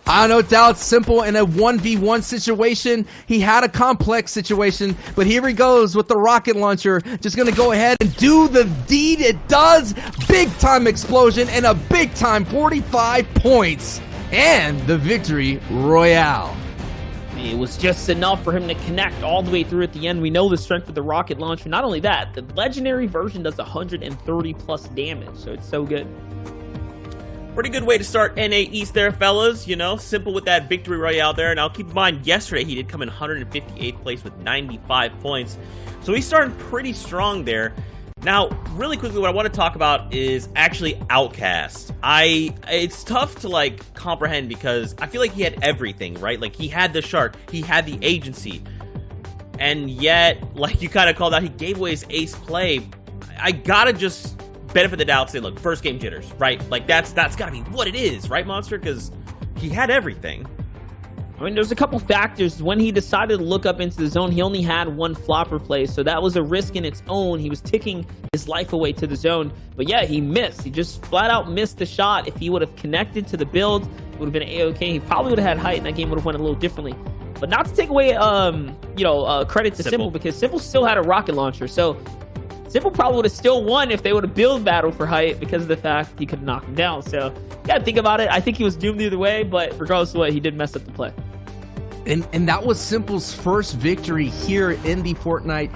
No doubt, Simple in a 1v1 situation. He had a complex situation, but here he goes with the rocket launcher. Just going to go ahead and do the deed. It does. Big time explosion and a big time 45 points and the Victory Royale. It was just enough for him to connect all the way through at the end. We know the strength of the rocket launcher. Not only that, the legendary version does 130 plus damage, so it's so good. Pretty good way to start NA East there, fellas. You know, Simple with that Victory Royale there. Now, keep in mind, yesterday he did come in 158th place with 95 points. So he's starting pretty strong there. Now, really quickly, what I want to talk about is actually Outcast. It's tough to, like, comprehend because I feel like he had everything, right? Like, he had the shark, he had the agency. And yet, like you kind of called out, he gave away his ace play. I gotta just benefit the doubt, say, look, first game jitters, right? Like, that's gotta be what it is, right, Monster? Because he had everything. I mean, there's a couple factors. When he decided to look up into the zone, he only had one flopper play, so that was a risk in its own. He was ticking his life away to the zone. But yeah, he missed. He just flat out missed the shot. If he would have connected to the build, it would have been A-okay. He probably would have had height, and that game would have went a little differently. But not to take away, credit to Simple, because Simple still had a rocket launcher. So Simple probably would have still won if they would have build battle for height because of the fact he could knock him down. So you gotta think about it. I think he was doomed either way, but regardless of what, he did mess up the play. And that was Simple's first victory here in the Fortnite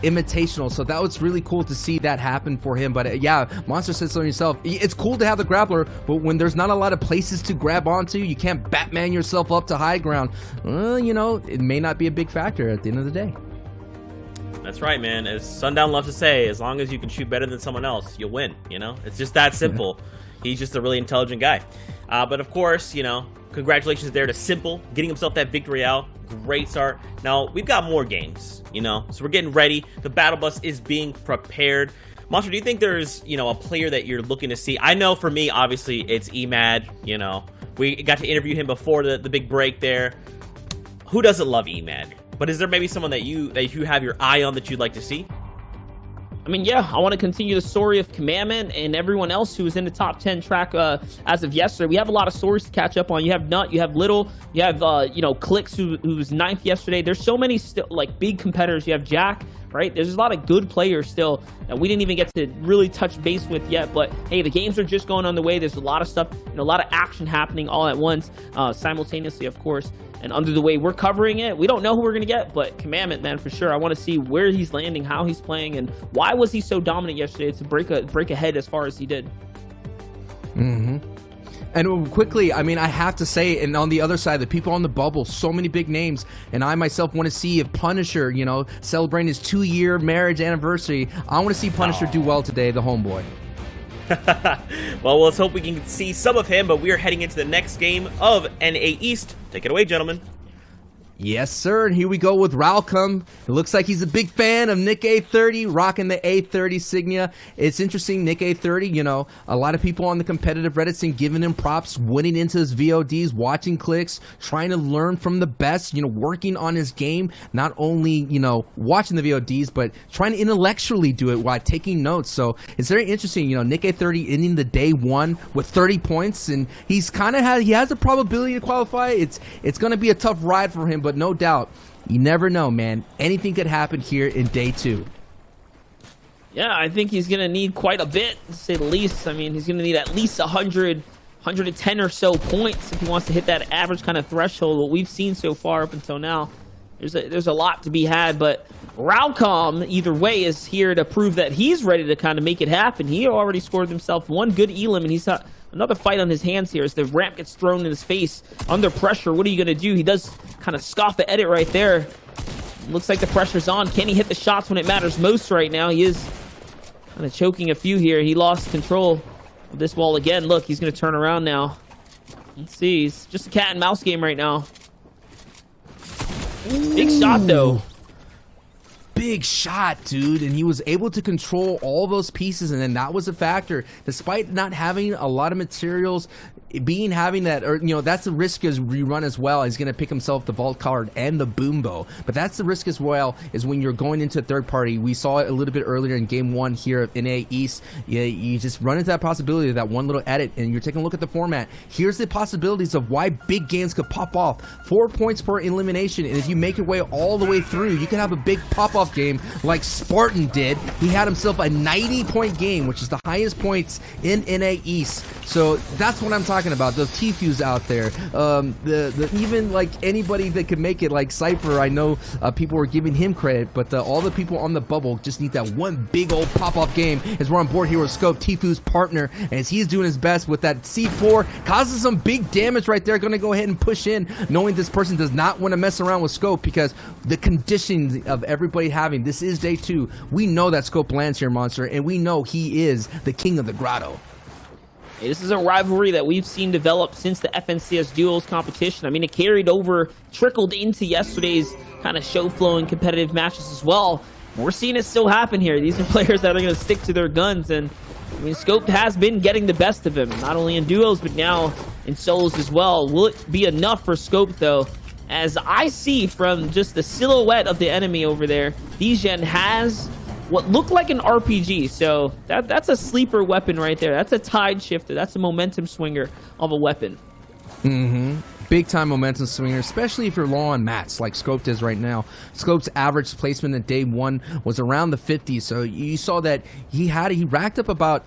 Invitational. So that was really cool to see that happen for him. But yeah, Monster said so himself. It's cool to have the grappler, but when there's not a lot of places to grab onto, you can't Batman yourself up to high ground. It may not be a big factor at the end of the day. That's right, man. As Sundown loves to say, as long as you can shoot better than someone else, you'll win. It's just that simple. He's just a really intelligent guy. But of course, congratulations there to Simple, getting himself that victory out. Great start. Now, we've got more games, so we're getting ready. The battle bus is being prepared. Monster, do you think there's, a player that you're looking to see? I know for me, obviously, it's Emad. We got to interview him before the big break there. Who doesn't love Emad? But is there maybe someone that you have your eye on that you'd like to see? I mean, yeah, I want to continue the story of Commandment and everyone else who was in the top 10 track as of yesterday. We have a lot of stories to catch up on. You have Nut, you have Little, you have, Clicks, who was 9th yesterday. There's so many still, big competitors. You have Jack, right? There's a lot of good players still that we didn't even get to really touch base with yet. But, hey, the games are just going on the way. There's a lot of stuff, a lot of action happening all at once, simultaneously, of course. And under the way we're covering it, we don't know who we're going to get, but Commandment, man, for sure. I want to see where he's landing, how he's playing, and why was he so dominant yesterday to break ahead as far as he did. And quickly, I mean, I have to say, and on the other side, the people on the bubble, so many big names, and I myself want to see if Punisher, celebrating his 2-year marriage anniversary. I want to see Punisher do well today, the homeboy. Well, let's hope we can see some of him, but we are heading into the next game of NA East. Take it away, gentlemen. Yes, sir, and here we go with Ralcom. It looks like he's a big fan of Nick A30, rocking the A30 Signia. It's interesting, Nick A30, a lot of people on the competitive Reddit scene giving him props, winning into his VODs, watching clicks, trying to learn from the best, working on his game, not only, watching the VODs, but trying to intellectually do it while taking notes. So it's very interesting, Nick A30 ending the day 1 with 30 points, and he has a probability to qualify. It's going to be a tough ride for him, but no doubt, you never know, man. Anything could happen here in day 2. Yeah, I think he's going to need quite a bit, to say the least. I mean, he's going to need at least 110 or so points if he wants to hit that average kind of threshold, what we've seen so far up until now. There's a lot to be had, but Ralcom, either way, is here to prove that he's ready to kind of make it happen. He already scored himself one good elim, and he's got another fight on his hands here as the ramp gets thrown in his face under pressure. What are you going to do? He does kind of scoff the edit right there. Looks like the pressure's on. Can he hit the shots when it matters most right now? He is kind of choking a few here. He lost control of this wall again. Look, he's going to turn around now. Let's see. It's just a cat and mouse game right now. Big shot, though. Big shot, dude, and he was able to control all those pieces, and then that was a factor. Despite not having a lot of materials, having that, or that's the risk as rerun as well. He's gonna pick himself the vault card and the boom bow, but that's the risk as well. Is when you're going into third party. We saw it a little bit earlier in game 1 here of NA East. You just run into that possibility of that one little edit, and you're taking a look at the format. Here's the possibilities of why big games could pop off. 4 points per elimination, and if you make your way all the way through, you can have a big pop off game like Spartan did. He had himself a 90-point game, which is the highest points in NA East. So that's what I'm talking about. Those Tfus out there, even like anybody that could make it, like Cypher. I know people were giving him credit, but all the people on the bubble just need that one big old pop-off game. As we're on board here with Scope, Tfu's partner, and as he's doing his best with that C4, causes some big damage right there. Going to go ahead and push in, knowing this person does not want to mess around with Scope because the conditions of everybody having this is day 2. We know that Scope lands here, Monster, and we know he is the king of the grotto. Hey, this is a rivalry that we've seen develop since the FNCS Duels competition. I mean, it trickled into yesterday's kind of show flow and competitive matches as well. We're seeing it still happen here. These are players that are going to stick to their guns, and I mean, Scope has been getting the best of him, not only in duos, but now in solos as well. Will it be enough for Scope, though? As I see from just the silhouette of the enemy over there, Degen has what looked like an RPG. So that's a sleeper weapon right there. That's a tide shifter. That's a momentum swinger of a weapon. Big time momentum swinger, especially if you're low on mats like Scope is right now. Scope's average placement in day 1 was around the 50s, so you saw that he racked up about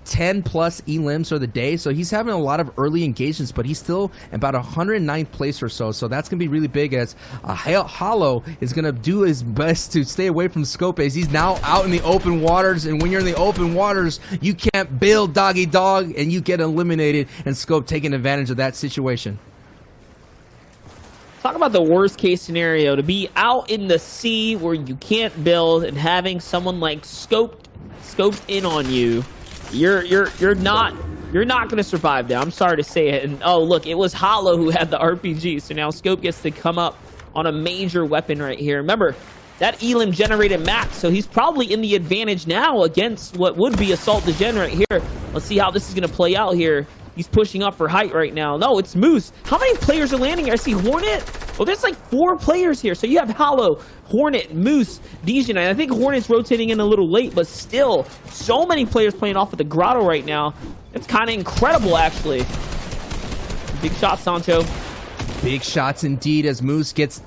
10 plus elims for the day, so he's having a lot of early engagements, but he's still about 109th place or so. So that's gonna be really big, as Hollow is gonna do his best to stay away from Scope, as he's now out in the open waters, and when you're in the open waters, you can't build doggy dog and you get eliminated, and Scope taking advantage of that situation. Talk about the worst case scenario, to be out in the sea where you can't build and having someone like scoped in on you. You're not going to survive there. I'm sorry to say it. And oh, look, it was Hollow who had the RPG, so now Scope gets to come up on a major weapon right here. Remember, that Elim generated max, so he's probably in the advantage now against what would be Assault Degen right here. Let's see how this is going to play out here. He's pushing up for height right now. No, it's Moose. How many players are landing here? I see Hornet. Oh, there's like 4 players here. So you have Hollow, Hornet, Moose, Degen. And I think Hornet's rotating in a little late, but still, so many players playing off of the Grotto right now. It's kind of incredible, actually. Big shot, Sancho. Big shots indeed, as Moose gets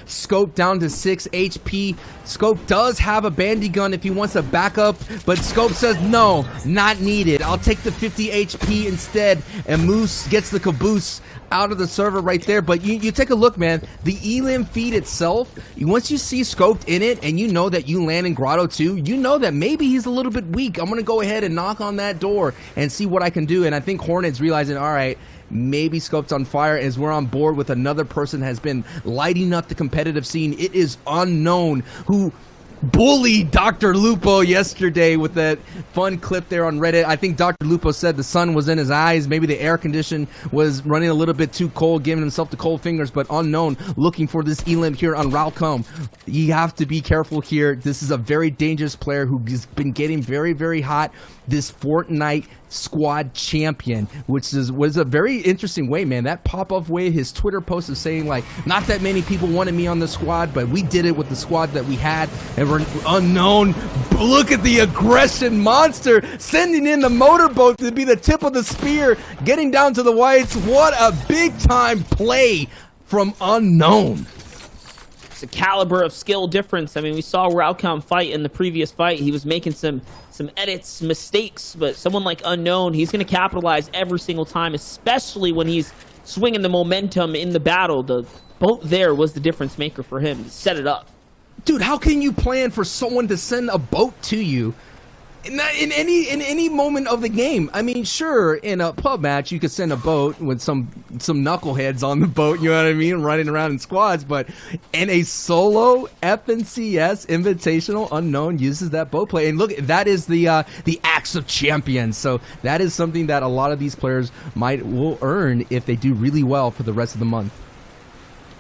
Scope down to 6 HP. Scope does have a bandy gun if he wants a backup, but Scope says no, not needed. I'll take the 50 HP instead, and Moose gets the caboose out of the server right there. But you take a look, man. The Elim feed itself, once you see Scoped in it, and you know that you land in Grotto too, you know that maybe he's a little bit weak. I'm going to go ahead and knock on that door and see what I can do. And I think Hornet's realizing, all right, maybe Scope's on fire, as we're on board with another person has been lighting up the competitive scene. It is Unknown, who bullied Dr. Lupo yesterday with that fun clip there on Reddit. I think Dr. Lupo said the sun was in his eyes. Maybe the air condition was running a little bit too cold, giving himself the cold fingers. But Unknown looking for this Elim here on Ralcom. You have to be careful here. This is a very dangerous player who's been getting very, very hot. This Fortnite squad champion, which was a very interesting way, man. That pop-up way, his Twitter post of saying, like, not that many people wanted me on the squad, but we did it with the squad that we had, and we're Unknown. Look at the aggression monster, sending in the motorboat to be the tip of the spear, getting down to the whites. What a big-time play from Unknown. It's a caliber of skill difference. I mean, we saw Ralcom fight in the previous fight. He was making some edits, mistakes, but someone like Unknown, he's going to capitalize every single time, especially when he's swinging the momentum in the battle. The boat there was the difference maker for him to set it up. Dude, how can you plan for someone to send a boat to you in any moment of the game? I mean, sure, in a pub match you could send a boat with some knuckleheads on the boat, you know what I mean, running around in squads, but in a solo FNCS Invitational, Unknown uses that boat play. And look, that is the Axe of Champions. So that is something that a lot of these players will earn if they do really well for the rest of the month.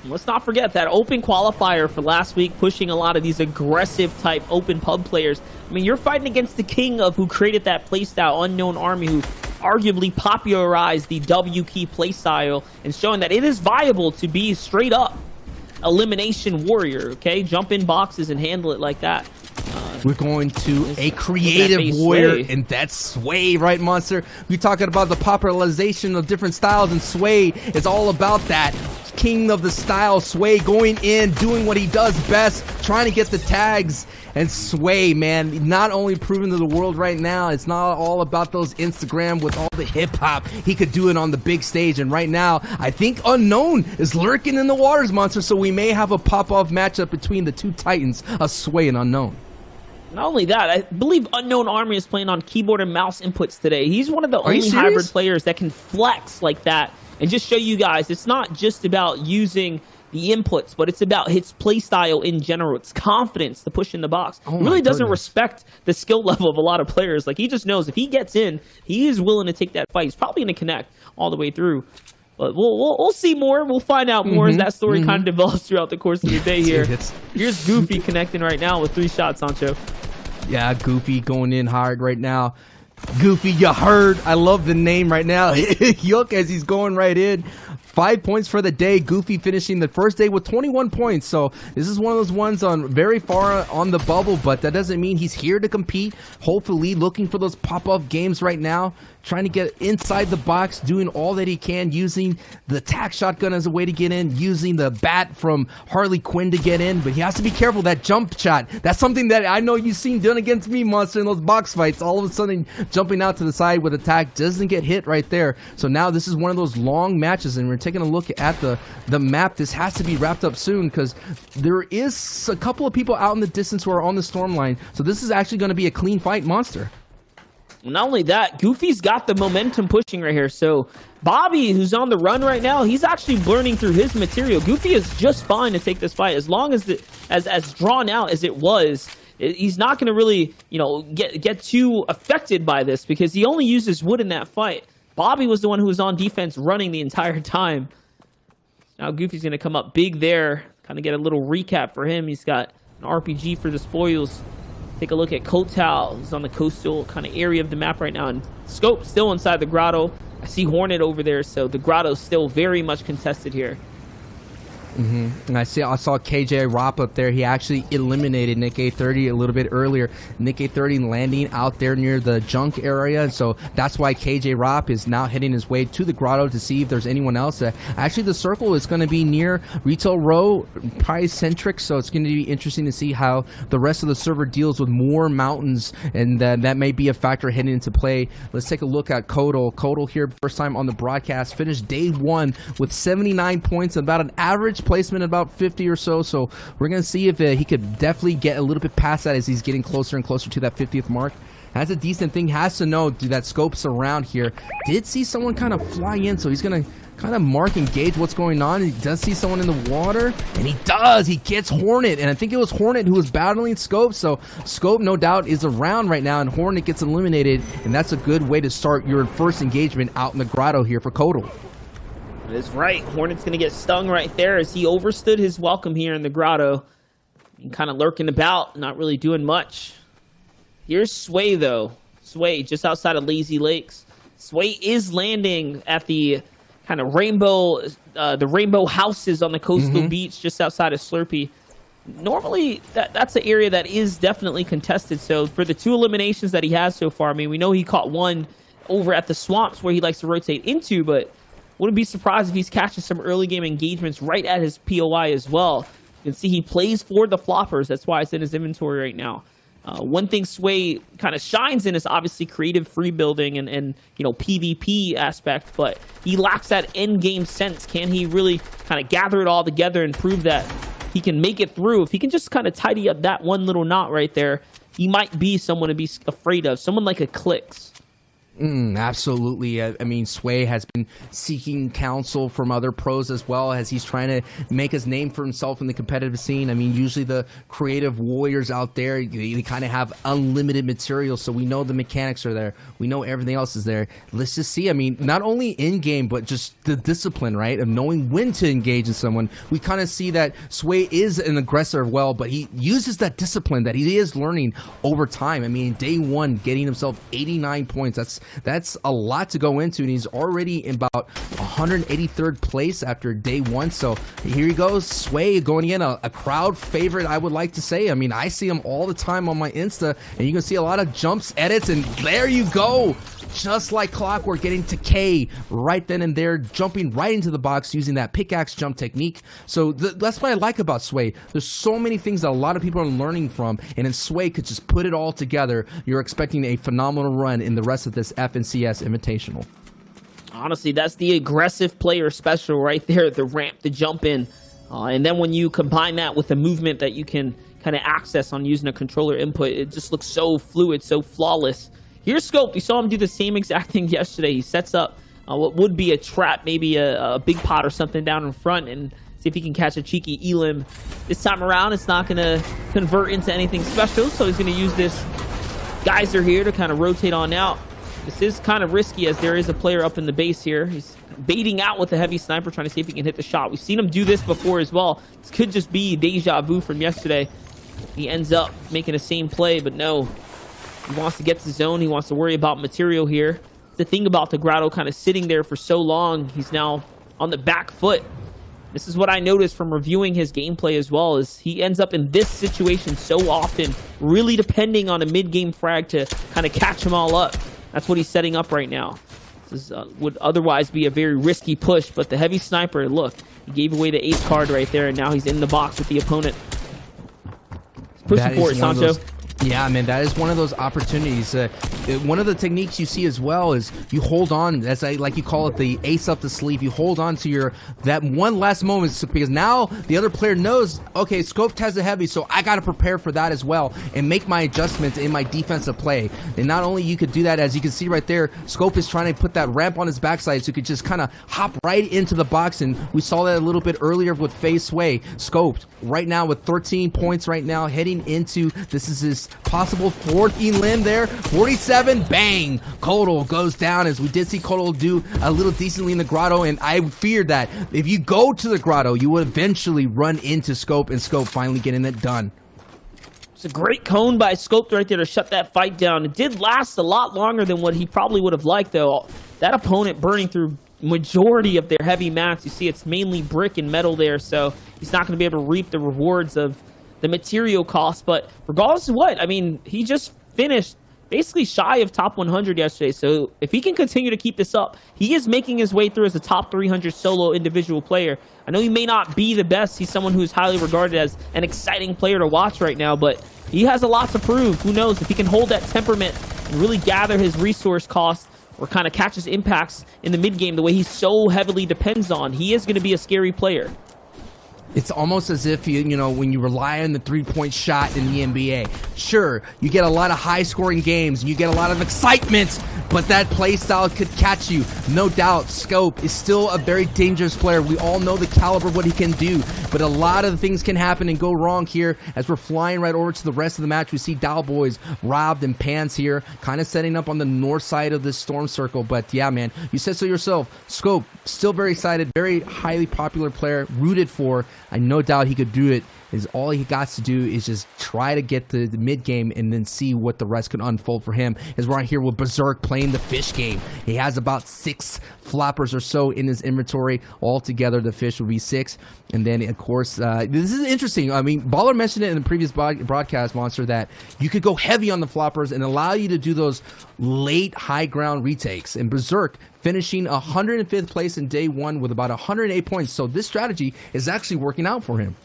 Let's not forget that open qualifier for last week, pushing a lot of these aggressive type open pub players. I mean, you're fighting against the king of who created that playstyle, Unknown Army, who arguably popularized the W key playstyle and showing that it is viable to be straight up elimination warrior, okay? Jump in boxes and handle it like that. We're going to a creative warrior, and that's Sway, right, Monster? We're talking about the popularization of different styles, and Sway is all about that. King of the style, Sway going in, doing what he does best, trying to get the tags. And Sway, man, not only proving to the world right now, it's not all about those Instagram with all the hip-hop. He could do it on the big stage, and right now, I think Unknown is lurking in the waters, Monster, so we may have a pop-off matchup between the two titans of Sway and Unknown. Not only that, I believe Unknown Army is playing on keyboard and mouse inputs today. He's one of the only hybrid players that can flex like that and just show you guys it's not just about using the inputs, but it's about his play style in general. It's confidence to push in the box. He really doesn't respect the skill level of a lot of players. Like, he just knows if he gets in, he is willing to take that fight. He's probably going to connect all the way through. But we'll see more. We'll find out more as that story kind of develops throughout the course of the day here. Here's Goofy connecting right now with 3 shots, Sancho. Yeah, Goofy going in hard right now. Goofy, you heard. I love the name right now. Yook as he's going right in. 5 points for the day. Goofy finishing the first day with 21 points. So this is one of those ones on very far on the bubble, but that doesn't mean he's here to compete. Hopefully looking for those pop-up games right now, trying to get inside the box, doing all that he can, using the tac shotgun as a way to get in, using the bat from Harley Quinn to get in, but he has to be careful. That jump shot, that's something that I know you've seen done against me, Monster, in those box fights. All of a sudden jumping out to the side with a tac doesn't get hit right there. So now this is one of those long matches, and we're taking a look at the map. This has to be wrapped up soon because there is a couple of people out in the distance who are on the storm line. So this is actually going to be a clean fight, Monster. Well, not only that, Goofy's got the momentum pushing right here. So Bobby, who's on the run right now, he's actually burning through his material. Goofy is just fine to take this fight as long as as drawn out as it was. He's not going to really, get too affected by this because he only uses wood in that fight. Bobby was the one who was on defense running the entire time. Now Goofy's going to come up big there. Kind of get a little recap for him. He's got an RPG for the spoils. Take a look at Kotal. He's on the coastal kind of area of the map right now. And Scope still inside the grotto. I see Hornet over there, so the grotto's still very much contested here. And I saw KJ Rop up there. He actually eliminated Nick A30 a little bit earlier. Nick A30 landing out there near the junk area, and so that's why KJ Rop is now heading his way to the grotto to see if there's anyone else. Actually, the circle is going to be near Retail Row, Prize Centric, so it's going to be interesting to see how the rest of the server deals with more mountains, and that may be a factor heading into play. Let's take a look at Kodal. Kodal here, first time on the broadcast, finished day one with 79 points, about an average placement about 50 or so. So we're going to see if he could definitely get a little bit past that as he's getting closer and closer to that 50th mark. That's a decent thing. Has to know that Scope's around here. Did see someone kind of fly in, so he's going to kind of mark and gauge what's going on. He does see someone in the water, and he does. He gets Hornet, and I think it was Hornet who was battling Scope. So Scope, no doubt, is around right now, and Hornet gets eliminated, and that's a good way to start your first engagement out in the grotto here for Kodal. That is right. Hornet's going to get stung right there as he overstood his welcome here in the grotto. And kind of lurking about, not really doing much. Here's Sway, though. Sway, just outside of Lazy Lakes. Sway is landing at the kind of rainbow houses on the coastal beach just outside of Slurpee. Normally, that's an area that is definitely contested. So for the 2 eliminations that he has so far, I mean, we know he caught one over at the swamps where he likes to rotate into, but wouldn't be surprised if he's catching some early game engagements right at his POI as well. You can see he plays for the floppers. That's why it's in his inventory right now. One thing Sway kind of shines in is obviously creative free building and PvP aspect, but he lacks that end game sense. Can he really kind of gather it all together and prove that he can make it through? If he can just kind of tidy up that one little knot right there, he might be someone to be afraid of. Someone like a Clicks. Absolutely. I mean, Sway has been seeking counsel from other pros as well as he's trying to make his name for himself in the competitive scene. I mean, usually the creative warriors out there, they kind of have unlimited material, so we know the mechanics are there. We know everything else is there. Let's just see. I mean, not only in-game, but just the discipline, right, of knowing when to engage in someone. We kind of see that Sway is an aggressor well, but he uses that discipline that he is learning over time. I mean, day one, getting himself 89 points. That's a lot to go into, and he's already in about 183rd place after day one. So here he goes, Sway going in, a crowd favorite, I would like to say. I mean, I see him all the time on my Insta, and you can see a lot of jumps, edits, and there you go. Just like clockwork, getting to K right then and there, jumping right into the box using that pickaxe jump technique. So that's what I like about Sway. There's so many things that a lot of people are learning from, and if Sway could just put it all together, you're expecting a phenomenal run in the rest of this FNCS Invitational. Honestly, that's the aggressive player special right there, the ramp, the jump in. And then when you combine that with the movement that you can kind of access on using a controller input, it just looks so fluid, so flawless. Here's Scope. We saw him do the same exact thing yesterday. He sets up what would be a trap, maybe a big pot or something down in front, and see if he can catch a cheeky elim. This time around, it's not going to convert into anything special, so he's going to use this geyser here to kind of rotate on out. This is kind of risky as there is a player up in the base here. He's baiting out with a heavy sniper, trying to see if he can hit the shot. We've seen him do this before as well. This could just be deja vu from yesterday. He ends up making the same play, but no. He wants to get to the zone. He wants to worry about material here. The thing about the Grotto kind of sitting there for so long, he's now on the back foot. This is what I noticed from reviewing his gameplay as well, is he ends up in this situation so often, really depending on a mid-game frag to kind of catch them all up. That's what he's setting up right now. This is, would otherwise be a very risky push, but the heavy sniper, look, he gave away the ace card right there, and now he's in the box with the opponent. He's pushing for it, Sancho. Yeah, man, that is one of those opportunities. One of the techniques you see as well is you hold on, like you call it, the ace up the sleeve. You hold on to that one last moment, because now the other player knows, okay, Scoped has a heavy, so I got to prepare for that as well and make my adjustments in my defensive play. And not only you could do that, as you can see right there, Scope is trying to put that ramp on his backside so he could just kind of hop right into the box. And we saw that a little bit earlier with Faye Sway. Scoped right now with 13 points right now, heading into, this is his possible fourth elim there. 47, bang! Kodal goes down, as we did see Kodal do a little decently in the Grotto, and I feared that if you go to the Grotto, you would eventually run into Scope, and Scope finally getting it done. It's a great cone by Scope right there to shut that fight down. It did last a lot longer than what he probably would have liked, though. That opponent burning through majority of their heavy mats. You see it's mainly brick and metal there, so he's not going to be able to reap the rewards of the material cost. But regardless of what, I mean, he just finished basically shy of top 100 yesterday. So if he can continue to keep this up, he is making his way through as a top 300 solo individual player. I know he may not be the best. He's someone who's highly regarded as an exciting player to watch right now, but he has a lot to prove. Who knows if he can hold that temperament and really gather his resource costs, or kind of catch his impacts in the mid game the way he so heavily depends on. He is going to be a scary player. It's almost as if, you know, when you rely on the three-point shot in the NBA. Sure, you get a lot of high-scoring games, and you get a lot of excitement, but that play style could catch you. No doubt, Scope is still a very dangerous player. We all know the caliber of what he can do, but a lot of things can happen and go wrong here. As we're flying right over to the rest of the match, we see Dow Boys, Robbed, and Pants here, kind of setting up on the north side of this storm circle. But yeah, man, you said so yourself. Scope, still very excited, very highly popular player, rooted for. I no doubt he could do it. Is all he got to do is just try to get the mid game and then see what the rest can unfold for him. As we're right here with Berserk playing the fish game. He has about 6 floppers or so in his inventory. Altogether, the fish would be 6. And then, of course, this is interesting. I mean, Baller mentioned it in the previous broadcast, Monster, that you could go heavy on the floppers and allow you to do those late high ground retakes. And Berserk finishing 105th place in day 1 with about 108 points. So this strategy is actually working out for him.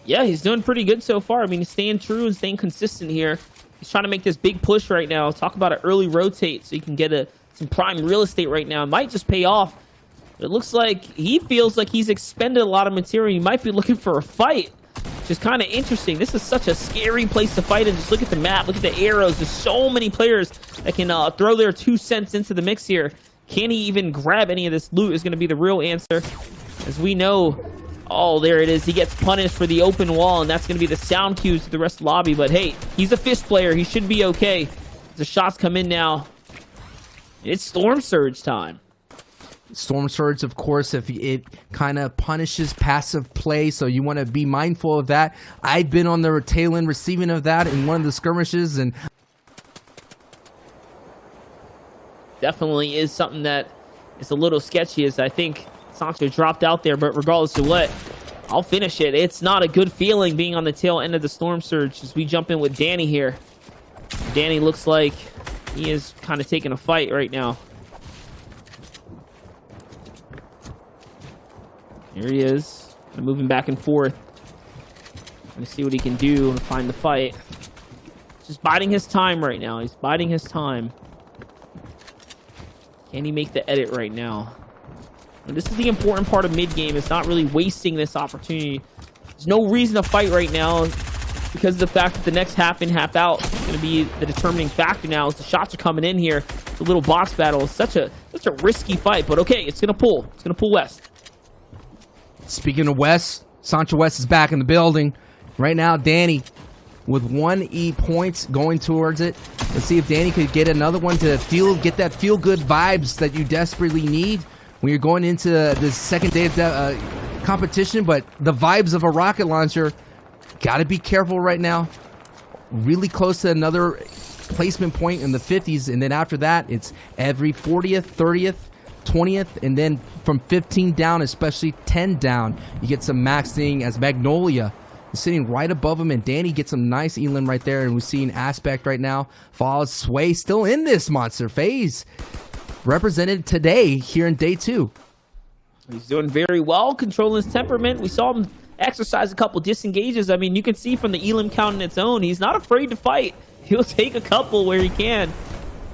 Yeah, he's doing pretty good so far. I mean, he's staying true and staying consistent here. He's trying to make this big push right now. Talk about an early rotate so he can get some prime real estate right now. It might just pay off. It looks like he feels like he's expended a lot of material. He might be looking for a fight, which is kind of interesting. This is such a scary place to fight in. Just look at the map. Look at the arrows. There's so many players that can throw their 2 cents into the mix here. Can he even grab any of this loot is going to be the real answer. As we know, oh, there it is. He gets punished for the open wall, and that's going to be the sound cues to the rest of the lobby. But hey, he's a fist player. He should be okay. The shots come in now. It's Storm Surge time. Storm Surge, of course, if it kind of punishes passive play, so you want to be mindful of that. I've been on the tail end receiving of that in one of the skirmishes, and definitely is something that is a little sketchy, as I think Sancho dropped out there, but regardless of what, I'll finish it. It's not a good feeling being on the tail end of the Storm Surge as we jump in with Danny here. Danny looks like he is kind of taking a fight right now. Here he is, moving back and forth. Let's see what he can do to find the fight. Just biding his time right now. He's biding his time. Can he make the edit right now? And this is the important part of mid-game. It's not really wasting this opportunity. There's no reason to fight right now because of the fact that the next half in, half out is going to be the determining factor now as the shots are coming in here. It's a little box battle. It's such a risky fight, but okay, it's going to pull. It's going to pull West. Speaking of West, Sancho West is back in the building. Right now, Danny with 1 E points going towards it. Let's see if Danny could get another one to get that feel-good vibes that you desperately need when you're going into the second day of competition. But the vibes of a rocket launcher, gotta be careful right now. Really close to another placement point in the 50s, and then after that, it's every 40th, 30th, 20th, and then from 15 down, especially 10 down, you get some maxing as Magnolia is sitting right above him, and Danny gets some nice elim right there, and we're seeing Aspect right now. Follows Sway still in this monster phase, represented today here in day 2. He's doing very well, controlling his temperament. We saw him exercise a couple disengages. I mean, you can see from the elim count in its own, he's not afraid to fight. He'll take a couple where he can.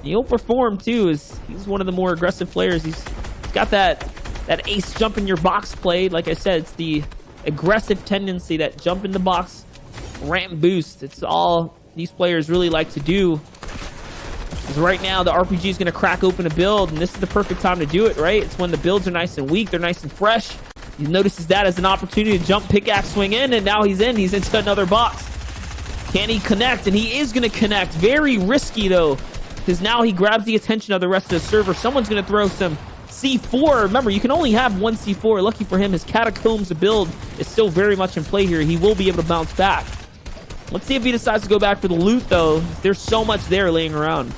He'll perform too. He's one of the more aggressive players. He's got that ace jump in your box play. Like I said, it's the aggressive tendency, that jump in the box ramp boost. It's all these players really like to do. Because right now the RPG is going to crack open a build, and this is the perfect time to do it, right? It's when the builds are nice and weak, they're nice and fresh. He notices that as an opportunity to jump, pickaxe, swing in, and now he's into another box. Can he connect? And he is going to connect. Very risky though, because now he grabs the attention of the rest of the server. Someone's going to throw some C4. Remember, you can only have one C4. Lucky for him, his Catacombs build is still very much in play here. He will be able to bounce back. Let's see if he decides to go back for the loot though. There's so much there laying around.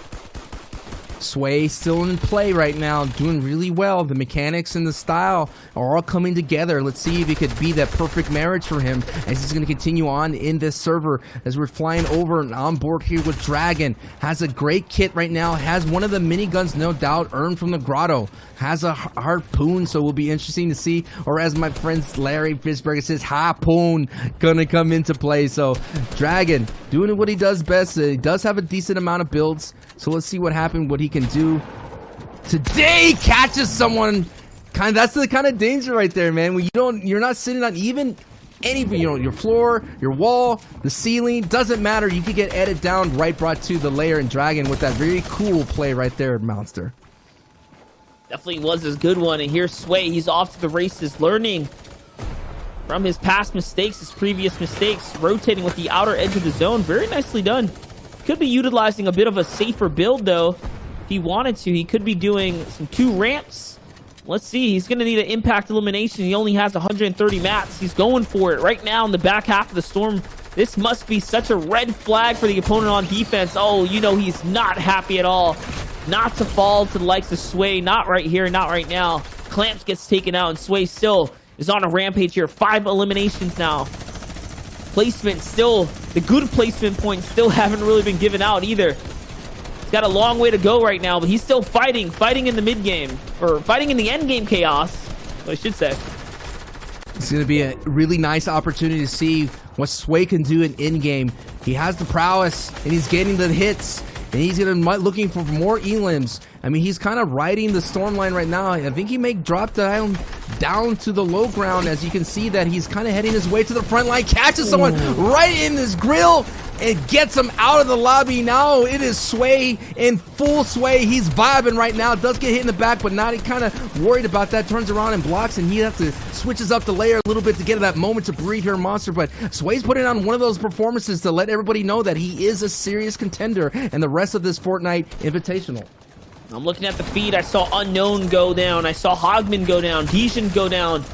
Sway still in play right now, doing really well. The mechanics and the style are all coming together. Let's see if it could be that perfect marriage for him as he's going to continue on in this server. As we're flying over and on board here with Dragon. Has a great kit right now. Has one of the miniguns, no doubt, earned from the grotto. Has a harpoon, so it will be interesting to see. Or as my friend Larry Fitzberger says, harpoon gonna come into play. So Dragon doing what he does best. He does have a decent amount of builds. So let's see what happened, what he can do. Today catches someone. That's the kind of danger right there, man. When you're not sitting on even anything, your floor, your wall, the ceiling, doesn't matter. You could get edited down, right brought to the layer, and Dragon with that very cool play right there, Monster. Definitely was a good one. And here's Sway. He's off to the races, learning from his past mistakes, his previous mistakes, rotating with the outer edge of the zone. Very nicely done. Could be utilizing a bit of a safer build though. If he wanted to, he could be doing some 2 ramps. Let's see. He's going to need an impact elimination. He only has 130 mats. He's going for it right now in the back half of the storm. This must be such a red flag for the opponent on defense. Oh, he's not happy at all. Not to fall to the likes of Sway. Not right here, not right now. Clamps gets taken out, and Sway still is on a rampage here. 5 eliminations now. Placement still, the good placement points still haven't really been given out either. He's got a long way to go right now, but he's still fighting in the mid game, or fighting in the end game chaos, I should say. It's going to be a really nice opportunity to see what Sway can do in in-game. He has the prowess, and he's getting the hits, and he's going to looking for more elims. I mean, he's kind of riding the storm line right now. I think he may drop down to the low ground, as you can see that he's kind of heading his way to the front line. Catches someone right in his grill and gets him out of the lobby. Now it is Sway in full sway. He's vibing right now. Does get hit in the back, but not kind of worried about that. Turns around and blocks, and he has to switches up the layer a little bit to get that moment to breathe here, Monster. But Sway's putting on one of those performances to let everybody know that he is a serious contender and the rest of this Fortnite Invitational. I'm looking at the feed. I saw Unknown go down. I saw Hogman go down. Dijin go down.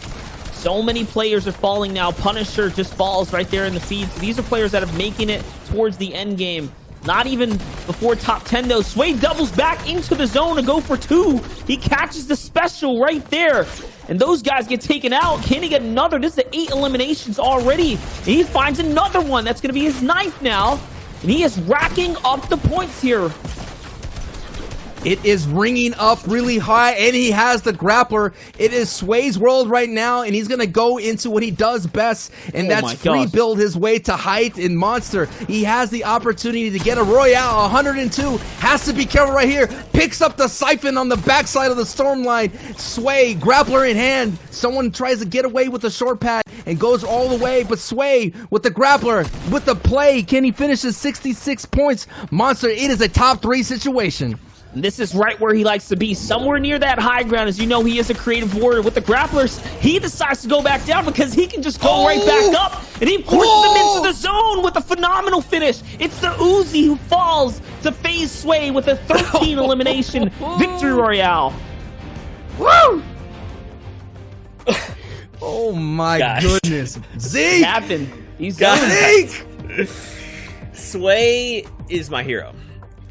So many players are falling now. Punisher just falls right there in the feed. So these are players that are making it towards the end game. Not even before top 10 though. Sway doubles back into the zone to go for 2. He catches the special right there. And those guys get taken out. Can he get another? This is 8 eliminations already. And he finds another one. That's going to be his 9th now. And he is racking up the points here. It is ringing up really high, and he has the grappler. It is Sway's world right now, and he's going to go into what he does best, and that's rebuild his way to height in Monster. He has the opportunity to get a Royale, 102. Has to be careful right here. Picks up the siphon on the backside of the storm line. Sway, grappler in hand. Someone tries to get away with the short pad and goes all the way, but Sway with the grappler, with the play. Can he finish his 66 points? Monster, it is a top 3 situation. And this is right where he likes to be, somewhere near that high ground. As you know, he is a creative warrior with the grapplers. He decides to go back down because he can just go right back up, and he forces them into the zone with a phenomenal finish. It's the Uzi who falls to phase Sway with a 13 elimination victory royale. Woo! Oh my goodness. Zeke! It happened. He's Zeke! Sway is my hero.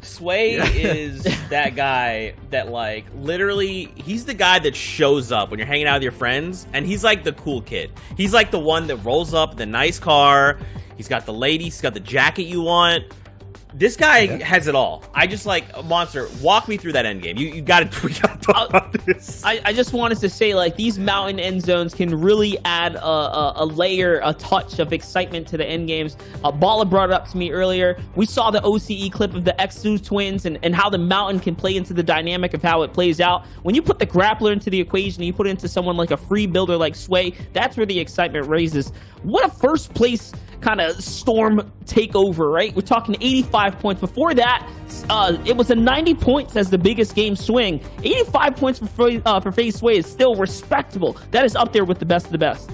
Sway is that guy that, like, literally, he's the guy that shows up when you're hanging out with your friends, and he's like the cool kid. He's like the one that rolls up in the nice car. He's got the lady. He's got the jacket you want. This guy has it all. I just, like, Monster, walk me through that end game. We gotta talk about this. I just wanted to say, like, these mountain end zones can really add a layer, a touch of excitement to the end games. Bala brought it up to me earlier. We saw the OCE clip of the Xu twins and how the mountain can play into the dynamic of how it plays out. When you put the grappler into the equation and you put it into someone like a free builder like Sway, that's where the excitement raises. What a first place kind of storm takeover, right? We're talking 85 points. Before that, it was a 90 points as the biggest game swing. 85 points for FaZe Sway is still respectable. That is up there with the best of the best.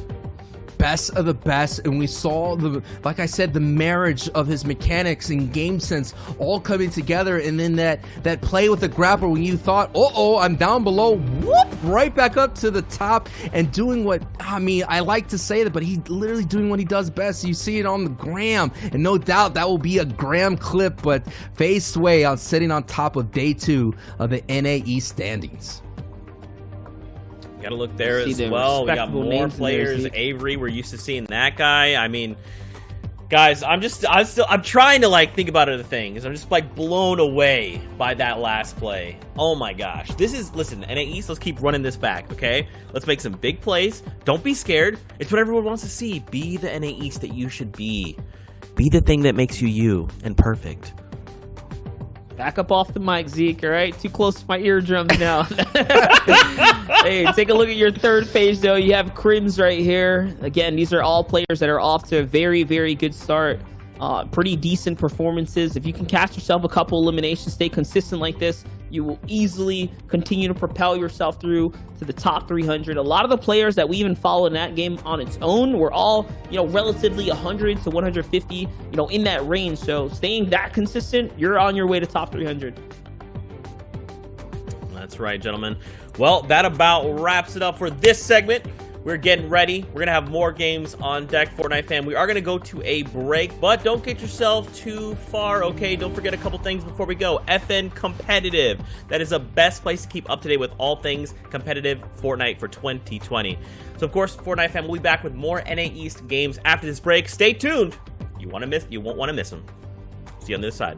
Best of the best, and we saw like I said, the marriage of his mechanics and game sense all coming together, and then that play with the grappler when you thought, oh, I'm down below, whoop, right back up to the top and doing what, I mean, I like to say that, but he's literally doing what he does best. You see it on the gram, and no doubt that will be a gram clip, but FaZe Sway out sitting on top of day 2 of the NAE standings. Gotta look there as well. We got more players. Avery, we're used to seeing that guy. I mean, guys, I'm trying to, like, think about other things. I'm just, like, blown away by that last play. Oh my gosh. Listen, NA East, let's keep running this back, okay? Let's make some big plays. Don't be scared. It's what everyone wants to see. Be the NA East that you should be. Be the thing that makes you you and perfect. Back up off the mic, Zeke, all right? Too close to my eardrums now. Hey, take a look at your third page, though. You have Crims right here. Again, these are all players that are off to a very, very good start. Pretty decent performances. If you can catch yourself a couple eliminations, stay consistent like this, you will easily continue to propel yourself through to the top 300. A lot of the players that we even follow in that game on its own were all, relatively 100 to 150, in that range. So staying that consistent, you're on your way to top 300. That's right, gentlemen. Well, that about wraps it up for this segment. We're getting ready. We're going to have more games on deck, Fortnite fam. We are going to go to a break, but don't get yourself too far, okay? Don't forget a couple things before we go. FN Competitive. That is the best place to keep up to date with all things competitive Fortnite for 2020. So, of course, Fortnite fam, we'll be back with more NA East games after this break. Stay tuned. You won't want to miss them. See you on this side.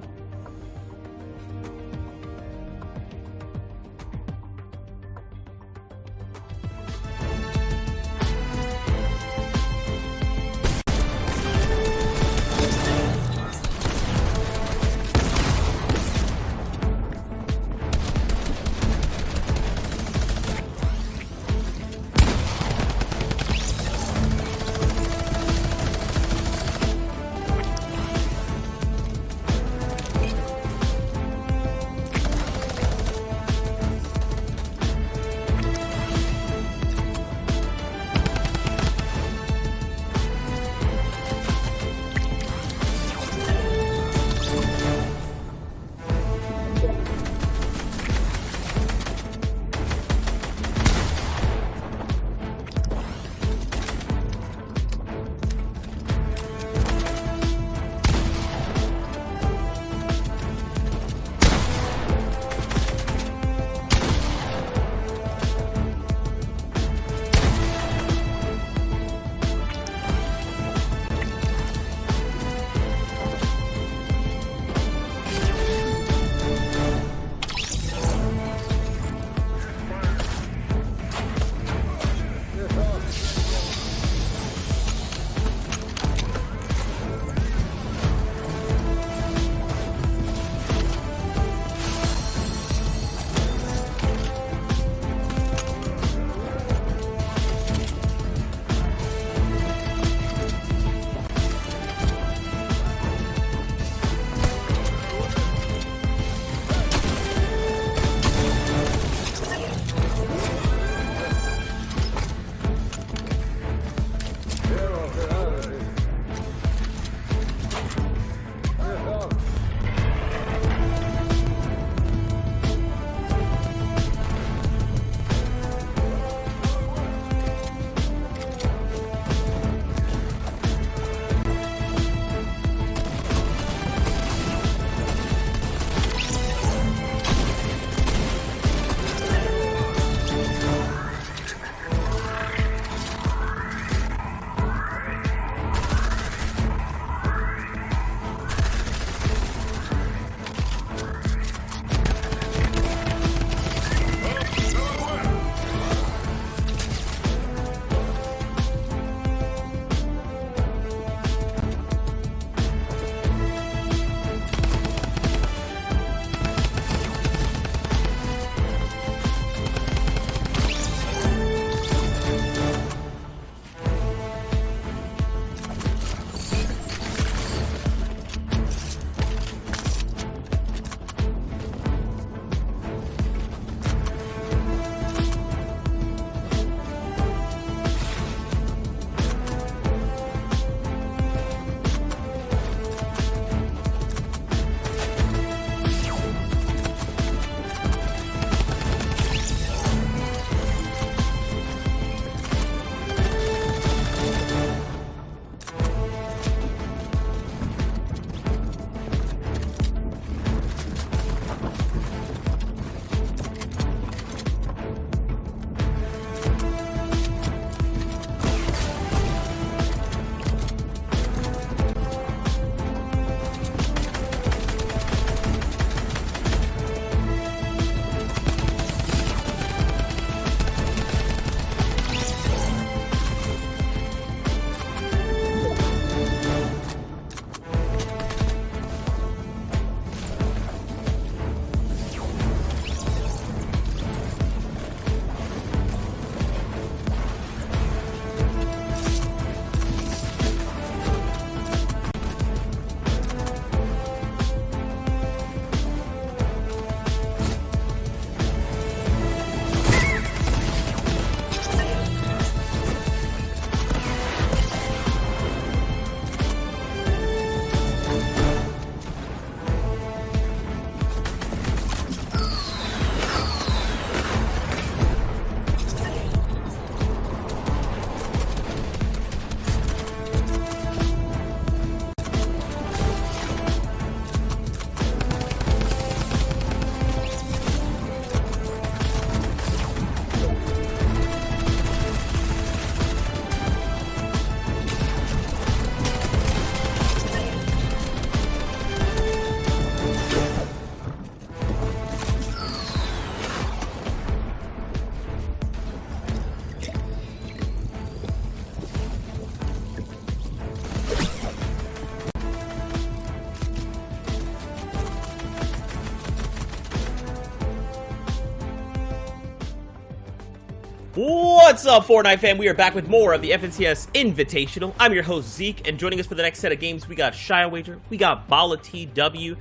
What's up, Fortnite fam? We are back with more of the FNCS Invitational. I'm your host, Zeke, and joining us for the next set of games, we got Shy Wager, we got Bala TW.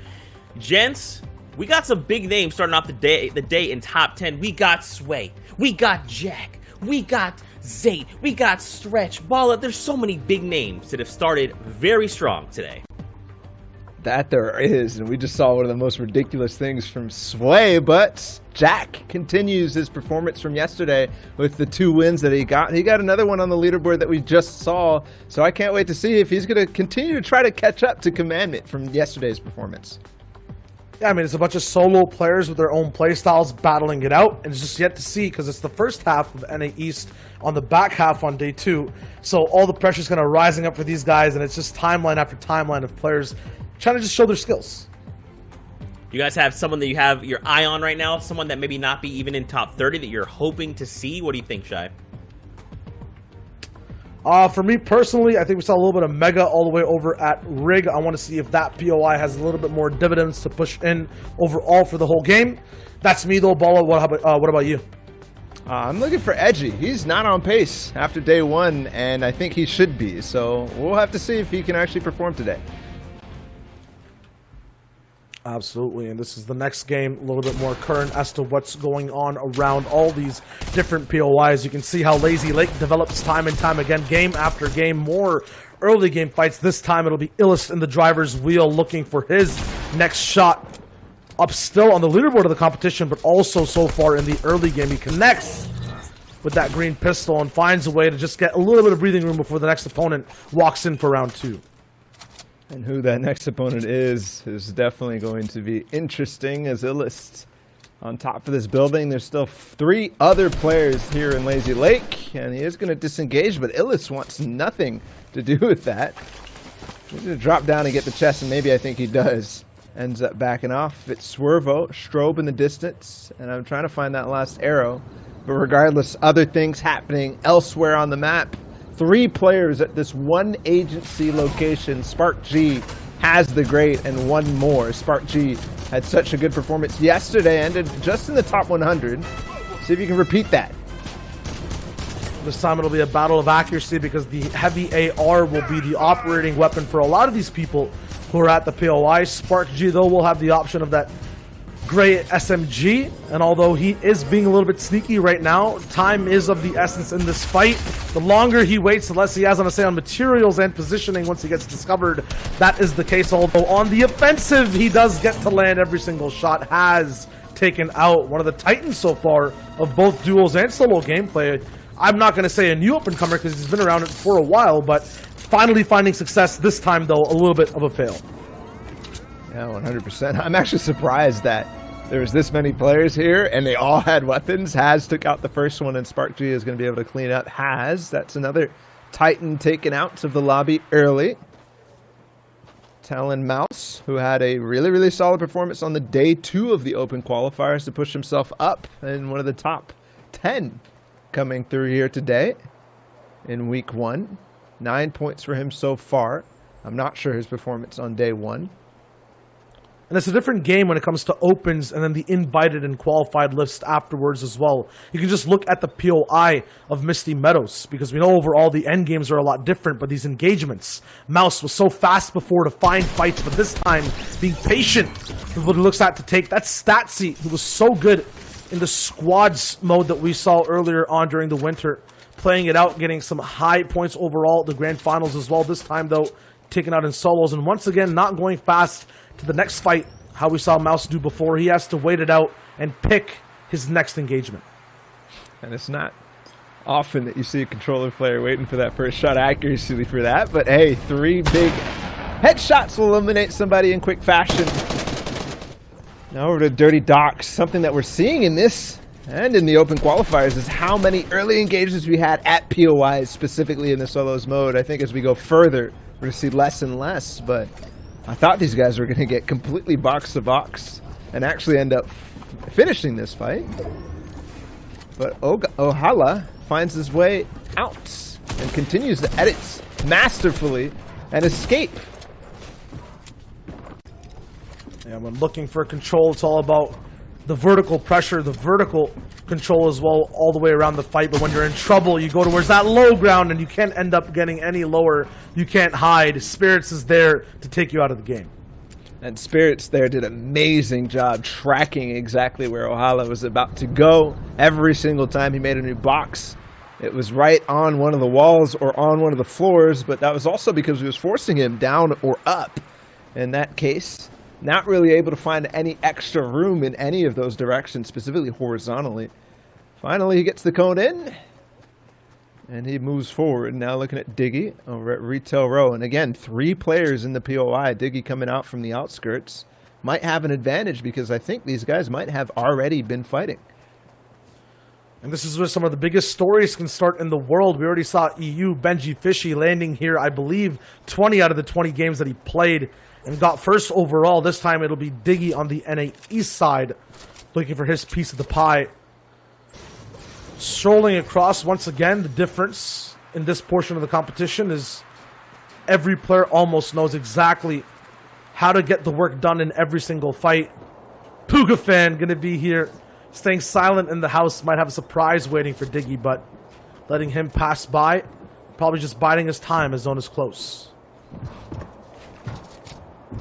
Gents, we got some big names starting off the day in top 10. We got Sway, we got Jack, we got Zate, we got Stretch, Bala. There's so many big names that have started very strong today. That there is, and we just saw one of the most ridiculous things from Sway, but Jack continues his performance from yesterday with the 2 wins that he got. He got another one on the leaderboard that we just saw, so I can't wait to see if he's going to continue to try to catch up to Commandment from yesterday's performance. Yeah, I mean, it's a bunch of solo players with their own playstyles battling it out, and it's just yet to see because it's the first half of NA East on the back half on day 2, so all the pressure's kind of rising up for these guys, and it's just timeline after timeline of players trying to just show their skills. You guys have someone that you have your eye on right now? Someone that maybe not be even in top 30 that you're hoping to see? What do you think, Shy? For me personally, I think we saw a little bit of Mega all the way over at Rig. I want to see if that POI has a little bit more dividends to push in overall for the whole game. That's me though, Bala. What about you? I'm looking for Edgy. He's not on pace after day 1, and I think he should be. So we'll have to see if he can actually perform today. Absolutely, and this is the next game, a little bit more current as to what's going on around all these different POIs. You can see how Lazy Lake develops time and time again, game after game, more early game fights. This time it'll be Illest in the driver's wheel looking for his next shot. Up still on the leaderboard of the competition, but also so far in the early game. He connects with that green pistol and finds a way to just get a little bit of breathing room before the next opponent walks in for round 2. And who that next opponent is definitely going to be interesting, as Illest on top of this building. There's still 3 other players here in Lazy Lake, and he is going to disengage, but Illest wants nothing to do with that. He's going to drop down and get the chest, and maybe I think he does. Ends up backing off. It's Swervo, Strobe in the distance, and I'm trying to find that last arrow. But regardless, other things happening elsewhere on the map. 3 players at this one agency location. Spark G has the great, and 1 more. Spark G had such a good performance yesterday, ended just in the top 100. See if you can repeat that. This time it'll be a battle of accuracy because the heavy AR will be the operating weapon for a lot of these people who are at the POI. Spark G, though, will have the option of that gray SMG, and although he is being a little bit sneaky right now, time is of the essence in this fight. The longer he waits, the less he has on to say on materials and positioning once he gets discovered. That is the case, although on the offensive, he does get to land every single shot. Has taken out one of the titans so far of both duels and solo gameplay. I'm not going to say a new up-and-comer because he's been around for a while, but finally finding success this time, though, a little bit of a fail. Yeah, 100%. I'm actually surprised that there's this many players here and they all had weapons. Has took out the first one, and Spark G is going to be able to clean up. That's another Titan taken out of the lobby early. Talon Mouse, who had a really, really solid performance on the day 2 of the open qualifiers to push himself up in one of the top 10 coming through here today in week 1. 9 points for him so far. I'm not sure his performance on day 1. And it's a different game when it comes to opens and then the invited and qualified list afterwards as well. You can just look at the POI of Misty Meadows, because we know overall the end games are a lot different, but these engagements, Mouse was so fast before to find fights, but this time being patient with what he looks at to take. That's Statsy, who was so good in the squads mode that we saw earlier on during the winter, playing it out, getting some high points overall at the grand finals as well. This time, though, taken out in solos, and once again, not going fast to the next fight, how we saw Mouse do before. He has to wait it out and pick his next engagement. And it's not often that you see a controller player waiting for that first shot accuracy for that, but hey, 3 big headshots will eliminate somebody in quick fashion. Now over to Dirty Docks. Something that we're seeing in this and in the open qualifiers is how many early engagements we had at POIs, specifically in the solos mode. I think as we go further, we're going to see less and less, but I thought these guys were going to get completely box to box and actually end up finishing this fight. But Ohala finds his way out and continues to edit masterfully and escape. And when looking for control, it's all about the vertical pressure, the vertical control as well, all the way around the fight. But when you're in trouble, you go towards that low ground, and you can't end up getting any lower. You can't hide. Spirits is there to take you out of the game. And Spirits there did an amazing job tracking exactly where Ohala was about to go. Every single time he made a new box, it was right on one of the walls or on one of the floors, but that was also because he was forcing him down or up. In that case, not really able to find any extra room in any of those directions, specifically horizontally. Finally, he gets the cone in, and he moves forward. Now looking at Diggy over at Retail Row. And again, 3 players in the POI. Diggy coming out from the outskirts might have an advantage because I think these guys might have already been fighting. And this is where some of the biggest stories can start in the world. We already saw EU, Benji Fishy, landing here, I believe, 20 out of the 20 games that he played and got first overall. This time it'll be Diggy on the NA East side, looking for his piece of the pie. Strolling across, once again, the difference in this portion of the competition is every player almost knows exactly how to get the work done in every single fight. Puga fan going to be here, staying silent in the house. Might have a surprise waiting for Diggy, but letting him pass by, probably just biding his time as zone is close.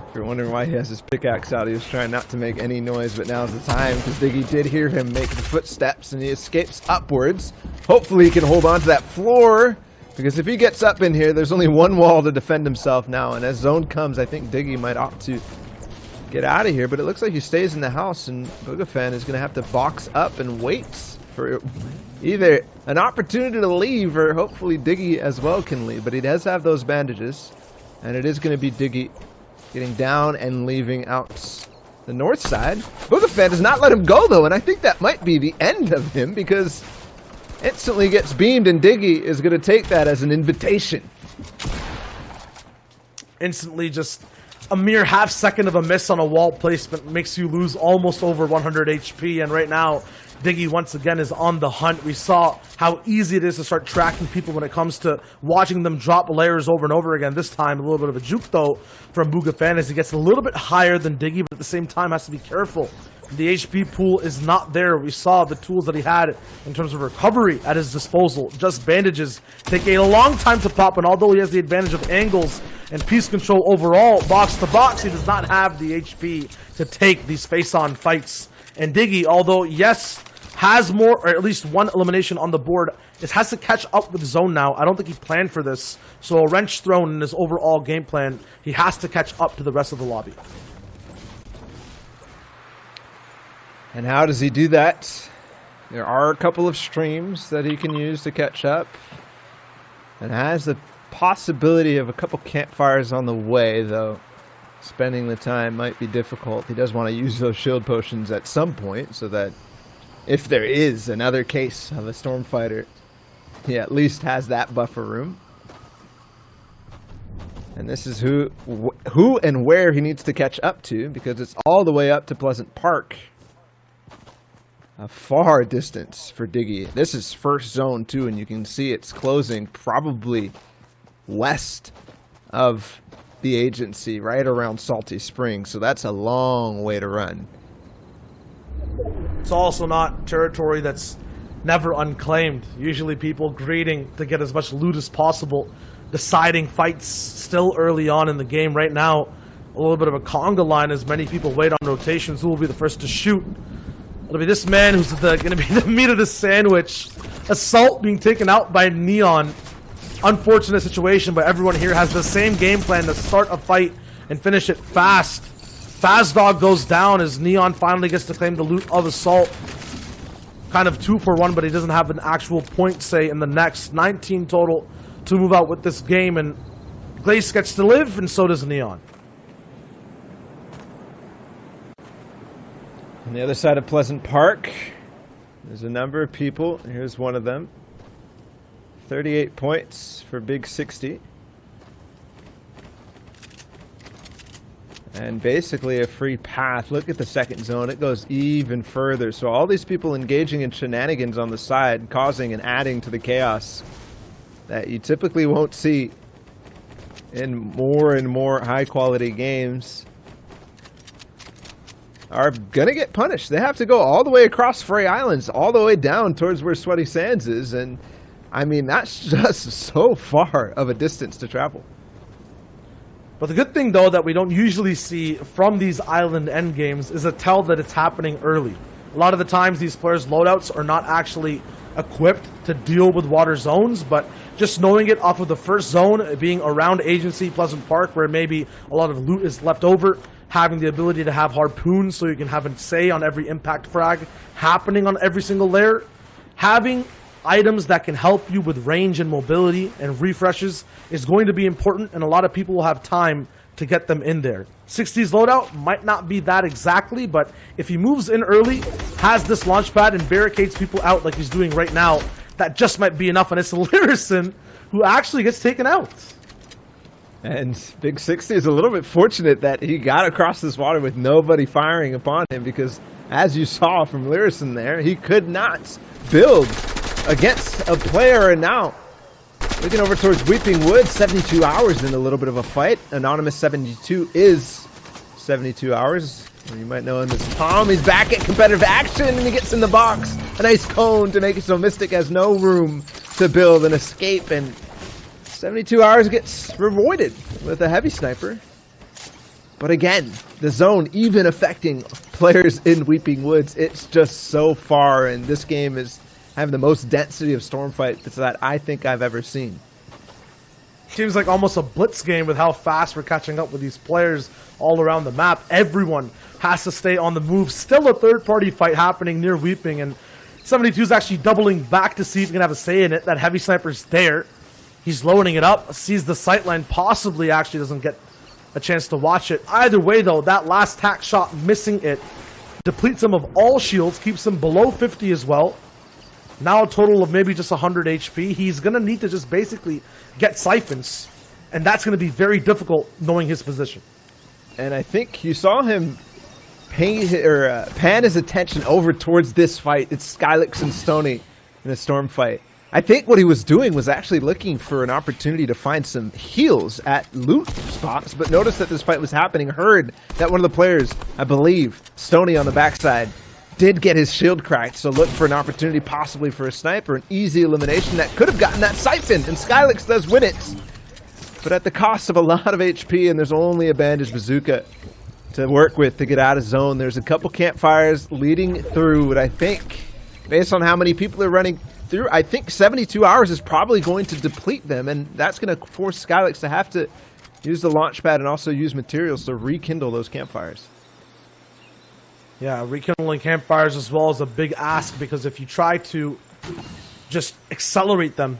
If you're wondering why he has his pickaxe out, he was trying not to make any noise, but now's the time because Diggy did hear him make the footsteps and he escapes upwards. Hopefully he can hold on to that floor, because if he gets up in here, there's only one wall to defend himself now, and as zone comes, I think Diggy might opt to get out of here, but it looks like he stays in the house, and Boogafan is going to have to box up and wait for either an opportunity to leave or hopefully Diggy as well can leave, but he does have those bandages, and it is going to be Diggy getting down and leaving out the north side. Boogafan does not let him go, though, and I think that might be the end of him because instantly gets beamed, and Diggy is going to take that as an invitation. Instantly, just a mere half second of a miss on a wall placement makes you lose almost over 100 HP, and right now, Diggy once again is on the hunt. We saw how easy it is to start tracking people when it comes to watching them drop layers over and over again. This time, a little bit of a juke, though, from Boogafan as he gets a little bit higher than Diggy, but at the same time has to be careful. The HP pool is not there. We saw the tools that he had in terms of recovery at his disposal. Just bandages take a long time to pop, and although he has the advantage of angles and piece control overall, box to box, he does not have the HP to take these face-on fights. And Diggy, although, yes, has more, or at least one elimination on the board, it has to catch up with zone now. I don't think he planned for this. So a wrench thrown in his overall game plan, he has to catch up to the rest of the lobby. And how does he do that? There are a couple of streams that he can use to catch up, and has the possibility of a couple campfires on the way, though spending the time might be difficult. He does want to use those shield potions at some point so that if there is another case of a Stormfighter, he at least has that buffer room. And this is who and where he needs to catch up to, because it's all the way up to Pleasant Park. A far distance for Diggy. This is first zone too, and you can see it's closing probably west of the agency, right around Salty Springs. So that's a long way to run. It's also not territory that's never unclaimed. Usually people greeting to get as much loot as possible, deciding fights still early on in the game. Right now, a little bit of a conga line as many people wait on rotations. Who will be the first to shoot? It'll be this man who's going to be the meat of the sandwich. Assault being taken out by Neon. Unfortunate situation, but everyone here has the same game plan to start a fight and finish it fast. Fazdog goes down as Neon finally gets to claim the loot of Assault. Kind of 2 for 1, but he doesn't have an actual point, say, in the next. 19 total to move out with this game, and Glace gets to live, and so does Neon. On the other side of Pleasant Park, there's a number of people. Here's one of them. 38 points for Big 60. And basically a free path. Look at the second zone. It goes even further. So all these people engaging in shenanigans on the side, causing and adding to the chaos that you typically won't see in more and more high-quality games. are going to get punished. They have to go all the way across Frey Islands, all the way down towards where Sweaty Sands is. And, I mean, that's just so far of a distance to travel. But the good thing, though, that we don't usually see from these island endgames is a tell that it's happening early. A lot of the times, these players' loadouts are not actually equipped to deal with water zones, but just knowing it off of the first zone, being around Agency, Pleasant Park, where maybe a lot of loot is left over, having the ability to have harpoons so you can have a say on every impact frag happening on every single layer, having items that can help you with range and mobility and refreshes is going to be important, and a lot of people will have time to get them in there. 60's loadout might not be that exactly, but if he moves in early, has this launch pad and barricades people out like he's doing right now, that just might be enough, and it's Lyrison who actually gets taken out. And Big 60 is a little bit fortunate that he got across this water with nobody firing upon him, because as you saw from Lyrison there, he could not build against a player. And now looking over towards Weeping Woods, 72 hours in a little bit of a fight. Anonymous 72 is 72 hours. Or you might know him as Tom. He's back at competitive action, and he gets in the box. A nice cone to make it so Mystic has no room to build an escape, and 72 hours gets rewarded with a heavy sniper. But again, the zone even affecting players in Weeping Woods. It's just so far, and this game is having the most density of stormfights that I think I've ever seen. Seems like almost a blitz game with how fast we're catching up with these players all around the map. Everyone has to stay on the move. Still a third-party fight happening near Weeping, and 72 is actually doubling back to see if he can have a say in it. That heavy sniper's there. He's loading it up, sees the sightline, possibly actually doesn't get a chance to watch it. Either way, though, that last tack shot, missing it, depletes him of all shields, keeps him below 50 as well. Now a total of maybe just 100 HP. He's going to need to just basically get siphons, and that's going to be very difficult knowing his position. And I think you saw him pan his attention over towards this fight. It's Skylix and Stony in a storm fight. I think what he was doing was actually looking for an opportunity to find some heals at loot spots, but noticed that this fight was happening, heard that one of the players, I believe, Stony on the backside, did get his shield cracked, so looked for an opportunity possibly for a sniper, an easy elimination that could have gotten that siphon, and Skylix does win it. But at the cost of a lot of HP, and there's only a bandage bazooka to work with to get out of zone. There's a couple campfires leading through, but I think, based on how many people are running through, I think 72 hours is probably going to deplete them, and that's going to force Skylix to have to use the launch pad and also use materials to rekindle those campfires. Yeah, rekindling campfires as well is a big ask, because if you try to just accelerate them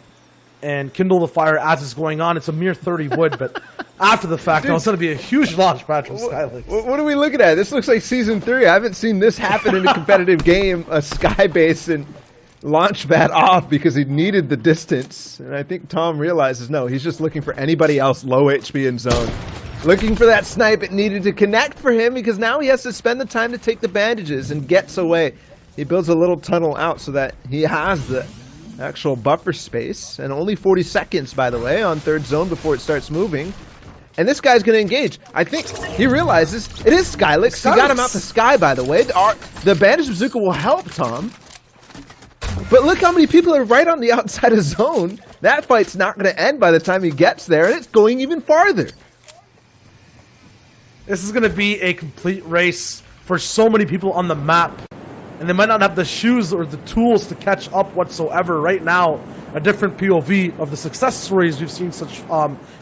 and kindle the fire as it's going on, it's a mere 30 wood, but after the fact, it's going to be a huge launch pad from Skylix. What are we looking at? This looks like Season 3. I haven't seen this happen in a competitive game, a sky base and launch pad off because he needed the distance. And I think Tom realizes, no, he's just looking for anybody else low HP in zone. Looking for that snipe, it needed to connect for him because now he has to spend the time to take the bandages and gets away. He builds a little tunnel out so that he has the actual buffer space. And only 40 seconds, by the way, on third zone before it starts moving. And this guy's going to engage. I think he realizes it is Skylix. He got him out the sky, by the way. The bandage bazooka will help Tom. But look how many people are right on the outside of zone. That fight's not going to end by the time he gets there, and it's going even farther. This is going to be a complete race for so many people on the map, and they might not have the shoes or the tools to catch up whatsoever. Right now, a different POV of the success stories we've seen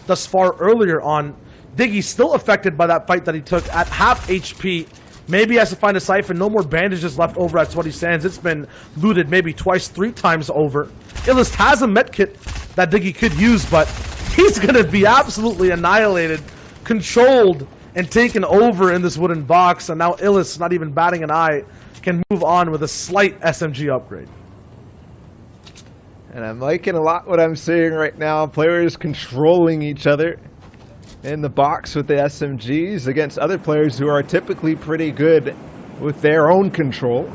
thus far earlier on. Diggy's still affected by that fight that he took at half HP. Maybe he has to find a siphon. No more bandages left over at Sweaty Sands. It's been looted maybe twice, 3 times over. Illust has a medkit that Diggy could use, but he's going to be absolutely annihilated, controlled, and taken over in this wooden box. And now Illust, not even batting an eye, can move on with a slight SMG upgrade. And I'm liking a lot what I'm seeing right now. Players controlling each other in the box with the SMGs against other players who are typically pretty good with their own control.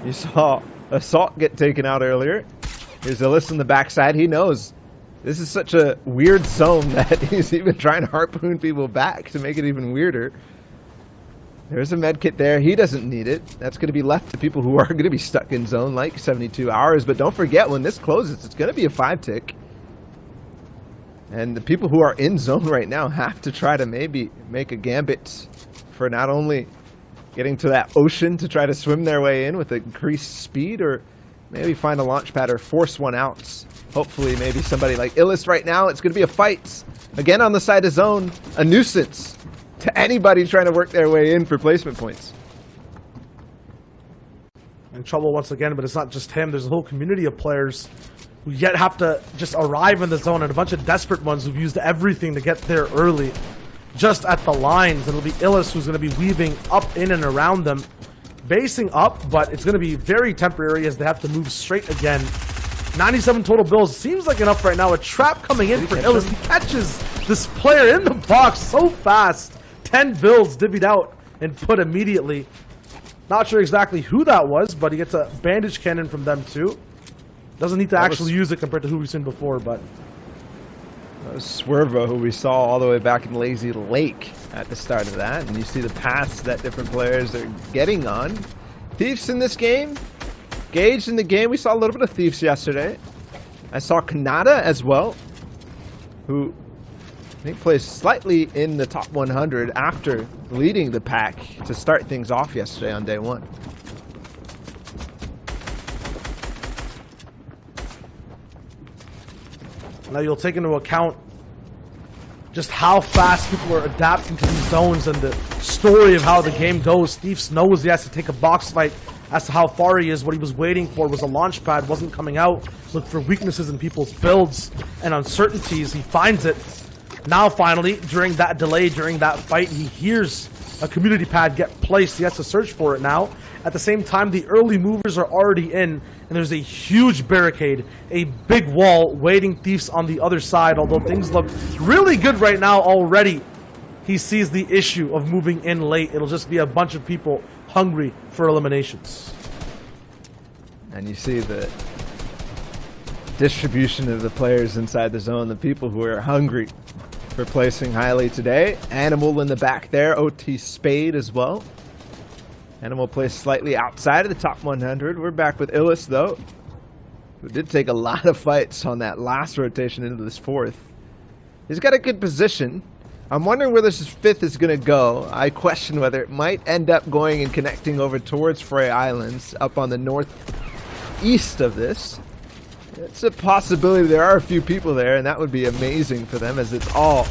You saw Assault get taken out earlier. Here's Illust in the backside. He knows this is such a weird zone that he's even trying to harpoon people back to make it even weirder. There's a med kit there. He doesn't need it. That's going to be left to people who are going to be stuck in zone like 72 hours. But don't forget, when this closes, it's going to be a 5-tick. And the people who are in zone right now have to try to maybe make a gambit for not only getting to that ocean to try to swim their way in with increased speed, or maybe find a launch pad or force one out. Hopefully, maybe somebody like Illis right now. It's going to be a fight. Again on the side of zone, a nuisance to anybody trying to work their way in for placement points. In trouble once again, but it's not just him. There's a whole community of players who yet have to just arrive in the zone, and a bunch of desperate ones who've used everything to get there early. Just at the lines, it'll be Illis who's going to be weaving up in and around them, basing up, but it's going to be very temporary as they have to move straight again. 97 total bills seems like enough right now. A trap coming in for Illis. He catches this player in the box so fast. 10 bills divvied out and put immediately. Not sure exactly who that was, but he gets a bandage cannon from them too. Doesn't need to actually use it compared to who we've seen before, but that was Swervo, who we saw all the way back in Lazy Lake at the start of that. And you see the paths that different players are getting on. Thieves in this game, Gage in the game. We saw a little bit of Thieves yesterday. I saw Kanata as well, who I think plays slightly in the top 100 after leading the pack to start things off yesterday on day one. Now you'll take into account just how fast people are adapting to these zones and the story of how the game goes. Thieves knows he has to take a box fight as to how far he is. What he was waiting for was a launch pad, wasn't coming out. Look for weaknesses in people's builds and uncertainties. He finds it. Now finally, during that delay, during that fight, he hears a community pad get placed. He has to search for it now. At the same time, the early movers are already in, and there's a huge barricade, a big wall waiting Thieves on the other side. Although things look really good right now already, he sees the issue of moving in late. It'll just be a bunch of people hungry for eliminations. And you see the distribution of the players inside the zone, the people who are hungry for placing highly today. Animal in the back there, OT Spade as well. Animal plays slightly outside of the top 100. We're back with Illis, though, who did take a lot of fights on that last rotation into this fourth. He's got a good position. I'm wondering where this fifth is going to go. I question whether it might end up going and connecting over towards Frey Islands up on the northeast of this. It's a possibility. There are a few people there, and that would be amazing for them, as it's all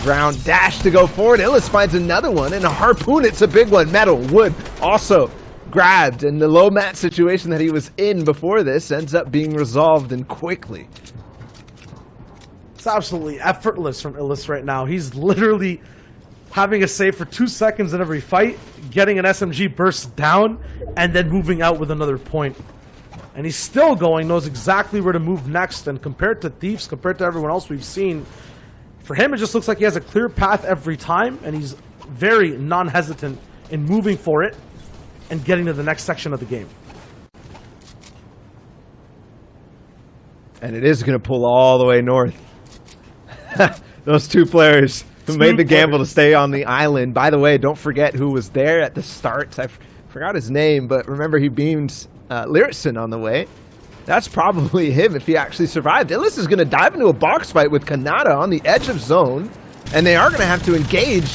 ground dash to go forward. Illis finds another one, and a harpoon. It's a big one. Metal, wood, also grabbed, and the low mat situation that he was in before this ends up being resolved and quickly. It's absolutely effortless from Illis right now. He's literally having a save for 2 seconds in every fight, getting an SMG burst down, and then moving out with another point. And he's still going, knows exactly where to move next. And compared to Thieves, compared to everyone else we've seen, for him it just looks like he has a clear path every time, and he's very non-hesitant in moving for it and getting to the next section of the game. And it is going to pull all the way north. Those two players who made the gamble to stay on the island. By the way, don't forget who was there at the start. I forgot his name, but remember he beamed Lyricson on the way. That's probably him if he actually survived. Illis is going to dive into a box fight with Kanata on the edge of zone, and they are going to have to engage.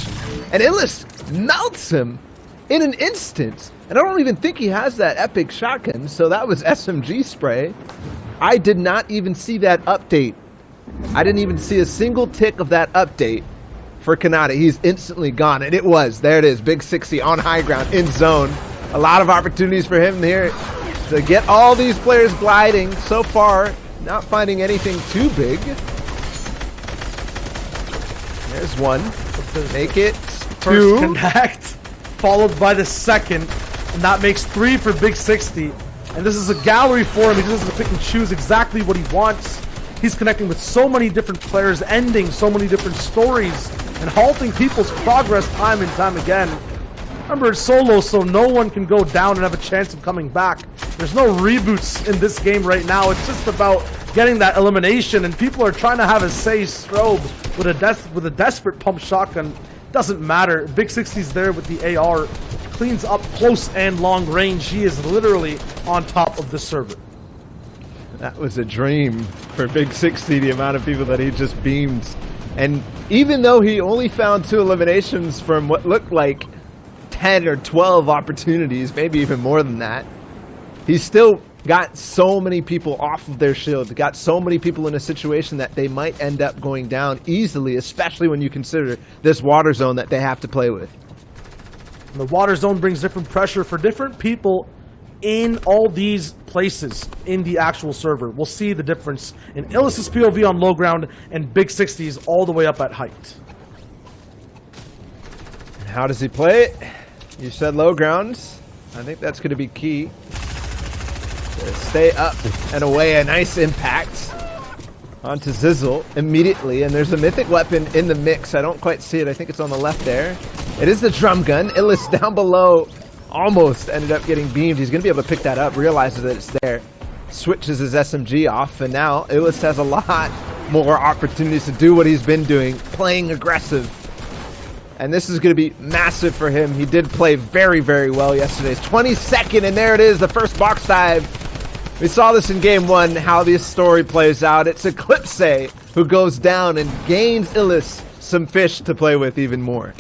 And Illis melts him in an instant. And I don't even think he has that epic shotgun, so that was SMG spray. I did not even see that update. I didn't even see a single tick of that update for Kanata. He's instantly gone, and it was. There it is, Big 60 on high ground, in zone. A lot of opportunities for him here to get all these players gliding. So far, not finding anything too big. There's one. Make it two. First connect, followed by the second, and that makes 3 for Big 60. And this is a gallery for him. He just has to pick and choose exactly what he wants. He's connecting with so many different players, ending so many different stories, and halting people's progress time and time again. Remember, it's solo, so no one can go down and have a chance of coming back. There's no reboots in this game right now. It's just about getting that elimination, and people are trying to have a say strobe with a desperate pump shotgun Doesn't matter. Big 60's there with the AR. Cleans up close and long range. He is literally on top of the server. That was a dream for Big 60, the amount of people that he just beamed. And even though he only found 2 eliminations from what looked like 10 or 12 opportunities, maybe even more than that, he still got so many people off of their shield, got so many people in a situation that they might end up going down easily, especially when you consider this water zone that they have to play with. And the water zone brings different pressure for different people in all these places in the actual server. We'll see the difference in Illus's POV on low ground and Big 60's all the way up at height. And how does he play it? You said low grounds. I think that's going to be key. Stay up and away. A nice impact onto Zizzle immediately. And there's a mythic weapon in the mix. I don't quite see it. I think it's on the left there. It is the drum gun. Illis down below almost ended up getting beamed. He's going to be able to pick that up, realizes that it's there, switches his SMG off, and now Illis has a lot more opportunities to do what he's been doing, playing aggressive. And this is going to be massive for him. He did play very, very well yesterday. 22nd, and there it is, the first box dive. We saw this in game 1, how this story plays out. It's Eclipse who goes down and gains Illis some fish to play with even more.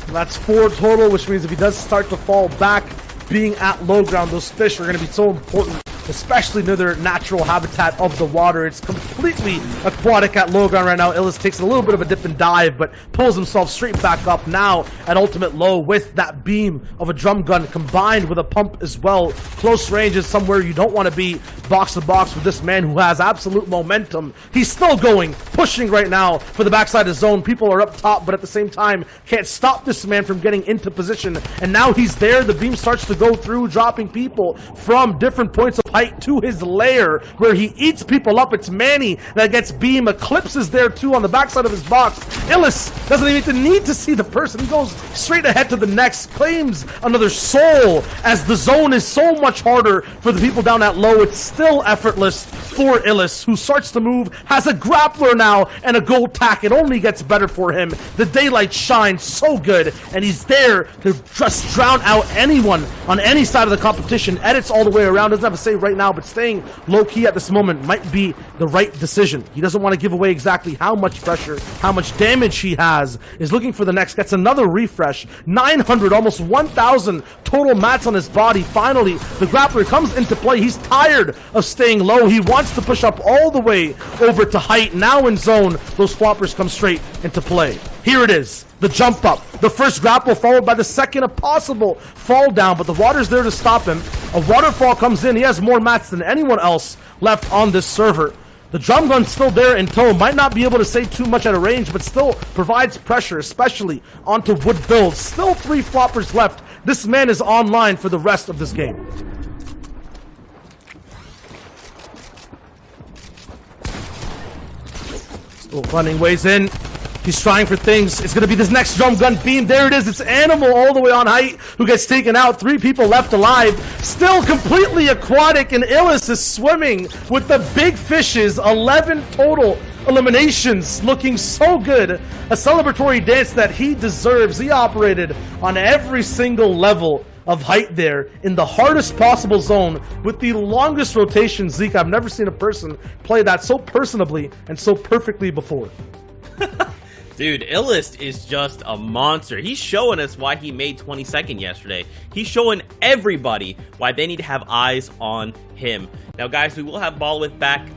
That's 4 total, which means if he does start to fall back, being at low ground, those fish are going to be so important, especially near their natural habitat of the water. It's completely aquatic at low ground right now. Illis takes a little bit of a dip and dive, but pulls himself straight back up now at ultimate low with that beam of a drum gun combined with a pump as well. Close range is somewhere you don't want to be, box to box with this man who has absolute momentum. He's still going, pushing right now for the backside of the zone. People are up top, but at the same time, can't stop this man from getting into position. And now he's there. The beam starts to go through, dropping people from different points of height to his lair, where he eats people up. It's Manny that gets beam. Eclipse is there too on the backside of his box. Illis doesn't even need to see the person. He goes straight ahead to the next, claims another soul, as the zone is so much harder for the people down at low. It's still effortless for Illis, who starts to move, has a grappler now and a gold tack. It only gets better for him. The daylight shines so good, and he's there to just drown out anyone on any side of the competition. Edits all the way around, doesn't have a say right now, but staying low-key at this moment might be the right decision. He doesn't want to give away exactly how much pressure, how much damage he has. Is looking for the next, gets another refresh. 900, almost 1,000 total mats on his body. Finally, the grappler comes into play. He's tired of staying low. He wants to push up all the way over to height. Now in zone, those floppers come straight into play. Here it is, the jump up. The first grapple followed by the second, a possible fall down, but the water's there to stop him. A waterfall comes in. He has more mats than anyone else left on this server. The drum gun's still there in tow. Might not be able to say too much at a range, but still provides pressure, especially onto wood builds. Still 3 floppers left. This man is online for the rest of this game. Still running ways in. He's trying for things. It's going to be this next drum gun beam. There it is. It's Animal all the way on height who gets taken out. 3 people left alive. Still completely aquatic, and Illis is swimming with the big fishes. 11 total eliminations. Looking so good. A celebratory dance that he deserves. He operated on every single level of height there in the hardest possible zone with the longest rotation. Zeke, I've never seen a person play that so personably and so perfectly before. Dude, Illis is just a monster. He's showing us why he made 22nd yesterday. He's showing everybody why they need to have eyes on him. Now, guys, we will have Ball Up back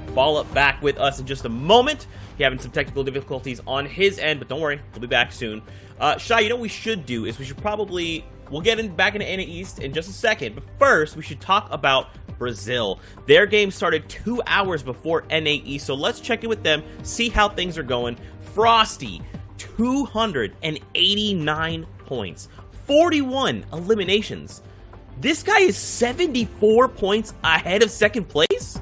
with us in just a moment. He's having some technical difficulties on his end, but don't worry, he'll be back soon. Shy, you know what we should do is we'll get back into NA East in just a second, but first, we should talk about Brazil. Their game started 2 hours before NA East, so let's check in with them, see how things are going. Frosty, 289 points, 41 eliminations. This guy is 74 points ahead of second place?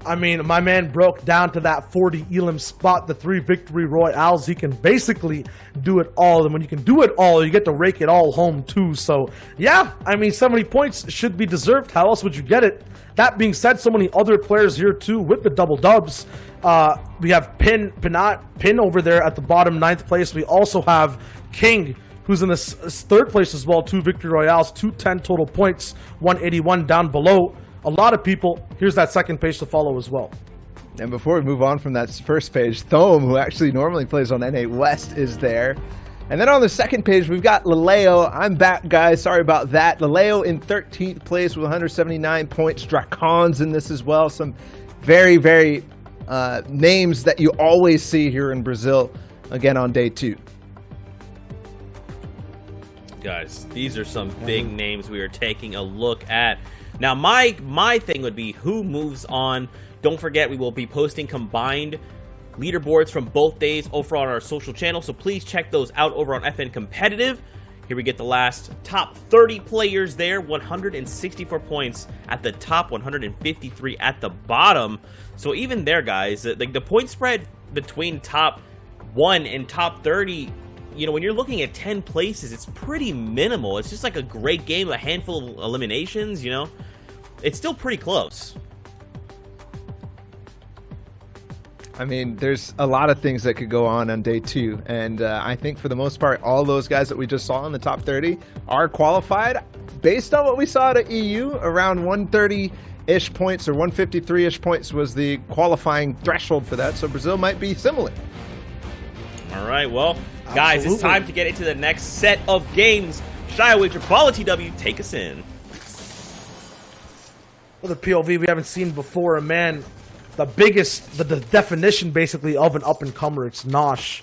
I mean, my man broke down to that 40 Elam spot, the 3 victory royales. He can basically do it all. And when you can do it all, you get to rake it all home too. So, yeah, I mean, 70 points should be deserved. How else would you get it? That being said, so many other players here too with the double dubs. We have Pin over there at the bottom, 9th place. We also have King, who's in the 3rd place as well. 2 victory royales, 210 total points, 181 down below. A lot of people. Here's that 2nd page to follow as well. And before we move on from that first page, Thome, who actually normally plays on NA West, is there. And then on the 2nd page, we've got Laleo. I'm back, guys. Sorry about that. Laleo in 13th place with 179 points. Dracon's in this as well. Some very, very names that you always see here in Brazil, again on day 2. Guys, these are some big names we are taking a look at. Now, my thing would be who moves on. Don't forget, we will be posting combined leaderboards from both days over on our social channel, so please check those out over on FN Competitive. Here we get the last top 30 players there, 164 points at the top, 153 at the bottom. So even there, guys, like the point spread between top 1 and top 30, you know, when you're looking at 10 places, it's pretty minimal. It's just like a great game, a handful of eliminations, you know. It's still pretty close. I mean, there's a lot of things that could go on day 2, and I think for the most part, all those guys that we just saw in the top 30 are qualified based on what we saw at EU. Around 130-ish points or 153-ish points was the qualifying threshold for that, so Brazil might be similar. All right, well, guys, it's time to get into the next set of games. Shy Wager, Balla TW, take us in. Another POV we haven't seen before, a man, the definition basically of an up-and-comer. It's Nosh.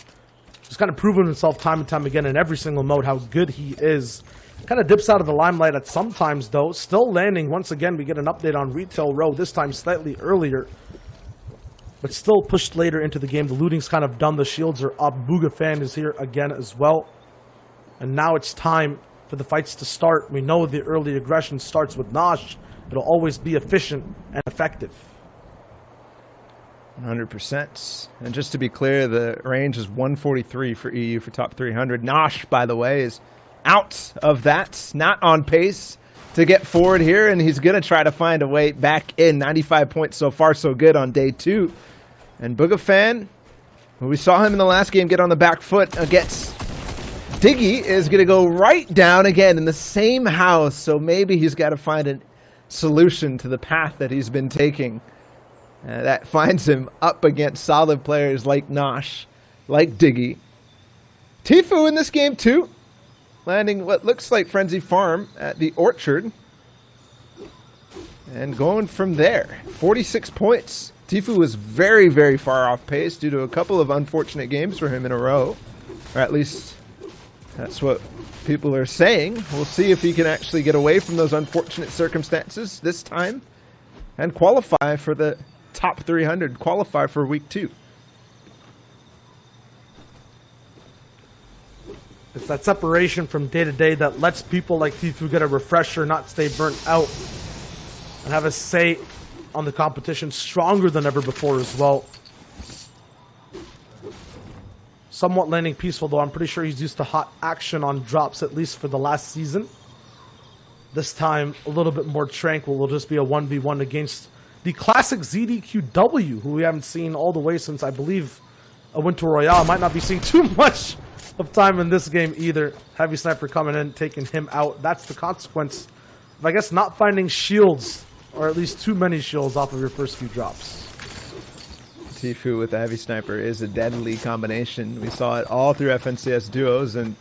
He's kind of proven himself time and time again in every single mode how good he is. Kind of dips out of the limelight at some times, though. Still landing. Once again, we get an update on Retail Row, this time slightly earlier, but still pushed later into the game. The looting's kind of done. The shields are up. Booga Fan is here again as well. And now it's time for the fights to start. We know the early aggression starts with Nosh. It'll always be efficient and effective. 100%. And just to be clear, the range is 143 for EU for top 300. Nosh, by the way, is out of that. Not on pace to get forward here, and he's going to try to find a way back in. 95 points so far, so good on day 2. And Booga Fan, we saw him in the last game get on the back foot against Diggy, is going to go right down again in the same house. So maybe he's got to find a solution to the path that he's been taking. That finds him up against solid players like Nosh, like Diggy. Tfue in this game too, landing what looks like Frenzy Farm at the Orchard. And going from there, 46 points. Tfue was very, very far off pace due to a couple of unfortunate games for him in a row. Or at least that's what people are saying. We'll see if he can actually get away from those unfortunate circumstances this time and qualify for the top 300, qualify for week 2. It's that separation from day to day that lets people like Tfue get a refresher, not stay burnt out, and have a say on the competition stronger than ever before as well. Somewhat landing peaceful, though. I'm pretty sure he's used to hot action on drops, at least for the last season. This time, a little bit more tranquil. It'll just be a 1v1 against the classic ZDQW, who we haven't seen all the way since, I believe, a Winter Royale. Might not be seeing too much of time in this game either. Heavy Sniper coming in, taking him out. That's the consequence of, I guess, not finding shields, or at least too many shields off of your first few drops. Tfue with the Heavy Sniper is a deadly combination. We saw it all through FNCS duos, and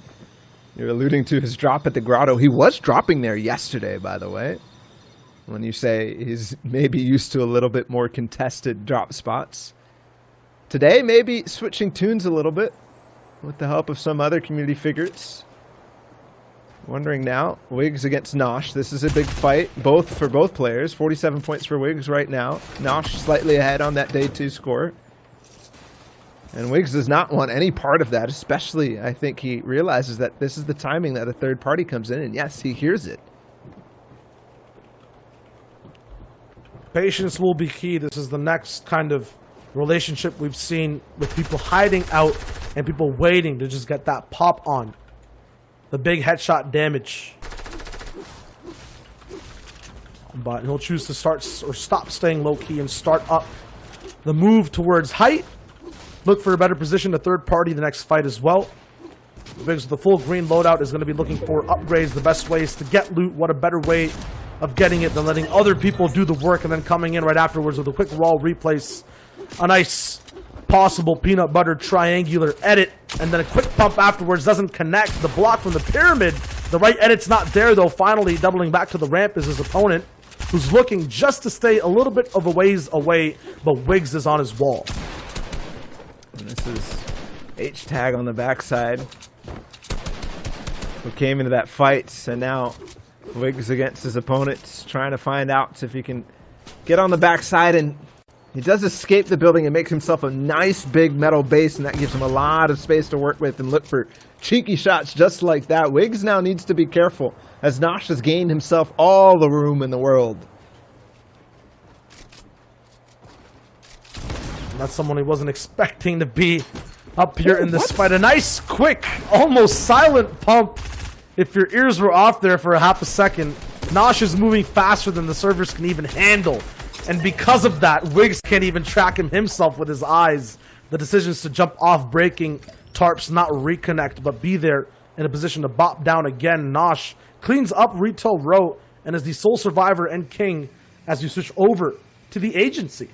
you're alluding to his drop at the Grotto. He was dropping there yesterday, by the way. When you say he's maybe used to a little bit more contested drop spots. Today, maybe switching tunes a little bit with the help of some other community figures. Wondering now, Wiggs against Nosh. This is a big fight, for both players. 47 points for Wiggs right now. Nosh slightly ahead on that day 2 score. And Wiggs does not want any part of that, especially I think he realizes that this is the timing that a third party comes in, and yes, he hears it. Patience will be key. This is the next kind of relationship we've seen with people hiding out and people waiting to just get that pop on. The big headshot damage. But he'll choose to start or stop staying low-key and start up the move towards height. Look for a better position to third party the next fight as well. Biggs with the full green loadout is going to be looking for upgrades. The best ways to get loot. What a better way of getting it than letting other people do the work and then coming in right afterwards with a quick raw replace. A nice possible peanut butter triangular edit. And then a quick pump afterwards doesn't connect. The block from the pyramid. The right edit's not there though. Finally doubling back to the ramp is his opponent, who's looking just to stay a little bit of a ways away, but Wiggs is on his wall. And this is H-tag on the backside. Who came into that fight, and now Wiggs against his opponents, trying to find out if he can get on the backside, and he does escape the building and makes himself a nice big metal base, and that gives him a lot of space to work with and look for cheeky shots just like that. Wiggs now needs to be careful, as Nosh has gained himself all the room in the world. That's someone he wasn't expecting to be up here in this fight. A nice, quick, almost silent pump. If your ears were off there for a half a second, Nosh is moving faster than the servers can even handle. And because of that, Wiggs can't even track him himself with his eyes. The decisions to jump off breaking tarps, not reconnect, but be there in a position to bop down again. Nosh cleans up retail row and is the sole survivor and king as you switch over to the agency.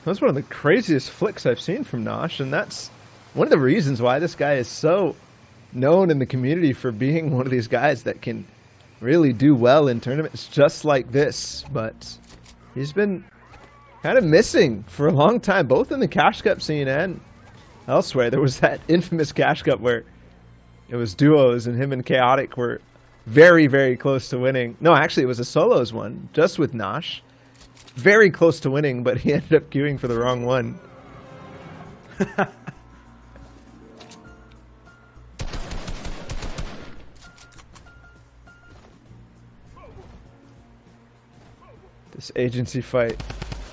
That's one of the craziest flicks I've seen from Nosh, and that's one of the reasons why this guy is so known in the community for being one of these guys that can really do well in tournaments just like this. But he's been kind of missing for a long time, both in the Cash Cup scene and elsewhere. There was that infamous Cash Cup where it was duos and him and Chaotic were very, very close to winning. No, actually it was a solos one, just with Nosh. Very close to winning, but he ended up queuing for the wrong one. This agency fight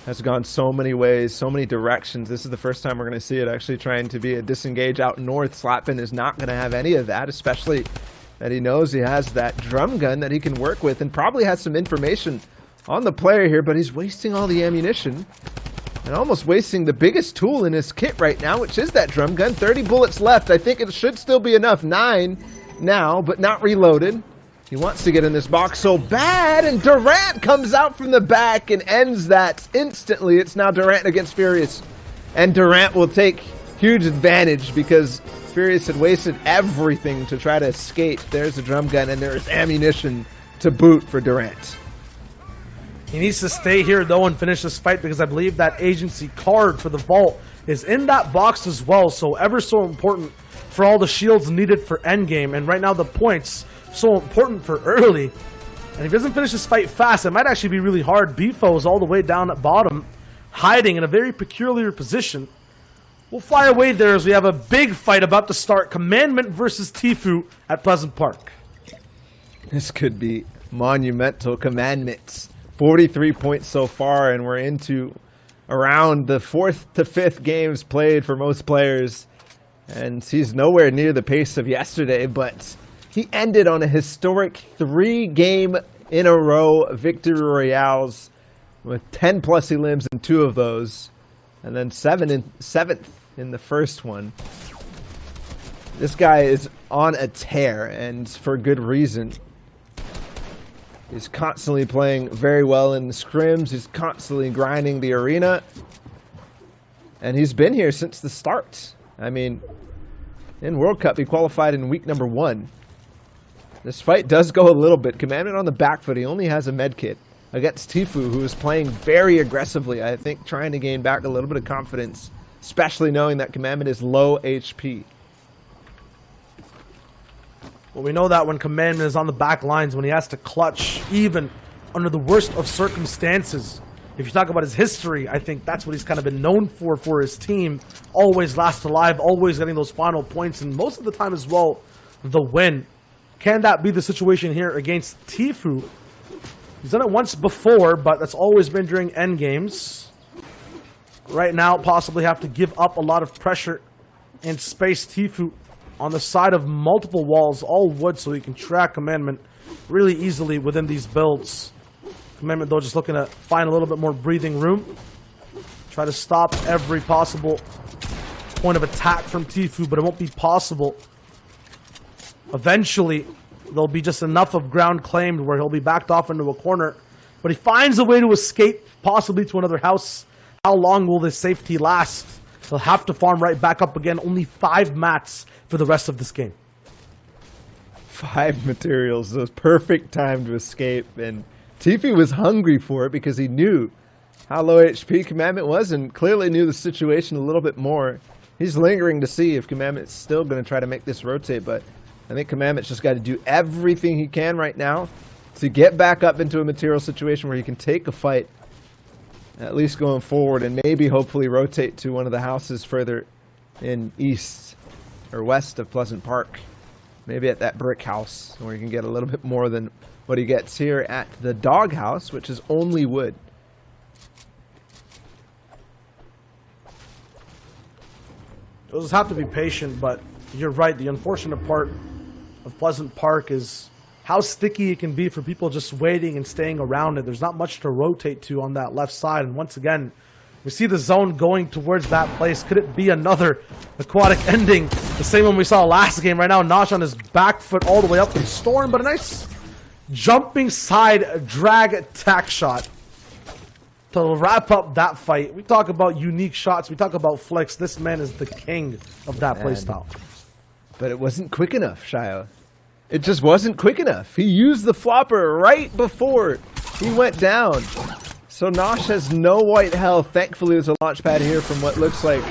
has gone so many ways, so many directions. This is the first time we're going to see it actually trying to be a disengage out north. Slapin is not going to have any of that, especially that he knows he has that drum gun that he can work with and probably has some information on the player here, but he's wasting all the ammunition and almost wasting the biggest tool in his kit right now, which is that drum gun. 30 bullets left. I think it should still be enough. 9 now, but not reloaded. He wants to get in this box so bad, and Durant comes out from the back and ends that instantly. It's now Durant against Furious, and Durant will take huge advantage because Furious had wasted everything to try to escape. There's a drum gun, and there is ammunition to boot for Durant. He needs to stay here, though, and finish this fight because I believe that agency card for the vault is in that box as well. So ever so important for all the shields needed for endgame. And right now the points so important for early. And if he doesn't finish this fight fast, it might actually be really hard. Bifo is all the way down at bottom, hiding in a very peculiar position. We'll fly away there as we have a big fight about to start. Commandment versus Tfue at Pleasant Park. This could be monumental. Commandments. 43 points so far, and we're into around the 4th to 5th games played for most players. And he's nowhere near the pace of yesterday, but he ended on a historic 3-game in a row victory royales with 10 plus elims in 2 of those, and then 7th in the first one. This guy is on a tear, and for good reason. He's constantly playing very well in the scrims. He's constantly grinding the arena. And he's been here since the start. I mean, in World Cup, he qualified in week number 1. This fight does go a little bit. Commandment on the back foot. He only has a med kit against Tfue, who is playing very aggressively. I think trying to gain back a little bit of confidence, especially knowing that Commandment is low HP. Well, we know that when Commandment is on the back lines, when he has to clutch, even under the worst of circumstances. If you talk about his history, I think that's what he's kind of been known for his team. Always last alive, always getting those final points, and most of the time as well, the win. Can that be the situation here against Tfue? He's done it once before, but that's always been during end games. Right now, possibly have to give up a lot of pressure and space. Tfue on the side of multiple walls, all wood, so he can track Commandment really easily within these builds. Commandment, though, just looking to find a little bit more breathing room. Try to stop every possible point of attack from Tfue, but it won't be possible. Eventually, there'll be just enough of ground claimed where he'll be backed off into a corner. But he finds a way to escape, possibly to another house. How long will this safety last? He'll have to farm right back up again. Only 5 mats for the rest of this game. 5 materials, the perfect time to escape. And Tfue was hungry for it because he knew how low HP Commandment was and clearly knew the situation a little bit more. He's lingering to see if Commandment's still going to try to make this rotate, but I think Commandment's just got to do everything he can right now to get back up into a material situation where he can take a fight, at least going forward, and maybe hopefully rotate to one of the houses further in east or west of Pleasant Park. Maybe at that brick house where he can get a little bit more than what he gets here at the dog house, which is only wood. You'll just have to be patient, but you're right. The unfortunate part of Pleasant Park is how sticky it can be for people just waiting and staying around it. There's not much to rotate to on that left side. And once again, we see the zone going towards that place. Could it be another aquatic ending? The same one we saw last game. Right now, Nosh on his back foot all the way up in Storm, but a nice jumping side drag attack shot to wrap up that fight. We talk about unique shots. We talk about flicks. This man is the king of that playstyle. But it wasn't quick enough, Shio. It just wasn't quick enough. He used the flopper right before he went down. So Nosh has no white health. Thankfully, there's a launch pad here from what looks like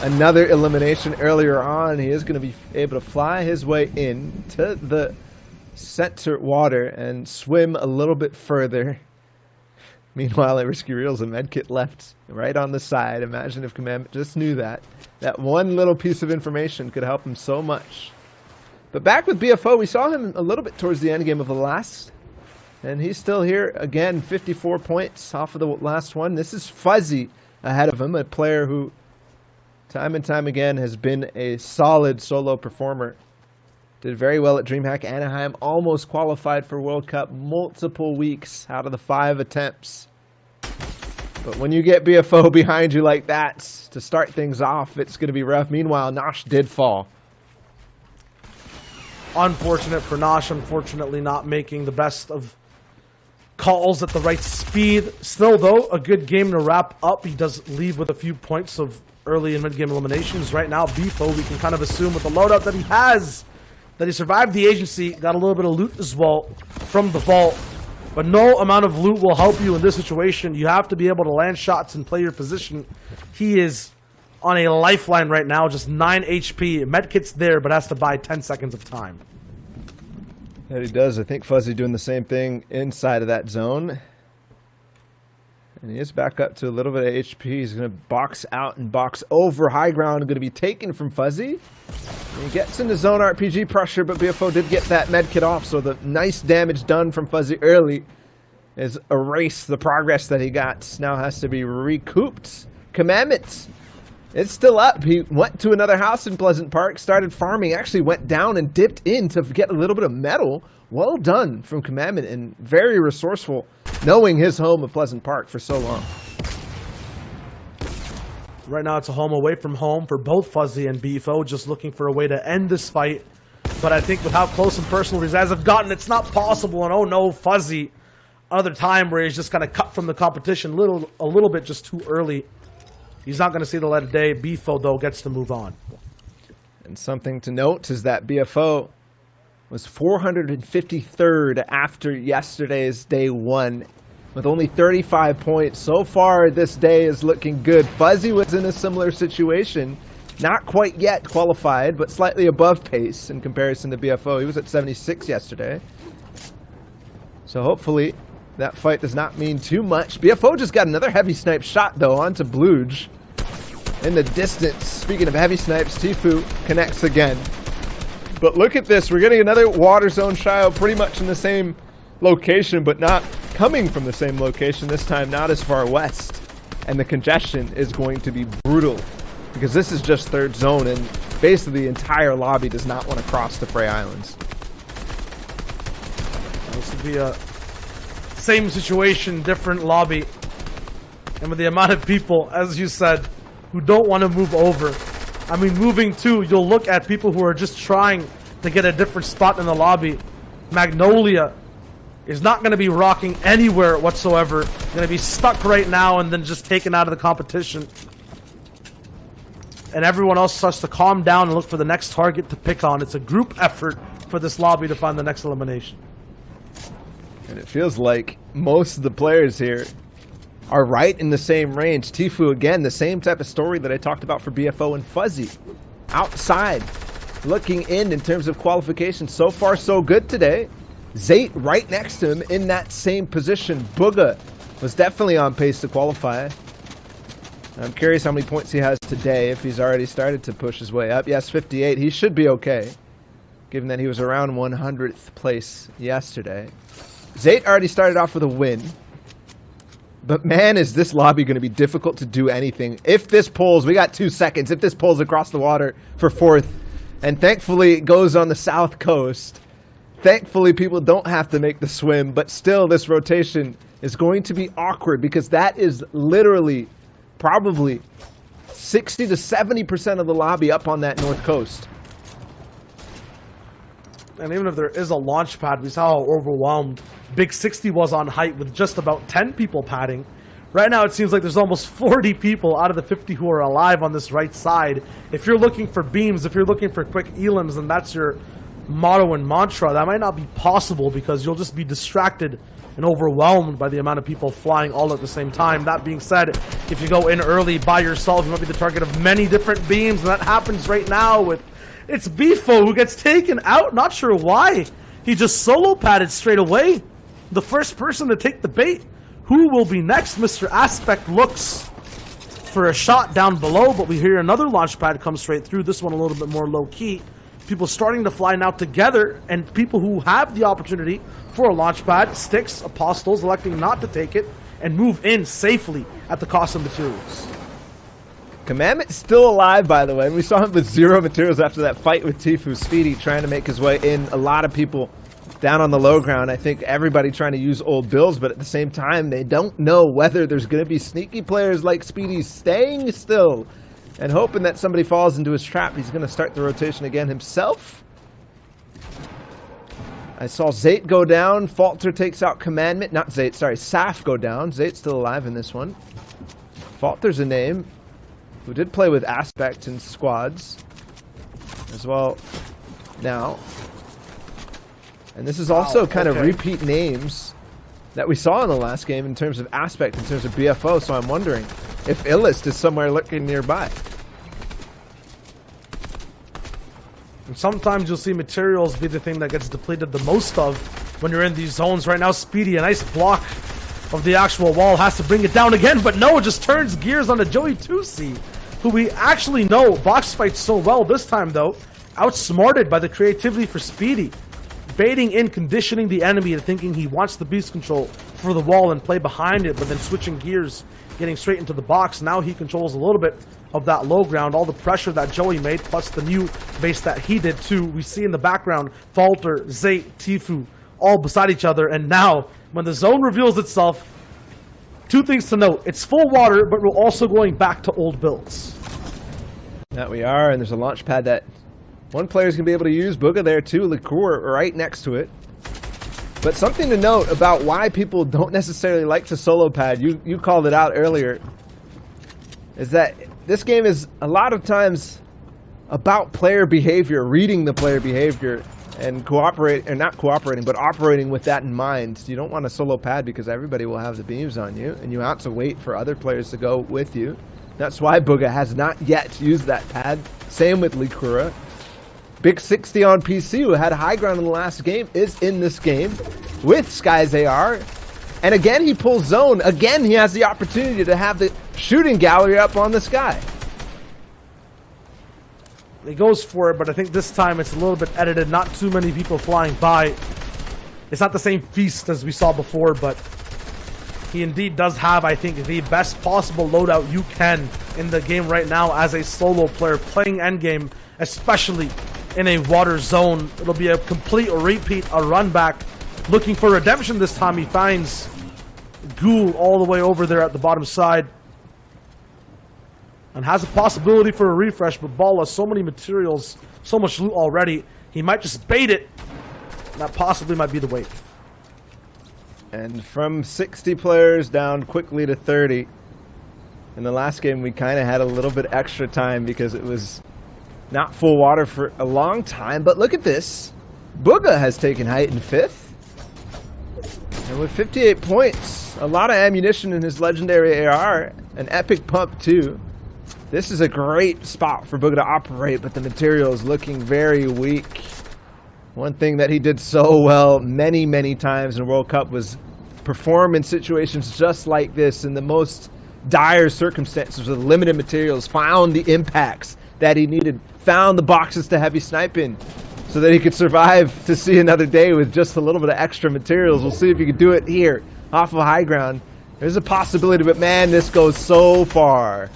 another elimination earlier on. He is going to be able to fly his way in to the center water and swim a little bit further. Meanwhile, at Risky Reels, a medkit left right on the side. Imagine if Commandment just knew that. That one little piece of information could help him so much. But back with BFO, we saw him a little bit towards the end game of the last. And he's still here. Again, 54 points off of the last one. This is Fuzzy ahead of him, a player who time and time again has been a solid solo performer. Did very well at DreamHack Anaheim. Almost qualified for World Cup multiple weeks out of the 5 attempts. But when you get BFO behind you like that to start things off, it's going to be rough. Meanwhile, Nosh did fall. Unfortunate for Nosh, unfortunately not making the best of calls at the right speed. Still, though, a good game to wrap up. He does leave with a few points of early and mid-game eliminations. Right now, BFO, we can kind of assume with the loadout that he has, that he survived the agency, got a little bit of loot as well from the vault. But no amount of loot will help you in this situation. You have to be able to land shots and play your position. He is on a lifeline right now, just 9 HP. Medkit's there, but has to buy 10 seconds of time. That he does. I think Fuzzy doing the same thing inside of that zone. And he is back up to a little bit of HP. He's going to box out and box over. High ground going to be taken from Fuzzy. And he gets into zone RPG pressure, but BFO did get that medkit off, so the nice damage done from Fuzzy early is erased. The progress that he got now has to be recouped. Commandment, it's still up. He went to another house in Pleasant Park, started farming, actually went down and dipped in to get a little bit of metal. Well done from Commandment, and very resourceful, knowing his home of Pleasant Park for so long. Right now, it's a home away from home for both Fuzzy and BFO, just looking for a way to end this fight. But I think with how close and personal these guys have gotten, it's not possible. And oh no, Fuzzy, another time where he's just kind of cut from the competition a little bit just too early. He's not going to see the light of day. BFO, though, gets to move on. And something to note is that BFO was 453rd after yesterday's day 1 with only 35 points. So far, this day is looking good. Fuzzy was in a similar situation. Not quite yet qualified, but slightly above pace in comparison to BFO. He was at 76 yesterday. So hopefully that fight does not mean too much. BFO just got another heavy snipe shot, though, onto Bluge. In the distance, speaking of heavy snipes, Tfue connects again. But look at this. We're getting another water zone Shio pretty much in the same location, but not coming from the same location, this time not as far west. And the congestion is going to be brutal because this is just third zone and basically the entire lobby does not want to cross the Frey Islands. This would be a same situation, different lobby. And with the amount of people, as you said, who don't want to move over. I mean, moving too, you'll look at people who are just trying to get a different spot in the lobby. Magnolia is not going to be rocking anywhere whatsoever. Going to be stuck right now and then just taken out of the competition. And everyone else starts to calm down and look for the next target to pick on. It's a group effort for this lobby to find the next elimination. And it feels like most of the players here are right in the same range. Tfue, again, the same type of story that I talked about for BFO and Fuzzy. Outside, looking in terms of qualification. So far, so good today. Zate right next to him in that same position. Booga was definitely on pace to qualify. I'm curious how many points he has today, if he's already started to push his way up. Yes, 58. He should be okay, given that he was around 100th place yesterday. Zate already started off with a win. But man, is this lobby going to be difficult to do anything. If this pulls, we got 2 seconds. If this pulls across the water for 4th, and thankfully it goes on the south coast, thankfully people don't have to make the swim, but still this rotation is going to be awkward because that is literally probably 60 to 70% of the lobby up on that north coast. And even if there is a launch pad, we saw how overwhelmed Big 60 was on height with just about 10 people padding. Right now it seems like there's almost 40 people out of the 50 who are alive on this right side. If you're looking for beams, if you're looking for quick elims, and that's your motto and mantra, that might not be possible because you'll just be distracted and overwhelmed by the amount of people flying all at the same time. That being said, if you go in early by yourself, you might be the target of many different beams, and that happens right now with... It's Bifo who gets taken out. Not sure why. He just solo padded straight away. The first person to take the bait. Who will be next? Mr. Aspect looks for a shot down below, but we hear another launch pad come straight through. This one a little bit more low-key. People starting to fly now together, and people who have the opportunity for a launch pad, Sticks, Apostles, electing not to take it and move in safely at the cost of materials. Commandment's still alive, by the way. We saw him with 0 materials after that fight with Tfue. Speedy trying to make his way in. A lot of people down on the low ground. I think everybody trying to use old builds, but at the same time, they don't know whether there's going to be sneaky players like Speedy staying still and hoping that somebody falls into his trap. He's going to start the rotation again himself. I saw Zate go down. Falter takes out Commandment. Not Zate, sorry. Saf go down. Zate's still alive in this one. Falter's a name who did play with Aspect in squads as well now. And this is also kind of repeat names that we saw in the last game in terms of Aspect, in terms of BFO, so I'm wondering if Illest is somewhere lurking nearby. And sometimes you'll see materials be the thing that gets depleted the most of when you're in these zones. Right now, Speedy, a nice block of the actual wall, has to bring it down again, but no, it just turns gears on the Joey 2C, who we actually know box fights so well this time, though. Outsmarted by the creativity for Speedy. Baiting in, conditioning the enemy and thinking he wants the beast control for the wall and play behind it, but then switching gears, getting straight into the box. Now he controls a little bit of that low ground, all the pressure that Joey made, plus the new base that he did too. We see in the background, Falter, Zate, Tfue, all beside each other, and now, when the zone reveals itself, 2 things to note. It's full water, but we're also going back to old builds. That we are, and there's a launch pad that one player's going to be able to use. Booga there too, Licour right next to it. But something to note about why people don't necessarily like to solo pad, you called it out earlier, is that this game is a lot of times about player behavior, reading the player behavior, and not cooperating, but operating with that in mind. You don't want to solo pad because everybody will have the beams on you, and you have to wait for other players to go with you. That's why Booga has not yet used that pad. Same with Likura. Big 60 on PC, who had high ground in the last game, is in this game with Sky's AR. And again, he pulls zone. Again, he has the opportunity to have the shooting gallery up on the sky. He goes for it, but I think this time it's a little bit edited. Not too many people flying by. It's not the same feast as we saw before, but He indeed does have, I think, the best possible loadout you can in the game right now as a solo player playing endgame, especially in a water zone. It'll be a complete repeat, a run back. Looking for redemption this time. He finds Ghoul all the way over there at the bottom side. And has a possibility for a refresh, but Ball has so many materials, so much loot already. He might just bait it. That possibly might be the wave. And from 60 players down quickly to 30. In the last game, we kind of had a little bit extra time because it was not full water for a long time. But look at this. Booga has taken height in 5th. And with 58 points, a lot of ammunition in his legendary AR, an epic pump too. This is a great spot for Booga to operate, but the material is looking very weak. One thing that he did so well many, many times in World Cup was perform in situations just like this in the most dire circumstances with limited materials, found the impacts that he needed, found the boxes to heavy snipe in so that he could survive to see another day with just a little bit of extra materials. We'll see if he could do it here off of high ground. There's a possibility, but man, this goes so far.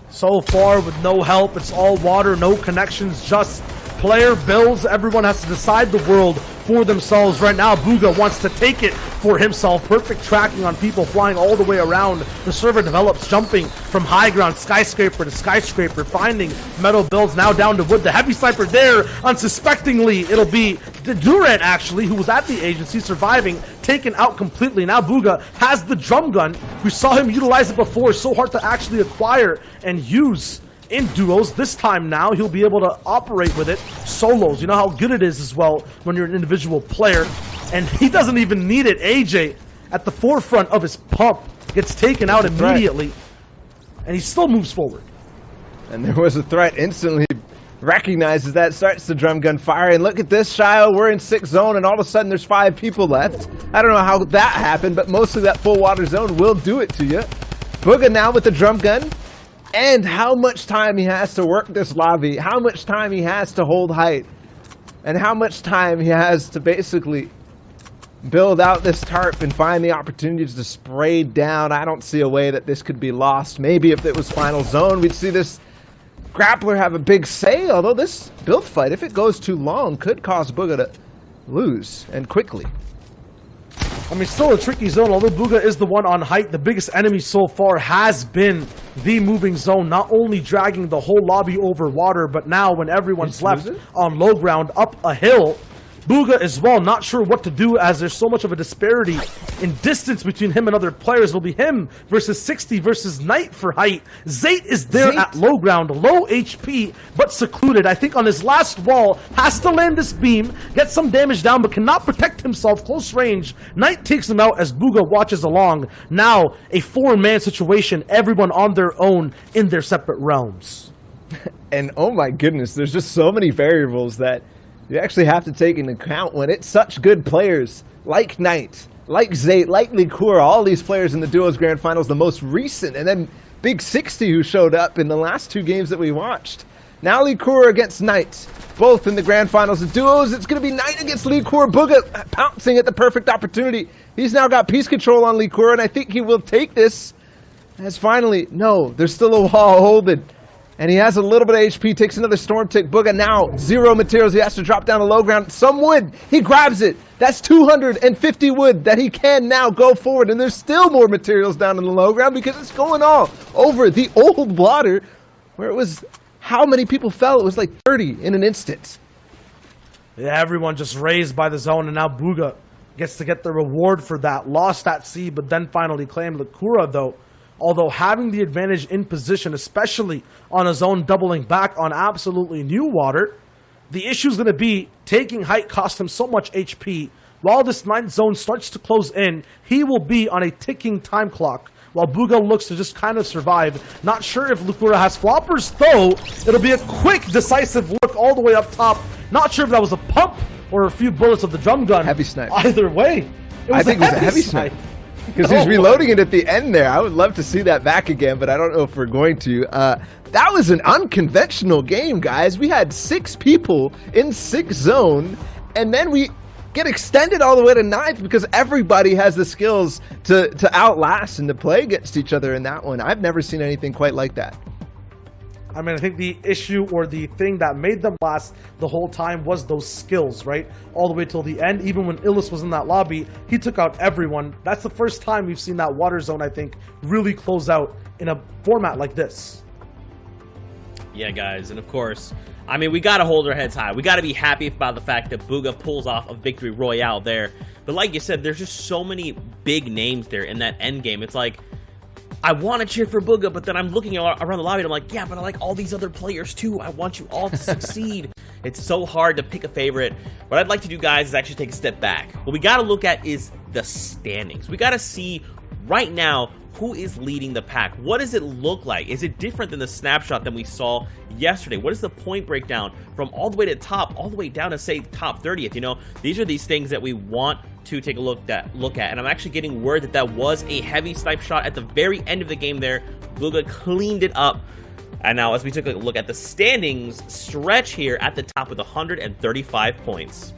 So far with no help. It's all water, no connections, just player builds. Everyone has to decide the world for themselves right now. Booga wants to take it for himself. Perfect tracking on people flying all the way around. The server develops, jumping from high ground, skyscraper to skyscraper, finding metal builds, now down to wood. The heavy sniper there, unsuspectingly, it'll be the Durant actually, who was at the agency, surviving, taken out completely. Now Booga has the drum gun. We saw him utilize it before. So hard to actually acquire and use in duos. This time now he'll be able to operate with it solos. You know how good it is as well when you're an individual player, and he doesn't even need it. AJ at the forefront of his pump gets taken out immediately, and he still moves forward. And there was a threat, instantly recognizes that, starts the drum gun fire, and look at this, Shio, we're in 6th zone, and all of a sudden there's 5 people left. I don't know how that happened, but mostly that full water zone will do it to you. Booga now with the drum gun, and how much time he has to work this lobby, how much time he has to hold height, and how much time he has to basically build out this tarp and find the opportunities to spray down. I don't see a way that this could be lost. Maybe if it was final zone, we'd see this grappler have a big say, although this build fight, if it goes too long, could cause Booga to lose, and quickly. I mean, still a tricky zone, although Booga is the one on height. The biggest enemy so far has been the moving zone, not only dragging the whole lobby over water, but now when everyone's left on low ground up a hill, Booga as well, not sure what to do as there's so much of a disparity in distance between him and other players. It'll be him versus 60 versus Knight for height. Zayt is there at low ground, low HP, but secluded. I think on his last wall, has to land this beam, get some damage down, but cannot protect himself, close range. Knight takes him out as Booga watches along. Now, a 4-man situation, everyone on their own in their separate realms. And oh my goodness, there's just so many variables that you actually have to take into account when it's such good players like Knight, like Zayt, like Likur, all these players in the Duos Grand Finals, the most recent, and then Big 60 who showed up in the last 2 games that we watched. Now Likur against Knight, both in the Grand Finals. The Duos, it's going to be Knight against Likur. Booga pouncing at the perfect opportunity. He's now got piece control on Likur, and I think he will take this as finally, no, there's still a wall holding. And he has a little bit of HP, takes another storm tick. Booga now, 0 materials. He has to drop down to low ground. Some wood. He grabs it. That's 250 wood that he can now go forward. And there's still more materials down in the low ground because it's going all over the old water where it was, how many people fell? It was like 30 in an instant. Yeah, everyone just raised by the zone, and now Booga gets to get the reward for that. Lost at sea, but then finally claimed Lakura, though. Although having the advantage in position, especially on a zone doubling back on absolutely new water, the issue is going to be taking height cost him so much HP. While this 9th zone starts to close in, he will be on a ticking time clock while Booga looks to just kind of survive. Not sure if Lukura has floppers, though. It'll be a quick, decisive look all the way up top. Not sure if that was a pump or a few bullets of the drum gun. Heavy snipe. Either way, I think it was a heavy snipe. Because he's reloading it at the end there. I would love to see that back again, but I don't know if we're going to. That was an unconventional game, guys. We had 6 people in 6th zone, and then we get extended all the way to 9th because everybody has the skills to outlast and to play against each other in that one. I've never seen anything quite like that. I mean, I think the issue or the thing that made them last the whole time was those skills, right? All the way till the end. Even when Illis was in that lobby, he took out everyone. That's the first time we've seen that water zone, I think, really close out in a format like this. Yeah, guys, and of course, I mean, we got to hold our heads high. We got to be happy about the fact that Bugha pulls off a victory royale there. But like you said, there's just so many big names there in that end game. It's like, I want to cheer for Bugha, but then I'm looking around the lobby and I'm like, yeah, but I like all these other players too. I want you all to succeed. It's so hard to pick a favorite. What I'd like to do, guys, is actually take a step back. What we got to look at is the standings. We got to see right now who is leading the pack. What does it look like? Is it different than the snapshot that we saw yesterday? What is the point breakdown from all the way to the top, all the way down to, say, top 30th? You know, these are these things that we want to take a look at. And I'm actually getting word that that was a heavy snipe shot at the very end of the game there. Bugha cleaned it up. And now as we took a look at the standings, Stretch here at the top with 135 points.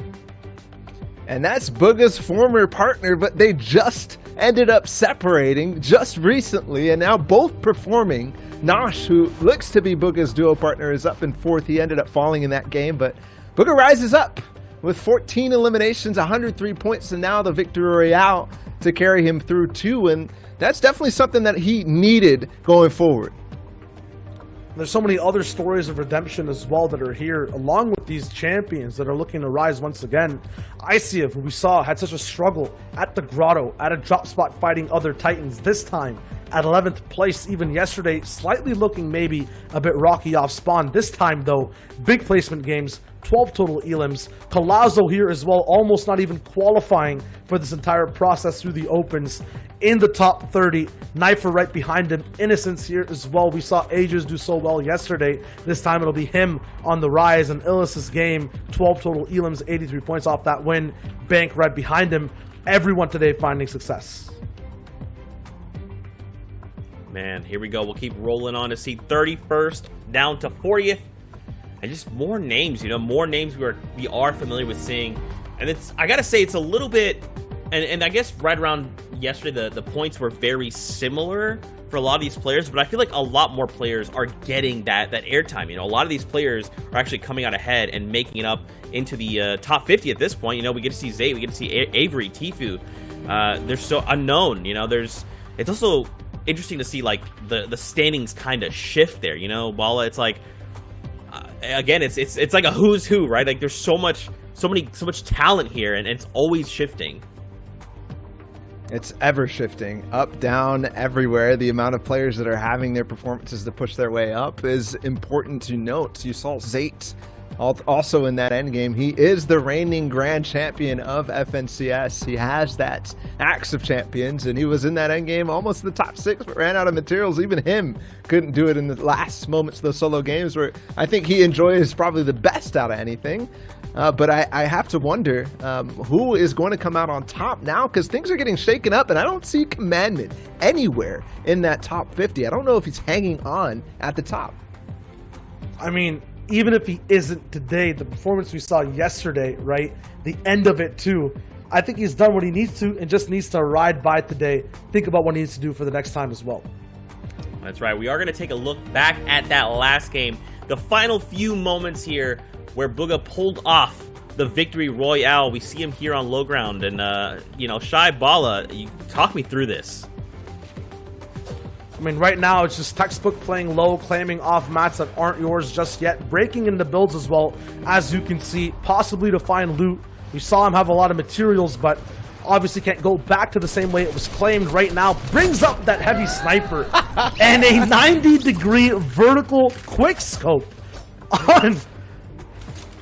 And that's Bugha's former partner, but they just ended up separating just recently, and now both performing. Nosh, who looks to be Bugha's duo partner, is up in 4th. He ended up falling in that game, but Bugha rises up with 14 eliminations, 103 points, and now the victory royale to carry him through 2, and that's definitely something that he needed going forward. There's so many other stories of redemption as well that are here, along with these champions that are looking to rise once again. ICF, who we saw, had such a struggle at the Grotto, at a drop spot fighting other Titans, this time at 11th place, even yesterday, slightly looking maybe a bit rocky off spawn. This time, though, big placement games, 12 total elims. Colazo here as well, almost not even qualifying for this entire process through the opens. In the top 30, Knifer right behind him. Innocence here as well. We saw Ages do so well yesterday. This time it'll be him on the rise. And Illis' game, 12 total elims, 83 points off that win. Bank right behind him. Everyone today finding success. Man, here we go. We'll keep rolling on to see 31st down to 40th. And just more names, you know, more names we are familiar with seeing. And it's, I gotta say, it's a little bit, and I guess right around yesterday, the points were very similar for a lot of these players, but I feel like a lot more players are getting that airtime. You know, a lot of these players are actually coming out ahead and making it up into the top 50 at this point. You know, we get to see Zay, we get to see Avery, Tfue. They're so unknown, you know, it's also interesting to see, like, the standings kind of shift there, you know, while it's like, again, it's like a who's who, right? Like, there's so much talent here, and it's always shifting. It's ever shifting, up, down, everywhere. The amount of players that are having their performances to push their way up is important to note. You saw Zayt also in that end game. He is the reigning grand champion of FNCS. He has that axe of champions, and he was in that end game almost the top 6, but ran out of materials. Even him couldn't do it in the last moments of those solo games, where I think he enjoys probably the best out of anything. But I have to wonder who is going to come out on top now, because things are getting shaken up, and I don't see Commandment anywhere in that top 50. I don't know if he's hanging on at the top. I mean, even if he isn't today, the performance we saw yesterday, right? The end of it too. I think he's done what he needs to and just needs to ride by today. Think about what he needs to do for the next time as well. That's right. We are going to take a look back at that last game. The final few moments here where Bugha pulled off the victory royale. We see him here on low ground. And, you know, Shy Bala, you talk me through this. I mean, right now, it's just textbook playing low, claiming off mats that aren't yours just yet, breaking into builds as well, as you can see, possibly to find loot. We saw him have a lot of materials, but obviously can't go back to the same way it was claimed. Right now, brings up that heavy sniper and a 90-degree vertical quick scope on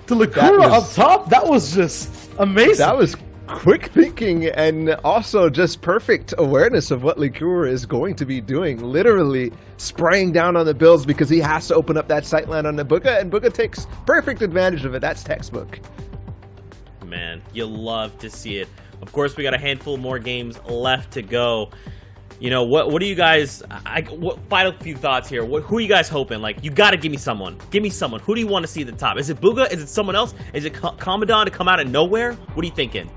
to Lakura up top. That was just amazing. That was quick thinking and also just perfect awareness of what Likur is going to be doing. Literally spraying down on the builds because he has to open up that sightline on the Bugha, and Bugha takes perfect advantage of it. That's textbook. Man, you love to see it. Of course, we got a handful more games left to go. You know, what do you guys? What final few thoughts here? Who are you guys hoping? Like, you got to give me someone. Give me someone. Who do you want to see at the top? Is it Booga? Is it someone else? Is it Commandant to come out of nowhere? What are you thinking?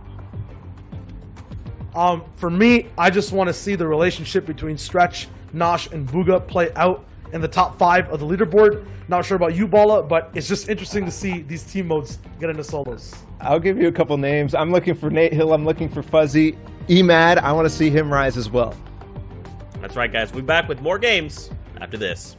For me, I just want to see the relationship between Stretch, Nosh, and Booga play out in the top 5 of the leaderboard. Not sure about you, Bala, but it's just interesting to see these team modes get into solos. I'll give you a couple names. I'm looking for Nate Hill. I'm looking for Fuzzy. Emad, I want to see him rise as well. That's right, guys. We'll be back with more games after this.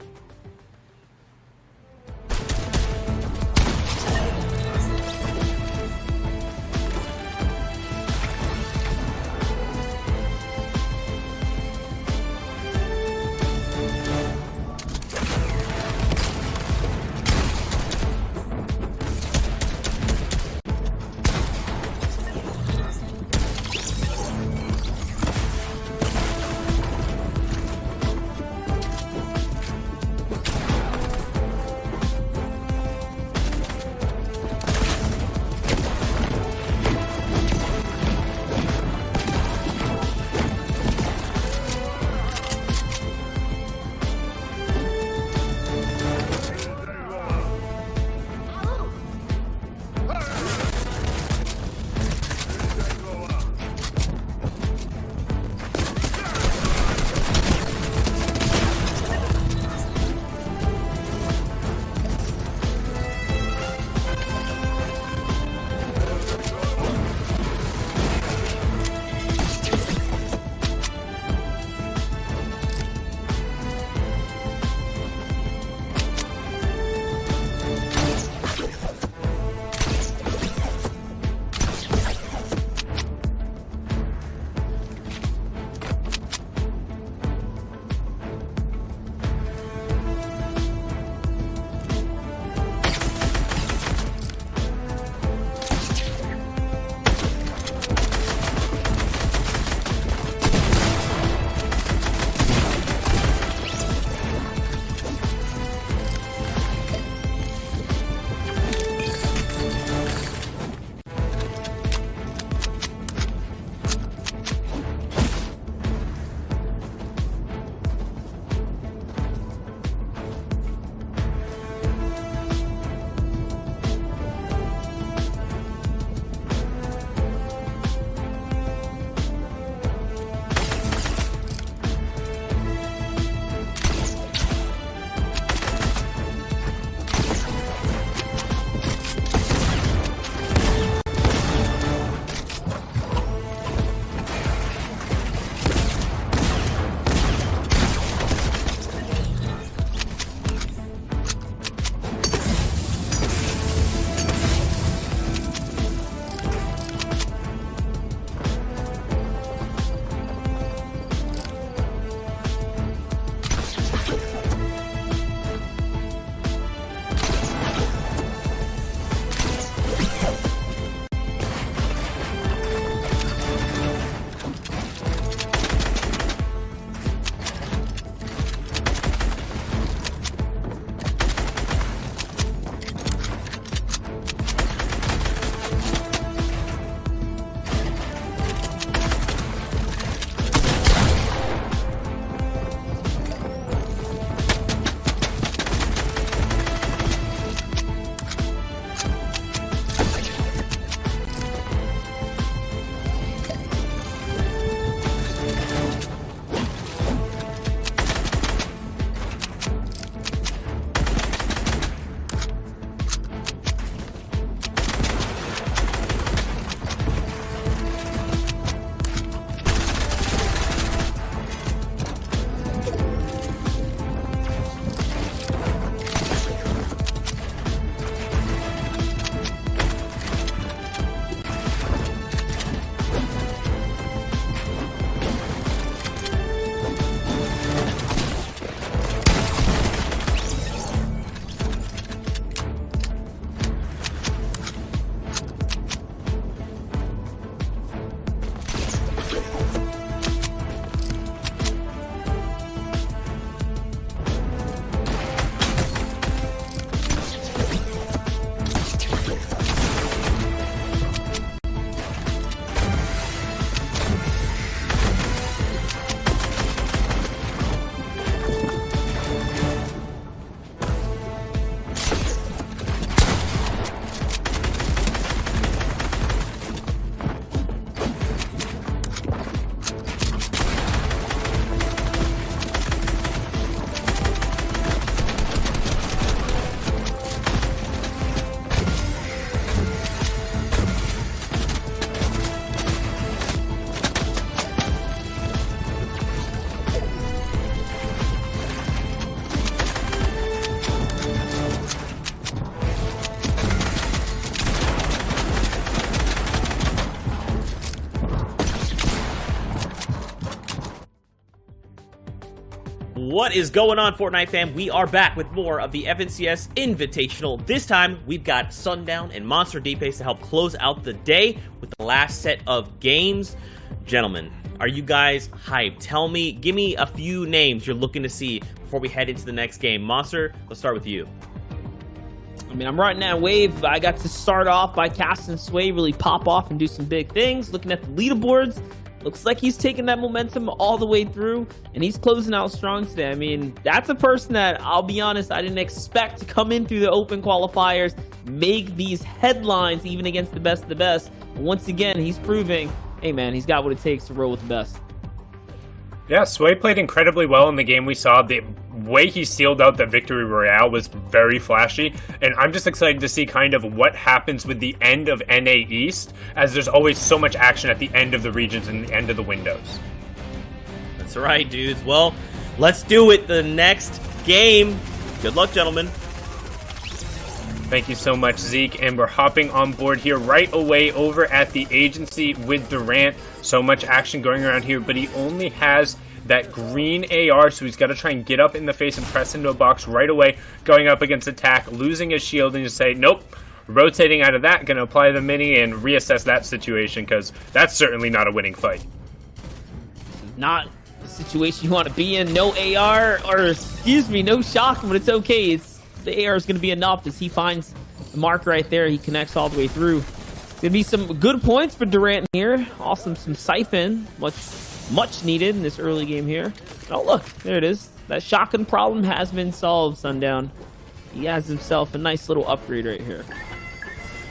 What is going on, Fortnite fam? We are back with more of the FNCS Invitational. This time, we've got Sundown and Monster D-Face to help close out the day with the last set of games. Gentlemen, are you guys hyped? Give me a few names you're looking to see before we head into the next game. Monster, let's start with you. I mean, I'm riding that wave. I got to start off by casting Sway, really pop off and do some big things. Looking at the leaderboards, looks like he's taking that momentum all the way through, and he's closing out strong today. I mean, that's a person that, I'll be honest, I didn't expect to come in through the open qualifiers, make these headlines even against the best of the best. But once again, he's proving, hey man, he's got what it takes to roll with the best. Yeah, Sway played incredibly well in the game we saw. The way he sealed out that victory royale was very flashy, and I'm just excited to see kind of what happens with the end of NA East, as there's always so much action at the end of the regions and the end of the windows. That's right, dudes. Well, let's do it. The next game. Good luck, gentlemen. Thank you so much, Zeke, and we're hopping on board here right away over at the agency with Durant. So much action going around here, but he only has that green AR, so he's got to try and get up in the face and press into a box right away, going up against attack, losing his shield, and just say, nope, rotating out of that, going to apply the mini and reassess that situation, because that's certainly not a winning fight. Not the situation you want to be in. No AR, or excuse me, no shock, but it's okay. The AR is going to be enough as he finds the mark right there. He connects all the way through. Going to be some good points for Durant here. Awesome, some siphon, much needed in this early game here. Oh look, there it is. That shotgun problem has been solved, Sundown. He has himself a nice little upgrade right here.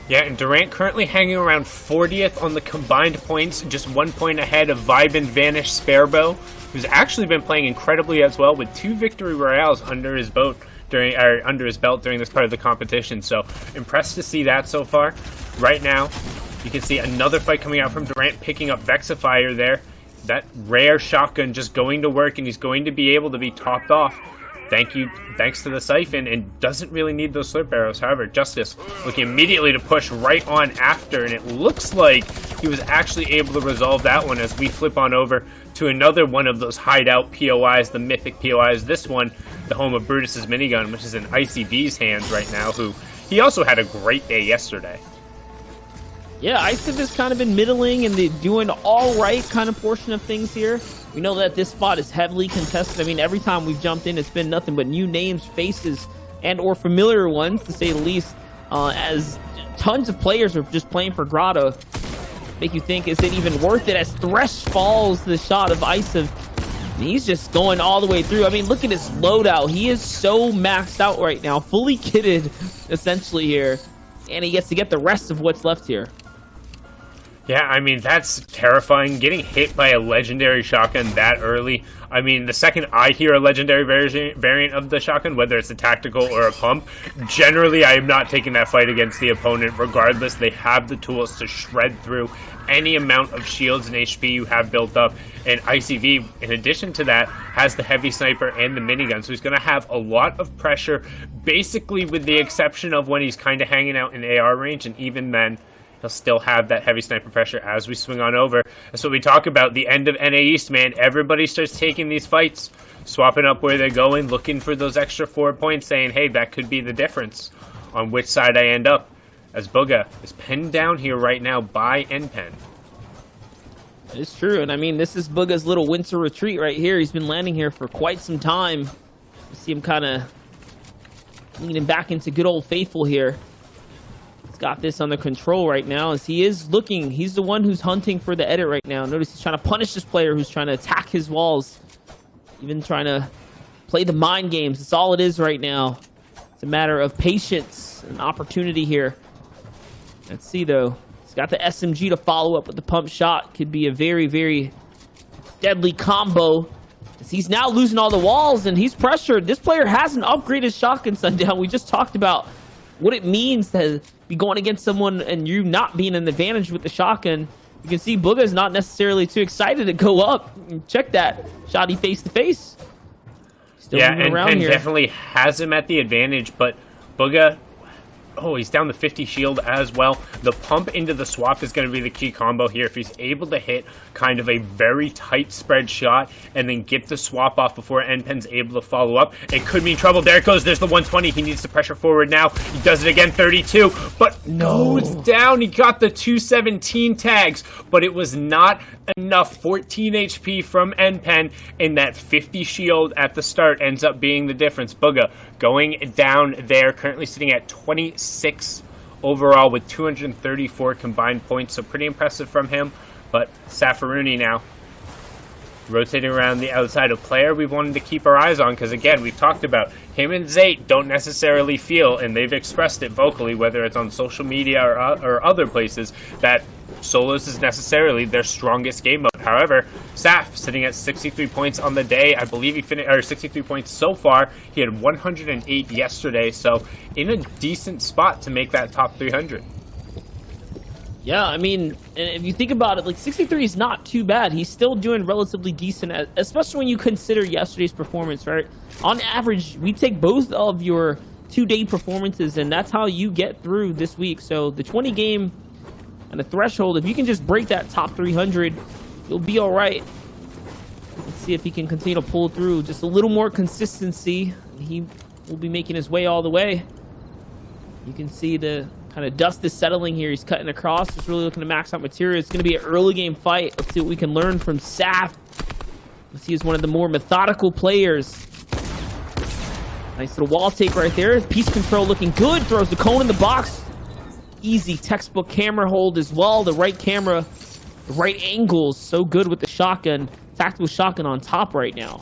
Yeah, and Durant currently hanging around 40th on the combined points, just 1 point ahead of Vibe and Vanish Sparebow, who's actually been playing incredibly as well, with 2 victory royales under his belt during this part of the competition. So impressed to see that so far. Right now, you can see another fight coming out from Durant, picking up Vexifier there. That rare shotgun just going to work, and he's going to be able to be topped off. Thanks to the siphon, and doesn't really need those slurp arrows. However, Justice looking immediately to push right on after, and it looks like he was actually able to resolve that one as we flip on over to another one of those hideout POIs, the mythic POIs. This one, the home of Brutus's minigun, which is in ICV's hands right now, who he also had a great day yesterday. Yeah, ICV has kind of been middling and doing all right kind of portion of things here. We know that this spot is heavily contested. I mean, every time we've jumped in, it's been nothing but new names, faces, and or familiar ones, to say the least, as tons of players are just playing for Grotto. Make you think, is it even worth it, as Thresh falls to the shot of ICV. He's just going all the way through. I mean, look at his loadout. He is so maxed out right now, fully kitted, essentially, here. And he gets to get the rest of what's left here. Yeah, I mean, that's terrifying. Getting hit by a legendary shotgun that early. I mean, the second I hear a legendary variant of the shotgun, whether it's a tactical or a pump, generally I am not taking that fight against the opponent. Regardless, they have the tools to shred through any amount of shields and HP you have built up. And ICV, in addition to that, has the heavy sniper and the minigun. So he's going to have a lot of pressure, basically with the exception of when he's kind of hanging out in AR range. And even then, he'll still have that heavy sniper pressure as we swing on over. That's what we talk about, the end of NA East, man. Everybody starts taking these fights, swapping up where they're going, looking for those extra 4 points, saying, hey, that could be the difference on which side I end up. As Booga is pinned down here right now by NPen. It's true, and I mean, this is Booga's little winter retreat right here. He's been landing here for quite some time. You see him kind of leaning back into good old faithful here. Got this under control right now as he is looking. He's the one who's hunting for the edit right now. Notice he's trying to punish this player who's trying to attack his walls. Even trying to play the mind games. That's all it is right now. It's a matter of patience and opportunity here. Let's see though. He's got the SMG to follow up with the pump shot. Could be a very, very deadly combo. As he's now losing all the walls and he's pressured. This player hasn't upgraded shotgun, Sundown. We just talked about what it means to be going against someone and you not being an advantage with the shotgun. You can see Booga's not necessarily too excited to go up. Check that. Shot he face to face. Still yeah, and definitely has him at the advantage, but Booga Oh, he's down the 50 shield as well. The pump into the swap is going to be the key combo here. If he's able to hit kind of a very tight spread shot and then get the swap off before NPen's able to follow up, it could mean trouble. There it goes. There's the 120. He needs to pressure forward now. He does it again, 32, but goes down. He got the 217 tags, but it was not enough. 14 HP from NPen, and that 50 shield at the start ends up being the difference. Bugha going down there, currently sitting at 26 overall with 234 combined points, so pretty impressive from him. But Safaruni now rotating around the outside, of player we've wanted to keep our eyes on, because again, we've talked about him and Zayt don't necessarily feel, and they've expressed it vocally, whether it's on social media or other places, that solos is necessarily their strongest game mode. However, Saf sitting at 63 points on the day. I believe he finished, or 63 points so far. He had 108 yesterday, so in a decent spot to make that top 300. Yeah, I mean, if you think about it, like 63 is not too bad. He's still doing relatively decent, especially when you consider yesterday's performance, right? On average, we take both of your 2-day performances, and that's how you get through this week. So the 20 game and the threshold, if you can just break that top 300, you'll be all right. Let's see if he can continue to pull through. Just a little more consistency. He will be making his way all the way. You can see the kind of dust is settling here. He's cutting across. He's really looking to max out material. It's going to be an early game fight. Let's see what we can learn from Saf. Let's see, he's one of the more methodical players. Nice little wall take right there. Piece control looking good. Throws the cone in the box. Easy textbook camera hold as well. The right camera, the right angles. So good with the shotgun. Tactical shotgun on top right now.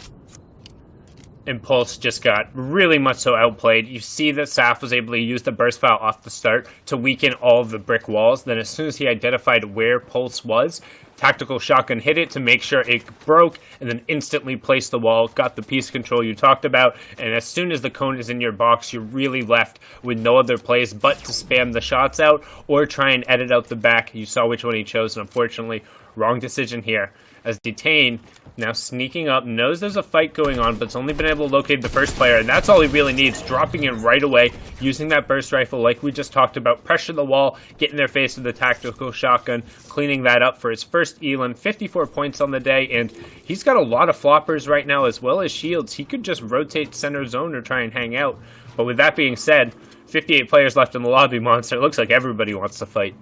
Impulse just got really much so outplayed. You see that Saf was able to use the burst file off the start to weaken all of the brick walls. Then as soon as he identified where Pulse was, tactical shotgun hit it to make sure it broke, and then instantly placed the wall, got the piece control you talked about, and as soon as the cone is in your box, you're really left with no other place but to spam the shots out or try and edit out the back. You saw which one he chose, and unfortunately, wrong decision here. As Detain now sneaking up, knows there's a fight going on, but's only been able to locate the first player, and that's all he really needs, dropping in right away, using that burst rifle like we just talked about, pressure the wall, get in their face with the tactical shotgun, cleaning that up for his first Elan, 54 points on the day, and he's got a lot of floppers right now as well as shields. He could just rotate center zone or try and hang out, but with that being said, 58 players left in the lobby, Monster. It looks like everybody wants to fight.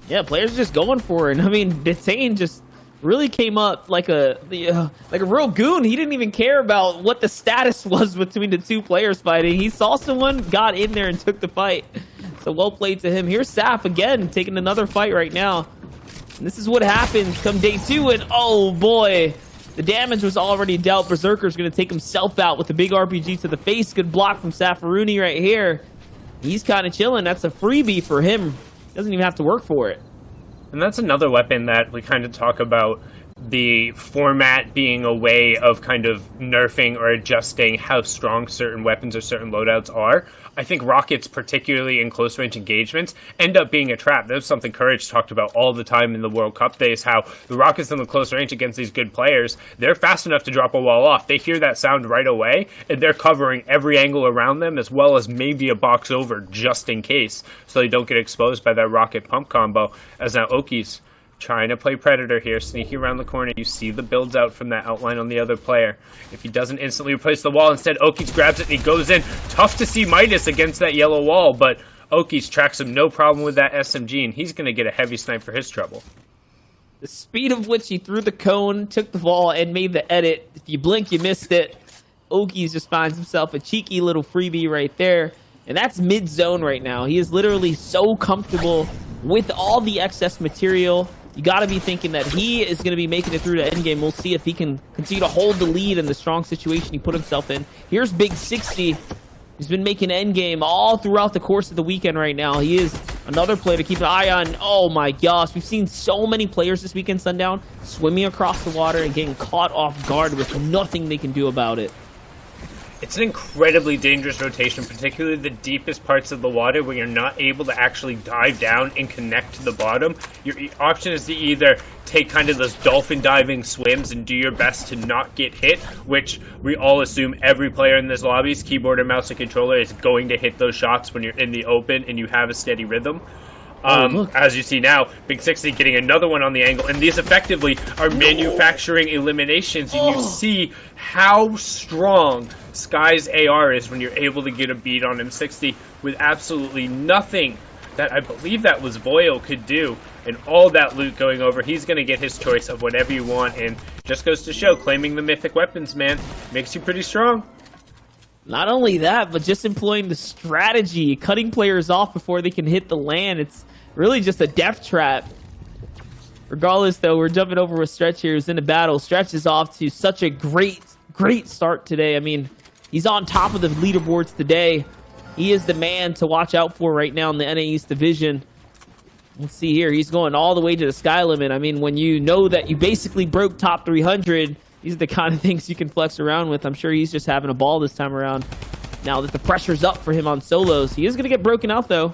Yeah, players are just going for it. I mean, Detain just really came up like a real goon. He didn't even care about what the status was between the two players fighting. He saw someone, got in there, and took the fight. So well played to him. Here's Saf again, taking another fight right now. And this is what happens come day 2, and oh boy, the damage was already dealt. Berserker's going to take himself out with a big RPG to the face. Good block from Safaruni right here. He's kind of chilling. That's a freebie for him. Doesn't even have to work for it. And that's another weapon that we kind of talk about, the format being a way of kind of nerfing or adjusting how strong certain weapons or certain loadouts are. I think rockets, particularly in close range engagements, end up being a trap. That's something Courage talked about all the time in the World Cup days, how the rockets in the close range against these good players, they're fast enough to drop a wall off. They hear that sound right away, and they're covering every angle around them, as well as maybe a box over just in case, so they don't get exposed by that rocket pump combo. As now Oki's trying to play Predator here, sneaking around the corner. You see the builds out from that outline on the other player. If he doesn't instantly replace the wall, instead Oki's grabs it and he goes in. Tough to see Midas against that yellow wall, but Oki's tracks him no problem with that SMG, and he's going to get a heavy snipe for his trouble. The speed of which he threw the cone, took the ball, and made the edit. If you blink, you missed it. Oki's just finds himself a cheeky little freebie right there. And that's mid-zone right now. He is literally so comfortable with all the excess material. You got to be thinking that he is going to be making it through the endgame. We'll see if he can continue to hold the lead in the strong situation he put himself in. Here's Big 60. He's been making endgame all throughout the course of the weekend right now. He is another player to keep an eye on. Oh my gosh, we've seen so many players this weekend, Sundown, swimming across the water and getting caught off guard with nothing they can do about it. It's an incredibly dangerous rotation, particularly the deepest parts of the water where you're not able to actually dive down and connect to the bottom. Your option is to either take kind of those dolphin diving swims and do your best to not get hit, which we all assume every player in this lobby's keyboard or mouse or controller is going to hit those shots when you're in the open and you have a steady rhythm. As you see now, Big 60 getting another one on the angle, and these effectively are manufacturing eliminations, and you see how strong Sky's AR is when you're able to get a beat on him. 60 with absolutely nothing that I believe that was Voyo could do, and all that loot going over. He's going to get his choice of whatever you want, and just goes to show, claiming the mythic weapons, man, makes you pretty strong. Not only that, but just employing the strategy, cutting players off before they can hit the land. It's really just a death trap. Regardless, though, we're jumping over with Stretch here, who's in the battle. Stretch is off to such a great start today. I mean, he's on top of the leaderboards today. He is the man to watch out for right now in the NA East Division. Let's see here. He's going all the way to the sky limit. I mean, when you know that you basically broke top 300, these are the kind of things you can flex around with. I'm sure he's just having a ball this time around. Now that the pressure's up for him on solos. He is going to get broken out, though.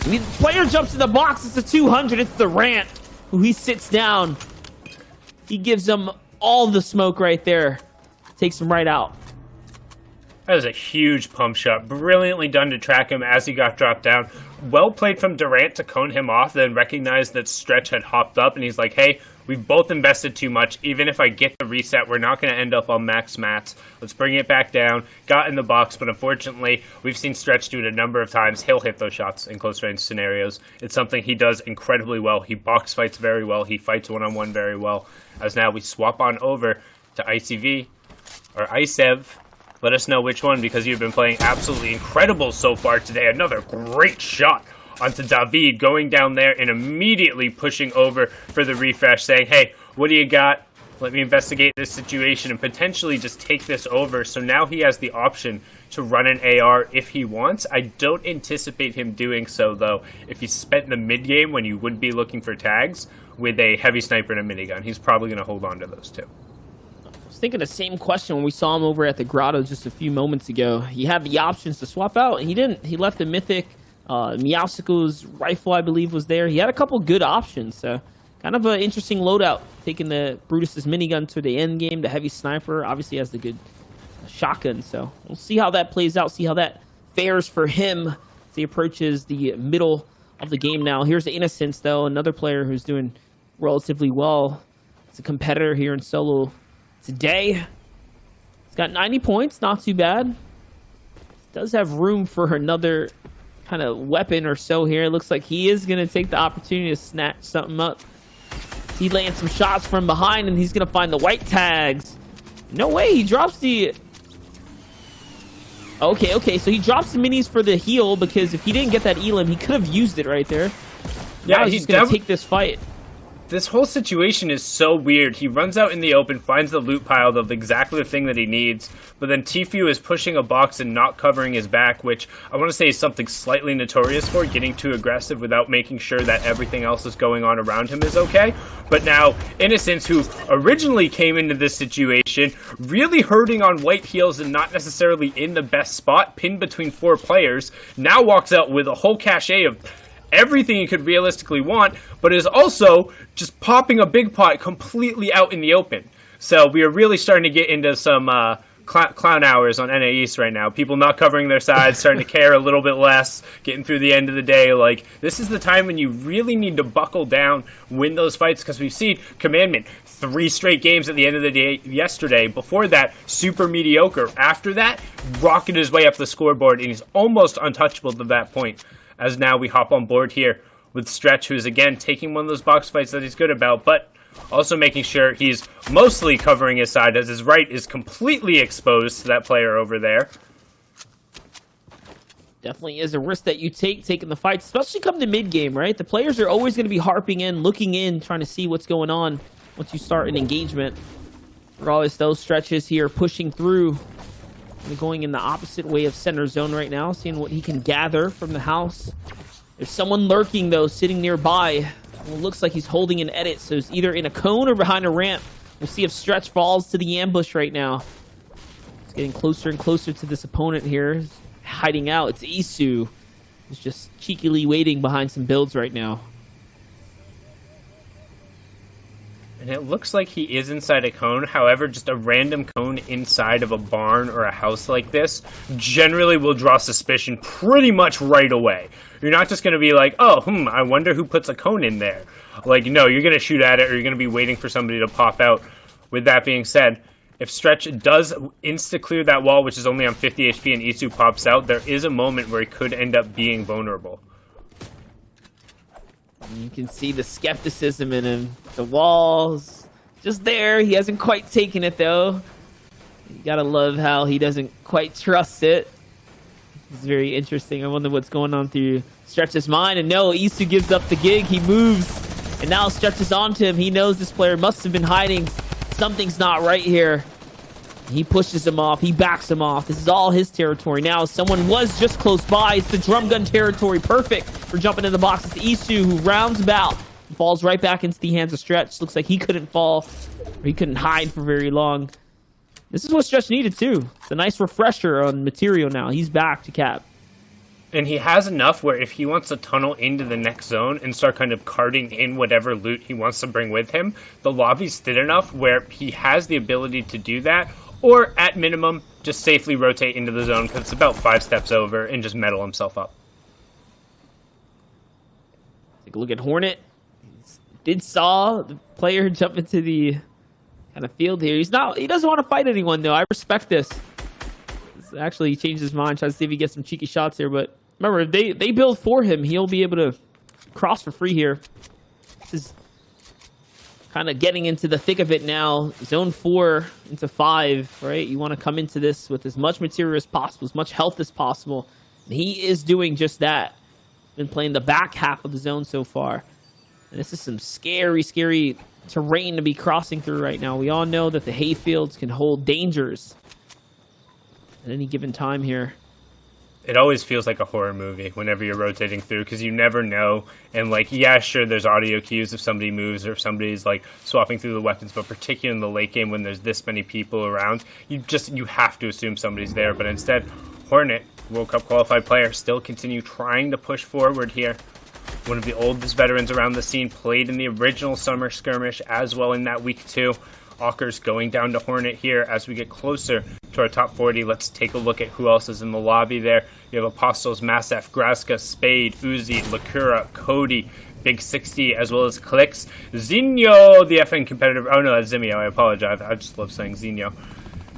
The player jumps in the box. It's a 200. It's the Rant, who he sits down. He gives him all the smoke right there. Takes him right out. That was a huge pump shot. Brilliantly done to track him as he got dropped down. Well played from Durant to cone him off, then recognized that Stretch had hopped up, and he's like, hey, we've both invested too much. Even if I get the reset, we're not going to end up on max mats. Let's bring it back down. Got in the box, but unfortunately, we've seen Stretch do it a number of times. He'll hit those shots in close range scenarios. It's something he does incredibly well. He box fights very well. He fights one-on-one very well. As now we swap on over to ICV, or ICEV. Let us know which one, because you've been playing absolutely incredible so far today. Another great shot onto David, going down there and immediately pushing over for the refresh, saying, hey, what do you got? Let me investigate this situation and potentially just take this over. So now he has the option to run an AR if he wants. I don't anticipate him doing so, though, if he spent the mid-game when you would be looking for tags with a heavy sniper and a minigun. He's probably going to hold on to those two. I was thinking the same question when we saw him over at the Grotto just a few moments ago. He had the options to swap out, and he didn't. He left the Mythic. Meowsicle's rifle, I believe, was there. He had a couple good options, so kind of an interesting loadout, taking the Brutus's minigun to the end game. The heavy sniper obviously has the good shotgun, so we'll see how that plays out, see how that fares for him as he approaches the middle of the game now. Here's the Innocence, though, another player who's doing relatively well. It's a competitor here in solo today. He's got 90 points, not too bad. Does have room for another kind of weapon or so here. It looks like he is going to take the opportunity to snatch something up. He lands some shots from behind, and he's going to find the white tags. No way, he drops the... Okay, so he drops the minis for the heal, because if he didn't get that elim, he could have used it right there. Yeah, now he's going to take this fight. This whole situation is so weird. He runs out in the open, finds the loot pile of exactly the thing that he needs, but then Tfue is pushing a box and not covering his back, which I want to say is something slightly notorious for, getting too aggressive without making sure that everything else is going on around him is okay. But now, Innocence, who originally came into this situation, really hurting on white heels and not necessarily in the best spot, pinned between 4 players, now walks out with a whole cachet of everything you could realistically want, but is also just popping a big pot completely out in the open. So we are really starting to get into some clown hours on NA East right now. People not covering their sides, starting to care a little bit less, getting through the end of the day. Like, this is the time when you really need to buckle down, win those fights, because we've seen Commandment 3 straight games at the end of the day yesterday. Before that, super mediocre. After that, rocketed his way up the scoreboard, and he's almost untouchable to that point. As now we hop on board here with Stretch, who's again taking one of those box fights that he's good about, but also making sure he's mostly covering his side, as his right is completely exposed to that player over there. Definitely is a risk that you take, taking the fight, especially come to mid-game, right? The players are always going to be harping in, looking in, trying to see what's going on once you start an engagement. Regardless, those Stretches here pushing through. We're going in the opposite way of center zone right now, seeing what he can gather from the house. There's someone lurking, though, sitting nearby. Well, it looks like he's holding an edit, so he's either in a cone or behind a ramp. We'll see if Stretch falls to the ambush right now. It's getting closer and closer to this opponent here. He's hiding out. It's Isu, who's just cheekily waiting behind some builds right now. And it looks like he is inside a cone. However, just a random cone inside of a barn or a house like this generally will draw suspicion pretty much right away. You're not just going to be like, oh, I wonder who puts a cone in there. Like, no, you're going to shoot at it, or you're going to be waiting for somebody to pop out. With that being said, if Stretch does insta-clear that wall, which is only on 50 HP, and Isu pops out, there is a moment where he could end up being vulnerable. You can see the skepticism in him. The wall's just there. He hasn't quite taken it, though. You gotta love how he doesn't quite trust it. It's very interesting. I wonder what's going on through Stretch's mind. And no, Isu gives up the gig. He moves, and now Stretch is onto him. He knows this player must have been hiding. Something's not right here. He pushes him off. He backs him off. This is all his territory now. Someone was just close by. It's the drum gun territory. Perfect for jumping in the box. It's Isu who rounds about. He falls right back into the hands of Stretch. Looks like he couldn't fall, or he couldn't hide for very long. This is what Stretch needed too. It's a nice refresher on material now. He's back to cap. And he has enough where if he wants to tunnel into the next zone and start kind of carting in whatever loot he wants to bring with him, the lobby's thin enough where he has the ability to do that. Or, at minimum, just safely rotate into the zone because it's about 5 steps over and just metal himself up. Take a look at Hornet. Did saw the player jump into the kind of field here. He doesn't want to fight anyone, though. I respect this. Actually, he changed his mind, tries to see if he gets some cheeky shots here. But remember, if they build for him, he'll be able to cross for free here. This is kind of getting into the thick of it now. Zone 4 into 5, right? You want to come into this with as much material as possible, as much health as possible. And he is doing just that. Been playing the back half of the zone so far. And this is some scary, scary terrain to be crossing through right now. We all know that the hayfields can hold dangers at any given time here. It always feels like a horror movie whenever you're rotating through because you never know. And, like, yeah, sure, there's audio cues if somebody moves or if somebody's, like, swapping through the weapons. But particularly in the late game when there's this many people around, you have to assume somebody's there. But instead, Hornet, World Cup qualified player, still continue trying to push forward here. One of the oldest veterans around the scene, played in the original Summer Skirmish as well in that week 2. Akers going down to Hornet here as we get closer to our top 40. Let's take a look at who else is in the lobby there. You have Apostles, Massaf, Graska, Spade, Uzi, Lakura, Cody, Big 60, as well as Clicks. Zinho, the FN competitive. Oh no, that's Zimio. I apologize. I just love saying Zinho.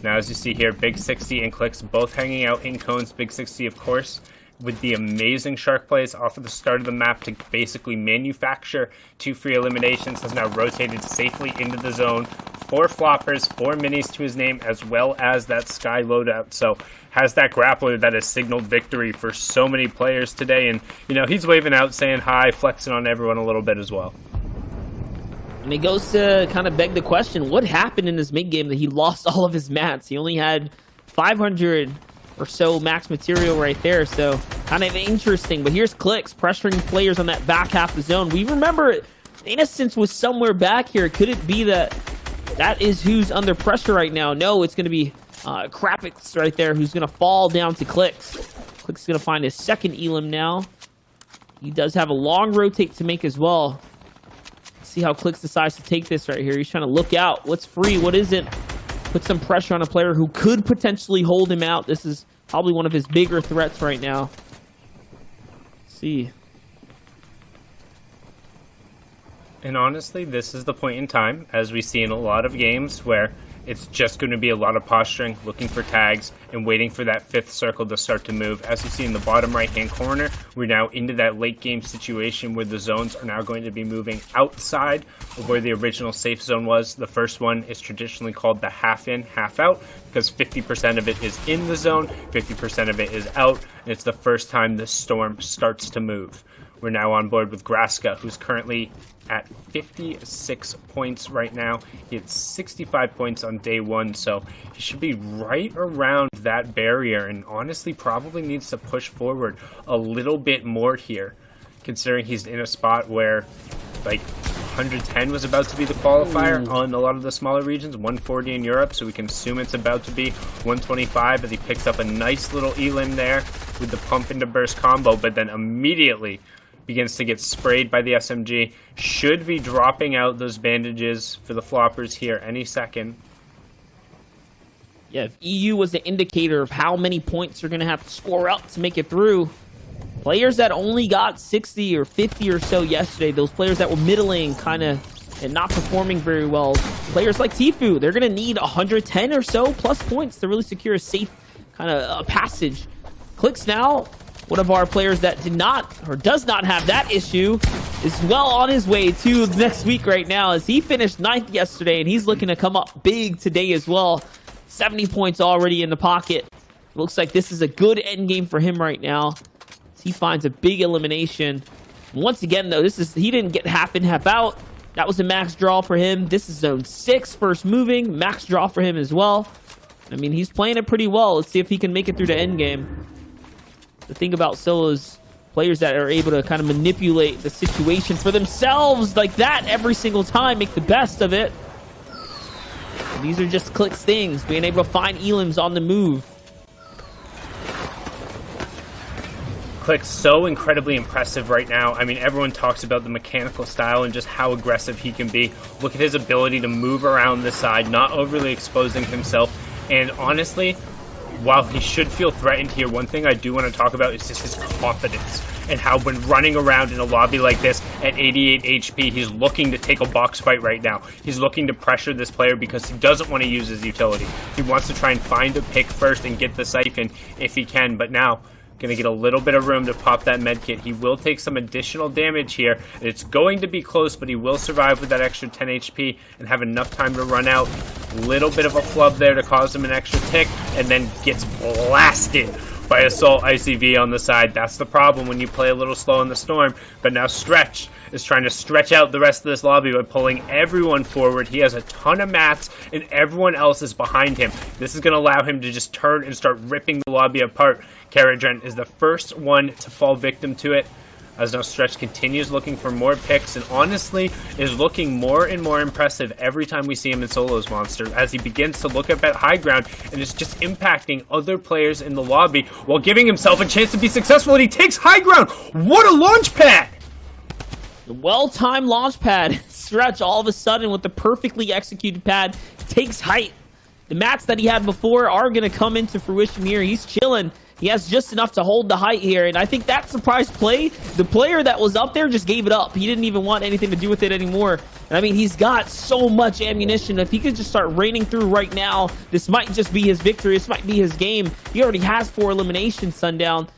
Now, as you see here, Big 60 and Clicks both hanging out in cones. Big 60, of course, with the amazing shark plays off of the start of the map to basically manufacture 2 free eliminations, has now rotated safely into the zone. 4 floppers, 4 minis to his name, as well as that Sky loadout. So has that grappler that has signaled victory for so many players today. And, you know, he's waving out, saying hi, flexing on everyone a little bit as well. And it goes to kind of beg the question, what happened in this mid-game that he lost all of his mats? He only had 500 or so max material right there, so kind of interesting. But here's Clicks pressuring players on that back half of the zone. We remember Innocence was somewhere back here. Could it be that is who's under pressure right now? No, it's going to be Krapix right there who's going to fall down to Clicks. Clicks is going to find his second elim now. He does have a long rotate to make as well. See how Clicks decides to take this right here. He's trying to look out. What's free? What isn't? Put some pressure on a player who could potentially hold him out. This is probably one of his bigger threats right now. Let's see. And honestly, this is the point in time, as we see in a lot of games, where it's just going to be a lot of posturing, looking for tags, and waiting for that 5th circle to start to move. As you see in the bottom right-hand corner, we're now into that late-game situation where the zones are now going to be moving outside of where the original safe zone was. The first one is traditionally called the half-in, half-out, because 50% of it is in the zone, 50% of it is out, and it's the first time the storm starts to move. We're now on board with Graska, who's currently at 56 points right now. He had 65 points on day 1, so he should be right around that barrier, and honestly probably needs to push forward a little bit more here, considering he's in a spot where, like, 110 was about to be the qualifier on a lot of the smaller regions, 140 in Europe, so we can assume it's about to be 125 as he picks up a nice little elim there with the pump into burst combo, but then immediately begins to get sprayed by the SMG. Should be dropping out those bandages for the floppers here any second. Yeah, if EU was the indicator of how many points they're going to have to score up to make it through, players that only got 60 or 50 or so yesterday, those players that were middling kind of and not performing very well, players like Tfue, they're going to need 110 or so plus points to really secure a safe kind of passage. Clicks now, one of our players that did not or does not have that issue, is well on his way to next week right now, as he finished 9th yesterday and he's looking to come up big today as well. 70 points already in the pocket. Looks like this is a good end game for him right now. He finds a big elimination. Once again, though, he didn't get half in, half out. That was a max draw for him. This is zone 6, first moving. Max draw for him as well. I mean, he's playing it pretty well. Let's see if he can make it through the end game. The thing about solos, players that are able to kind of manipulate the situation for themselves like that every single time, make the best of it. These are just Click's things, being able to find elims on the move. Click's so incredibly impressive right now. I mean, everyone talks about the mechanical style and just how aggressive he can be. Look at his ability to move around the side, not overly exposing himself. And honestly, while he should feel threatened here, one thing I do want to talk about is just his confidence and how when running around in a lobby like this at 88 HP, he's looking to take a box fight right now. He's looking to pressure this player because he doesn't want to use his utility. He wants to try and find a pick first and get the siphon if he can, but now gonna get a little bit of room to pop that med kit. He will take some additional damage here. It's going to be close, but he will survive with that extra 10 HP and have enough time to run out. Little bit of a flub there to cause him an extra tick, and then gets blasted by Assault ICV on the side. That's the problem when you play a little slow in the storm. But now Stretch is trying to stretch out the rest of this lobby by pulling everyone forward. He has a ton of mats, and everyone else is behind him. This is going to allow him to just turn and start ripping the lobby apart. Karadren is the first one to fall victim to it, as now Stretch continues looking for more picks, and honestly is looking more and more impressive every time we see him in solos, Monster, as he begins to look up at high ground and is just impacting other players in the lobby while giving himself a chance to be successful, and he takes high ground. What a launch pad! The well-timed launch pad. Stretch all of a sudden with the perfectly executed pad takes height. The mats that he had before are going to come into fruition here. He's chilling. He has just enough to hold the height here, and I think that surprise play, the player that was up there just gave it up. He didn't even want anything to do with it anymore. And I mean, he's got so much ammunition. If he could just start raining through right now, this might just be his victory. This might be his game. He already has 4 eliminations, Sundown.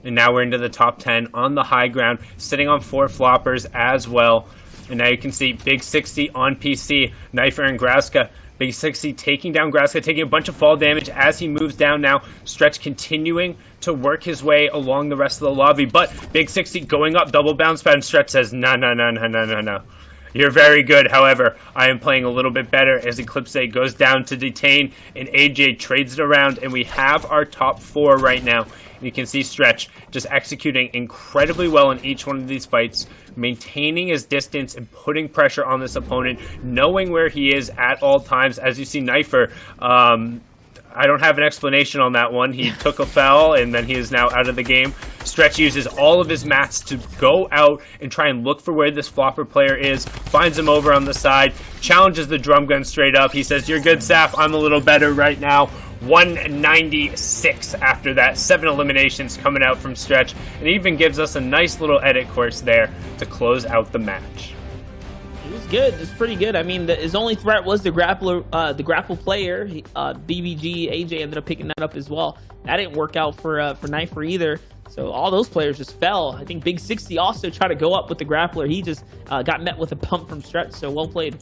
And now we're into the top 10 on the high ground, sitting on 4 floppers as well. And now you can see Big 60 on PC, Knifer and Graska. Big 60 taking down Graska, taking a bunch of fall damage as he moves down now. Stretch continuing to work his way along the rest of the lobby, but Big 60 going up, double bounce pad, and Stretch says, no. You're very good, however, I am playing a little bit better, as Eclipse goes down to detain, and AJ trades it around, and we have our top 4 right now. You can see Stretch just executing incredibly well in each one of these fights, maintaining his distance and putting pressure on this opponent, knowing where he is at all times. As you see Knifer, I don't have an explanation on that one. He took a foul, and then he is now out of the game. Stretch uses all of his mats to go out and try and look for where this flopper player is, finds him over on the side, challenges the drum gun straight up. He says, you're good, Saf. I'm a little better right now. 196 after that. 7 eliminations coming out from Stretch, and even gives us a nice little edit course there to close out the match. It was good. It's pretty good. I mean, his only threat was the grapple player. BBG AJ ended up picking that up as well. That didn't work out for Knifer either. So all those players just fell. I think Big 60 also tried to go up with the grappler. He just got met with a pump from Stretch. So well played.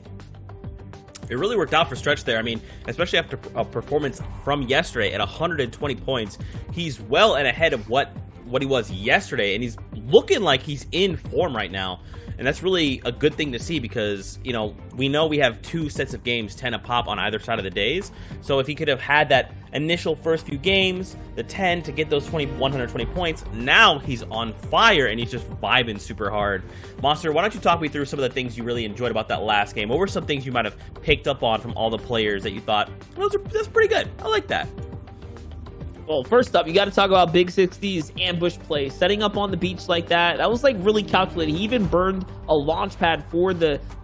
It really worked out for Stretch there. I mean, especially after a performance from yesterday at 120 points, he's well and ahead of what he was yesterday, and he's looking like he's in form right now. And that's really a good thing to see because, you know we have 2 sets of games, 10 a pop on either side of the days. So if he could have had that initial first few games, the 10 to get those 120 points. Now he's on fire and he's just vibing super hard. Monster, why don't you talk me through some of the things you really enjoyed about that last game? What were some things you might have picked up on from all the players that you thought, well, that's pretty good, I like that? Well, first up, you got to talk about Big 60's ambush play. Setting up on the beach like that, that was like really calculated. He even burned a launch pad for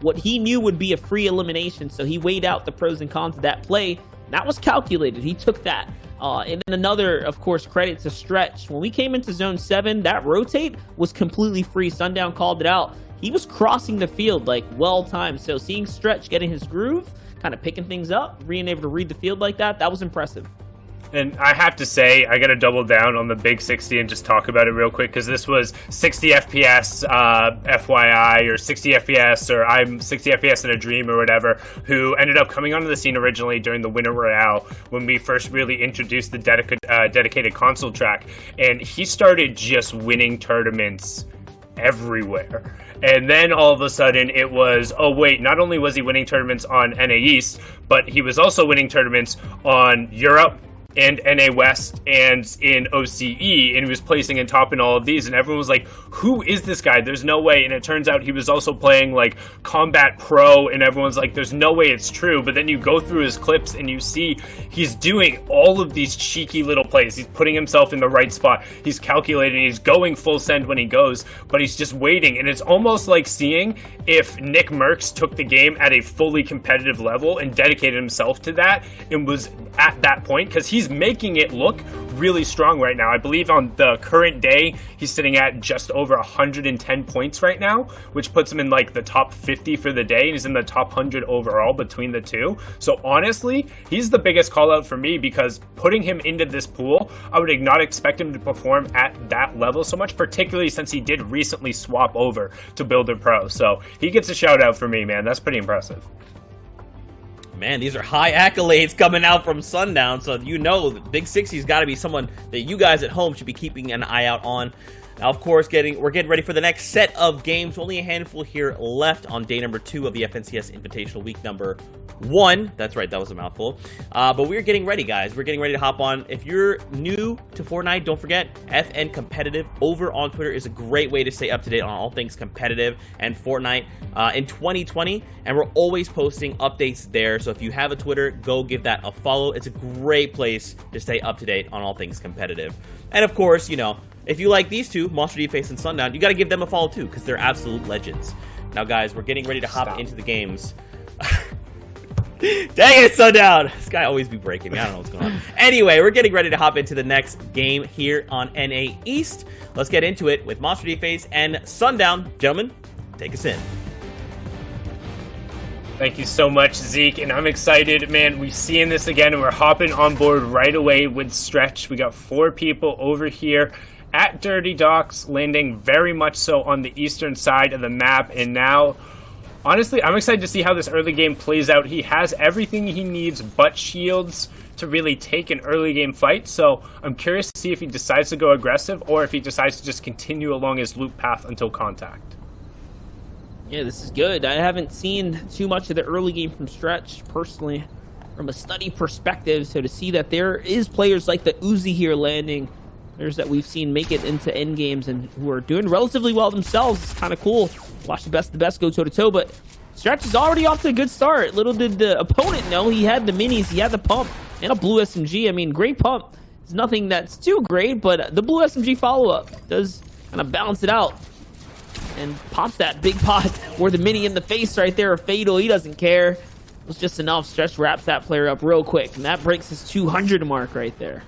what he knew would be a free elimination. So he weighed out the pros and cons of that play. That was calculated. He took that. And then another, of course, credit to Stretch. When we came into Zone 7, that rotate was completely free. Sundown called it out. He was crossing the field like well-timed. So seeing Stretch getting his groove, kind of picking things up, being able to read the field like that, that was impressive. And I have to say, I got to double down on the Big 60 and just talk about it real quick, because this was 60 FPS FYI, or 60 FPS, or I'm 60 FPS in a dream or whatever, who ended up coming onto the scene originally during the Winter Royale when we first really introduced the dedicated console track. And he started just winning tournaments everywhere. And then all of a sudden it was, oh wait, not only was he winning tournaments on NA East, but he was also winning tournaments on Europe and NA West and in OCE, and he was placing in top in all of these, and everyone was like, who is this guy? There's no way. And it turns out he was also playing like Combat Pro, and everyone's like, there's no way it's true. But then you go through his clips and you see he's doing all of these cheeky little plays. He's putting himself in the right spot, he's calculating, he's going full send when he goes, but he's just waiting. And it's almost like seeing if Nick Merckx took the game at a fully competitive level and dedicated himself to that and was at that point, because he's making it look really strong right now. I believe on the current day he's sitting at just over 110 points right now, which puts him in like the top 50 for the day, and he's in the top 100 overall between the two. So honestly, he's the biggest call out for me, because putting him into this pool, I would not expect him to perform at that level so much, particularly since he did recently swap over to Builder Pro. So he gets a shout out for me, man. That's pretty impressive. Man, these are high accolades coming out from Sundown, so you know Big 60's got to be someone that you guys at home should be keeping an eye out on. Now, of course, we're getting ready for the next set of games. Only a handful here left on day number 2 of the FNCS Invitational, week number 1. That's right, that was a mouthful. But we're getting ready, guys. We're getting ready to hop on. If you're new to Fortnite, don't forget, FN Competitive over on Twitter is a great way to stay up to date on all things competitive and Fortnite in 2020. And we're always posting updates there. So if you have a Twitter, go give that a follow. It's a great place to stay up to date on all things competitive. And of course, you know, if you like these two, Monster D-Face and Sundown, you got to give them a follow too, because they're absolute legends. Now, guys, we're getting ready to hop into the games. Dang it, Sundown! This guy always be breaking me. I don't know what's going on. Anyway, we're getting ready to hop into the next game here on NA East. Let's get into it with Monster D-Face and Sundown. Gentlemen, take us in. Thank you so much, Zeke, and I'm excited, man. We're seeing this again, and we're hopping on board right away with Stretch. We got 4 people over here at Dirty Docks, landing very much so on the eastern side of the map, and now, honestly, I'm excited to see how this early game plays out. He has everything he needs but shields to really take an early game fight, so I'm curious to see if he decides to go aggressive or if he decides to just continue along his loop path until contact. Yeah, this is good. I haven't seen too much of the early game from Stretch, personally, from a study perspective. So to see that there is players like the Uzi here landing, players that we've seen make it into end games and who are doing relatively well themselves, it's kind of cool. Watch the best of the best go toe-to-toe, but Stretch is already off to a good start. Little did the opponent know he had the minis, he had the pump, and a blue SMG. I mean, great pump. It's nothing that's too great, but the blue SMG follow-up does kind of balance it out. And pops that big pot or the mini in the face right there. Fatal, he doesn't care. It was just enough. Stretch wraps that player up real quick, and that breaks his 200 mark right there.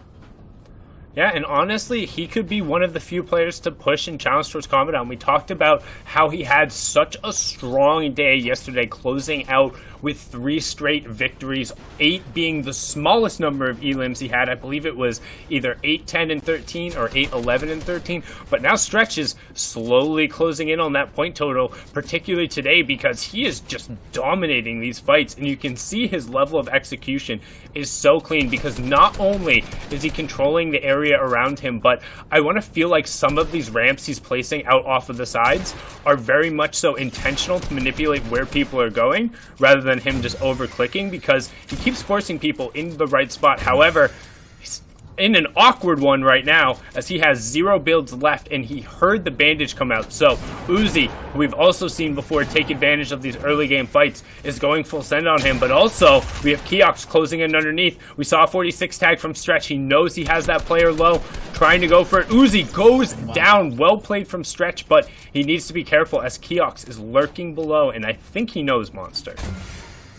Yeah, and honestly, he could be one of the few players to push and challenge towards Commandant. We talked about how he had such a strong day yesterday, closing out with 3 straight victories, 8 being the smallest number of elims he had. I believe it was either 8, 10, and 13 or 8, 11, and 13. But now Stretch is slowly closing in on that point total, particularly today, because he is just dominating these fights. And you can see his level of execution is so clean, because not only is he controlling the area area around him, but I want to feel like some of these ramps he's placing out off of the sides are very much so intentional to manipulate where people are going, rather than him just over-clicking, because he keeps forcing people in the right spot. However, he's in an awkward one right now, as he has 0 builds left, and he heard the bandage come out. So Uzi, who we've also seen before take advantage of these early game fights, is going full send on him. But also, we have Keox closing in underneath. We saw a 46 tag from Stretch. He knows he has that player low, trying to go for it. Uzi goes down. Well played from Stretch, but he needs to be careful as Keox is lurking below, and I think he knows Monster.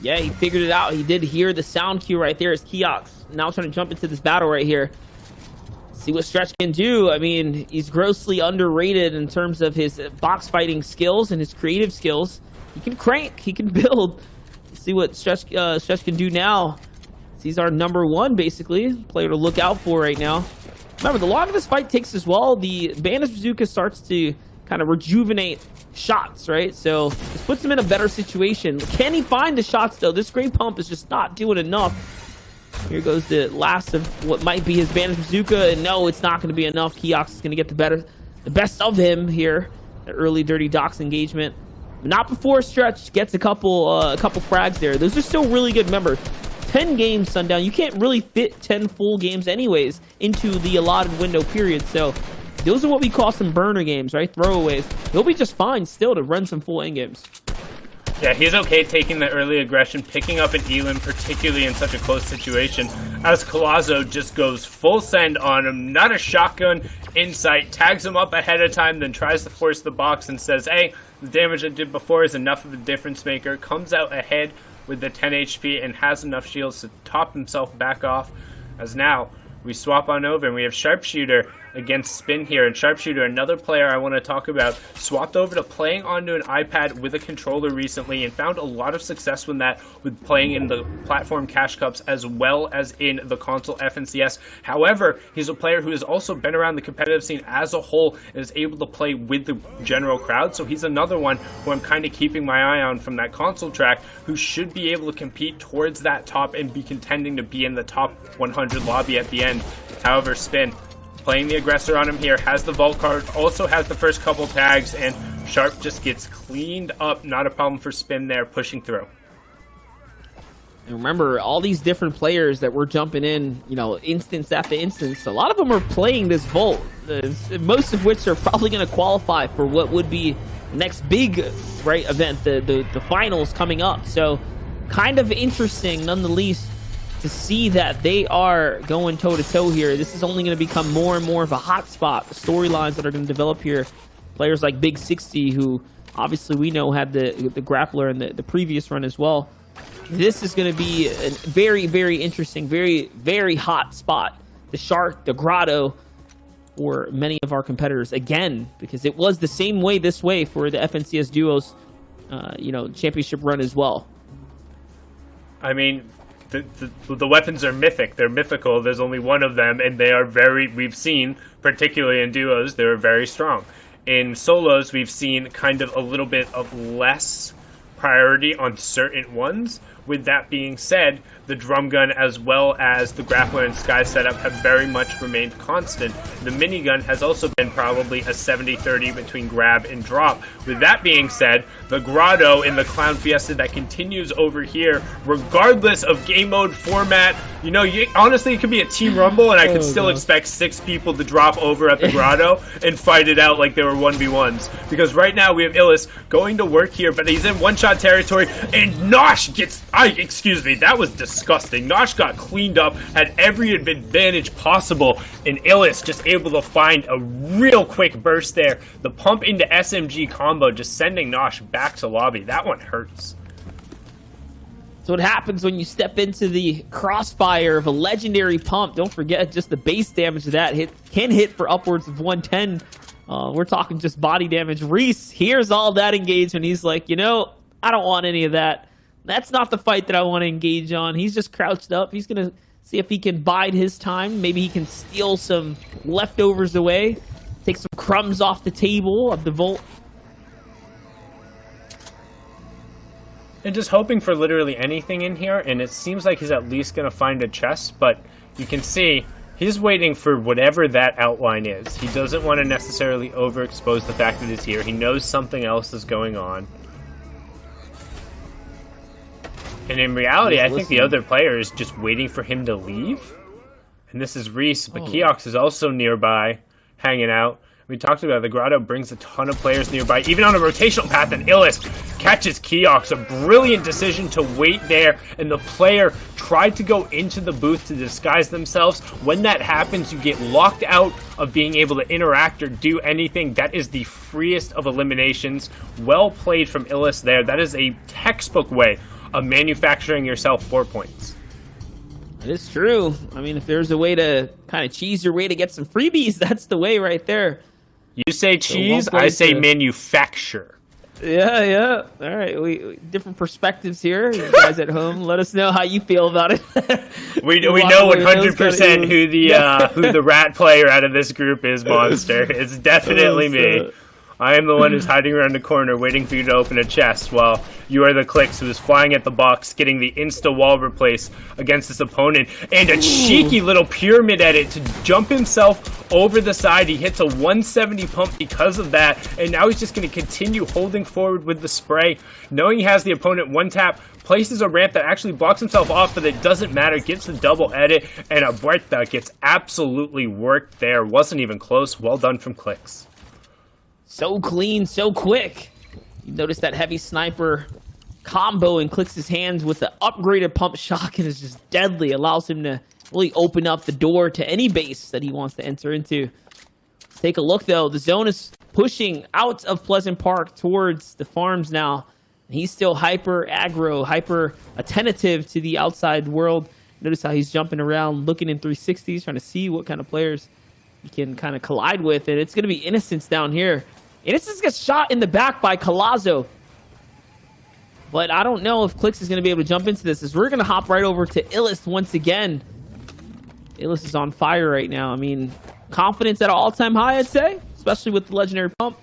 Yeah, he figured it out. He did hear the sound cue right there as Keox now trying to jump into this battle right here. See what Stretch can do. I mean, he's grossly underrated in terms of his box fighting skills and his creative skills. He can crank, he can build. See what Stretch can do now. He's our #1, basically, player to look out for right now. Remember, the longer this fight takes as well, the Bandage Bazooka starts to kind of rejuvenate shots, right? So this puts him in a better situation. Can he find the shots, though? This Great Pump is just not doing enough. Here goes the last of what might be his Bandage Bazooka, and no, it's not going to be enough. Keox is going to get the best of him here. The early Dirty Docks engagement, but not before Stretch gets a couple frags there. Those are still really good. Remember, 10 games, Sundown. You can't really fit 10 full games anyways into the allotted window period. So those are what we call some burner games, right? Throwaways. He'll be just fine still to run some full end games. Yeah, he's okay taking the early aggression, picking up an Elim, particularly in such a close situation, as Collazo just goes full send on him, not a shotgun in sight, tags him up ahead of time, then tries to force the box and says, hey, the damage I did before is enough of a difference maker, comes out ahead with the 10 HP and has enough shields to top himself back off, as now we swap on over and we have Sharpshooter against Spin here, and Sharpshooter, another player I want to talk about, swapped over to playing onto an iPad with a controller recently and found a lot of success with that, with playing in the platform Cash Cups as well as in the console FNCS. However, he's a player who has also been around the competitive scene as a whole and is able to play with the general crowd, so he's another one who I'm kind of keeping my eye on from that console track, who should be able to compete towards that top and be contending to be in the top 100 lobby at the end. However, Spin playing the aggressor on him here, has the vault card, also has the first couple tags, and Sharp just gets cleaned up. Not a problem for Spin there, pushing through. And remember, all these different players that we're jumping in, you know, instance after instance, a lot of them are playing this vault, most of which are probably going to qualify for what would be the next big, right, event, the finals coming up. So kind of interesting, nonetheless, to see that they are going toe-to-toe here. This is only going to become more and more of a hot spot. The storylines that are going to develop here. Players like Big 60, who obviously we know had the grappler in the previous run as well. This is going to be a very, very interesting, very, very hot spot. The Shark, the Grotto, for many of our competitors. Again, because it was the same way this way for the FNCS Duos, championship run as well. I mean, the weapons are mythic. They're mythical. There's only one of them, and they are we've seen, particularly in duos, they're very strong. In solos, we've seen kind of a little bit of less priority on certain ones. With that being said, the drum gun as well as the grappler and sky setup have very much remained constant. The minigun has also been probably a 70-30 between grab and drop. With that being said, the Grotto in the Clown Fiesta that continues over here, regardless of game mode format, honestly, it could be a team rumble and I could still expect 6 people to drop over at the Grotto and fight it out like they were 1v1s. Because right now we have Illis going to work here, but he's in one-shot territory, and Nosh gets... that was disgusting. Nosh got cleaned up, had every advantage possible, and Illis just able to find a real quick burst there. The pump into SMG combo just sending Nosh back to lobby. That one hurts. So what happens when you step into the crossfire of a legendary pump? Don't forget, just the base damage of that can hit for upwards of 110. We're talking just body damage. Reese hears all that engagement. He's like, I don't want any of that. That's not the fight that I want to engage on. He's just crouched up. He's going to see if he can bide his time. Maybe he can steal some leftovers away. Take some crumbs off the table of the vault. And just hoping for literally anything in here, and it seems like he's at least going to find a chest, but you can see He's waiting for whatever that outline is. He doesn't want to necessarily overexpose the fact that he's here. He knows something else is going on. And in reality, I think the other player is just waiting for him to leave. And this is Reese, but Keox is also nearby, hanging out. We talked about it. The Grotto brings a ton of players nearby, even on a rotational path, and Illis catches Keox. A brilliant decision to wait there, and the player tried to go into the booth to disguise themselves. When that happens, you get locked out of being able to interact or do anything. That is the freest of eliminations. Well played from Illis there. That is a textbook way of manufacturing yourself 4 points. It is true. I mean, if there's a way to kind of cheese your way to get some freebies, that's the way right there. You say cheese, I say manufacture. Yeah. All right, we different perspectives here. You guys at home, let us know how you feel about it. we know 100% who the rat player out of this group is, Monster. It's definitely me. I am the one who's hiding around the corner waiting for you to open a chest, while you are the Clicks who is flying at the box, getting the insta-wall replace against this opponent, and a cheeky little pyramid edit to jump himself over the side. He hits a 170 pump because of that, and now he's just going to continue holding forward with the spray, knowing he has the opponent one tap, places a ramp that actually blocks himself off, but it doesn't matter, gets the double edit, and a Huerta gets absolutely worked there. Wasn't even close. Well done from Clicks. So clean, so quick. You notice that heavy sniper combo and clicks his hands with the upgraded pump shotgun is just deadly. Allows him to really open up the door to any base that he wants to enter into. Let's take a look, though. The zone is pushing out of Pleasant Park towards the farms now. He's still hyper aggro, hyper attentive to the outside world. Notice how he's jumping around, looking in 360s, trying to see what kind of players he can kind of collide with. And it's going to be Innocence down here. Innocence gets shot in the back by Colazo. But I don't know if Clicks is going to be able to jump into this, as we're going to hop right over to Illis once again. Illis is on fire right now. I mean, confidence at an all-time high, I'd say, especially with the legendary pump.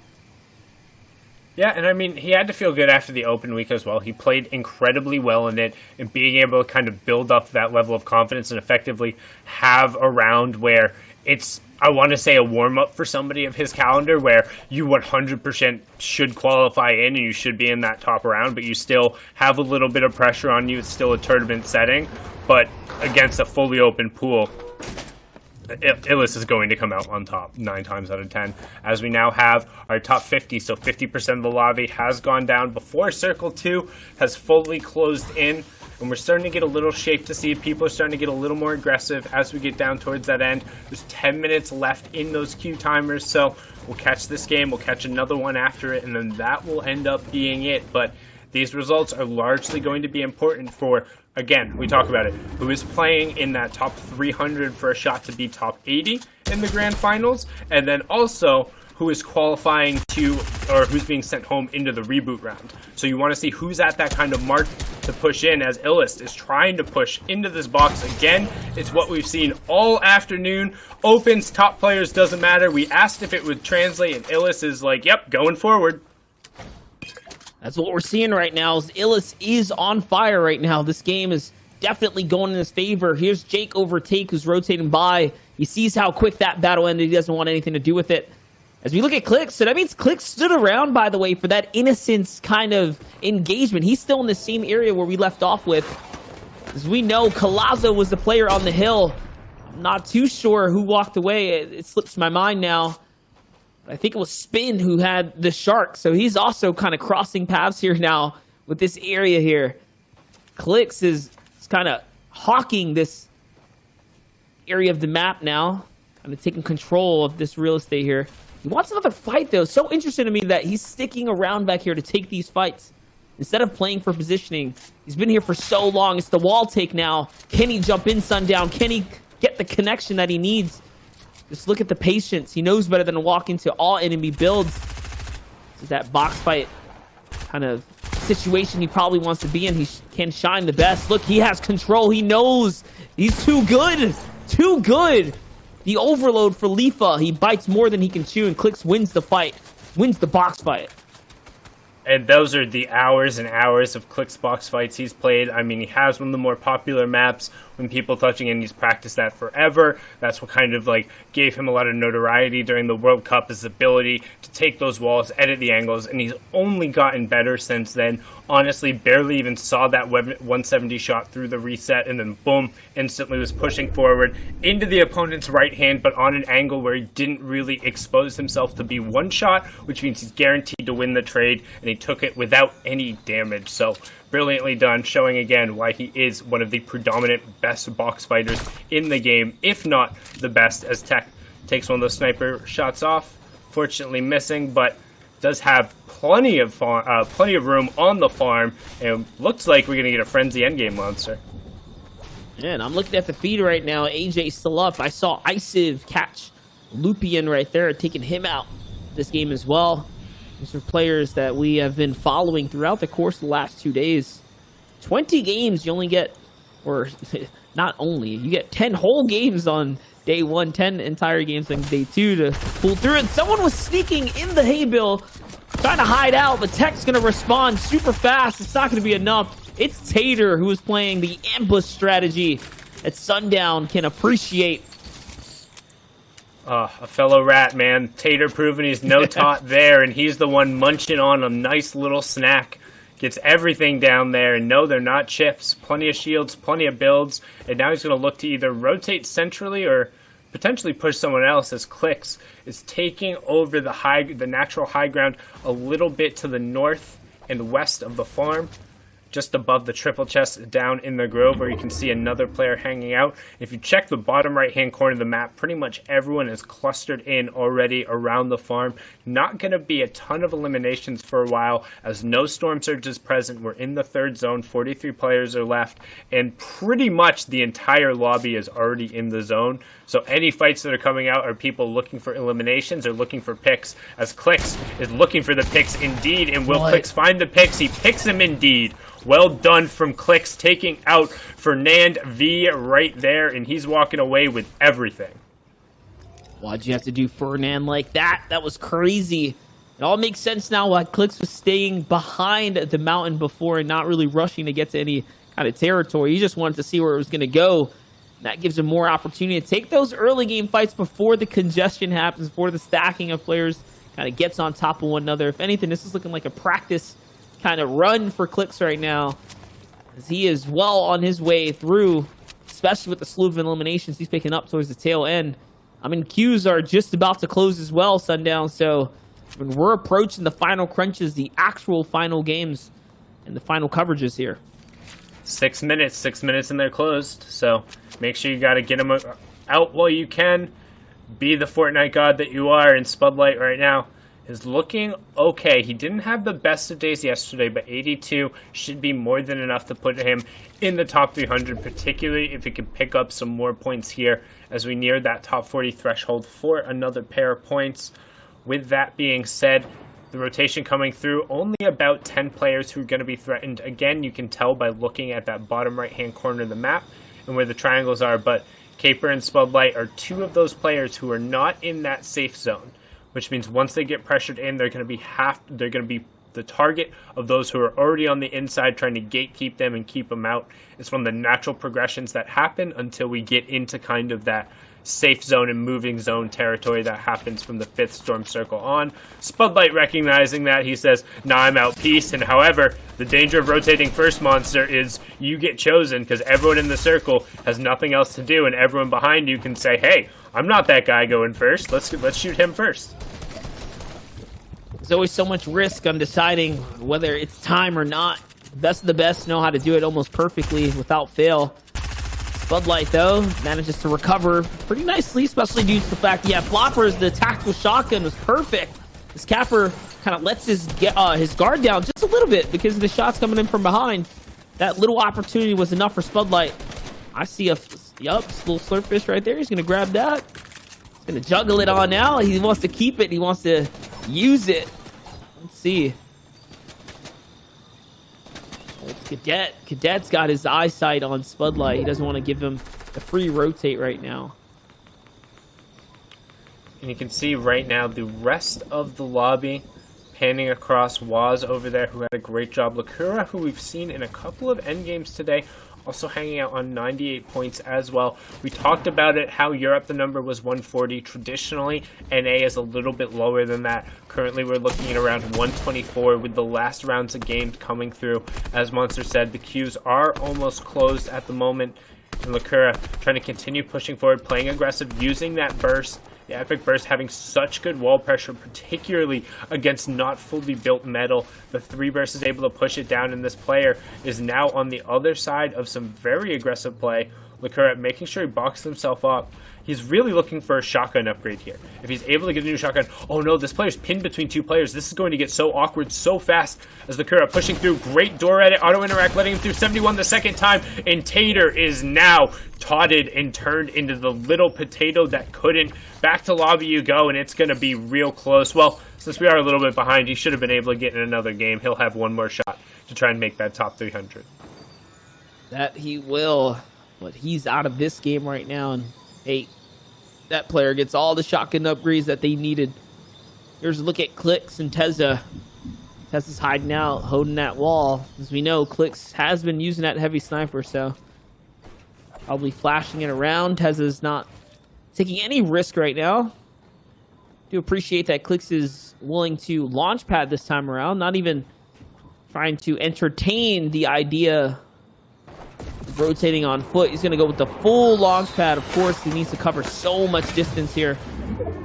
Yeah, and I mean, he had to feel good after the open week as well. He played incredibly well in it, and being able to kind of build up that level of confidence and effectively have a round where it's, I want to say, a warm-up for somebody of his calendar, where you 100% should qualify in and you should be in that top round, but you still have a little bit of pressure on you. It's still a tournament setting, but against a fully open pool, Illis is going to come out on top 9 times out of 10, as we now have our top 50. So 50% of the lobby has gone down before Circle 2 has fully closed in, and we're starting to get a little shape to see. People are starting to get a little more aggressive as we get down towards that end. There's 10 minutes left in those queue timers, so we'll catch this game, we'll catch another one after it, and then that will end up being it. But these results are largely going to be important for, again, we talk about it, who is playing in that top 300 for a shot to be top 80 in the grand finals, and then also who is qualifying to, or who's being sent home into the reboot round. So you want to see who's at that kind of mark to push in, as Illis is trying to push into this box again. It's what we've seen all afternoon. Opens, top players, doesn't matter. We asked if it would translate, and Illis is like, yep, going forward. That's what we're seeing right now. Is Illis is on fire right now. This game is definitely going in his favor. Here's Jake Overtake, who's rotating by. He sees how quick that battle ended. He doesn't want anything to do with it. As we look at Clicks, so that means Clicks stood around, by the way, for that Innocence kind of engagement. He's still in the same area where we left off with. As we know, Colazo was the player on the hill. I'm not too sure who walked away. It slips my mind now. I think it was Spin who had the shark, so he's also kind of crossing paths here now with this area here. Clicks is kind of hawking this area of the map now, kind of taking control of this real estate here. He wants another fight, though. So interesting to me that he's sticking around back here to take these fights instead of playing for positioning. He's been here for so long. It's the wall take now. Can he jump in Sundown? Can he get the connection that he needs? Just look at the patience. He knows better than to walk into all enemy builds. This is that box fight kind of situation he probably wants to be in. He can shine the best. Look, he has control. He knows he's too good. Too good. The overload for Lifa. He bites more than he can chew, and Clicks wins the fight. Wins the box fight. And those are the hours and hours of Click's box fights he's played. I mean, he has one of the more popular maps when people touching in. He's practiced that forever. That's what kind of like gave him a lot of notoriety during the World Cup, his ability to take those walls, edit the angles, and he's only gotten better since then. Honestly, barely even saw that 170 shot through the reset, and then boom, instantly was pushing forward into the opponent's right hand, but on an angle where he didn't really expose himself to be one shot, which means he's guaranteed to win the trade, and he took it without any damage. So brilliantly done, showing again why he is one of the predominant best box fighters in the game, if not the best, as Tech takes one of those sniper shots off, fortunately missing, but does have plenty of room on the farm, and looks like we're gonna get a frenzy endgame monster. Yeah, and I'm looking at the feed right now. AJ still up. I saw Isiv catch Lupian right there, taking him out this game as well. These are players that we have been following throughout the course of the last 2 days. 20 games you only get, or not only, you get 10 whole games on day 1, 10 entire games on day 2 to pull through. And someone was sneaking in the hay bill, trying to hide out, but Tech's going to respond super fast. It's not going to be enough. It's Tater who is playing the ambush strategy that Sundown can appreciate. A fellow rat, man. Tater proving he's no tot there, and he's the one munching on a nice little snack. Gets everything down there, and no, they're not chips. Plenty of shields, plenty of builds, and now he's going to look to either rotate centrally or potentially push someone else, as Clicks is taking over the natural high ground a little bit to the north and west of the farm, just above the triple chest down in the grove, where you can see another player hanging out. If you check the bottom right hand corner of the map, pretty much everyone is clustered in already around the farm. Not going to be a ton of eliminations for a while, as no storm surge is present. We're in the third zone, 43 players are left, and pretty much the entire lobby is already in the zone. So any fights that are coming out are people looking for eliminations or looking for picks, as Clicks is looking for the picks indeed. And will Clicks find the picks? He picks them indeed. Well done from Clicks, taking out Fernand V right there, and he's walking away with everything. Why'd you have to do Fernand like that? That was crazy. It all makes sense now why Clicks was staying behind the mountain before and not really rushing to get to any kind of territory. He just wanted to see where it was going to go. That gives him more opportunity to take those early game fights before the congestion happens, before the stacking of players kind of gets on top of one another. If anything, this is looking like a practice kind of run for Clicks right now, as he is well on his way through, especially with the slew of eliminations he's picking up towards the tail end. I mean, queues are just about to close as well, Sundown, so when we're approaching the final crunches, the actual final games and the final coverages here. 6 minutes and they're closed, so make sure you got to get them out while you can. Be the Fortnite god that you are, and Spudlight right now is looking okay. He didn't have the best of days yesterday, but 82 should be more than enough to put him in the top 300, particularly if he can pick up some more points here as we near that top 40 threshold for another pair of points. With that being said, the rotation coming through, only about 10 players who are going to be threatened. Again, you can tell by looking at that bottom right-hand corner of the map and where the triangles are, but Caper and Spudlight are two of those players who are not in that safe zone, which means once they get pressured in, they're going to be the target of those who are already on the inside, trying to gatekeep them and keep them out. It's one of the natural progressions that happen until we get into kind of that safe zone and moving zone territory that happens from the 5th storm circle on. Spudlight recognizing that, he says, "Nah, I'm out, peace." And however, the danger of rotating first, monster, is you get chosen because everyone in the circle has nothing else to do, and everyone behind you can say, "Hey, I'm not that guy going first. Let's shoot him first." There's always so much risk on deciding whether it's time or not. The best of the best know how to do it almost perfectly without fail. Spudlight, though, manages to recover pretty nicely, especially due to the fact, Floppers, the tactical shotgun was perfect. This Capper kind of lets his guard down just a little bit because of the shots coming in from behind. That little opportunity was enough for Spudlight. I see a little slurpfish right there. He's going to grab that. He's going to juggle it on now. He wants to keep it. He wants to use it. Let's see. It's Cadet. Cadet's got his eyesight on Spudlight. He doesn't want to give him the free rotate right now. And you can see right now the rest of the lobby panning across Waz over there, who had a great job. Lakura, who we've seen in a couple of endgames today, also hanging out on 98 points as well. We talked about it, how Europe the number was 140. Traditionally, NA is a little bit lower than that. Currently, we're looking at around 124 with the last rounds of games coming through. As Monster said, the queues are almost closed at the moment. And Lakura trying to continue pushing forward, playing aggressive, using that burst. The Epic Burst having such good wall pressure, particularly against not fully built metal. The 3 burst is able to push it down, and this player is now on the other side of some very aggressive play. Lakura making sure he boxes himself up. He's really looking for a shotgun upgrade here. If he's able to get a new shotgun, oh no, this player's pinned between 2 players. This is going to get so awkward so fast as Lakura pushing through. Great door edit, auto interact, letting him through 71 the second time. And Tater is now totted and turned into the little potato that couldn't. Back to lobby you go, and it's going to be real close. Well, since we are a little bit behind, he should have been able to get in another game. He'll have one more shot to try and make that top 300. That he will, but he's out of this game right now, and hey, that player gets all the shotgun upgrades that they needed. Here's a look at Clix and Tezza. Tezza's hiding out, holding that wall. As we know, Clix has been using that heavy sniper, so probably flashing it around. Tezza's not taking any risk right now. Do appreciate that Clix is willing to launch pad this time around, not even trying to entertain the idea of rotating on foot. He's going to go with the full launch pad. Of course, he needs to cover so much distance here.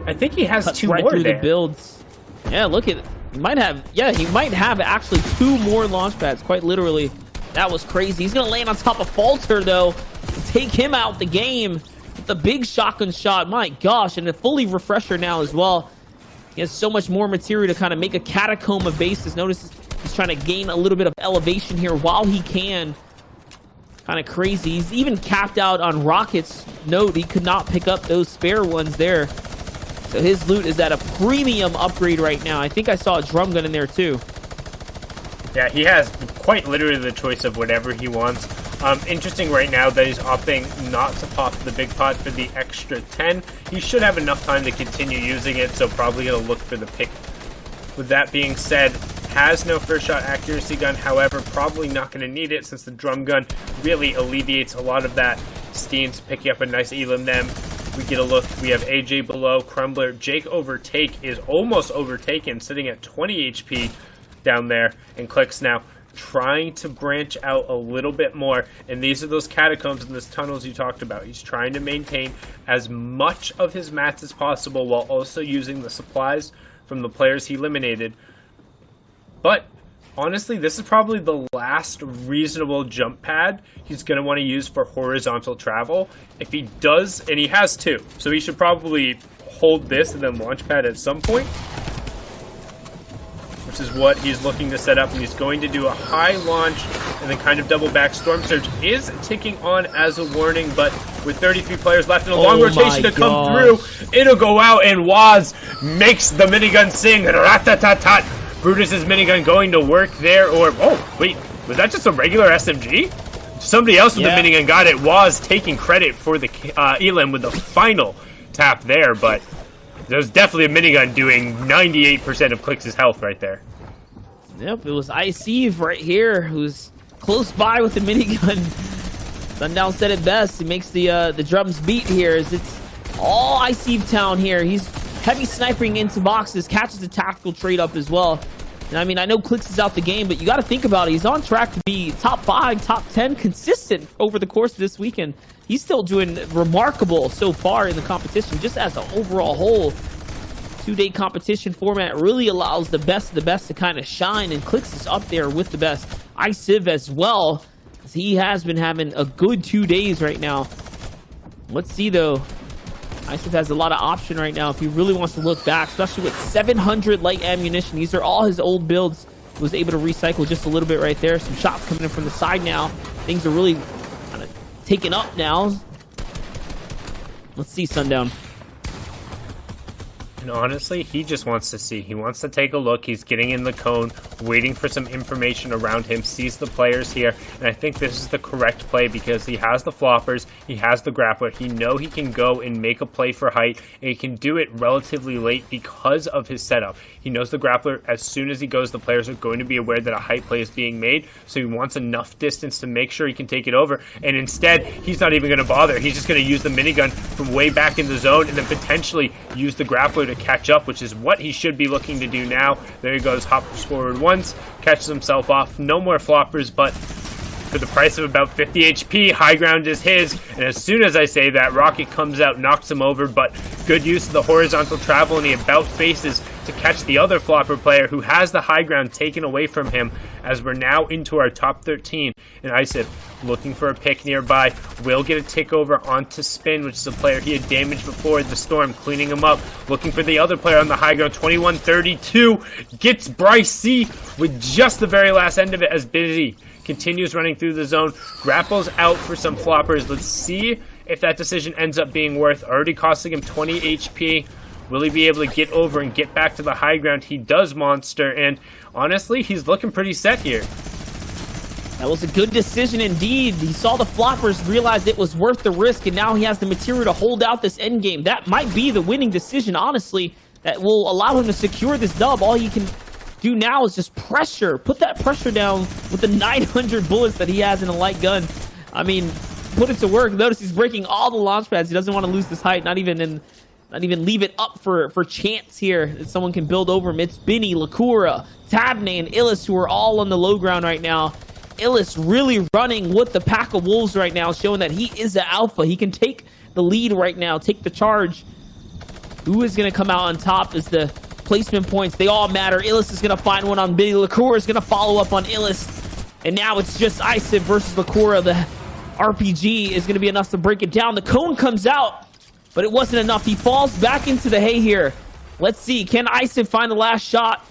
I think he has Cuts 2 right more through there. the builds. Yeah, look at it. He might have, he might have actually 2 more launch pads, quite literally. That was crazy. He's going to land on top of Falter, though, to take him out the game with the big shotgun shot. My gosh, and a fully refresher now as well. He has so much more material to kind of make a catacomb of bases. Notice he's trying to gain a little bit of elevation here while he can. Kind of crazy. He's even capped out on Rocket's note. He could not pick up those spare ones there. So his loot is at a premium upgrade right now. I think I saw a drum gun in there too. Yeah, he has quite literally the choice of whatever he wants. Interesting right now that he's opting not to pop the big pot for the extra 10. He should have enough time to continue using it, so probably going to look for the pick. With that being said, has no first shot accuracy gun, however, probably not going to need it since the drum gun really alleviates a lot of that. Steens picking up a nice elim them. We get a look. We have AJ below, Crumbler. Jake overtake is almost overtaken, sitting at 20 HP down there, and Clix now trying to branch out a little bit more. And these are those catacombs and those tunnels you talked about. He's trying to maintain as much of his mats as possible while also using the supplies from the players he eliminated. But honestly, this is probably the last reasonable jump pad he's going to want to use for horizontal travel. If he does, and he has 2, so he should probably hold this and then launch pad at some point, which is what he's looking to set up. And he's going to do a high launch and then kind of double back. Storm Surge is ticking on as a warning, but with 33 players left and a long rotation to come through, it'll go out, and Waz makes the minigun sing. Rat-tat-tat-tat. Brutus's minigun going to work there, or oh wait, was that just a regular SMG? Somebody else with the minigun got it. Waz taking credit for the elim with the final tap there, but there's definitely a minigun doing 98% of Clix's health right there. Yep, it was Ice right here, who's close by with the minigun. Sundown said it best. He makes the drums beat here, as it's all Ice Town here. He's heavy sniping into boxes, catches the tactical trade up as well. And I mean, I know Clix is out the game, but you got to think about it. He's on track to be top 5, top 10 consistent over the course of this weekend. He's still doing remarkable so far in the competition, just as an overall whole. 2-day competition format really allows the best of the best to kind of shine, and Clix is up there with the best. Iciv as well, as he has been having a good 2 days right now. Let's see though. Iciv has a lot of option right now if he really wants to look back, especially with 700 light ammunition. These are all his old builds. He was able to recycle just a little bit right there. Some shots coming in from the side now. Things are really kind of taken up now. Let's see Sundown. And honestly, he just wants to see. He wants to take a look. He's getting in the cone, waiting for some information around him, sees the players here, and I think this is the correct play because he has the floppers, he has the grappler, he knows he can go and make a play for height, and he can do it relatively late because of his setup. He knows the grappler, as soon as he goes, the players are going to be aware that a height play is being made, so he wants enough distance to make sure he can take it over, and instead, he's not even going to bother. He's just going to use the minigun from way back in the zone, and then potentially use the grappler to catch up, which is what he should be looking to do now. There he goes, hops forward once, catches himself off. No more floppers, but for the price of about 50 HP, high ground is his. And as soon as I say that, Rocket comes out, knocks him over, but good use of the horizontal travel, and he about faces to catch the other flopper player who has the high ground taken away from him, as we're now into our top 13. And ISIP looking for a pick nearby, will get a tick over onto Spin, which is a player he had damaged before. The Storm cleaning him up, looking for the other player on the high ground. 21-32 gets Bryce C with just the very last end of it as Busy continues running through the zone, grapples out for some floppers. Let's see if that decision ends up being worth. Already costing him 20 HP. Will he be able to get over and get back to the high ground? He does, Monster, and honestly, he's looking pretty set here. That was a good decision indeed. He saw the floppers, realized it was worth the risk, and now he has the material to hold out this end game. That might be the winning decision, honestly, that will allow him to secure this dub. All he can do now is just pressure. Put that pressure down with the 900 bullets that he has in a light gun. I mean, put it to work. Notice he's breaking all the launch pads. He doesn't want to lose this height, not even leave it up for chance here that someone can build over him. It's Benny, Lakura, Tabney, and Illis who are all on the low ground right now. Illis really running with the pack of wolves right now, showing that he is the alpha. He can take the lead right now, take the charge. Who is going to come out on top is the placement points. They all matter. Illis is going to find one on Benny. Lakura is going to follow up on Illis. And now it's just Isip versus Lakura. The RPG is going to be enough to break it down. The cone comes out, but it wasn't enough. He falls back into the hay here. Let's see. Can Isip find the last shot?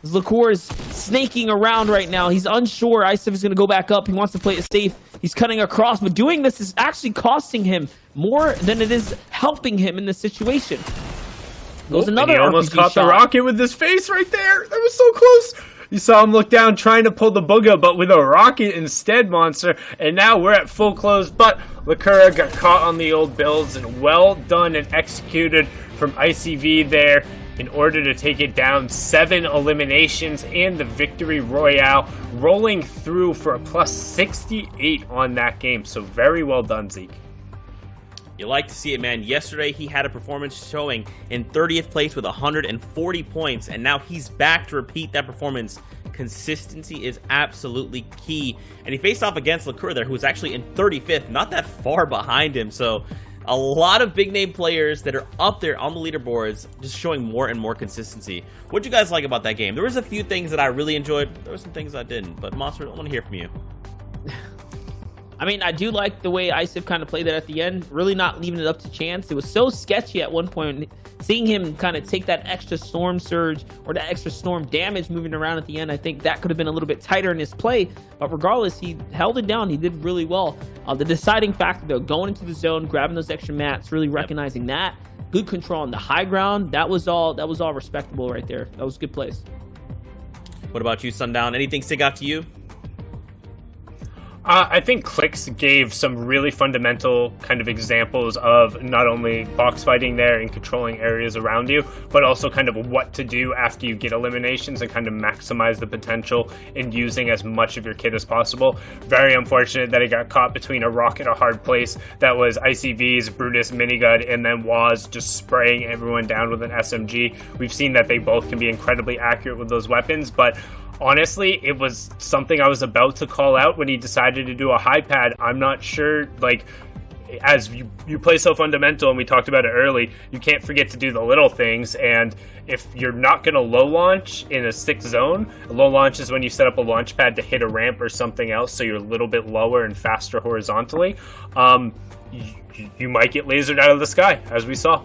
Lakura is snaking around right now. He's unsure. Isip is going to go back up. He wants to play it safe. He's cutting across, but doing this is actually costing him more than it is helping him in this situation. Goes another he almost RPG caught shot. the rocket with his face right there. That was so close. You saw him look down trying to pull the booga, but with a rocket instead, Monster. And now we're at full close, but Lakura got caught on the old builds, and well done and executed from ICV there in order to take it down. 7 eliminations and the victory royale, rolling through for a plus 68 on that game. So very well done, Zeke. You like to see it, man. Yesterday, he had a performance showing in 30th place with 140 points, and now he's back to repeat that performance. Consistency is absolutely key. And he faced off against Lakura there, who was actually in 35th, not that far behind him. So a lot of big-name players that are up there on the leaderboards just showing more and more consistency. What'd you guys like about that game? There was a few things that I really enjoyed. There were some things I didn't. But, Monster, I want to hear from you. I mean, I do like the way Isip kind of played that at the end, really not leaving it up to chance. It was so sketchy at one point, seeing him kind of take that extra storm surge or that extra storm damage moving around at the end. I think that could have been a little bit tighter in his play, but regardless, he held it down. He did really well. The deciding factor, though, going into the zone, grabbing those extra mats, really recognizing that, good control on the high ground. That was all respectable right there. That was a good place. What about you, Sundown? Anything stick out to you? I think Clicks gave some really fundamental kind of examples of not only box fighting there and controlling areas around you, but also kind of what to do after you get eliminations and kind of maximize the potential in using as much of your kit as possible. Very unfortunate that it got caught between a rock and a hard place. That was ICV's Brutus minigun and then Waz just spraying everyone down with an SMG. We've seen that they both can be incredibly accurate with those weapons, but honestly, it was something I was about to call out when he decided to do a high pad. I'm not sure, like, as you play so fundamental, and we talked about it early, you can't forget to do the little things, and if you're not going to low launch in a 6 zone, a low launch is when you set up a launch pad to hit a ramp or something else, so you're a little bit lower and faster horizontally, you might get lasered out of the sky, as we saw.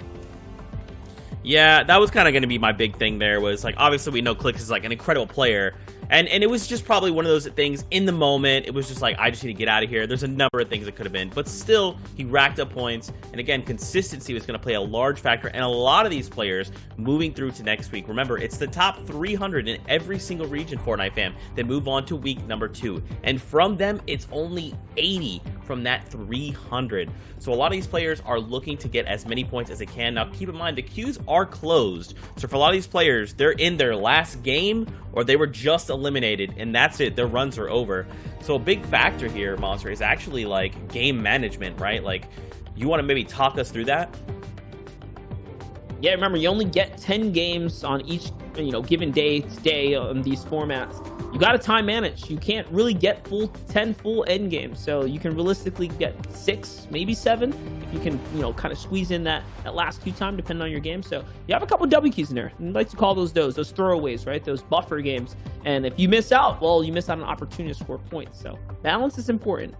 Yeah, that was kind of going to be my big thing there, was like, obviously we know Clix is like an incredible player, and it was just probably one of those things in the moment. It was just like, I just need to get out of here. There's a number of things it could have been, but still he racked up points, and again, consistency was going to play a large factor, and a lot of these players moving through to next week. Remember, it's the top 300 in every single region, Fortnite fam, that move on to week number 2, and from them it's only 80 from that 300. So a lot of these players are looking to get as many points as they can. Now keep in mind, the queues are closed, so for a lot of these players, they're in their last game or they were just eliminated, and that's it, their runs are over. So a big factor here, Monster, is actually like game management, right? Like, you want to maybe talk us through that? Yeah, remember, you only get 10 games on each, given day on these formats. You got to time manage. You can't really get 10 full end games, so you can realistically get 6, maybe 7, if you can, kind of squeeze in that last queue time, depending on your game. So you have a couple W keys in there. And I like to call those throwaways, right? Those buffer games. And if you miss out, well, you miss out on an opportunity to score points. So balance is important.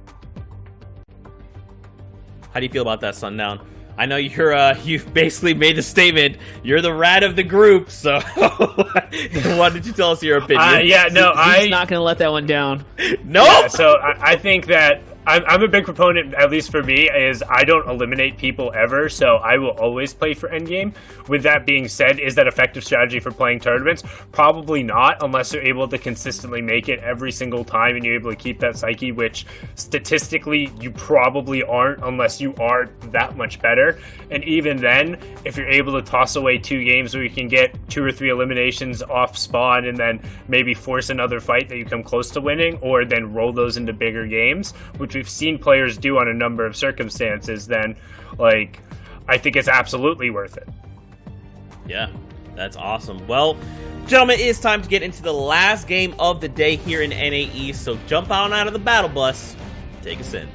How do you feel about that, Sundown? I know you've basically made the statement. You're the rat of the group, so why don't you tell us your opinion? He's not going to let that one down. Nope. Yeah, so I think that I'm a big proponent, at least for me, is I don't eliminate people ever, so I will always play for endgame. With that being said, is that effective strategy for playing tournaments? Probably not, unless you're able to consistently make it every single time and you're able to keep that psyche, which statistically you probably aren't unless you are that much better. And even then, if you're able to toss away 2 games where you can get 2 or 3 eliminations off spawn and then maybe force another fight that you come close to winning, or then roll those into bigger games, which we've seen players do on a number of circumstances, then like I think it's absolutely worth it. Yeah, that's awesome. Well, gentlemen, it is time to get into the last game of the day here in NAE, so jump on out of the battle bus, take us in.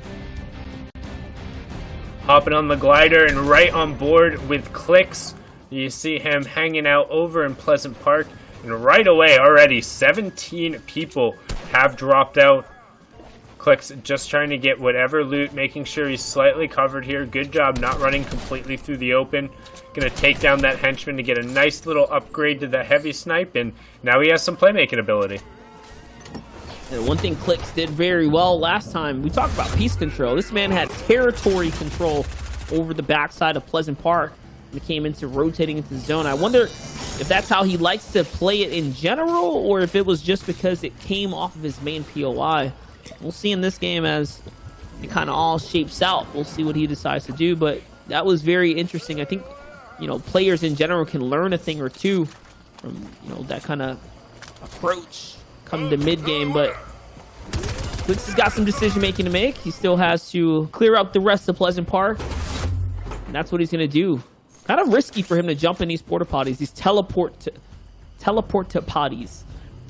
Hopping on the glider and right on board with Clix. You see him hanging out over in Pleasant Park, and right away already 17 people have dropped out. Clix just trying to get whatever loot, making sure he's slightly covered here. Good job not running completely through the open. Gonna take down that henchman to get a nice little upgrade to the heavy snipe, and now he has some playmaking ability. And one thing Clix did very well last time, we talked about piece control. This man had territory control over the backside of Pleasant Park. He came into rotating into the zone. I wonder if that's how he likes to play it in general, or if it was just because it came off of his main POI. We'll see in this game as it kind of all shapes out. We'll see what he decides to do, but that was very interesting. I think, players in general can learn a thing or two from, that kind of approach come to mid-game, but Clix has got some decision-making to make. He still has to clear up the rest of Pleasant Park, and that's what he's going to do. Kind of risky for him to jump in these porta potties, these teleport to potties.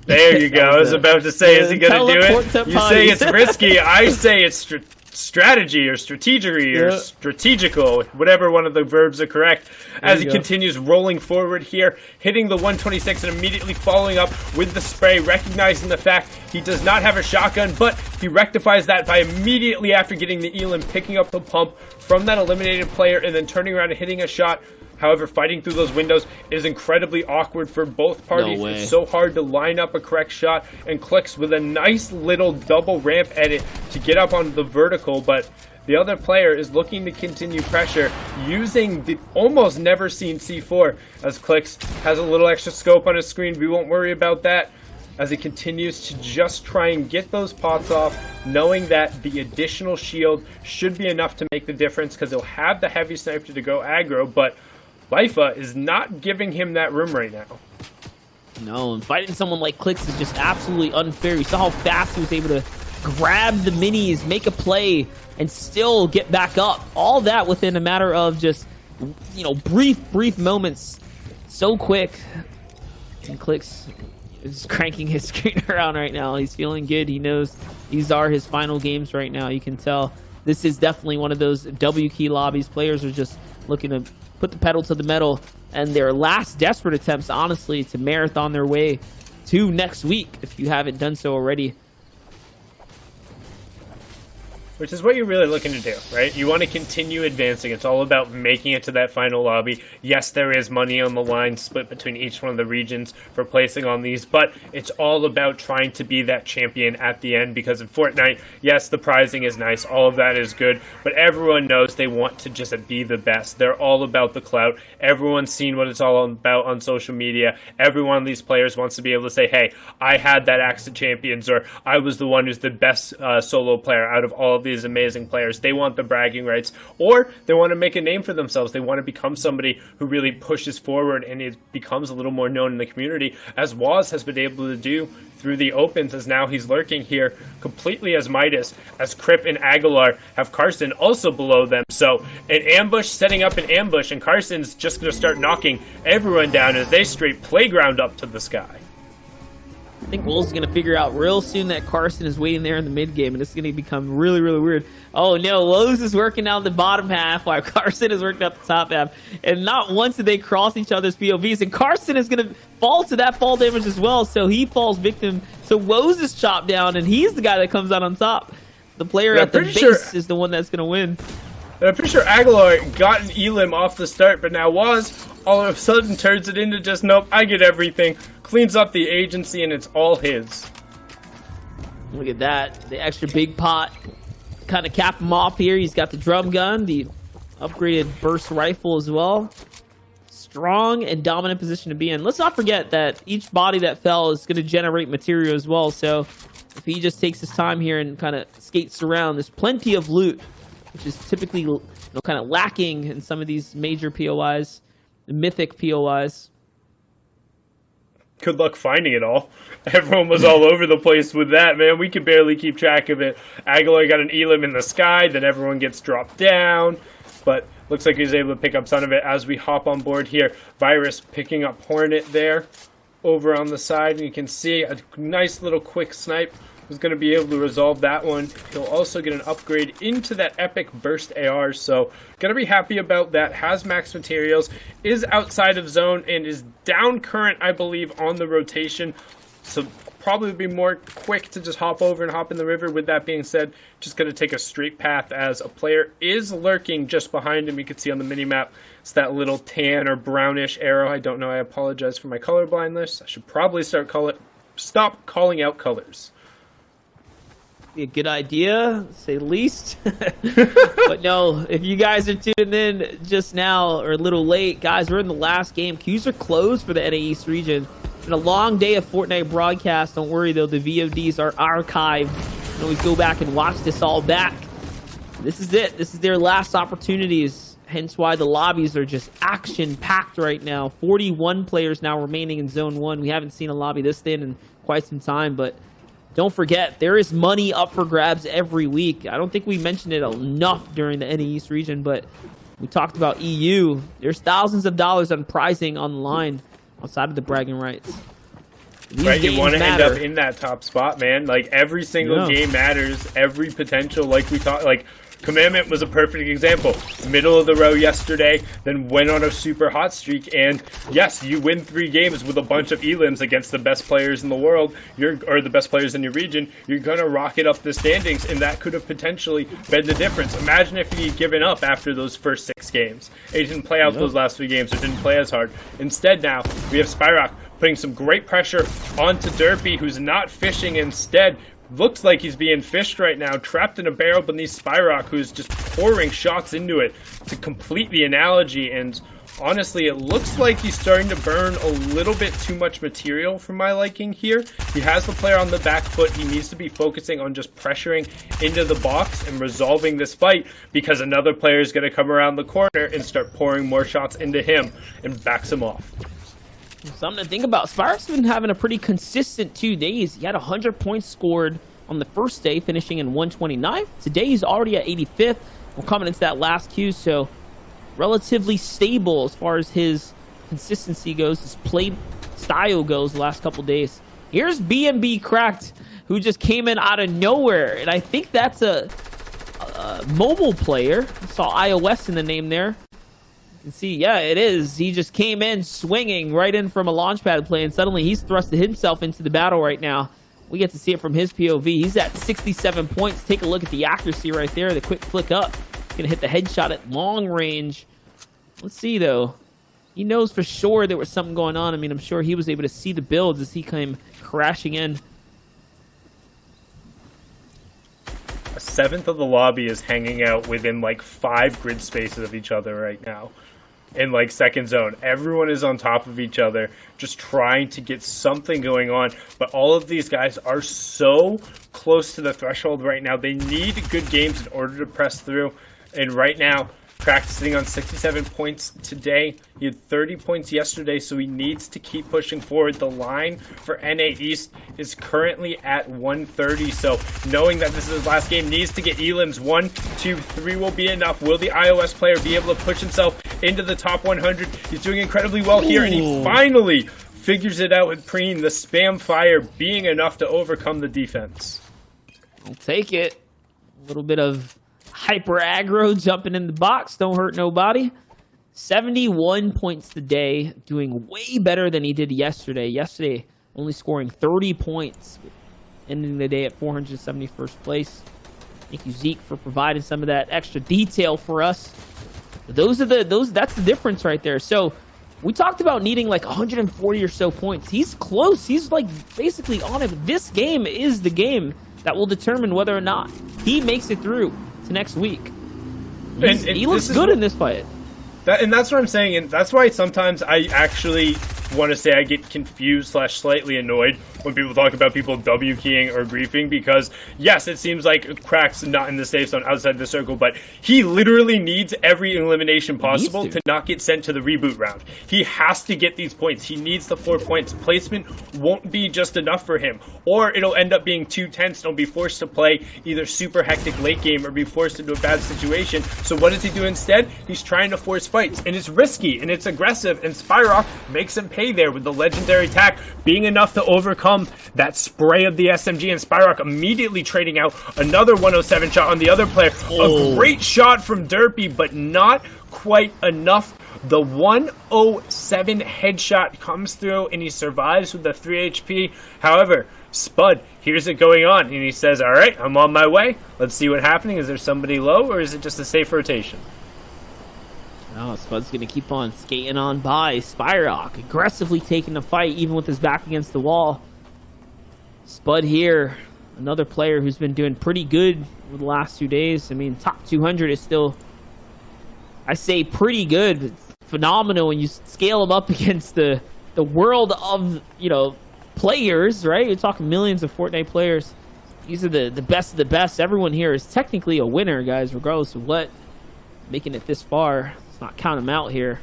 There you go. I was about to say, is he going to do it? You say it's risky. I say it's strategy or strategery or strategical, whatever one of the verbs are correct, as he continues rolling forward here, hitting the 126 and immediately following up with the spray, recognizing the fact he does not have a shotgun, but he rectifies that by immediately after getting the elim, picking up the pump from that eliminated player and then turning around and hitting a shot. However, fighting through those windows is incredibly awkward for both parties. No way. It's so hard to line up a correct shot, and Clix with a nice little double ramp edit to get up on the vertical, but the other player is looking to continue pressure using the almost never seen C4, as Clix has a little extra scope on his screen. We won't worry about that as he continues to just try and get those pots off, knowing that the additional shield should be enough to make the difference because he'll have the heavy sniper to go aggro, but Lifa is not giving him that room right now. No, and fighting someone like Clix is just absolutely unfair. You saw how fast he was able to grab the minis, make a play, and still get back up. All that within a matter of just, brief moments. So quick. And Clix is cranking his screen around right now. He's feeling good. He knows these are his final games right now. You can tell this is definitely one of those W key lobbies. Players are just looking to put the pedal to the metal, and their last desperate attempts, honestly, to marathon their way to next week, if you haven't done so already. which is what you're really looking to do, right? You want to continue advancing. It's all about making it to that final lobby. Yes, there is money on the line split between each one of the regions for placing on these, but it's all about trying to be that champion at the end, because in Fortnite, yes, the prizing is nice, all of that is good, but everyone knows they want to just be the best. They're all about the clout. Everyone's seen what it's all about on social media. Every one of these players wants to be able to say, hey, I had that Axe of Champions, or I was the one who's the best solo player out of all of these amazing players. They want the bragging rights, or they want to make a name for themselves. They want to become somebody who really pushes forward and it becomes a little more known in the community, as Waz has been able to do through the opens, as now he's lurking here completely as Midas, as Crip and Aguilar have Carson also below them. So an ambush, setting up an ambush, and Carson's just going to start knocking everyone down as they straight playground up to the sky. I think Wolves is going to figure out real soon that Carson is waiting there in the mid game, and it's going to become really, really weird. Oh no, Lowe's is working out the bottom half while Carson is working up the top half. And not once did they cross each other's POVs, and Carson is going to fall to that fall damage as well, so he falls victim. So Woes is chopped down, and he's the guy that comes out on top. The player at the base is the one that's going to win. And I'm pretty sure Aguilar got an Elim off the start, but now Waz all of a sudden turns it into just, nope, I get everything. Cleans up the agency, and it's all his. Look at that. The extra big pot kind of cap him off here. He's got the drum gun, the upgraded burst rifle as well. Strong and dominant position to be in. Let's not forget that each body that fell is going to generate material as well. So if he just takes his time here and kind of skates around, there's plenty of loot, which is typically kind of lacking in some of these major POIs, the mythic POIs. Good luck finding it all. Everyone was all over the place with that, man. We could barely keep track of it. Aguilar got an Elim in the sky, then everyone gets dropped down. But looks like he's able to pick up some of it as we hop on board here. Virus picking up Hornet there over on the side. And you can see a nice little quick snipe. Who's going to be able to resolve that one. He'll also get an upgrade into that epic burst AR, so going to be happy about that. Has max materials, is outside of zone, and is down current, I believe, on the rotation, so probably be more quick to just hop over and hop in the river. With that being said, just going to take a straight path as a player is lurking just behind him. You can see on the minimap, it's that little tan or brownish arrow. I don't know, I apologize for my color blindness. I should probably stop calling out colors. Be a good idea, to say the least. But no, if you guys are tuning in just now or a little late, guys, we're in the last game. Queues are closed for the NA East region. It's been a long day of Fortnite broadcast. Don't worry though, the VODs are archived. You can always go back and watch this all back. This is it. This is their last opportunities. Hence why the lobbies are just action-packed right now. 41 players now remaining in Zone 1. We haven't seen a lobby this thin in quite some time, but don't forget, there is money up for grabs every week. I don't think we mentioned it enough during the NA East region, but we talked about EU. There's thousands of dollars on prizing on the line outside of the bragging rights. Right, you want to end up in that top spot, man. Like, every single game matters. Every potential, like we thought, like, Commandment was a perfect example. Middle of the row yesterday, then went on a super hot streak, and yes, you win 3 games with a bunch of elims against the best players in the world, or the best players in your region. You're gonna rocket up the standings, and that could have potentially been the difference. Imagine if he'd given up after those first 6 games. He didn't play out those last 3 games, or didn't play as hard. Instead, now we have Spyrock putting some great pressure onto Derpy, who's not fishing. Instead, looks like he's being fished right now, trapped in a barrel beneath Spyrock, who's just pouring shots into it to complete the analogy. And honestly, it looks like he's starting to burn a little bit too much material for my liking here. He has the player on the back foot. He needs to be focusing on just pressuring into the box and resolving this fight, because another player is going to come around the corner and start pouring more shots into him and backs him off. Something to think about. Spyrock's been having a pretty consistent 2 days. He had 100 points scored on the first day, finishing in 129th. Today he's already at 85th. We're coming into that last queue, so relatively stable as far as his consistency goes, his play style goes the last couple days. Here's BNB Cracked, who just came in out of nowhere, and I think that's a mobile player. I saw iOS in the name there. You can see, yeah, it is. He just came in swinging right in from a launchpad play, and suddenly he's thrusted himself into the battle right now. we get to see it from his POV. He's at 67 points. Take a look at the accuracy right there. The quick flick up. Gonna hit the headshot at long range. Let's see, though. He knows for sure there was something going on. I mean, I'm sure he was able to see the builds as he came crashing in. A seventh of the lobby is hanging out within like 5 grid spaces of each other right now. In like second zone, everyone is on top of each other, just trying to get something going on. But all of these guys are so close to the threshold right now. They need good games in order to press through. And right now, Crack's sitting on 67 points today. He had 30 points yesterday, so he needs to keep pushing forward. The line for NA East is currently at 130, so knowing that this is his last game, needs to get elims. 1, 2, 3 will be enough. Will the iOS player be able to push himself into the top 100? He's doing incredibly well here, and he finally figures it out with Preen, the spam fire being enough to overcome the defense. I'll take it. A little bit of hyper aggro jumping in the box, don't hurt nobody. 71 points today, doing way better than he did yesterday. Yesterday, only scoring 30 points, ending the day at 471st place. Thank you, Zeke, for providing some of that extra detail for us. That's the difference right there. So we talked about needing like 140 or so points. He's close. He's like basically on it. This game is the game that will determine whether or not he makes it through to next week. He looks good in this fight. And that's what I'm saying, and that's why sometimes I actually want to say I get confused / slightly annoyed when people talk about people W keying or griefing, because yes, it seems like Crack's not in the safe zone outside the circle, but he literally needs every elimination possible to not get sent to the reboot round. He has to get these points. He needs the 4 points. Placement won't be just enough for him, or it'll end up being too tense. He'll be forced to play either super hectic late game or be forced into a bad situation. So what does he do instead? He's trying to force fights, and it's risky and it's aggressive, and Spyrock makes him pay there with the legendary attack being enough to overcome that spray of the SMG, and Spyrock immediately trading out another 107 shot on the other player. A great shot from Derpy, but not quite enough. The 107 headshot comes through, and he survives with the 3 HP. However, Spud hears it going on, and he says, all right, I'm on my way. Let's see what's happening. Is there somebody low, or is it just a safe rotation? Oh, Spud's going to keep on skating on by. Spyrock aggressively taking the fight, even with his back against the wall. Spud here, another player who's been doing pretty good over the last 2 days. I mean, top 200 is still, I say, pretty good, but phenomenal when you scale him up against the world of, players, right? You're talking millions of Fortnite players. These are the best of the best. Everyone here is technically a winner, guys, regardless of what. Making it this far. Let's not count them out here.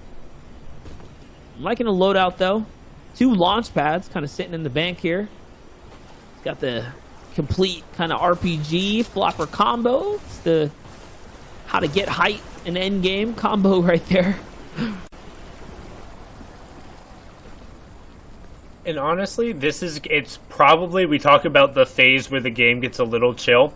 I'm liking the loadout, though. 2 launch pads kind of sitting in the bank here. Got the complete kind of RPG flopper combo. It's the how to get height and end game combo right there. And honestly, it's probably, we talk about the phase where the game gets a little chill.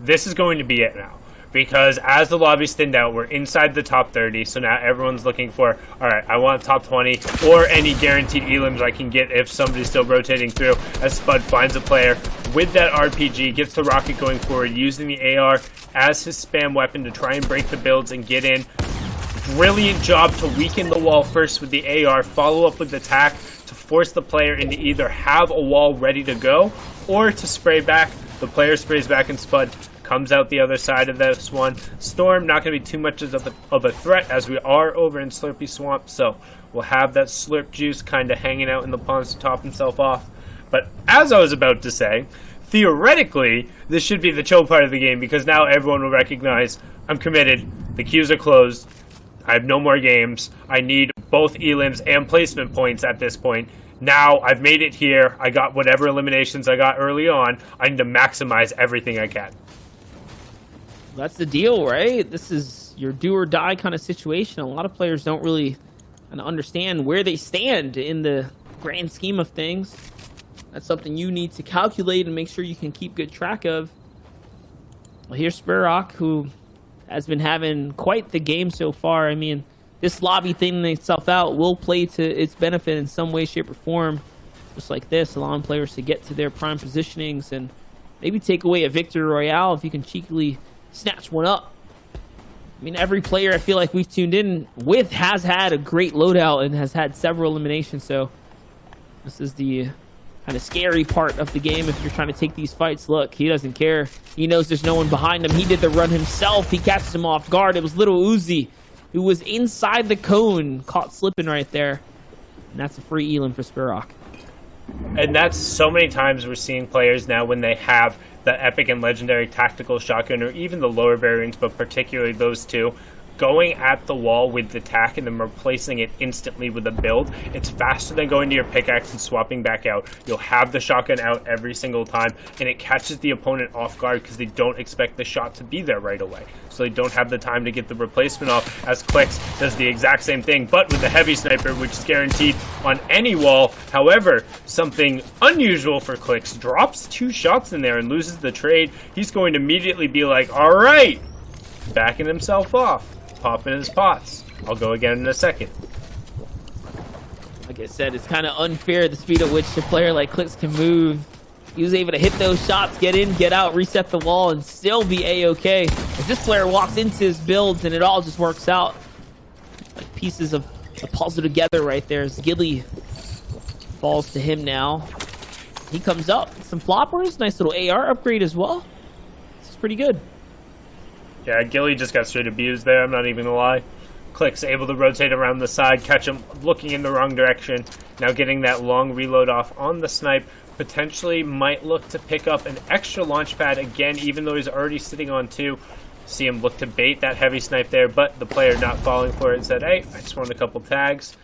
This is going to be it now. Because as the lobbies thinned out, we're inside the top 30, so now everyone's looking for, all right, I want top 20, or any guaranteed elims I can get if somebody's still rotating through, as Spud finds a player with that RPG, gets the rocket going forward, using the AR as his spam weapon to try and break the builds and get in. Brilliant job to weaken the wall first with the AR, follow up with the tack to force the player into either have a wall ready to go, or to spray back. The player sprays back, and Spud comes out the other side of this one. Storm, not going to be too much of a threat, as we are over in Slurpy Swamp, so we'll have that slurp juice kind of hanging out in the ponds to top himself off. But as I was about to say, theoretically, this should be the chill part of the game, because now everyone will recognize, I'm committed, the queues are closed, I have no more games, I need both elims and placement points at this point. Now I've made it here, I got whatever eliminations I got early on, I need to maximize everything I can. That's the deal, right? This is your do or die kind of situation. A lot of players don't really kind of understand where they stand in the grand scheme of things. That's something you need to calculate and make sure you can keep good track of. Well, here's Spyrock, who has been having quite the game so far. I mean, this lobby thinning itself out will play to its benefit in some way, shape, or form. just like this, allowing players to get to their prime positionings and maybe take away a victory royale if you can cheekily snatch one up. I mean, every player I feel like we've tuned in with has had a great loadout and has had several eliminations, so this is the kind of scary part of the game if you're trying to take these fights. Look, he doesn't care. He knows there's no one behind him. He did the run himself. He catches him off guard. It was little Uzi who was inside the cone, caught slipping right there. And that's a free elim for Spurrock. And that's so many times we're seeing players now when they have the epic and legendary tactical shotgun, or even the lower variants, but particularly those two, going at the wall with the tack and then replacing it instantly with a build. It's faster than going to your pickaxe and swapping back out. You'll have the shotgun out every single time, and it catches the opponent off guard because they don't expect the shot to be there right away. So they don't have the time to get the replacement off, as Clix does the exact same thing, but with the heavy sniper, which is guaranteed on any wall. However, something unusual for Clix, drops 2 shots in there and loses the trade. He's going to immediately be like, all right, backing himself off. Pop in his pots. I'll go again in a second. Like I said, it's kind of unfair the speed at which a player like Clix can move. He was able to hit those shots, get in, get out, reset the wall, and still be A-okay. As this player walks into his builds, and it all just works out. Like pieces of the puzzle together right there as Gilly falls to him now. He comes up. Some floppers. Nice little AR upgrade as well. This is pretty good. Yeah, Gilly just got straight abused there, I'm not even gonna lie. Click's able to rotate around the side, catch him looking in the wrong direction. Now getting that long reload off on the snipe. Potentially might look to pick up an extra launch pad again, even though he's already sitting on 2. See him look to bait that heavy snipe there, but the player not falling for it and said, hey, I just want a couple tags.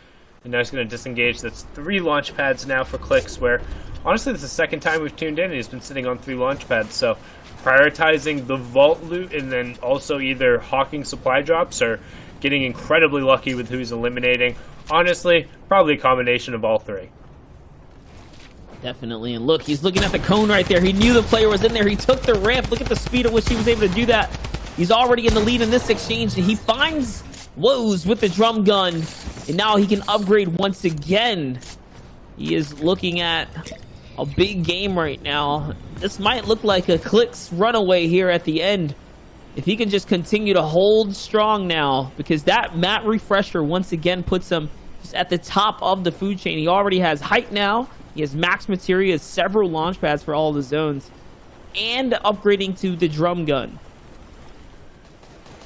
And now he's going to disengage. That's 3 launch pads now for Clix, where honestly this is the second time we've tuned in and he's been sitting on 3 launch pads. So prioritizing the vault loot and then also either hawking supply drops or getting incredibly lucky with who he's eliminating. Honestly, probably a combination of all 3. Definitely. And look, he's looking at the cone right there. He knew the player was in there. He took the ramp. Look at the speed at which he was able to do that. He's already in the lead in this exchange, and he finds Woes with the drum gun. And now he can upgrade once again. He is looking at a big game right now. This might look like a Clix runaway here at the end. If he can just continue to hold strong now, because that map refresher once again puts him just at the top of the food chain. He already has height now. He has max materia, several launch pads for all the zones, and upgrading to the drum gun.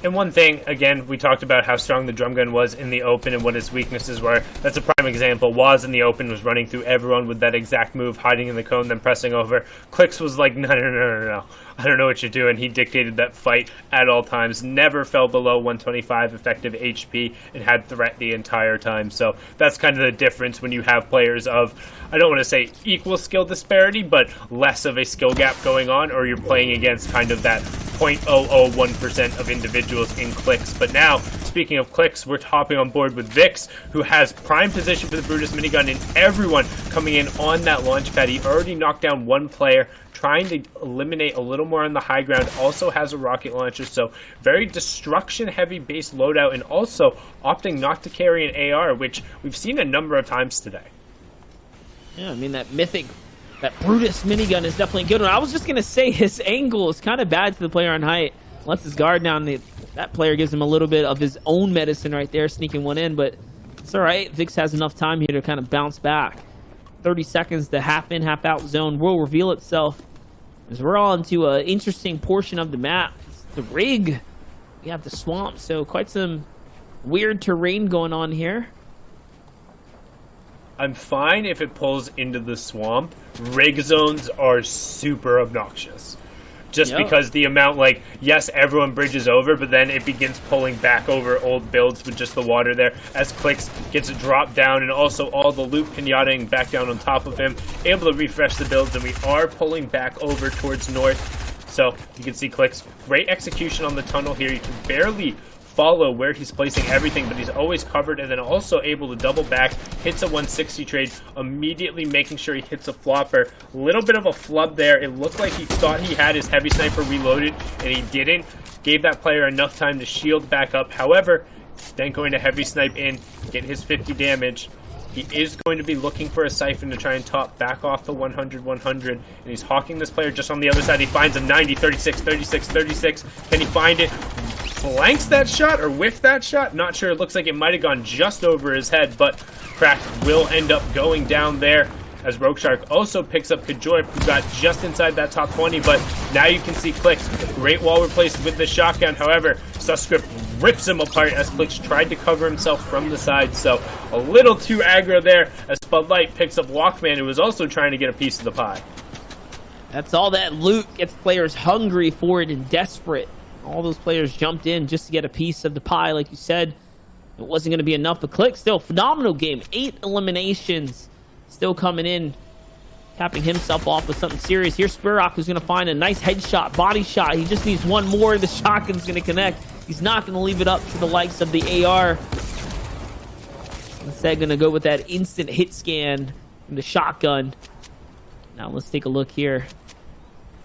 And one thing, again, we talked about how strong the drum gun was in the open and what its weaknesses were. That's a prime example. Waz in the open was running through everyone with that exact move, hiding in the cone, then pressing over. Clix was like, no. I don't know what you're doing. He dictated that fight at all times, never fell below 125 effective HP, and had threat the entire time. So that's kind of the difference when you have players of, I don't want to say equal skill disparity, but less of a skill gap going on, or you're playing against kind of that 0.001% of individuals in Clix. But now, speaking of Clix, we're hopping on board with Vix, who has prime position for the Brutus minigun, and everyone coming in on that launch pad. He already knocked down 1 player, trying to eliminate a little more on the high ground. Also has a rocket launcher, so very destruction heavy base loadout, and also opting not to carry an AR, which we've seen a number of times today. Yeah, I mean, that mythic, that Brutus minigun is definitely a good one. I was just going to say his angle is kind of bad to the player on height. Lets his guard down. That player gives him a little bit of his own medicine right there, sneaking one in, but it's all right. Vix has enough time here to kind of bounce back. 30 seconds, the half in, half out zone will reveal itself as we're all into an interesting portion of the map. It's the rig. We have the swamp, so quite some weird terrain going on here. I'm fine if it pulls into the swamp. Rig zones are super obnoxious. Just because the amount, like, yes, everyone bridges over, but then it begins pulling back over old builds with just the water there as Clix gets dropped down, and also all the loot pinataing back down on top of him, able to refresh the builds, and we are pulling back over towards north. So you can see Clix, great execution on the tunnel here. You can barely follow where he's placing everything, but he's always covered, and then also able to double back, hits a 160 trade, immediately making sure he hits a flopper. A little bit of a flub there. It looked like he thought he had his heavy sniper reloaded, and he didn't. Gave that player enough time to shield back up. However, then going to heavy snipe in, get his 50 damage. He is going to be looking for a Siphon to try and top back off the 100-100, and he's hawking this player just on the other side. He finds a 90, 36, 36, 36. Can he find it? Flanks that shot or whiff that shot? Not sure. It looks like it might have gone just over his head, but Crack will end up going down there, as Rogue Shark also picks up Kajoy, who got just inside that top 20, but now you can see Clix. Great wall replaced with the shotgun. However, Suscript rips him apart as Clix tried to cover himself from the side, so a little too aggro there as Spudlight picks up Walkman, who was also trying to get a piece of the pie. That's all that loot gets players hungry for it and desperate. All those players jumped in just to get a piece of the pie, like you said. It wasn't going to be enough, but Clix, still phenomenal game. 8 eliminations. Still coming in, capping himself off with something serious. Here's Spurrock, who's going to find a nice headshot, body shot. He just needs one more. The shotgun's going to connect. He's not going to leave it up to the likes of the AR. Instead, going to go with that instant hit scan and the shotgun. Now, let's take a look here.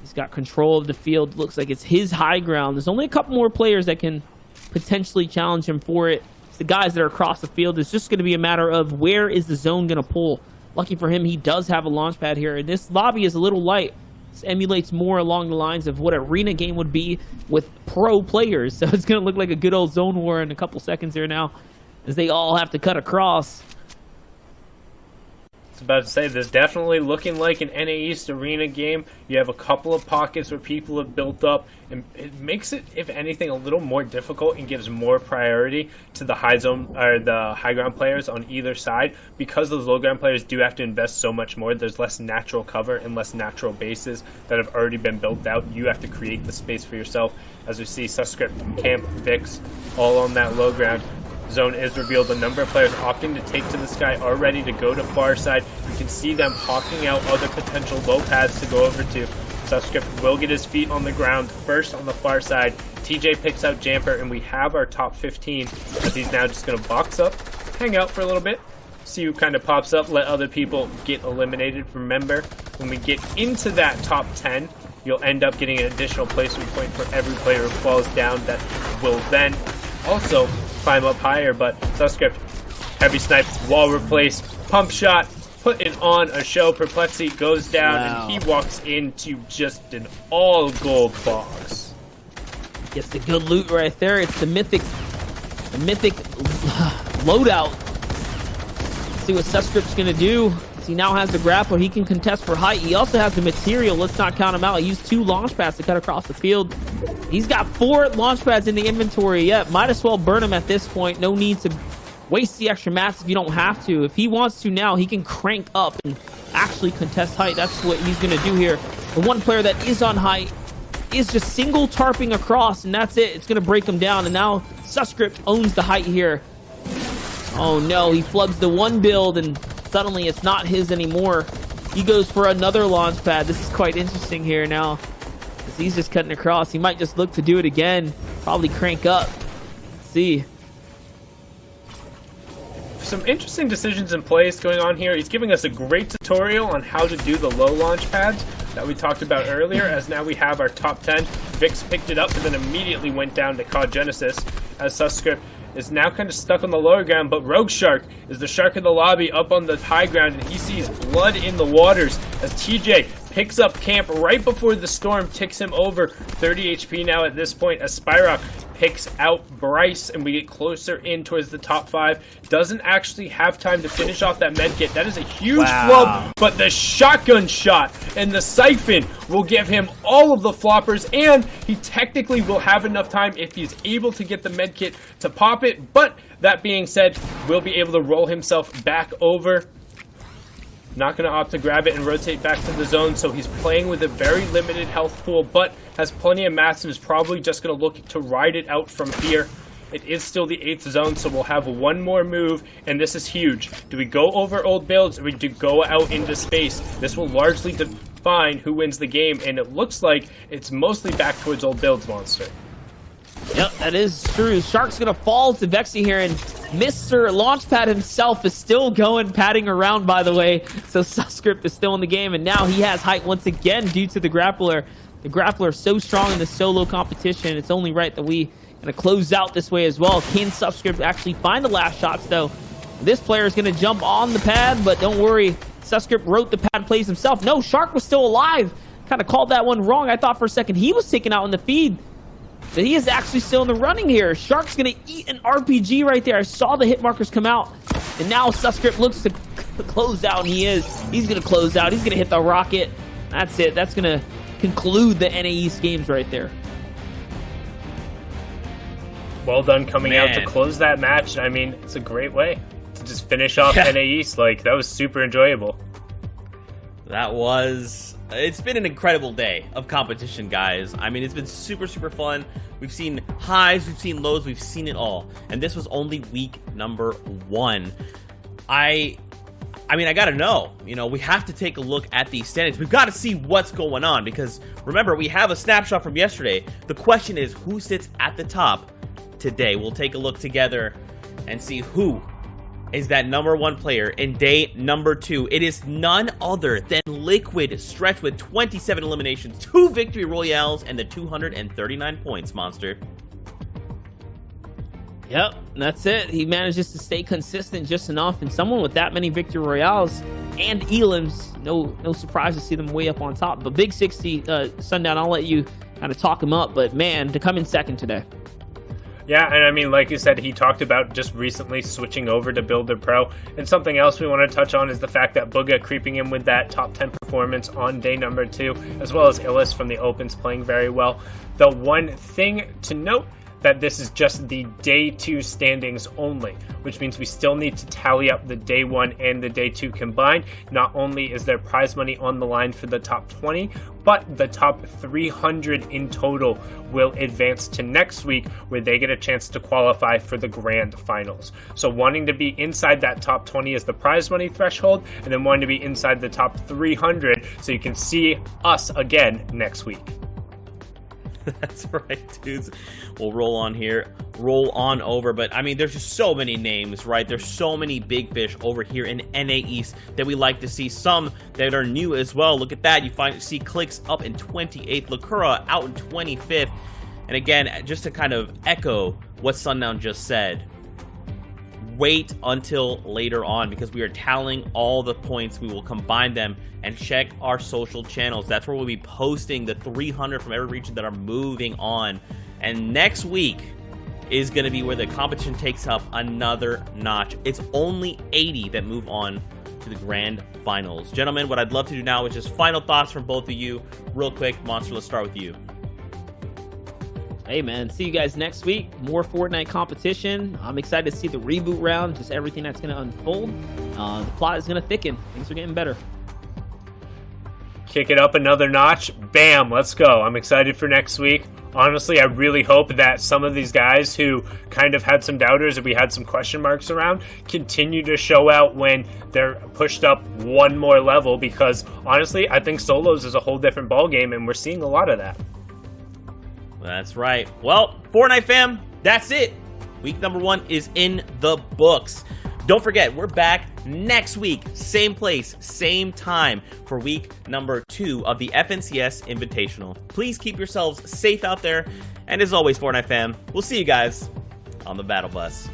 He's got control of the field. Looks like it's his high ground. There's only a couple more players that can potentially challenge him for it. It's the guys that are across the field. It's just going to be a matter of where is the zone going to pull. Lucky for him, he does have a launch pad here. And this lobby is a little light. This emulates more along the lines of what an arena game would be with pro players. So it's going to look like a good old zone war in a couple seconds here now, as they all have to cut across. I was about to say, this definitely looking like an NA East arena game. You have a couple of pockets where people have built up, and it makes it, if anything, a little more difficult and gives more priority to the high zone or the high ground players on either side. Because those low ground players do have to invest so much more, there's less natural cover and less natural bases that have already been built out. You have to create the space for yourself. As we see, Suscript, Camp, Vix, all on that low ground. Zone is revealed. The number of players opting to take to the sky are ready to go to far side. You can see them hawking out other potential low pads to go over to. Suscript will get his feet on the ground first on the far side. TJ picks out Jamper, and we have our top 15, as he's now just going to box up, hang out for a little bit, see who kind of pops up, let other people get eliminated. Remember, when we get into that top 10, you'll end up getting an additional placement point for every player who falls down. That will then also climb up higher. But Suscript, heavy snipe, wall replace, pump shot, put it on a show. Perplexity goes down, and he walks into just an all gold box. Gets the good loot right there. It's the mythic loadout. Let's see what Suscript's gonna do. He now has the grappler. He can contest for height. He also has the material. Let's not count him out. He used 2 launch pads to cut across the field. He's got 4 launch pads in the inventory. Yeah, might as well burn them at this point. No need to waste the extra mats if you don't have to. If he wants to now, he can crank up and actually contest height. That's what he's going to do here. The one player that is on height is just single tarping across, and that's it. It's going to break him down, and now Suscript owns the height here. Oh no, he flubs the one build, and suddenly it's not his anymore. He goes for another launch pad. This is quite interesting here now. He's just cutting across. He might just look to do it again. Probably crank up. Let's see. Some interesting decisions in place going on here. He's giving us a great tutorial on how to do the low launch pads that we talked about earlier, as now we have our top 10. Vix picked it up and then immediately went down to COD Genesis, as Suscript is now kind of stuck on the lower ground, but Rogue Shark is the shark in the lobby up on the high ground, and he sees blood in the waters as TJ picks up Camp right before the storm ticks him over. 30 HP now at this point, as Spyrock picks out Bryce, and we get closer in towards the top 5. Doesn't actually have time to finish off that medkit. That is a huge flub, but the shotgun shot and the siphon will give him all of the floppers, and he technically will have enough time if he's able to get the medkit to pop it. But that being said, will be able to roll himself back over. Not going to opt to grab it and rotate back to the zone, so he's playing with a very limited health pool, but has plenty of mats and is probably just going to look to ride it out from here. It is still the 8th zone, so we'll have one more move, and this is huge. Do we go over old builds, or do we go out into space? This will largely define who wins the game, and it looks like it's mostly back towards old builds, Monster. Yep, that is true. Shark's gonna fall to Vexy here, and Mr. Launchpad himself is still going, padding around, by the way. So Suscript is still in the game, and now he has height once again due to the grappler. The grappler is so strong in the solo competition, it's only right that we gonna close out this way as well. Can Suscript actually find the last shots, though? This player is going to jump on the pad, but don't worry. Suscript wrote the pad plays himself. No, Shark was still alive. Kind of called that one wrong. I thought for a second he was taken out in the feed. But he is actually still in the running here. Shark's going to eat an RPG right there. I saw the hit markers come out. And now Suscript looks to close out, and he is. He's going to close out. He's going to hit the rocket. That's it. That's going to conclude the NA East games right there. Well done coming out to close that match. I mean, it's a great way to just finish off NA East. Like, that was super enjoyable. It's been an incredible day of competition, guys. I mean, it's been super, super fun. We've seen highs, we've seen lows, we've seen it all. And this was only week number 1. I mean, I gotta know, we have to take a look at these standings. We've got to see what's going on, because remember, we have a snapshot from yesterday. The question is, who sits at the top today? We'll take a look together and see who is that number 1 player in day number 2. It is none other than Liquid, stretched with 27 eliminations, 2 victory royales, and the 239 points, Monster. Yep, that's it. He manages to stay consistent just enough, and someone with that many victory royales and elims, no surprise to see them way up on top. But Big 60, Sundown, I'll let you kind of talk him up, but man, to come in second today. Yeah, and I mean, like you said, he talked about just recently switching over to Builder Pro. And something else we want to touch on is the fact that Booga creeping in with that top 10 performance on day number 2, as well as Illis from the Opens playing very well. The one thing to note, that this is just the day 2 standings only, which means we still need to tally up the day 1 and the day 2 combined. Not only is there prize money on the line for the top 20, but the top 300 in total will advance to next week, where they get a chance to qualify for the grand finals. So wanting to be inside that top 20 is the prize money threshold, and then wanting to be inside the top 300 so you can see us again next week. That's right, dudes. We'll roll on over. But I mean, there's just so many names, right? There's so many big fish over here in NA East that we like to see. Some that are new as well. Look at that. You see Clicks up in 28th, Lakura out in 25th. And again, just to kind of echo what Sundown just said, wait until later on, because we are tallying all the points. We will combine them and check our social channels. That's where we'll be posting the 300 from every region that are moving on. And next week is going to be where the competition takes up another notch. It's only 80 that move on to the grand finals. Gentlemen, what I'd love to do now is just final thoughts from both of you. Real quick, Monster, let's start with you. Hey man, see you guys next week. More Fortnite competition. I'm excited to see the reboot round, just everything that's going to unfold. The plot is going to thicken. Things are getting better. Kick it up another notch. Bam, let's go. I'm excited for next week. Honestly, I really hope that some of these guys who kind of had some doubters and we had some question marks around continue to show out when they're pushed up one more level, because honestly, I think solos is a whole different ballgame, and we're seeing a lot of that. That's right. Well, Fortnite fam, that's it. Week number 1 is in the books. Don't forget, we're back next week, same place, same time, for week number 2 of the FNCS Invitational. Please keep yourselves safe out there, and as always, Fortnite fam, we'll see you guys on the Battle Bus.